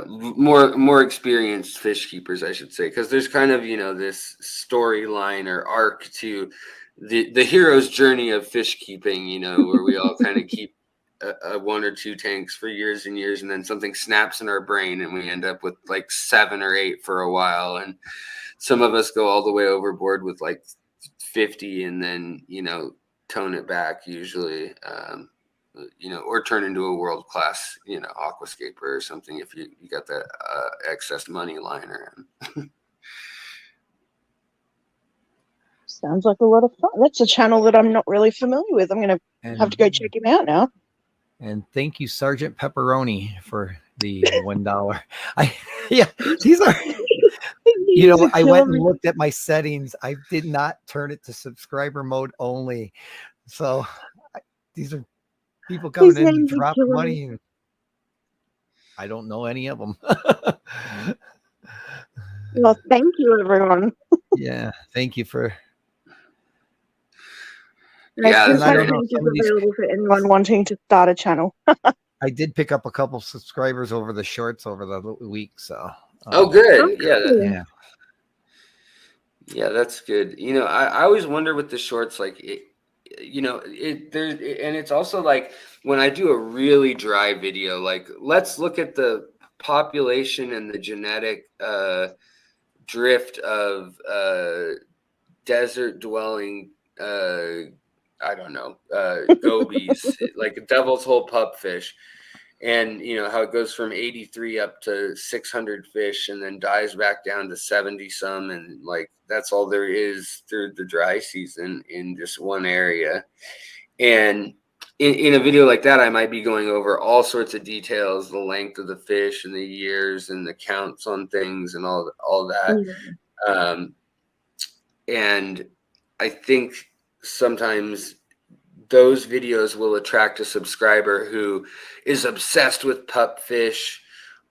S5: More experienced fish keepers, I should say, because there's kind of this storyline or arc to the hero's journey of fish keeping, where we all kind of keep a 1 or 2 tanks for years and years, and then something snaps in our brain and we end up with like 7 or 8 for a while, and some of us go all the way overboard with like 50 and then tone it back usually. Or turn into a world-class, aquascaper or something if you got that excess money lying around.
S6: Sounds like a lot of fun. That's a channel that I'm not really familiar with. I'm going to have to go check him out now.
S3: And thank you, Sergeant Pepperoni, for the $1. These are. I went and looked at my settings. I did not turn it to subscriber mode only. So these are people coming in and drop money. And I don't know any of them.
S6: Well, thank you, everyone.
S3: Yeah, thank you for.
S5: Yeah,
S6: Pimp My Tank is available for anyone wanting to start a channel.
S3: I did pick up a couple subscribers over the shorts over the week, so.
S5: Oh, good.
S3: Yeah.
S5: Yeah, that's good. I always wonder with the shorts, like and it's also like when I do a really dry video, like let's look at the population and the genetic drift of desert dwelling I don't know gobies like devil's hole pupfish, and how it goes from 83 up to 600 fish and then dies back down to 70 some, and like that's all there is through the dry season in just one area. And in a video like that, I might be going over all sorts of details, the length of the fish and the years and the counts on things and all that. And I think sometimes those videos will attract a subscriber who is obsessed with pupfish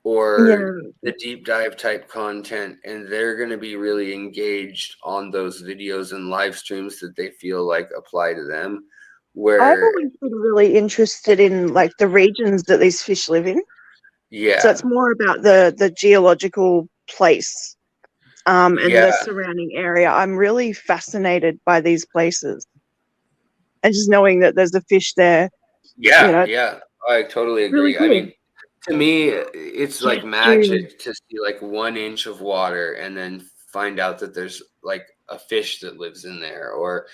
S5: or the deep dive type content, and they're going to be really engaged on those videos and live streams that they feel like apply to them. Where
S6: I've always been really interested in like the regions that these fish live in.
S5: Yeah.
S6: So it's more about the geological place and the surrounding area. I'm really fascinated by these places. And just knowing that there's a fish there.
S5: Yeah, I totally agree. Really cool. I mean, to me, it's like magic to see like 1 inch of water and then find out that there's like a fish that lives in there, or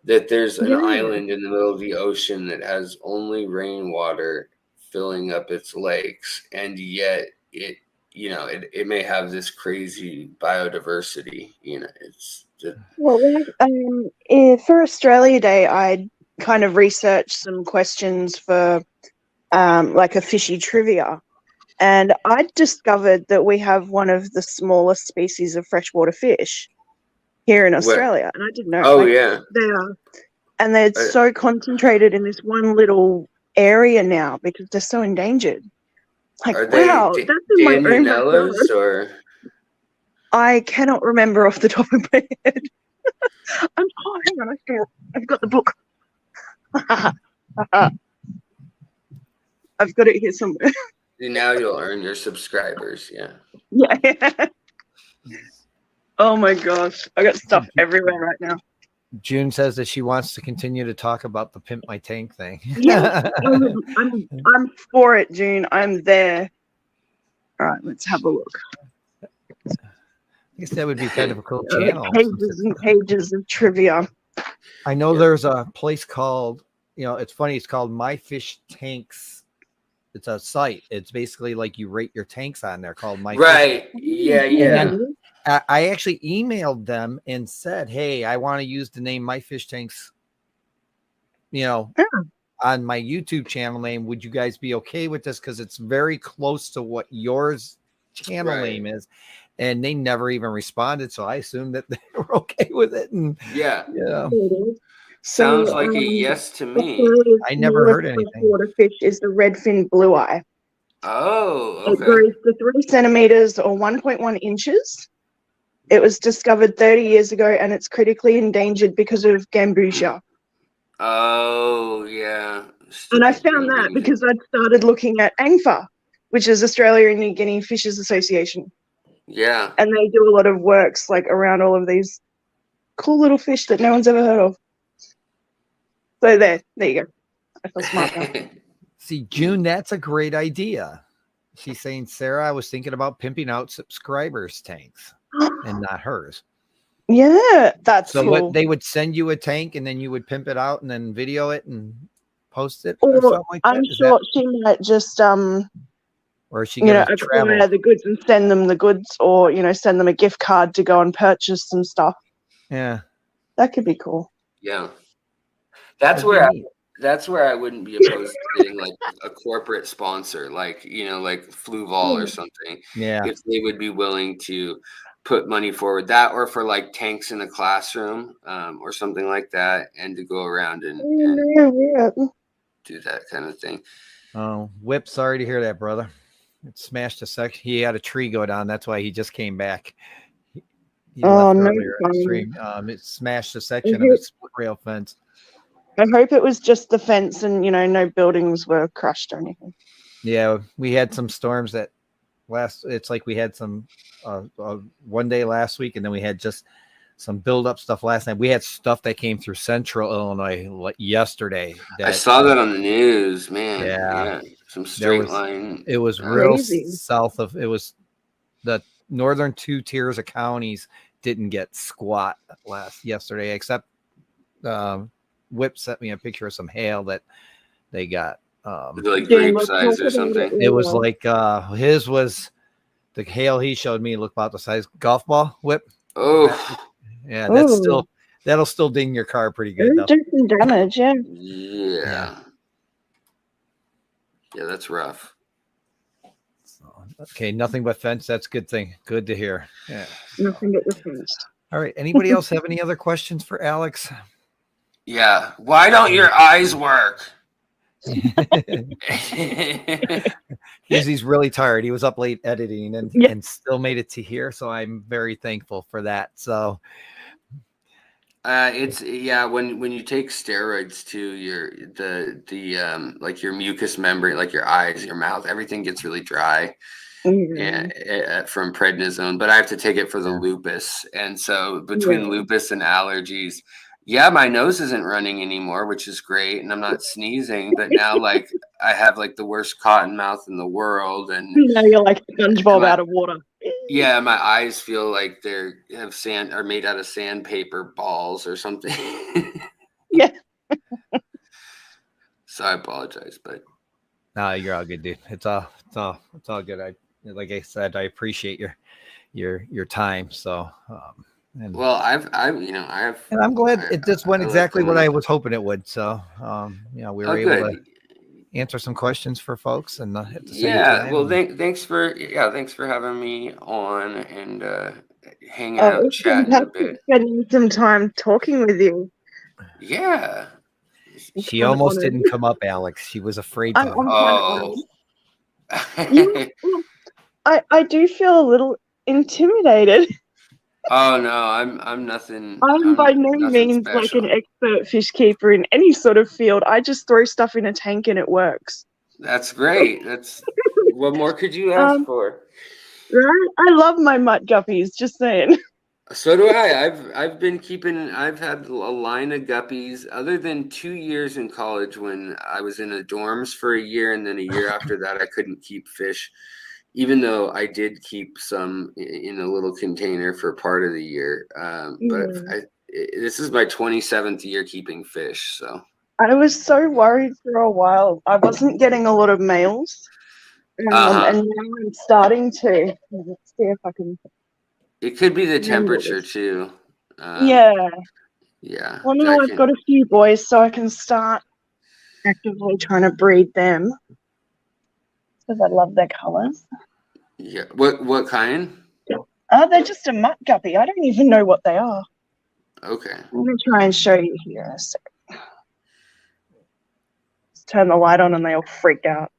S5: that there's an island in the middle of the ocean that has only rainwater filling up its lakes, and yet it may have this crazy biodiversity. It's just...
S6: Well, for Australia Day, I kind of researched some questions for like a fishy trivia, And I discovered that we have one of the smallest species of freshwater fish here in
S5: What?
S6: Australia, and I didn't know.
S5: Oh
S6: Like,
S5: yeah.
S6: they are, and they're
S5: Uh,
S6: so concentrated in this one little area now because they're so endangered. Like,
S5: Are they
S6: wow, that's in my own backyard.
S5: Daniellas or?
S6: I cannot remember off the top of my head. Hang on, I've got the book. I've got it here somewhere.
S5: Now you'll earn your subscribers. Yeah.
S6: Yeah. Oh my gosh, I got stuff everywhere right now.
S3: June says that she wants to continue to talk about the pimp my tank thing.
S6: Yeah, I'm for it, June. I'm there. All right, let's have a look.
S3: I guess that would be kind of a cool channel.
S6: Pages and pages of trivia.
S3: I know there's a place called, it's funny. It's called MyFishTanks. It's a site. It's basically like you rate your tanks on there, called MyFish.
S5: Right. Yeah. Yeah.
S3: I actually emailed them and said, hey, I want to use the name MyFishTanks, on my YouTube channel name. Would you guys be okay with this? Because it's very close to what yours channel name is. And they never even responded. So I assumed that they were okay with it. And
S5: Yeah.
S6: So,
S5: Sounds like a yes to me.
S3: I never heard anything.
S6: Water fish is the redfin blue eye.
S5: Oh,
S6: It
S5: okay.
S6: grows to 3 centimeters or 1.1 inches. It was discovered 30 years ago, and it's critically endangered because of gambusia.
S5: Oh, yeah.
S6: And I found that because I'd started looking at ANGFA, which is Australia and New Guinea Fishers Association.
S5: Yeah.
S6: And they do a lot of works like around all of these cool little fish that no one's ever heard of. So there you go. I feel smart now.
S3: See, June, that's a great idea. She's saying, Sarah, I was thinking about pimping out subscribers' tanks and not hers.
S6: Yeah, that's
S3: so
S6: cool.
S3: What they would send you a tank and then you would pimp it out and then video it and post it
S6: or
S3: something like that?
S6: I'm sure she might just
S3: or is she gonna travel
S6: acquire the goods and send them the goods, or send them a gift card to go and purchase some stuff.
S3: Yeah,
S6: that could be cool.
S5: Yeah, that's where I wouldn't be opposed to getting like a corporate sponsor, like like Fluval or something.
S3: Yeah,
S5: if they would be willing to put money forward, that or for like tanks in a classroom or something like that, and to go around and do that kind of thing.
S3: Oh, Whip, sorry to hear that, brother. It smashed a section. He had a tree go down. That's why he just came back. He left earlier in the stream. It smashed a section of his split rail fence.
S6: I hope it was just the fence and no buildings were crushed or anything.
S3: Yeah, we had some storms that it's like we had some one day last week, and then we had just some build-up stuff last night. We had stuff that came through central Illinois yesterday.
S5: I saw that on the news, man.
S3: Yeah.
S5: Some straight line.
S3: It was real south of, it was the northern 2 tiers of counties didn't get squat yesterday, except Whip sent me a picture of some hail that they got.
S5: Was it like grape size or something?
S3: It was like his was the hail he showed me looked about the size golf ball. Whip.
S5: Oh,
S3: yeah, that'll still ding your car pretty good.
S6: Do some damage, yeah.
S5: Yeah, that's rough.
S3: So, okay, nothing but fence. That's a good thing. Good to hear. Yeah,
S6: nothing but the fence.
S3: All right. Anybody else have any other questions for Alex?
S5: Yeah. Why don't your eyes work?
S3: He's really tired. He was up late editing and still made it to here, so I'm very thankful for that. So
S5: it's when you take steroids too, the like your mucous membrane, like your eyes, your mouth, everything gets really dry. From prednisone, but I have to take it for the lupus, and so between lupus and allergies, my nose isn't running anymore, which is great, and I'm not sneezing, but now like I have like the worst cotton mouth in the world, and
S6: now you're like SpongeBob out of water.
S5: Yeah, my eyes feel like they're made out of sandpaper balls or something.
S6: Yeah.
S5: So I apologize, but
S3: no, you're all good, dude. It's all good. Like I said, I appreciate your time. So and I'm glad it just went exactly what I was hoping it would. So we were able to answer some questions for folks and at the same
S5: Yeah,
S3: time.
S5: well, thanks for having me on and hanging
S6: Oh,
S5: out,
S6: it's
S5: chatting a
S6: fantastic
S5: bit.
S6: spending some time talking with you.
S5: Yeah.
S6: I'm
S3: She
S6: kind of
S3: almost
S6: honored.
S3: didn't come up, Alex. She was afraid
S6: I'm
S3: to.
S6: kind of honored.
S5: Oh.
S6: You, well, I do feel a little intimidated.
S5: Oh no, I'm nothing.
S6: I'm by
S5: I'm
S6: no
S5: nothing
S6: means like an
S5: special.
S6: expert fish keeper in any sort of field. I just throw stuff in a tank and it works.
S5: That's great. That's what more could you ask
S6: Um,
S5: for?
S6: right? I love my mutt guppies. Just saying.
S5: So do I. I've been keeping. I've had a line of guppies. Other than 2 years in college when I was in a dorms for a year, and then a year after that I couldn't keep fish. Even though I did keep some in a little container for part of the year, but this is my 27th year keeping fish. So
S6: I was so worried for a while. I wasn't getting a lot of males,
S5: uh-huh.
S6: and now I'm starting to. Let's see if I can
S5: It could be the
S6: remember
S5: temperature
S6: this.
S5: too.
S6: Yeah.
S5: Yeah,
S6: Well, now
S5: that
S6: I've
S5: can.
S6: got a few boys, so I can start actively trying to breed them because I love their colors.
S5: Yeah. What kind?
S6: They're just a mutt guppy. I don't even know what they are.
S5: Okay.
S6: I'm going to try and show you here in a sec. Just turn the light on and they all freak out.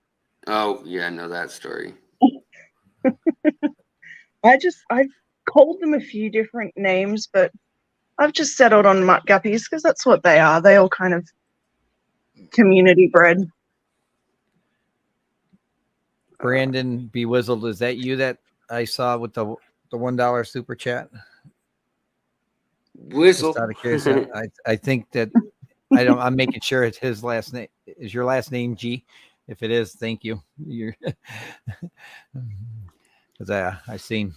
S5: Oh yeah, I know that story.
S6: I've called them a few different names, but I've just settled on mutt guppies because that's what they are. They all kind of community bred.
S3: Brandon Bewizzled, is that you that I saw with the $1 super chat?
S5: Whistle.
S3: Just out of curiosity, I think that I'm making sure it's his last name. Is your last name G? If it is, thank you. You're because I seen.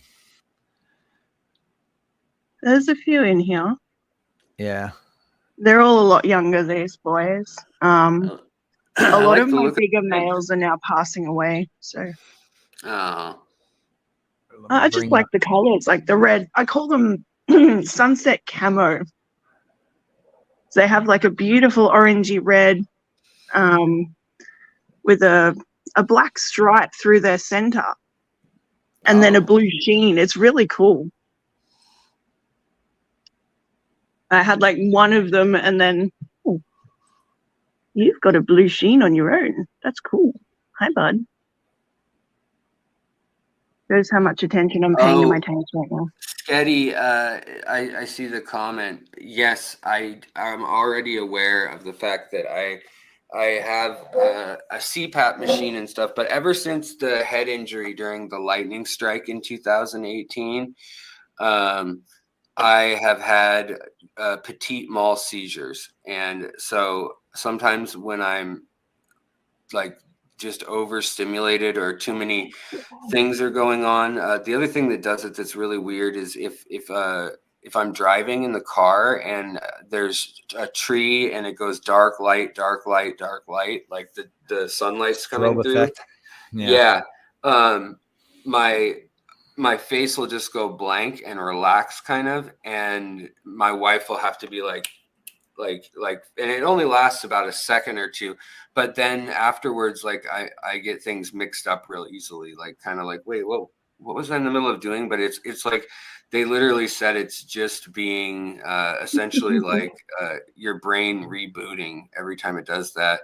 S6: There's a few in here.
S3: Yeah.
S6: They're all a lot younger, these boys. A
S5: I
S6: lot
S5: like
S6: of
S5: the
S6: my
S5: look of
S6: bigger
S5: that.
S6: males are now passing away. So
S5: Oh.
S6: I just like the colors, like the red. I call them sunset camo. So they have like a beautiful orangey red with a black stripe through their center and then a blue sheen. It's really cool. I had like one of them and then, oh, you've got a blue sheen on your own. That's cool. Hi, bud. Shows how much attention I'm paying to my tanks right now.
S5: Sketty, I see the comment. Yes, I'm already aware of the fact that I have a CPAP machine and stuff, but ever since the head injury during the lightning strike in 2018, I have had petit mal seizures, and so sometimes when I'm like just overstimulated or too many things are going on. The other thing that does it that's really weird is if I'm driving in the car and there's a tree and it goes dark light, dark light, dark light, like the sunlight's coming
S3: Strobe
S5: through.
S3: effect.
S5: Yeah. My face will just go blank and relax kind of, and my wife will have to be like, and it only lasts about a second or two, but then afterwards, like I get things mixed up real easily, like kind of like, wait, what was I in the middle of doing? But it's like they literally said it's just being essentially like your brain rebooting every time it does that.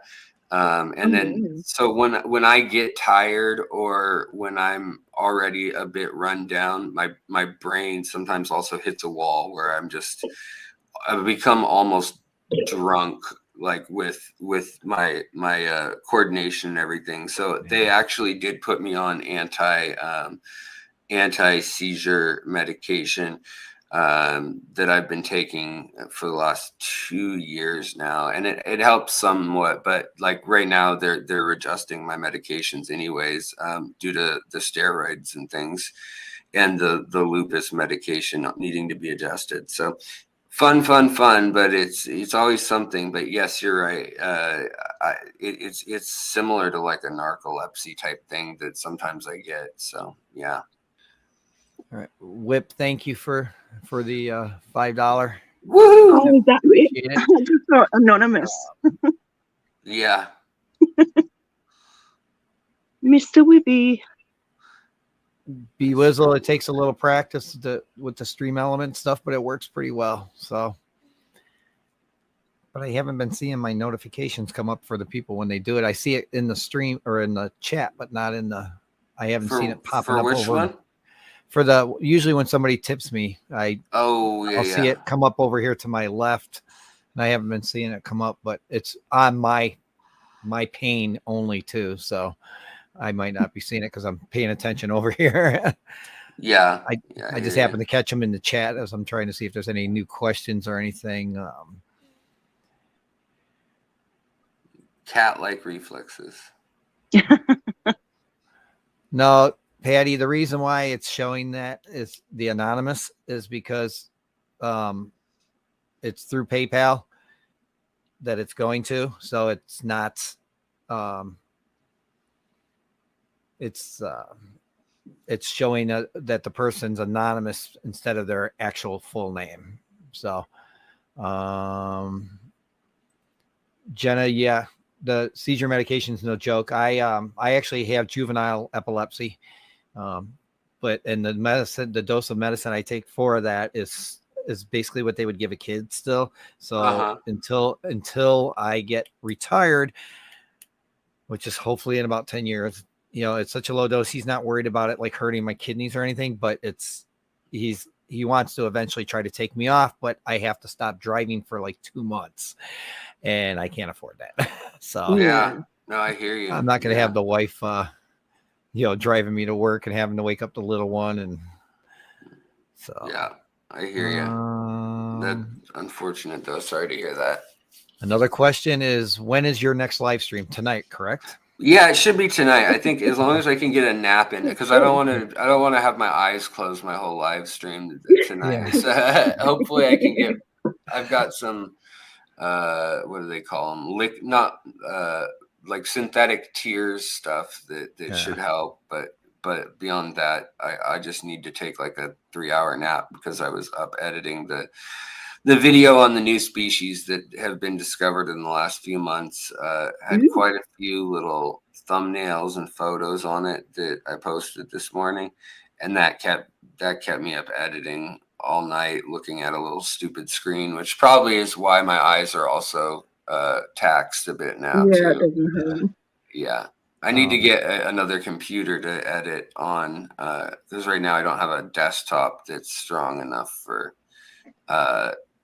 S5: And then so when I get tired or when I'm already a bit run down, my brain sometimes also hits a wall where I've become almost drunk, like with my coordination and everything. So they actually did put me on anti seizure medication that I've been taking for the last 2 years now, and it helps somewhat. But like right now, they're adjusting my medications anyways due to the steroids and things, and the lupus medication needing to be adjusted. So fun, but it's always something. But yes, you're right. It's similar to like a narcolepsy type thing that sometimes I get. So yeah.
S3: All right, Whip. Thank you for the $5.
S5: Woohoo!
S6: Oh, that
S3: Appreciate it.
S6: just so anonymous.
S5: Yeah.
S6: Mr. Whippy.
S3: Bewizzle, it takes a little practice with the stream element stuff, but it works pretty well. So, but I haven't been seeing my notifications come up for the people when they do it. I see it in the stream or in the chat, but not in the. I haven't seen it popping up
S5: which
S3: over
S5: one?
S3: For the usually when somebody tips me,
S5: I'll
S3: see it come up over here to my left, and I haven't been seeing it come up, but it's on my pane only too. So I might not be seeing it because I'm paying attention over here.
S5: Yeah.
S3: I just happen to catch them in the chat as I'm trying to see if there's any new questions or anything.
S5: Cat-like reflexes.
S3: No, Patty, the reason why it's showing that is the anonymous is because it's through PayPal that it's going to. So it's not it's showing that the person's anonymous instead of their actual full name. So Jenna, yeah, the seizure medication is no joke. I actually have juvenile epilepsy, but in the dose of medicine I take for that is basically what they would give a kid still. So until I get retired, which is hopefully in about 10 years, it's such a low dose. He's not worried about it like hurting my kidneys or anything, but he wants to eventually try to take me off, but I have to stop driving for like 2 months and I can't afford that. So
S5: yeah, no, I hear you.
S3: I'm not going to have the wife, driving me to work and having to wake up the little one. And so,
S5: yeah, I hear you. That's unfortunate though. Sorry to hear that.
S3: Another question is, when is your next live stream? Tonight, correct?
S5: Yeah, it should be tonight. I think as long as I can get a nap in, because I don't want to have my eyes closed my whole live stream tonight. Yeah. So hopefully I can get. I've got some. What do they call them? Like synthetic tears stuff that should help. But beyond that, I just need to take like a 3-hour nap because I was up editing the video on the new species that have been discovered in the last few months. Had quite a few little thumbnails and photos on it that I posted this morning, and that kept me up editing all night, looking at a little stupid screen, which probably is why my eyes are also taxed a bit now too. Yeah. I need to get another computer to edit on because right now I don't have a desktop that's strong enough for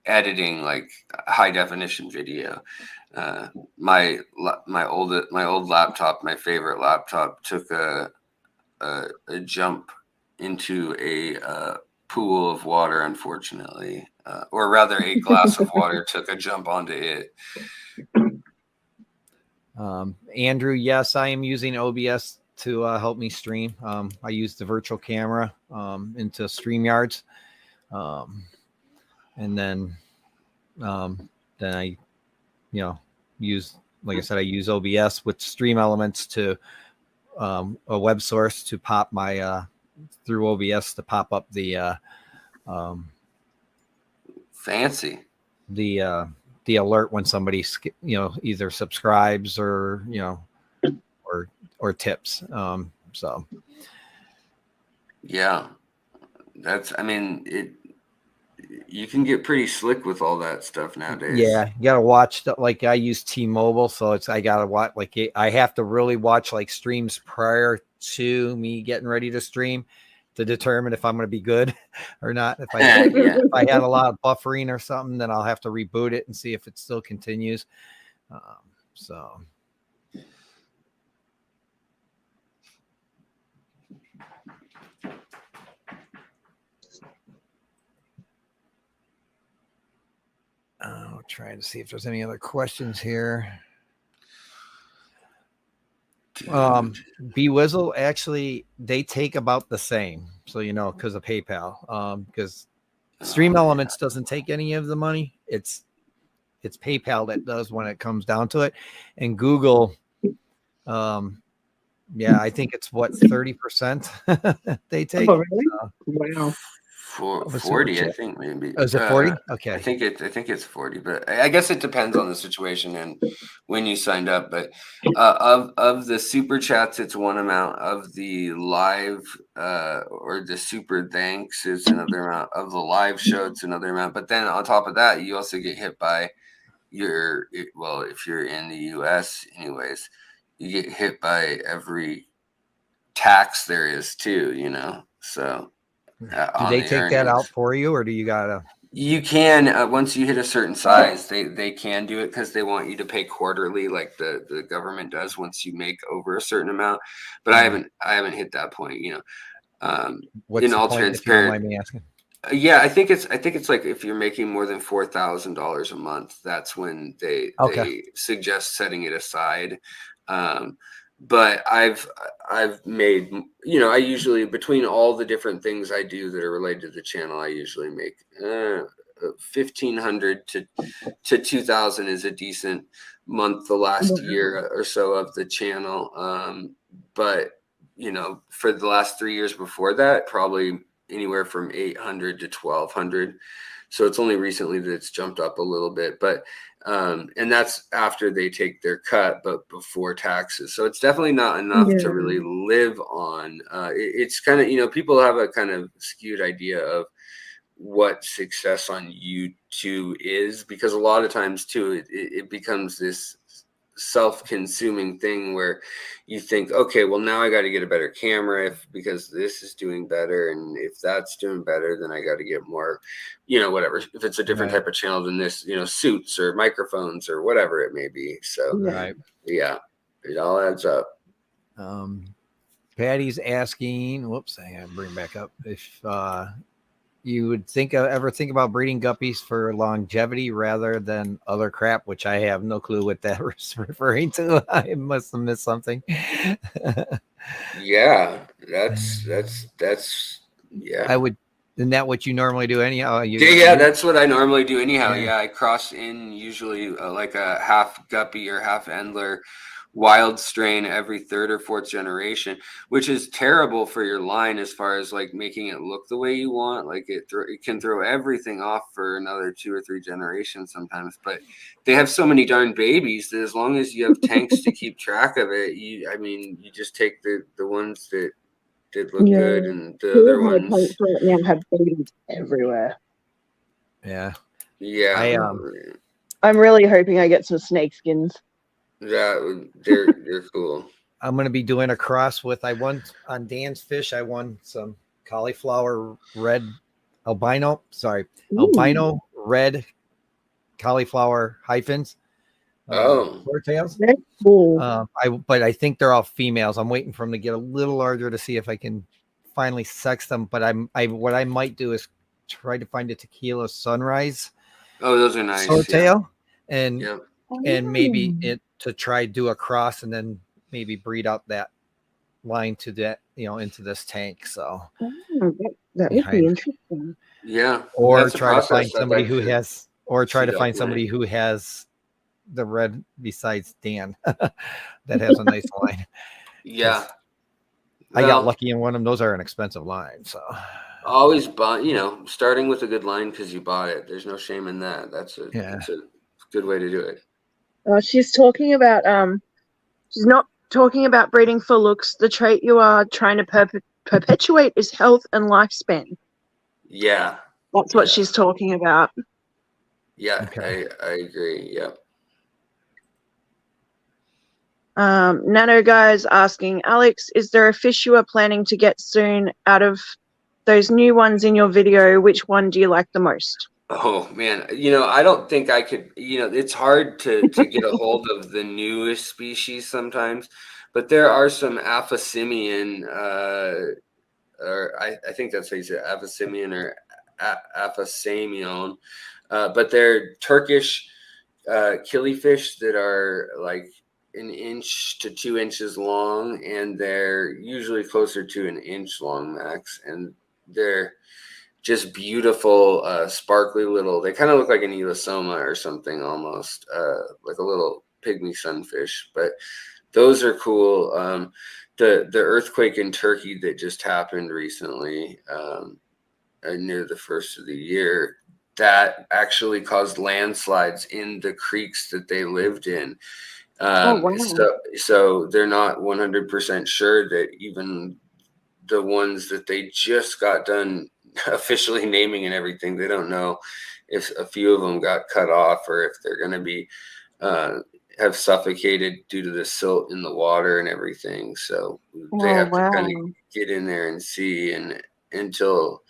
S5: editing like high definition video. My old laptop, my favorite laptop, took a jump into a pool of water, unfortunately, or rather a glass of water took a jump onto it.
S3: Andrew, yes, I am using OBS to help me stream. I use the virtual camera into StreamYards. And then I, use, like I said, I use OBS with Stream Elements to a web source to pop my through OBS to pop up the
S5: fancy
S3: the alert when somebody either subscribes or or tips. So
S5: yeah, you can get pretty slick with all that stuff nowadays.
S3: Yeah, you gotta watch like I use T-Mobile, so I gotta watch I have to really watch like streams prior to me getting ready to stream to determine if I'm going to be good or not. If I had a lot of buffering or something, then I'll have to reboot it and see if it still continues. So. I'll try to see if there's any other questions here. Bewizzle, actually, they take about the same. So, because of PayPal, because Stream Elements doesn't take any of the money. It's PayPal that does when it comes down to it. And Google, I think it's 30% they take.
S6: Oh, really? Wow.
S3: of a super
S5: 40, I
S3: chat?
S5: think maybe.
S3: Oh, is it 40?
S5: I
S3: Okay.
S5: think it's 40, but I guess it depends on the situation and when you signed up. But of the super chats, it's one amount. Of the live or the super thanks, it's another amount. Of the live show, it's another amount. But then on top of that, you also get hit by well, if you're in the U.S. anyways, you get hit by every tax there is too. So.
S3: Do they take that out for you, or do you gotta?
S5: You can once you hit a certain size, they can do it because they want you to pay quarterly, like the government does once you make over a certain amount. But I haven't hit that point.
S3: What's
S5: in
S3: the
S5: all
S3: point, if you don't mind
S5: transparent.
S3: me asking?
S5: Yeah, I think it's like if you're making more than $4,000 a month, that's when
S3: Okay.
S5: they suggest setting it aside. But I've made, I usually, between all the different things I do that are related to the channel, I usually make 1,500 to 2,000 is a decent month the last year or so of the channel. But for the last 3 years before that, probably anywhere from 800 to 1,200. So it's only recently that it's jumped up a little bit, but and that's after they take their cut, but before taxes. So it's definitely not enough to really live on. It's kind of, people have a kind of skewed idea of what success on YouTube is, because a lot of times too, it becomes this self-consuming thing where you think, okay, well, now I got to get a better camera because this is doing better, and if that's doing better, then I got to get more, whatever, if it's a different type of channel than this, suits or microphones or whatever it may be. So yeah, it all adds up.
S3: Patty's asking, whoops, I gotta bring back up, if you would ever think about breeding guppies for longevity rather than other crap, which I have no clue what that was referring to. I must have missed something.
S5: Yeah, that's yeah.
S3: I would. Isn't that what you normally do anyhow?
S5: Yeah, that's what I normally do anyhow. Yeah, I cross in usually like a half guppy or half Endler wild strain every third or fourth generation, which is terrible for your line as far as like making it look the way you want. Like it can throw everything off for another 2 or 3 generations sometimes. But they have so many darn babies that as long as you have tanks to keep track of it, you just take the ones that did look good, and the other ones.
S6: My tanks right now have babies everywhere.
S3: Yeah.
S6: I'm really hoping I get some snake skins.
S5: They're cool.
S3: I'm going to be doing a cross with, I won on Dan's fish. I won some cauliflower red albino red cauliflower hyphens. Tails.
S6: That's cool.
S3: But I think they're all females. I'm waiting for them to get a little larger to see if I can finally sex them. But what I might do is try to find a tequila sunrise.
S5: Oh, those are nice.
S3: Swordtail, and maybe it to try do a cross and then maybe breed out that line to that, into this tank. So
S6: that would be interesting.
S5: Yeah.
S3: Or try to find somebody who has, who has the red besides Dan that has a nice line.
S5: Yeah.
S3: I got lucky in one of them. Those are an expensive line. So
S5: always buy, starting with a good line because you bought it. There's no shame in that. That's a good way to do it.
S6: She's talking about she's not talking about breeding for looks. The trait you are trying to perpetuate is health and lifespan.
S5: Yeah.
S6: That's what she's talking about.
S5: Yeah, okay. I agree. Yeah.
S6: Nano Guy's asking, Alex, is there a fish you are planning to get soon out of those new ones in your video? Which one do you like the most?
S5: Oh man, I don't think I could, it's hard to get a hold of the newest species sometimes, but there are some Aphasimian, or I think that's how you say it, Aphasimian or Aphasamion, but they're Turkish killifish that are like 1 inch to 2 inches long, and they're usually closer to 1 inch long max, and they're just beautiful, sparkly little. They kind of look like an elosoma or something, almost like a little pygmy sunfish. But those are cool. The earthquake in Turkey that just happened recently, near the first of the year that actually caused landslides in the creeks that they lived in.
S6: Wow.
S5: So they're not 100% sure that even the ones that they just got done officially naming and everything, they don't know if a few of them got cut off or if they're going to be have suffocated due to the silt in the water and everything. So they have to kind of get in there and see, and until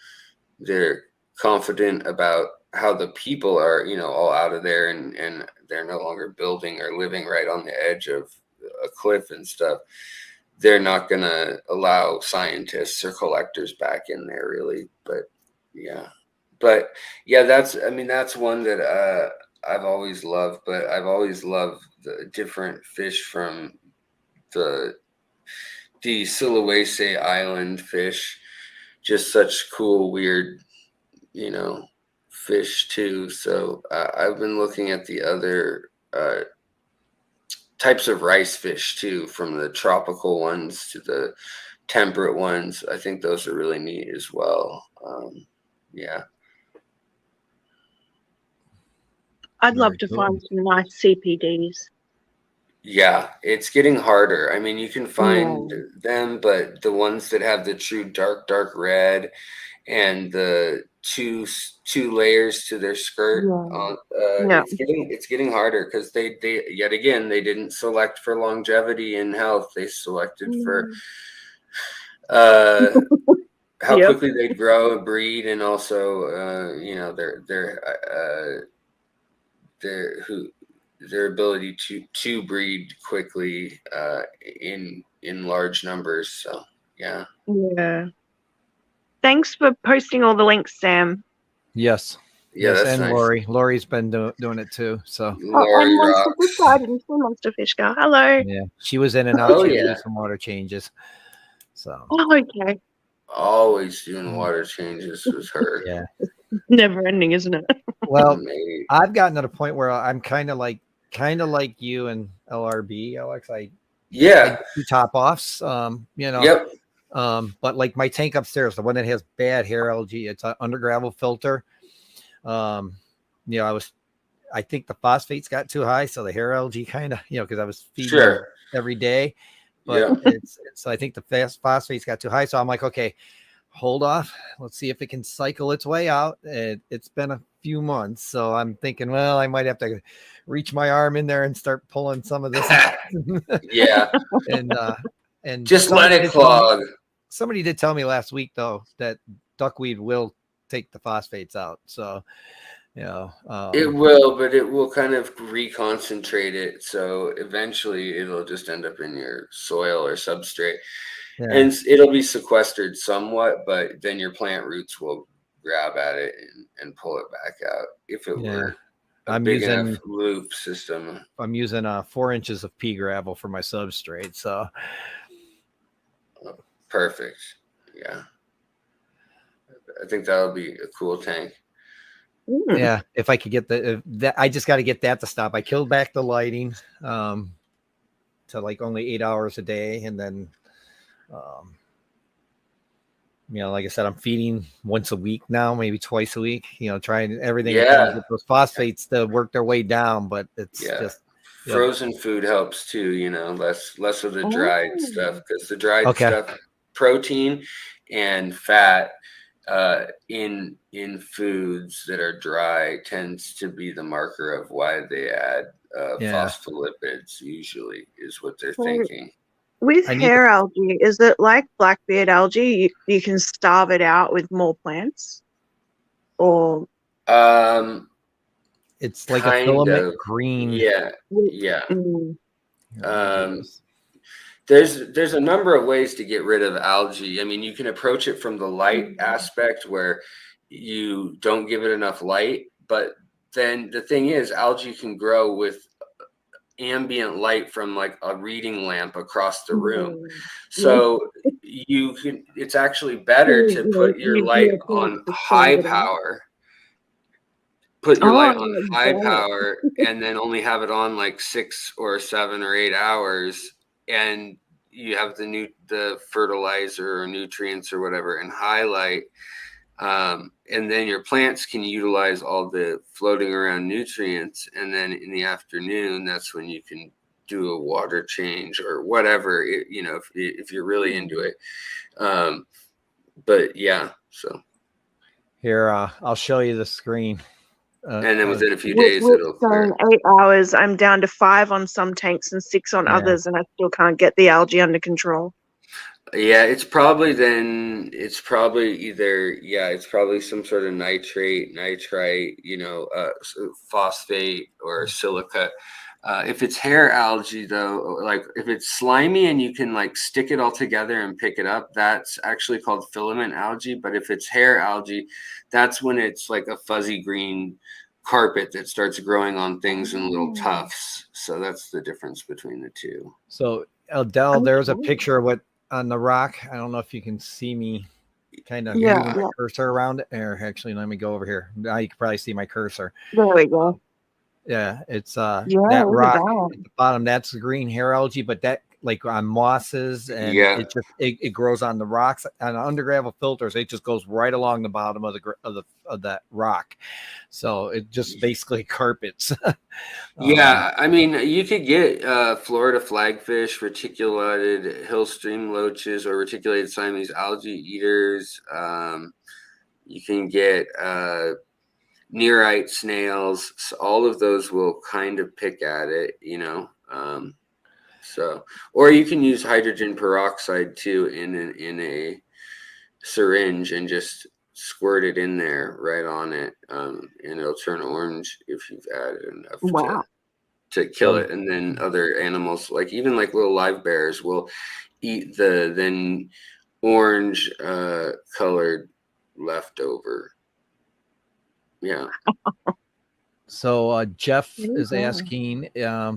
S5: they're confident about how the people are, all out of there and they're no longer building or living right on the edge of a cliff and stuff, they're not going to allow scientists or collectors back in there really. But yeah, that's one that I've always loved, but I've always loved the different fish from the Sulawesi Island fish, just such cool, weird, fish too. So I've been looking at the other types of rice fish too, from the tropical ones to the temperate ones. I think those are really neat as well. Yeah.
S6: I'd love to find some nice CPDs.
S5: Yeah, it's getting harder. I mean, you can find them, but the ones that have the true dark red and the two layers to their skirt, it's getting harder because they yet again they didn't select for longevity and health. They selected for how quickly they grow and breed, and also their ability to breed quickly in large numbers. So yeah.
S6: Thanks for posting all the links, Sam.
S3: Yes.
S5: Yeah,
S3: yes,
S5: that's
S3: and
S5: nice.
S3: Lori's been doing it too. So
S5: Lori
S6: Monster Fish Guy, I didn't see Monster Fish Guy. Hello.
S3: Yeah, she was in and out. She had to do some water changes. So
S6: okay.
S5: Always doing water changes with her.
S3: Yeah.
S6: Never ending, isn't it?
S3: Well, I've gotten to the point where I'm kind of like you and LRB, Alex. I do top offs.
S5: Yep.
S3: But like my tank upstairs, the one that has bad hair algae, it's an under gravel filter. I think the phosphates got too high, so the hair algae kind of, because I was feeding every day. But I think the phosphates got too high, so I'm like, okay, hold off. Let's see if it can cycle its way out. It's been a few months, so I'm thinking, well, I might have to reach my arm in there and start pulling some of this.
S5: Yeah.
S3: And
S5: just let it clog.
S3: Somebody did tell me last week though that duckweed will take the phosphates out. So,
S5: it will, but it will kind of reconcentrate it. So eventually it'll just end up in your soil or substrate. Yeah. And it'll be sequestered somewhat, but then your plant roots will grab at it and pull it back out. If it were a big enough loop system.
S3: I'm using 4 inches of pea gravel for my substrate. So
S5: perfect. Yeah. I think that'll be a cool tank.
S3: Yeah, if I could get that, I just got to get that to stop. I killed back the lighting to like only 8 hours a day, and then, like I said, I'm feeding once a week now, maybe twice a week. Trying everything to get those phosphates to work their way down, but it's just
S5: frozen food helps too. Less of the dried stuff, because the dried stuff, protein and fat. In foods that are dry tends to be the marker of why they add phospholipids, usually is what they're thinking.
S6: With hair algae, is it like blackbeard algae? You can starve it out with more plants? Or
S3: it's like a filament green.
S5: Yeah. There's a number of ways to get rid of algae. I mean, you can approach it from the light aspect, where you don't give it enough light. But then the thing is, algae can grow with ambient light from like a reading lamp across the room. So it's actually better to put your light on high power. Put your light on high power and then only have it on like 6 or 7 or 8 hours. And you have the fertilizer or nutrients or whatever in highlight. And then your plants can utilize all the floating around nutrients. And then in the afternoon, that's when you can do a water change or whatever, if you're really into it. But yeah, so.
S3: Here, I'll show you the screen.
S5: And then within a few
S6: With
S5: days, it'll
S6: saying 8 hours, I'm down to 5 on some tanks and 6 on others, and I still can't get the algae under control.
S5: Yeah, it's probably some sort of nitrate, nitrite, phosphate or silica. If it's hair algae, though, like if it's slimy and you can like stick it all together and pick it up, that's actually called filament algae. But if it's hair algae, that's when it's like a fuzzy green carpet that starts growing on things in little tufts. So that's the difference between the two.
S3: So Adele, there's a picture of what on the rock. I don't know if you can see me kind of moving my cursor around it. Or actually, let me go over here. Now you can probably see my cursor.
S6: There we go.
S3: Yeah, it's that rock at the bottom. That's the green hair algae, but that like on mosses and it grows on the rocks on undergravel filters. It just goes right along the bottom of that rock, so it just basically carpets.
S5: Yeah, I mean, you could get Florida flagfish, reticulated hill stream loaches, or reticulated Siamese algae eaters. You can get nearite snails. So all of those will kind of pick at it, So, or you can use hydrogen peroxide too in a syringe and just squirt it in there right on it, and it'll turn orange if you've added enough to kill it. And then other animals, like even like little live bears, will eat the then orange colored leftover. Yeah.
S3: So Jeff is asking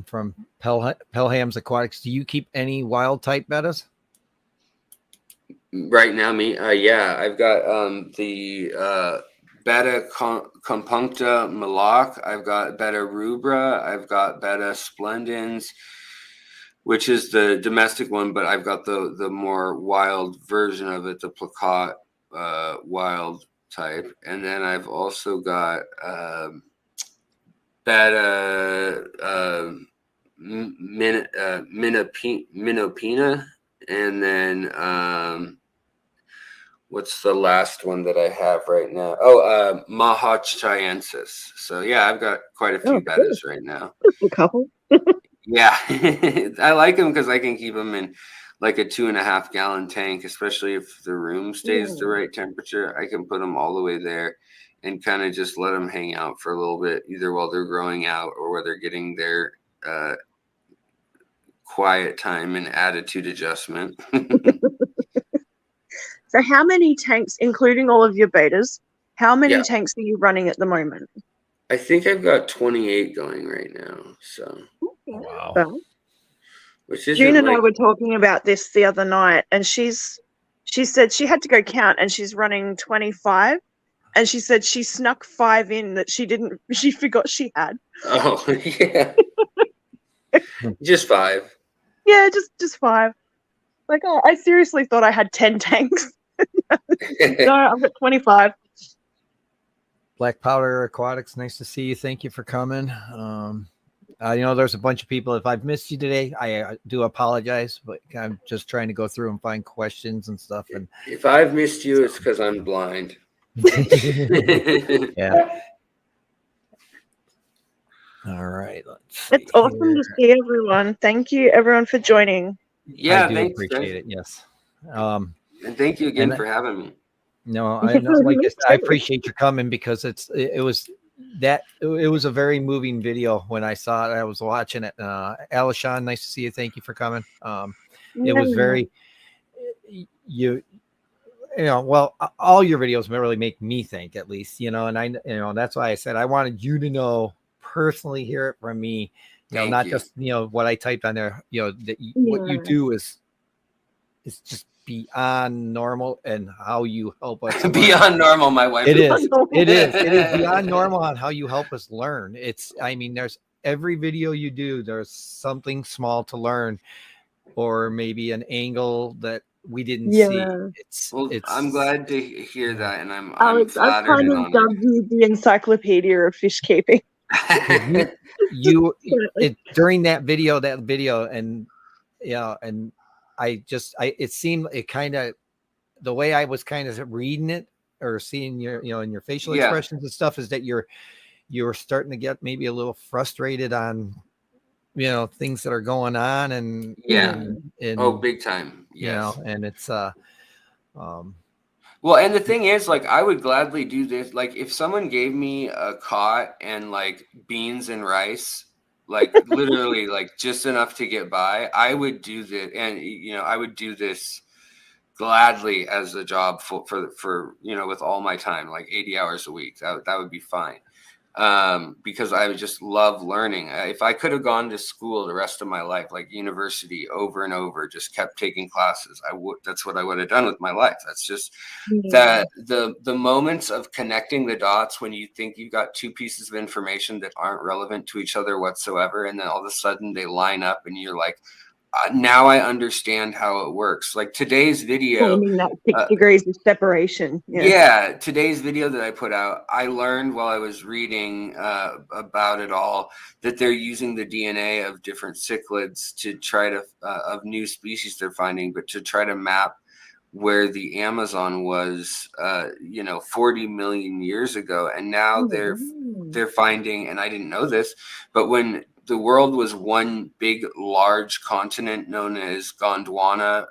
S3: from Pelham's Aquatics, do you keep any wild type bettas?
S5: Right now, I've got the betta compuncta malak. I've got betta rubra. I've got betta splendens, which is the domestic one, but I've got the more wild version of it, the plakat wild type. And then I've also got betta minopina, and then what's the last one that I have right now? Oh, Mahachchiensis. So yeah, I've got quite a few bettas right now.
S6: A couple.
S5: Yeah, I like them because I can keep them in like a 2.5 gallon tank, especially if the room stays the right temperature. I can put them all the way there and kind of just let them hang out for a little bit, either while they're growing out or while they're getting their quiet time and attitude adjustment.
S6: So how many tanks, including all of your betas, how many tanks are you running at the moment?
S5: I think I've got 28 going right now. So
S3: wow.
S6: Well,
S5: which is
S6: June and I were talking about this the other night, and she said she had to go count, and she's running 25, and she said she snuck 5 in that she forgot she had.
S5: Oh yeah. Just 5.
S6: Yeah, just 5. Like, oh, I seriously thought I had 10 tanks. No, I've got 25.
S3: Black Powder Aquatics, nice to see you. Thank you for coming. There's a bunch of people. If I've missed you today, I do apologize, but I'm just trying to go through and find questions and stuff. And
S5: if I've missed you, it's because I'm blind.
S3: Yeah. All right.
S6: It's awesome to see everyone. Thank you, everyone, for joining.
S5: Yeah,
S3: I do appreciate it. Yes.
S5: And thank you again for having me.
S3: No, I appreciate you coming because it was a very moving video when I saw it. I was watching it. Alishan, nice to see you. Thank you for coming. It was very all your videos really make me think, at least, and that's why I said I wanted you to know personally, hear it from me, not just what I typed on there, what you do is just beyond normal, and how you help us
S5: beyond normal. My wife,
S3: it is beyond normal on how you help us learn. There's every video you do, there's something small to learn, or maybe an angle that we didn't
S6: Yeah.
S3: see.
S5: Well,
S3: It's
S5: I'm glad to hear that, and I'm
S6: Alex, I've
S5: flattered
S6: kind
S5: and
S6: of
S5: honored.
S6: dubbed you the encyclopedia of fish keeping.
S3: you it during that video, and and it seemed, it kind of, the way I was kind of reading it or seeing your, in your facial
S5: Yeah.
S3: expressions and stuff, is that you're starting to get maybe a little frustrated on, things that are going on, and
S5: Yeah.
S3: and
S5: Oh, big time. Yes.
S3: and it's
S5: Well, and the thing is, like, I would gladly do this. Like, if someone gave me a cot and like beans and rice, like literally, like just enough to get by, I would do this, and I would do this gladly as a job for with all my time, like 80 hours a week. That would be fine. Because I would just love learning. If I could have gone to school the rest of my life, like university over and over, just kept taking classes, that's what I would have done with my life. That's just that the moments of connecting the dots when you think you've got two pieces of information that aren't relevant to each other whatsoever, and then all of a sudden they line up and you're like, now I understand how it works. Like today's video,
S6: Finding that 6 degrees of separation.
S5: yeah, today's video that I put out, I learned while I was reading about it all that they're using the DNA of different cichlids to try to of new species they're finding, but to try to map where the Amazon was 40 million years ago. And now they're finding, and I didn't know this, but when the world was one big large continent known as Gondwana,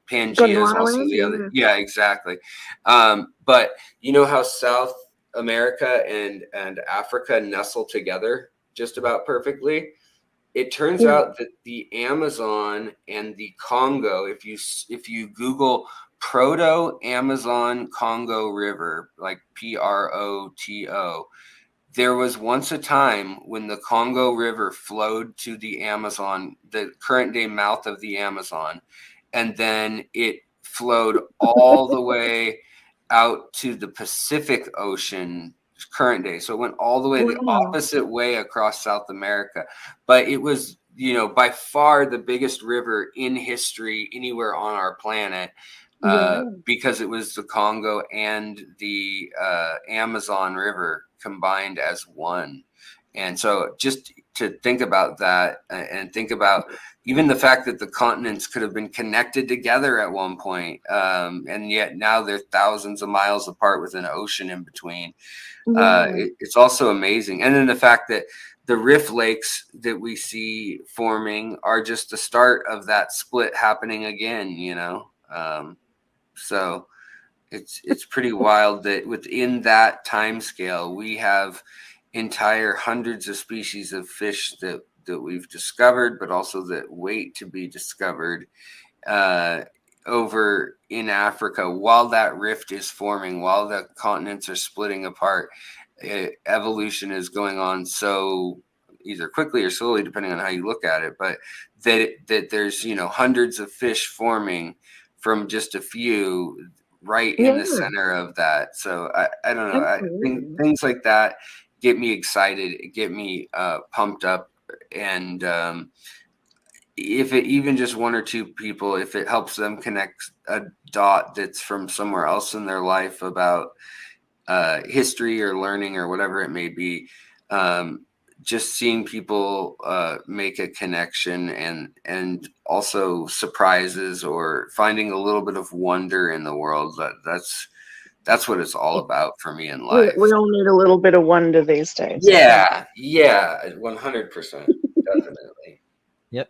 S5: Pangea is also the other. Yeah, exactly. But you know how South America and Africa nestle together just about perfectly? It turns out that the Amazon and the Congo, if you Google Proto-Amazon Congo River, like PROTO, there was once a time when the Congo River flowed to the Amazon, the current day mouth of the Amazon, and then it flowed all the way out to the Pacific Ocean current day. So it went all the way the opposite way across South America. But it was, by far the biggest river in history anywhere on our planet. Because it was the Congo and the Amazon River combined as one. And so just to think about that, and think about even the fact that the continents could have been connected together at one point, and yet now they're thousands of miles apart with an ocean in between. It's also amazing. And then the fact that the rift lakes that we see forming are just the start of that split happening again, so it's pretty wild that within that time scale, we have entire hundreds of species of fish that we've discovered, but also that wait to be discovered over in Africa while that rift is forming, while the continents are splitting apart. Evolution is going on so either quickly or slowly, depending on how you look at it, but that there's hundreds of fish forming from just a few right in the center of that. So I don't know. I think things like that get me excited, get me pumped up. And if it even just one or two people, if it helps them connect a dot that's from somewhere else in their life about history or learning or whatever it may be, just seeing people make a connection and also surprises or finding a little bit of wonder in the world, that's what it's all about for me in life.
S6: We all need a little bit of wonder these days.
S5: Yeah, 100%, definitely.
S3: Yep,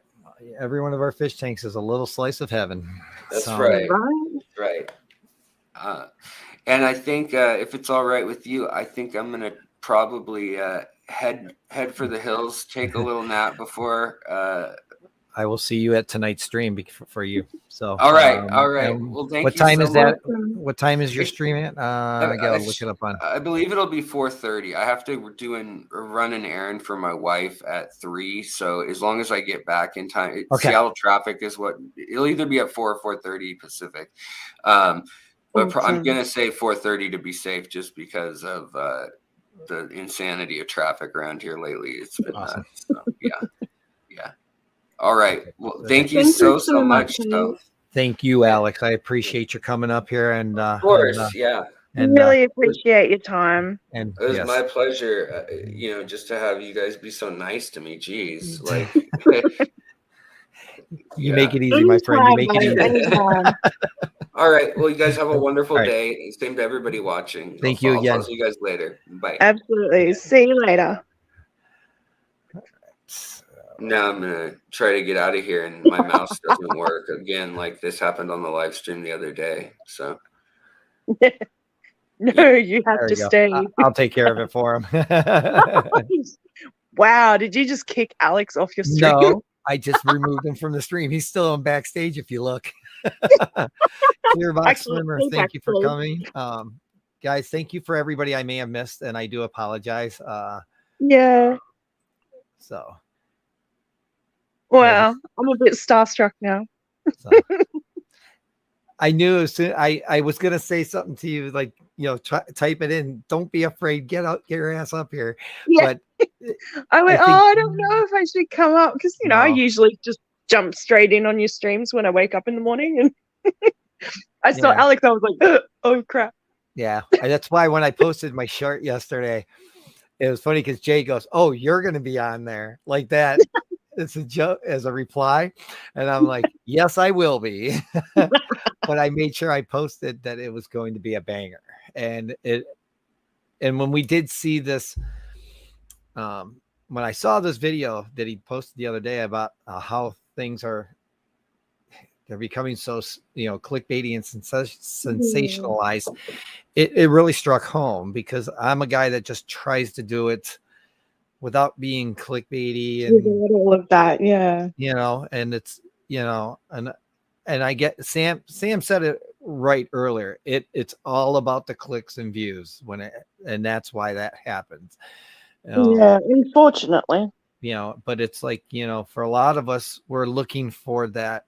S3: every one of our fish tanks is a little slice of heaven.
S5: That's right. And I think if it's all right with you, I think I'm gonna probably head for the hills, take a little nap before.
S3: I will see you at tonight's stream for you. So
S5: all right. Well, thank you.
S3: What time is that?
S6: much.
S3: What time is your stream at? I gotta look it up on.
S5: I believe it'll be 4:30. I have to run an errand for my wife at 3. So as long as I get back in time, Seattle traffic is what it'll either be at 4 or 4:30 Pacific. But I'm gonna say 4:30 to be safe, just because of the insanity of traffic around here lately. It's been
S3: awesome.
S5: So, yeah. All right. Well, thank you so much.
S3: Thank you, Alex. I appreciate you coming up here and
S5: Of course, yeah.
S6: Really appreciate your time.
S3: and
S5: It was
S3: yes,
S5: my pleasure, just to have you guys be so nice to me. Jeez, like,
S3: you make it easy, my friend. You make it easy.
S6: Anytime.
S5: All right. Well, you guys have a wonderful
S3: All right.
S5: day. Same to everybody watching.
S3: Thank you
S5: I'll
S3: again.
S5: see you guys later. Bye.
S6: Absolutely. See you later.
S5: Now I'm gonna try to get out of here, and my mouse doesn't work again. Like this happened on the live stream the other day. So
S6: No, you have
S3: There
S6: to
S3: you go.
S6: stay.
S3: I'll take care of it for him.
S6: Wow, did you just kick Alex off your stream?
S3: No, I just removed him from the stream. He's still on backstage if you look. Clearbox Swimmer, thank you for coming. Guys, thank you for everybody I may have missed, and I do apologize.
S6: Yeah.
S3: So
S6: Well, I'm a bit starstruck now.
S3: so. I knew as soon I was gonna say something to you, like, type it in. Don't be afraid. Get your ass up here.
S6: Yeah.
S3: But
S6: I went,
S3: think-
S6: I don't know if I should come up because I
S3: No.
S6: usually just jump straight in on your streams when I wake up in the morning, and I saw
S3: Yeah.
S6: Alex. I was like, oh crap.
S3: Yeah, that's why when I posted my shirt yesterday, it was funny because Jay goes, "Oh, you're gonna be on there like that." It's a joke as a reply, and I'm like, "Yes, I will be." But I made sure I posted that it was going to be a banger, and when we did see this, when I saw this video that he posted the other day about how things they're becoming so clickbaity and sensationalized, it really struck home because I'm a guy that just tries to do it without being clickbaity and
S6: all of that. Yeah.
S3: and it's and I get Sam said it right earlier. It's all about the clicks and views and that's why that happens.
S6: Yeah, unfortunately.
S3: But it's like, for a lot of us, we're looking for that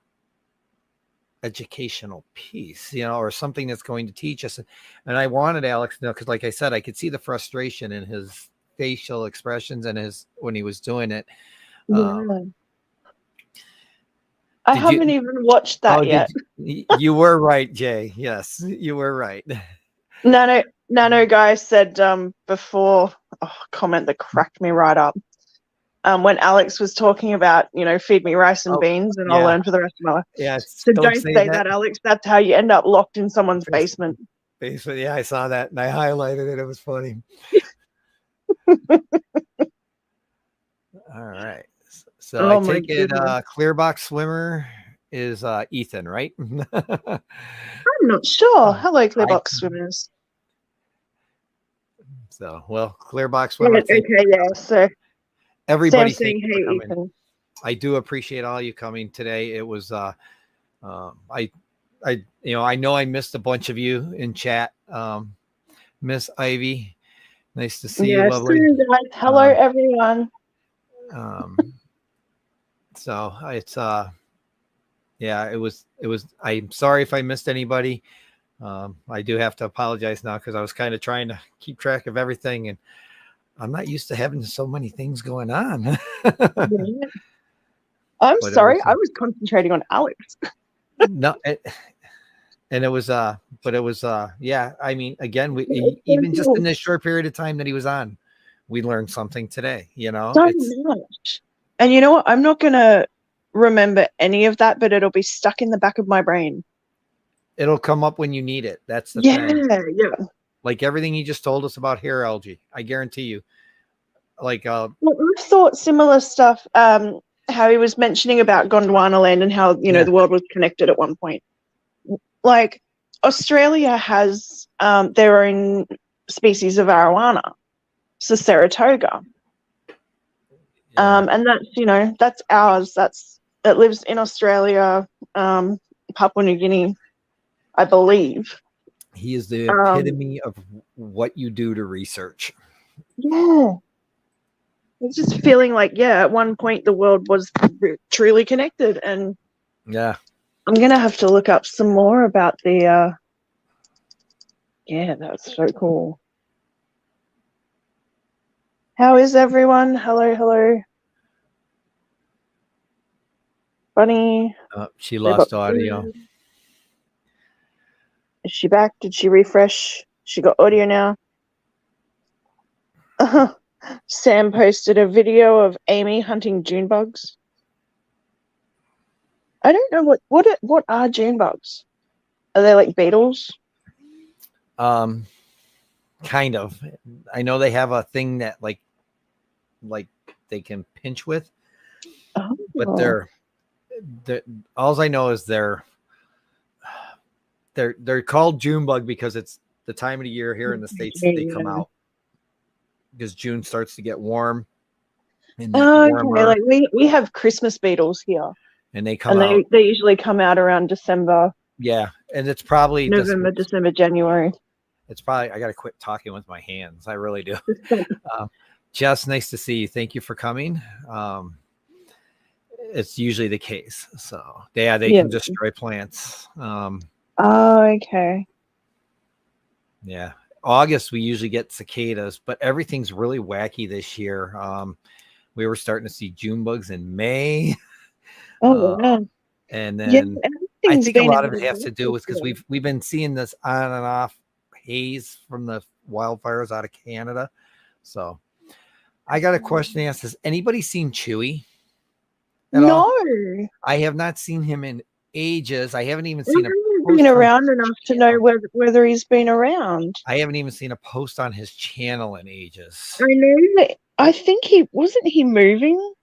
S3: educational piece, or something that's going to teach us. And I wanted Alex to know, because like I said, I could see the frustration in his facial expressions and when he was doing it.
S6: I haven't even watched that yet.
S3: You were right, Jay. Yes, you were right.
S6: Nano guy said before, comment that cracked me right up. When Alex was talking about, feed me rice and beans and I'll learn for the rest of my life.
S3: Yeah.
S6: So don't say that, Alex. That's how you end up locked in someone's basement.
S3: Yeah, I saw that and I highlighted it. It was funny. All right. So I take it Clearbox Swimmer is Ethan, right?
S6: I'm not sure. Hello, Clearbox Swimmers.
S3: So, well, Clearbox Swimmer.
S6: Okay, yeah. So
S3: everybody
S6: saying, hey, Ethan.
S3: I do appreciate all you coming today. It was I know I missed a bunch of you in chat. Miss Ivy, nice to see you, lovely.
S6: Guys. Hello, everyone.
S3: So it's it was I'm sorry if I missed anybody. I do have to apologize now because I was kind of trying to keep track of everything and I'm not used to having so many things going on.
S6: I'm sorry, I was concentrating on Alex.
S3: No, and it was but it was yeah, I mean, again, even just in this short period of time that he was on, we learned something today,
S6: So much. And you know what? I'm not gonna remember any of that, but it'll be stuck in the back of my brain.
S3: It'll come up when you need it. That's the thing.
S6: Yeah.
S3: Like everything you just told us about hair algae, I guarantee you. Like
S6: well, I've thought similar stuff. How he was mentioning about Gondwana land and how the world was connected at one point. Like Australia has their own species of arowana, so Saratoga. And that's that's ours. It lives in Australia, Papua New Guinea, I believe.
S3: He is the epitome of what you do to research.
S6: Yeah. It's just feeling like, at one point the world was truly connected, and I'm gonna have to look up some more about the. That's so cool. How is everyone? Hello. Bunny.
S3: She lost audio.
S6: Is she back? Did she refresh? She got audio now. Sam posted a video of Amy hunting June bugs. I don't know what are June bugs. Are they like beetles?
S3: Kind of. I know they have a thing that like they can pinch with, but
S6: Oh.
S3: they're all I know is they're called June bug because it's the time of the year here in the States that they come out, because June starts to get warm and warmer.
S6: Okay, like we have Christmas beetles here,
S3: and they come out.
S6: They usually come out around December.
S3: Yeah, and it's probably
S6: November, December, January.
S3: It's probably I got to quit talking with my hands. I really do. Jess, nice to see you. Thank you for coming. It's usually the case. So they can destroy plants.
S6: Okay.
S3: Yeah. August, we usually get cicadas, but everything's really wacky this year. We were starting to see June bugs in May.
S6: Oh, wow.
S3: And then I think a lot of it has to do with because we've been seeing this on and off haze from the wildfires out of Canada. So I got a question to ask. Has anybody seen Chewy at all? I have not seen him in ages. I haven't even seen him
S6: been around enough to know whether he's been around.
S3: I haven't even seen a post on his channel in ages.
S6: I know. I think wasn't he moving?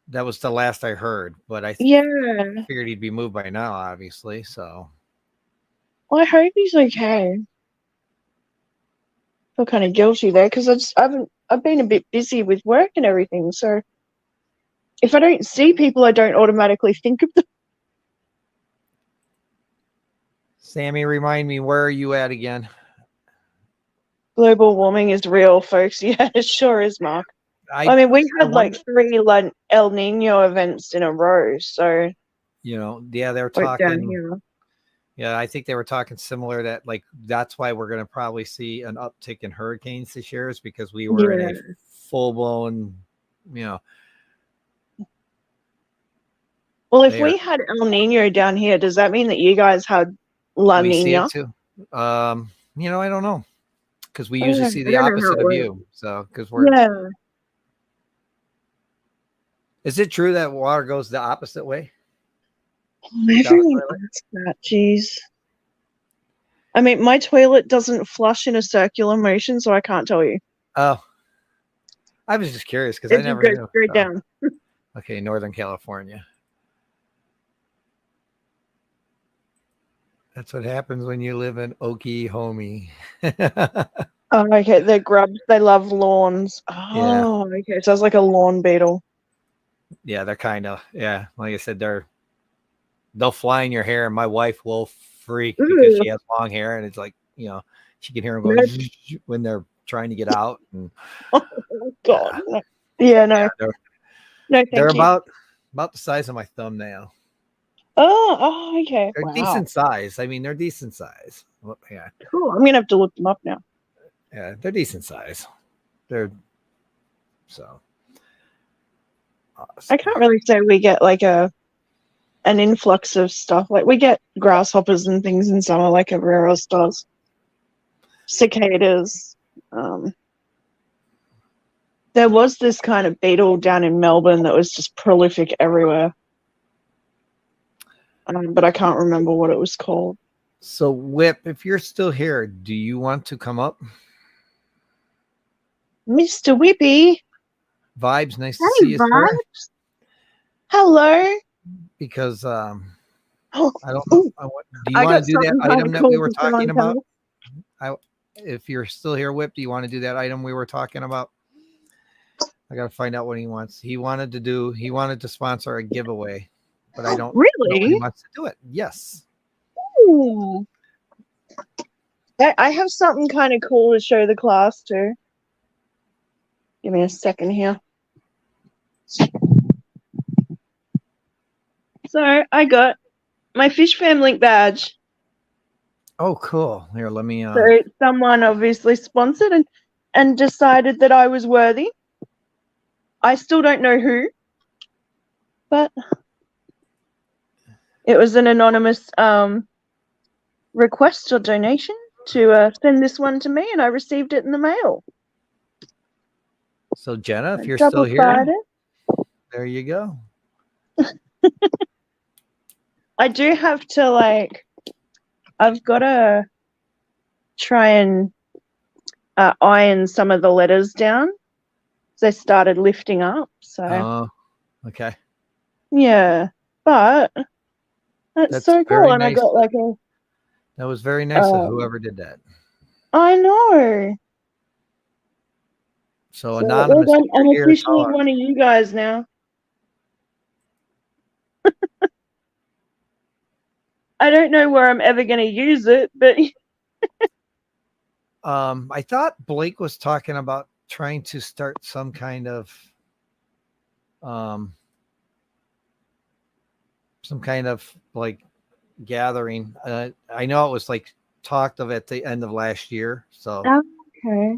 S3: That was the last I heard, but I figured he'd be moved by now, obviously. So
S6: I hope he's okay. I feel kind of guilty there because I've been a bit busy with work and everything. So if I don't see people, I don't automatically think of them.
S3: Sammy, remind me, where are you at again?
S6: Global warming is real, folks. Yeah, it sure is, Mark. I mean, we had like 3 El Nino events in a row. So,
S3: they're talking. Yeah, I think they were talking similar that that's why we're going to probably see an uptick in hurricanes this year, is because we were in a full blown,
S6: Well, if we had El Nino down here, does that mean that you guys had La Nina?
S3: We see it too. I don't know, because we usually see the opposite of you. So, because we're Is it true that water goes the opposite way?
S6: Everyone asks that. Jeez. I mean, my toilet doesn't flush in a circular motion, so I can't tell you.
S3: Oh, I was just curious because I never knew.
S6: Straight down.
S3: Okay, Northern California. That's what happens when you live in Oklahoma.
S6: Oh, okay. They're grubs. They love lawns. Oh, okay. So it's like a lawn beetle.
S3: Yeah, they're kind of, like I said, they'll fly in your hair, and my wife will freak because she has long hair, and it's like, she can hear them going when they're trying to get out. And,
S6: oh God. Yeah, no.
S3: They're about the size of my thumbnail.
S6: Oh, okay.
S3: They're decent size. I mean, they're decent size. Well, yeah.
S6: Cool. I'm gonna have to look them up now.
S3: Yeah, they're decent size. They're so.
S6: I can't really say we get like an influx of stuff. Like we get grasshoppers and things in summer, like everywhere else does. Cicadas. There was this kind of beetle down in Melbourne that was just prolific everywhere. But I can't remember what it was called.
S3: So, Whip, if you're still here, do you want to come up?
S6: Mr. Whippy.
S3: Vibes, nice to see you, sir.
S6: Hello.
S3: Because I don't know. Do you want to do that item that we were talking about? If you're still here, Whip, do you want to do that item we were talking about? I got to find out what he wants. He wanted to sponsor a giveaway, but I don't know when he wants to do it. Yes.
S6: Ooh. I have something kind of cool to show the class too. Give me a second here. So I got my Fish Fam Link badge.
S3: Oh, cool. Here, let me.
S6: So someone obviously sponsored and decided that I was worthy. I still don't know who, but it was an anonymous request or donation to send this one to me, and I received it in the mail.
S3: So Jenna, if you're still
S6: Double
S3: here,
S6: sided.
S3: there you go.
S6: I do have to I've got to try and iron some of the letters down. They started lifting up. So
S3: Oh, okay.
S6: yeah, but that's so cool.
S3: very
S6: And I
S3: nice.
S6: got like a.
S3: That was very nice of whoever did that.
S6: I know.
S3: So
S6: So,
S3: anonymous,
S6: well,
S3: if you're
S6: I'm
S3: here,
S6: officially
S3: tell us.
S6: one of you guys now. I don't know where I'm ever going to use it, but
S3: I thought Blake was talking about trying to start some kind of like gathering. I know it was like talked of at the end of last year. So
S6: okay.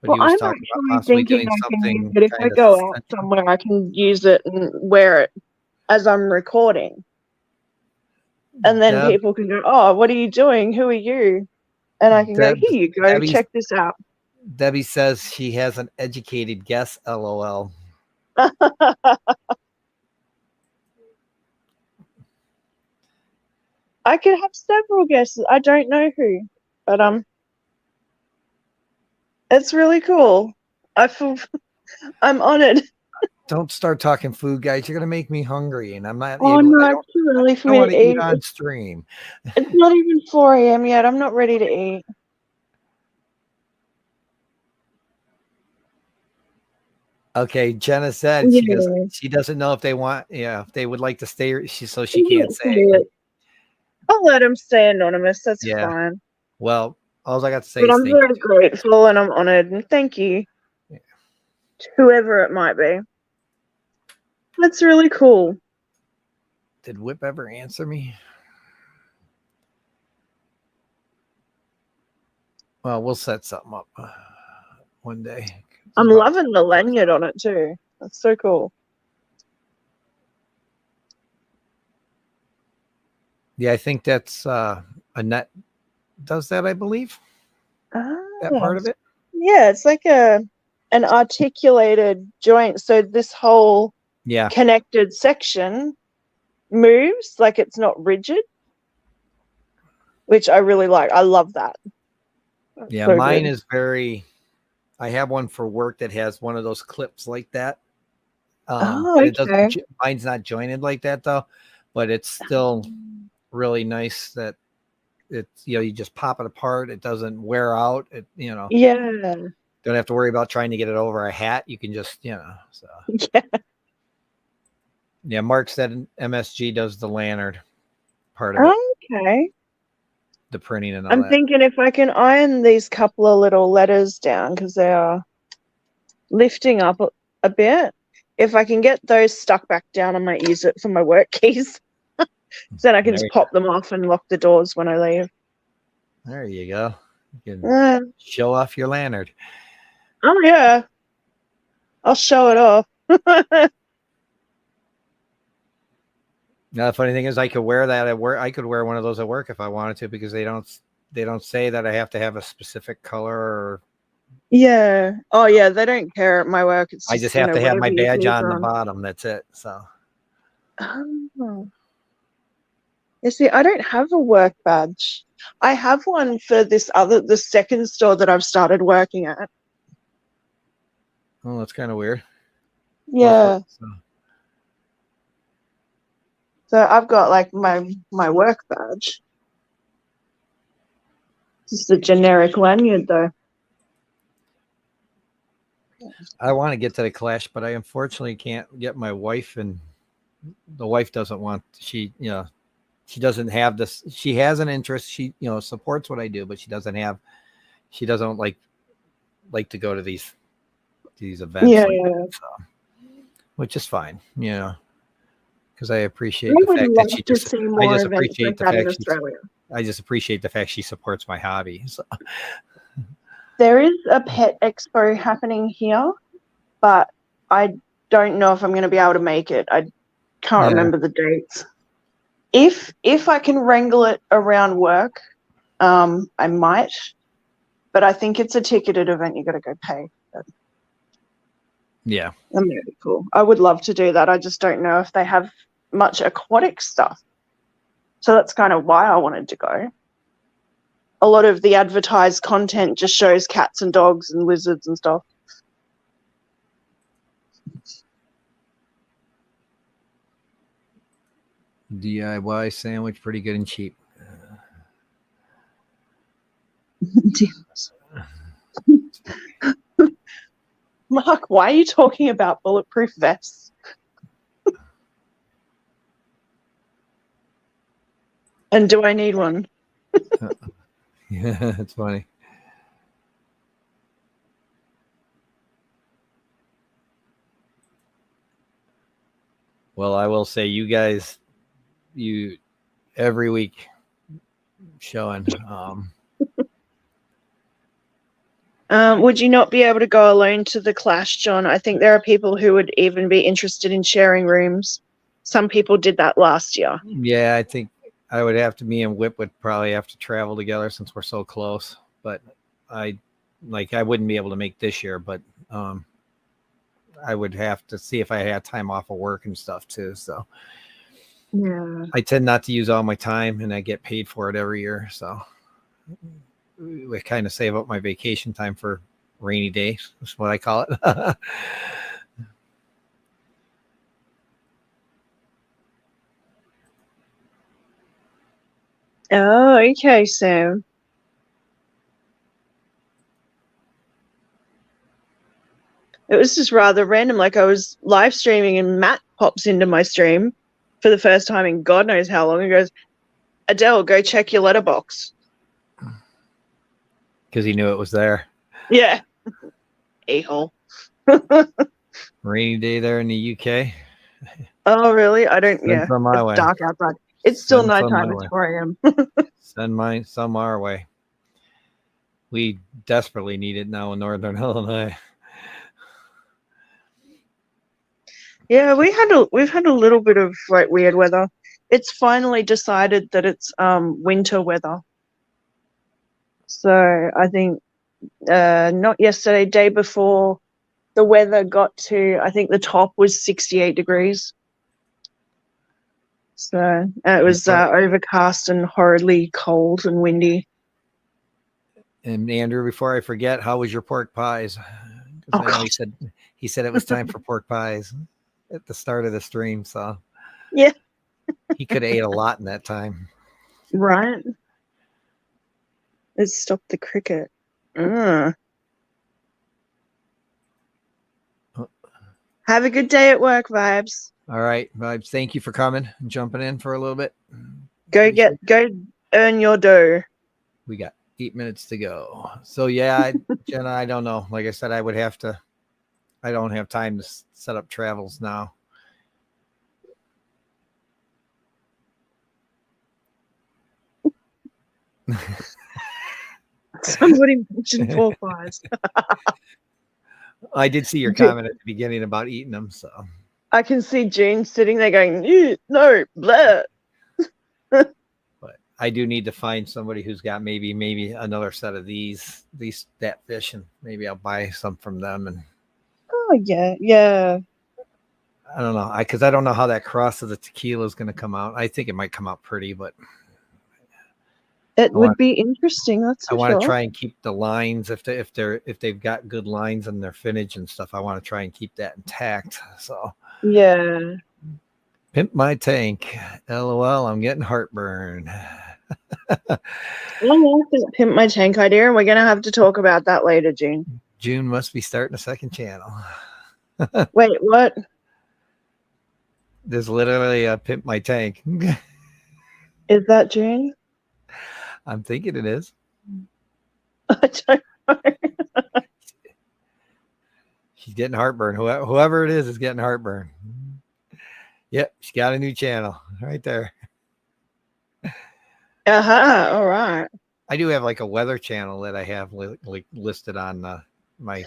S3: but
S6: Well,
S3: he was
S6: I'm
S3: talking about
S6: actually
S3: possibly
S6: thinking
S3: doing
S6: I can use
S3: something
S6: it if I
S3: kind of
S6: go out somewhere. I can use it and wear it as I'm recording, and then
S3: Deb,
S6: people can go, "Oh, what are you doing? Who are you?" And I can go,
S3: Deb,
S6: "Here you go.
S3: Debbie,
S6: Check this out."
S3: Debbie says she has an educated guess. LOL.
S6: I could have several guesses. I don't know who, but it's really cool. I feel I'm honored.
S3: Don't start talking food, guys. You're gonna make me hungry, and I'm not
S6: Oh
S3: able.
S6: no, it's too early for
S3: I
S6: me
S3: want
S6: to
S3: to eat
S6: eat.
S3: on stream.
S6: It's not even 4 a.m. yet. I'm not ready to eat.
S3: Okay, Jenna said she doesn't know if they want, if they would like to stay. She can't say.
S6: I'll let him stay anonymous. That's
S3: Yeah.
S6: fine.
S3: Well, all I got to say
S6: But
S3: is
S6: I'm
S3: thank
S6: very grateful and I'm honored and thank you.
S3: Yeah.
S6: Whoever it might be. That's really cool.
S3: Did Whip ever answer me? Well, we'll set something up one day.
S6: I'm loving the lanyard on it too. That's so cool.
S3: Yeah, I think that's a net does that, I believe. That part of it.
S6: Yeah, it's like an articulated joint. So this whole connected section moves, like it's not rigid, which I really like. I love that.
S3: Yeah, so mine is very. I have one for work that has one of those clips like that. It doesn't. Mine's not jointed like that though, but it's still really nice that it's you just pop it apart. It doesn't wear out. It
S6: Yeah.
S3: Don't have to worry about trying to get it over a hat. You can just so.
S6: Yeah.
S3: Yeah, Mark said MSG does the lanyard part of
S6: it.
S3: Okay. The printing and all
S6: I'm thinking if I can iron these couple of little letters down because they are lifting up a bit. If I can get those stuck back down, I might use it for my work keys. So then I can just pop them off and lock the doors when I leave.
S3: There you go. You can show off your lanyard.
S6: Oh, yeah. I'll show it off.
S3: Now, the funny thing is I could wear that at work. I could wear one of those at work if I wanted to because they don't say that I have to have a specific color or.
S6: Yeah. Oh, yeah. They don't care at my work. It's
S3: I just have to have my badge on the bottom. That's it. So.
S6: Oh. You see, I don't have a work badge. I have one for the second store that I've started working at.
S3: Oh, that's kind of weird.
S6: Yeah. So I've got like my work badge. Just a generic lanyard though.
S3: I want to get to the Clash, but I unfortunately can't get my wife, and the wife doesn't want. She doesn't have this. She has an interest. She supports what I do, but she doesn't like to go to these events.
S6: Yeah.
S3: So, which is fine, because I appreciate the fact that she just. I just appreciate the fact I just appreciate the fact she supports my hobby. So.
S6: There is a pet expo happening here, but I don't know if I'm going to be able to make it. I can't remember the dates. If I can wrangle it around work, I might, but I think it's a ticketed event. You got to go pay.
S3: Yeah.
S6: That'd be really cool. I would love to do that. I just don't know if they have much aquatic stuff. So that's kind of why I wanted to go. A lot of the advertised content just shows cats and dogs and lizards and stuff.
S3: DIY sandwich, pretty good and cheap.
S6: Mark, why are you talking about bulletproof vests? And do I need one?
S3: Yeah, that's funny. Well, I will say you guys, you every week showing.
S6: Would you not be able to go alone to the Clash, John? I think there are people who would even be interested in sharing rooms. Some people did that last year.
S3: Yeah, I think I would have to. Me and Whip would probably have to travel together since we're so close. But I wouldn't be able to make this year, but I would have to see if I had time off of work and stuff too. So
S6: yeah,
S3: I tend not to use all my time, and I get paid for it every year. So we kind of save up my vacation time for rainy days. That's what I call it.
S6: Oh, okay, Sam. It was just rather random. Like I was live streaming and Matt pops into my stream for the first time in God knows how long and goes, Adele, go check your letterbox.
S3: Because he knew it was there.
S6: Yeah. A-hole.
S3: Rainy day there in the UK.
S6: Oh, really? I don't,
S3: Send
S6: yeah.
S3: some my
S6: It's
S3: way.
S6: dark outside. It's still
S3: Send some
S6: nighttime.
S3: my
S6: It's
S3: way.
S6: 4 a.m.
S3: Send some our way. We desperately need it now in Northern Illinois.
S6: Yeah, we've had a little bit of like weird weather. It's finally decided that it's winter weather. So I think not yesterday, day before, the weather got to, I think the top was 68 degrees. So it was overcast and horridly cold and windy.
S3: And Andrew, before I forget, how was your pork pies?
S6: Oh,
S3: I know
S6: God.
S3: he said it was time for pork pies at the start of the stream. So
S6: Yeah.
S3: he could have ate a lot in that time.
S6: Right. Let's stop the cricket. Have a good day at work, Vibes.
S3: All right, Vibes. Thank you for coming and jumping in for a little bit.
S6: Go earn your dough.
S3: We got 8 minutes to go. So yeah, Jenna, I don't know. Like I said, I don't have time to set up travels now.
S6: Somebody mentioned pork pies.
S3: I did see your comment at the beginning about eating them. So
S6: I can see June sitting there going, "Ew, no, blah."
S3: But I do need to find somebody who's got maybe another set of these that fish, and maybe I'll buy some from them. And
S6: Oh yeah.
S3: I don't know, because I don't know how that cross of the tequila is going to come out. I think it might come out pretty, but
S6: It would be interesting. That's
S3: I
S6: for
S3: want to
S6: sure.
S3: try and keep the lines if they've got good lines in their finnage and stuff. I want to try and keep that intact. So
S6: Yeah.
S3: pimp my tank. LOL. I'm getting heartburn.
S6: I like that pimp my tank idea, and we're gonna have to talk about that later, June.
S3: June must be starting a second channel.
S6: Wait, what?
S3: There's literally a pimp my tank.
S6: Is that June?
S3: I'm thinking it is.
S6: I don't know.
S3: She's getting heartburn. Whoever it is getting heartburn. Yep, she got a new channel right there.
S6: All right.
S3: I do have like a weather channel that I have listed on my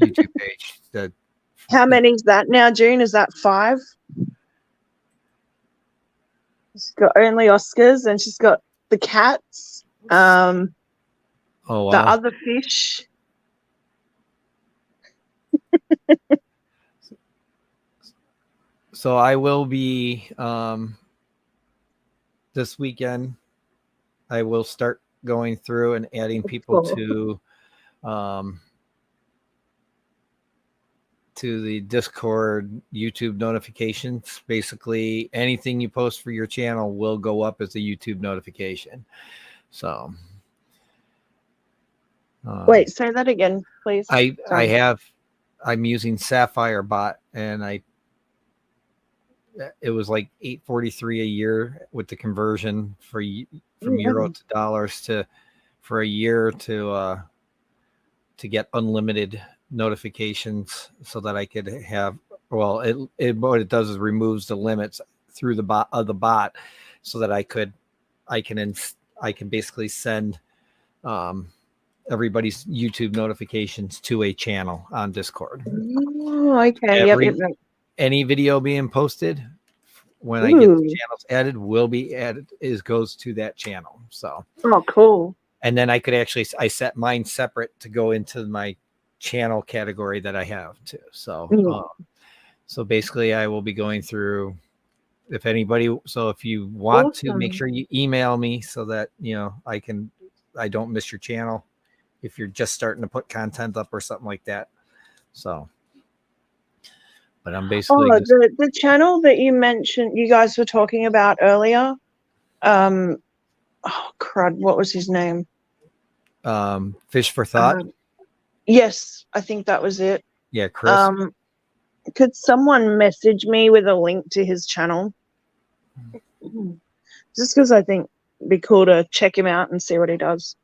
S3: YouTube page.
S6: How many is that now, June? Is that 5? She's got only Oscars, and she's got the cats. The
S3: Oh wow.
S6: other fish.
S3: So I will be this weekend. I will start going through and adding people to the Discord, YouTube notifications. Basically, anything you post for your channel will go up as a YouTube notification. So,
S6: Wait, say that again, please.
S3: I'm using Sapphire Bot, and it was like $8.43 a year with the conversion from euro to dollars for a year to get unlimited notifications, so that I could have, well, what it does is removes the limits through the bot, so that I can basically send everybody's YouTube notifications to a channel on Discord.
S6: Oh, okay. Yep.
S3: Any video being posted when I get the channels added goes to that channel. So
S6: cool.
S3: And then I set mine separate to go into my channel category that I have too. So, so basically I will be going through, if you want to, make sure you email me so that, I don't miss your channel if you're just starting to put content up or something like that. So, but I'm basically
S6: the channel that you mentioned, you guys were talking about earlier. Oh crud, what was his name?
S3: Fish for Thought.
S6: Yes, I think that was it.
S3: Yeah, Chris.
S6: Could someone message me with a link to his channel? Just because I think it'd be cool to check him out and see what he does.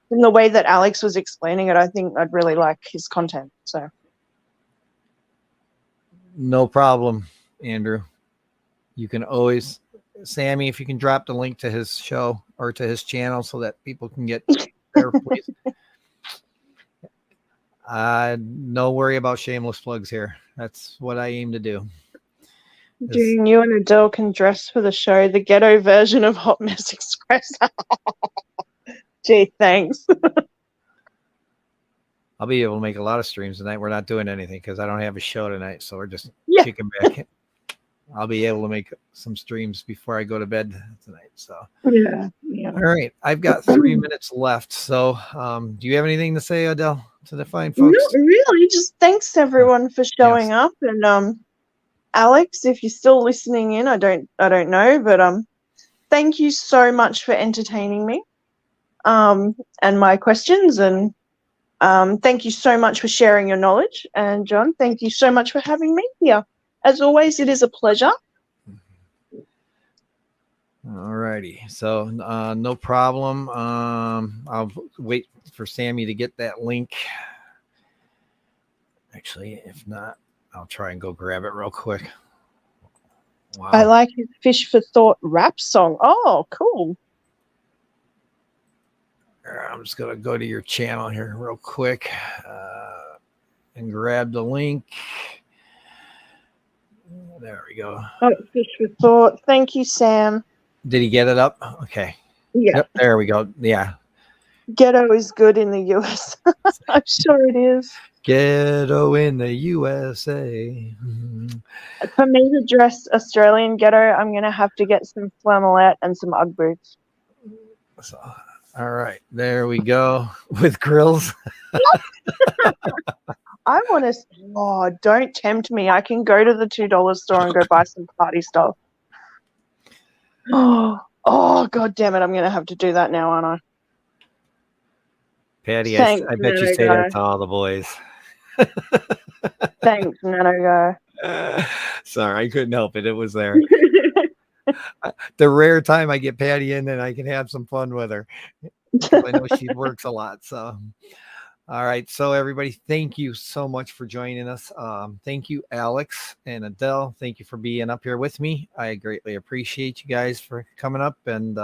S6: In the way that Alex was explaining it, I think I'd really like his content. So.
S3: No problem, Andrew. You can always, Sammy, if you can drop the link to his show or to his channel so that people can get there, please. No worry about shameless plugs here. That's what I aim to do.
S6: June, you and Adele can dress for the show, the ghetto version of Hot Mess Express. Gee, thanks.
S3: I'll be able to make a lot of streams tonight. We're not doing anything because I don't have a show tonight, so we're just kicking back. I'll be able to make some streams before I go to bed tonight. So
S6: yeah.
S3: All right, I've got 3 minutes left. So, do you have anything to say, Adele, to the fine folks?
S6: Not really. Just thanks everyone for showing up, and Alex, if you're still listening in, I don't know, but thank you so much for entertaining me, and my questions, and thank you so much for sharing your knowledge. And John, thank you so much for having me here. As always, it is a pleasure.
S3: All righty. So no problem. I'll wait for Sammy to get that link. Actually, if not, I'll try and go grab it real quick. Wow.
S6: I like his Fish for Thought rap song. Oh, cool.
S3: I'm just going to go to your channel here real quick and grab the link. There we go.
S6: Oh, Fish for Thought. Thank you, Sam.
S3: Did he get it up? Okay.
S6: Yeah.
S3: Yep, there we go. Yeah.
S6: Ghetto is good in the US. I'm sure it is.
S3: Ghetto in the USA.
S6: For me to dress Australian ghetto, I'm going to have to get some flannelette and some Ugg boots.
S3: So, all right. There we go. With grills.
S6: I want to... Oh, don't tempt me. I can go to the $2 store and go buy some party stuff. Oh, God damn it. I'm going to have to do that now, aren't I?
S3: Patty, I bet you say that to all the boys.
S6: Thanks, Nano Guy.
S3: Sorry, I couldn't help it. It was there. The rare time I get Patty in and I can have some fun with her. I know she works a lot. So, all right. So, everybody, thank you so much for joining us. Thank you, Alex and Adele. Thank you for being up here with me. I greatly appreciate you guys for coming up. And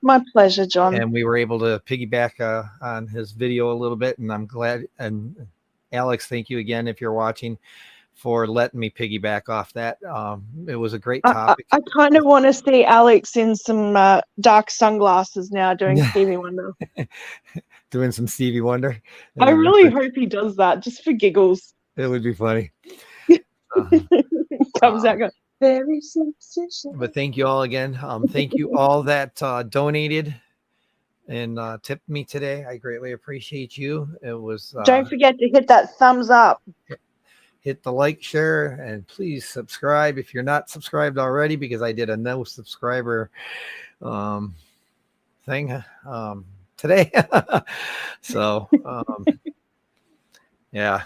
S6: my pleasure, John.
S3: And we were able to piggyback on his video a little bit. And I'm glad. And Alex, thank you again if you're watching for letting me piggyback off that. It was a great
S6: I
S3: topic.
S6: kind of want to see Alex in some dark sunglasses now doing Stevie Wonder.
S3: Doing some Stevie Wonder.
S6: I really hope he does that just for giggles.
S3: It would be funny.
S6: Comes out going, very superstitious.
S3: But thank you all again. Thank you all that donated and tipped me today. I greatly appreciate you. It was.
S6: Don't forget to hit that thumbs up.
S3: Hit the like, share, and please subscribe if you're not subscribed already, because I did a no subscriber thing today. So yeah,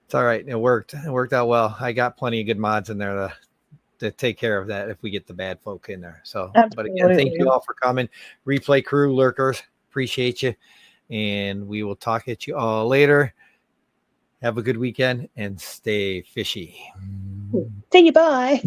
S3: it's all right. It worked out well. I got plenty of good mods in there to take care of that if we get the bad folk in there. So But again, thank you all for coming. Replay crew, lurkers, appreciate you, and we will talk at you all later. Have a good weekend and stay fishy.
S6: See you. Bye.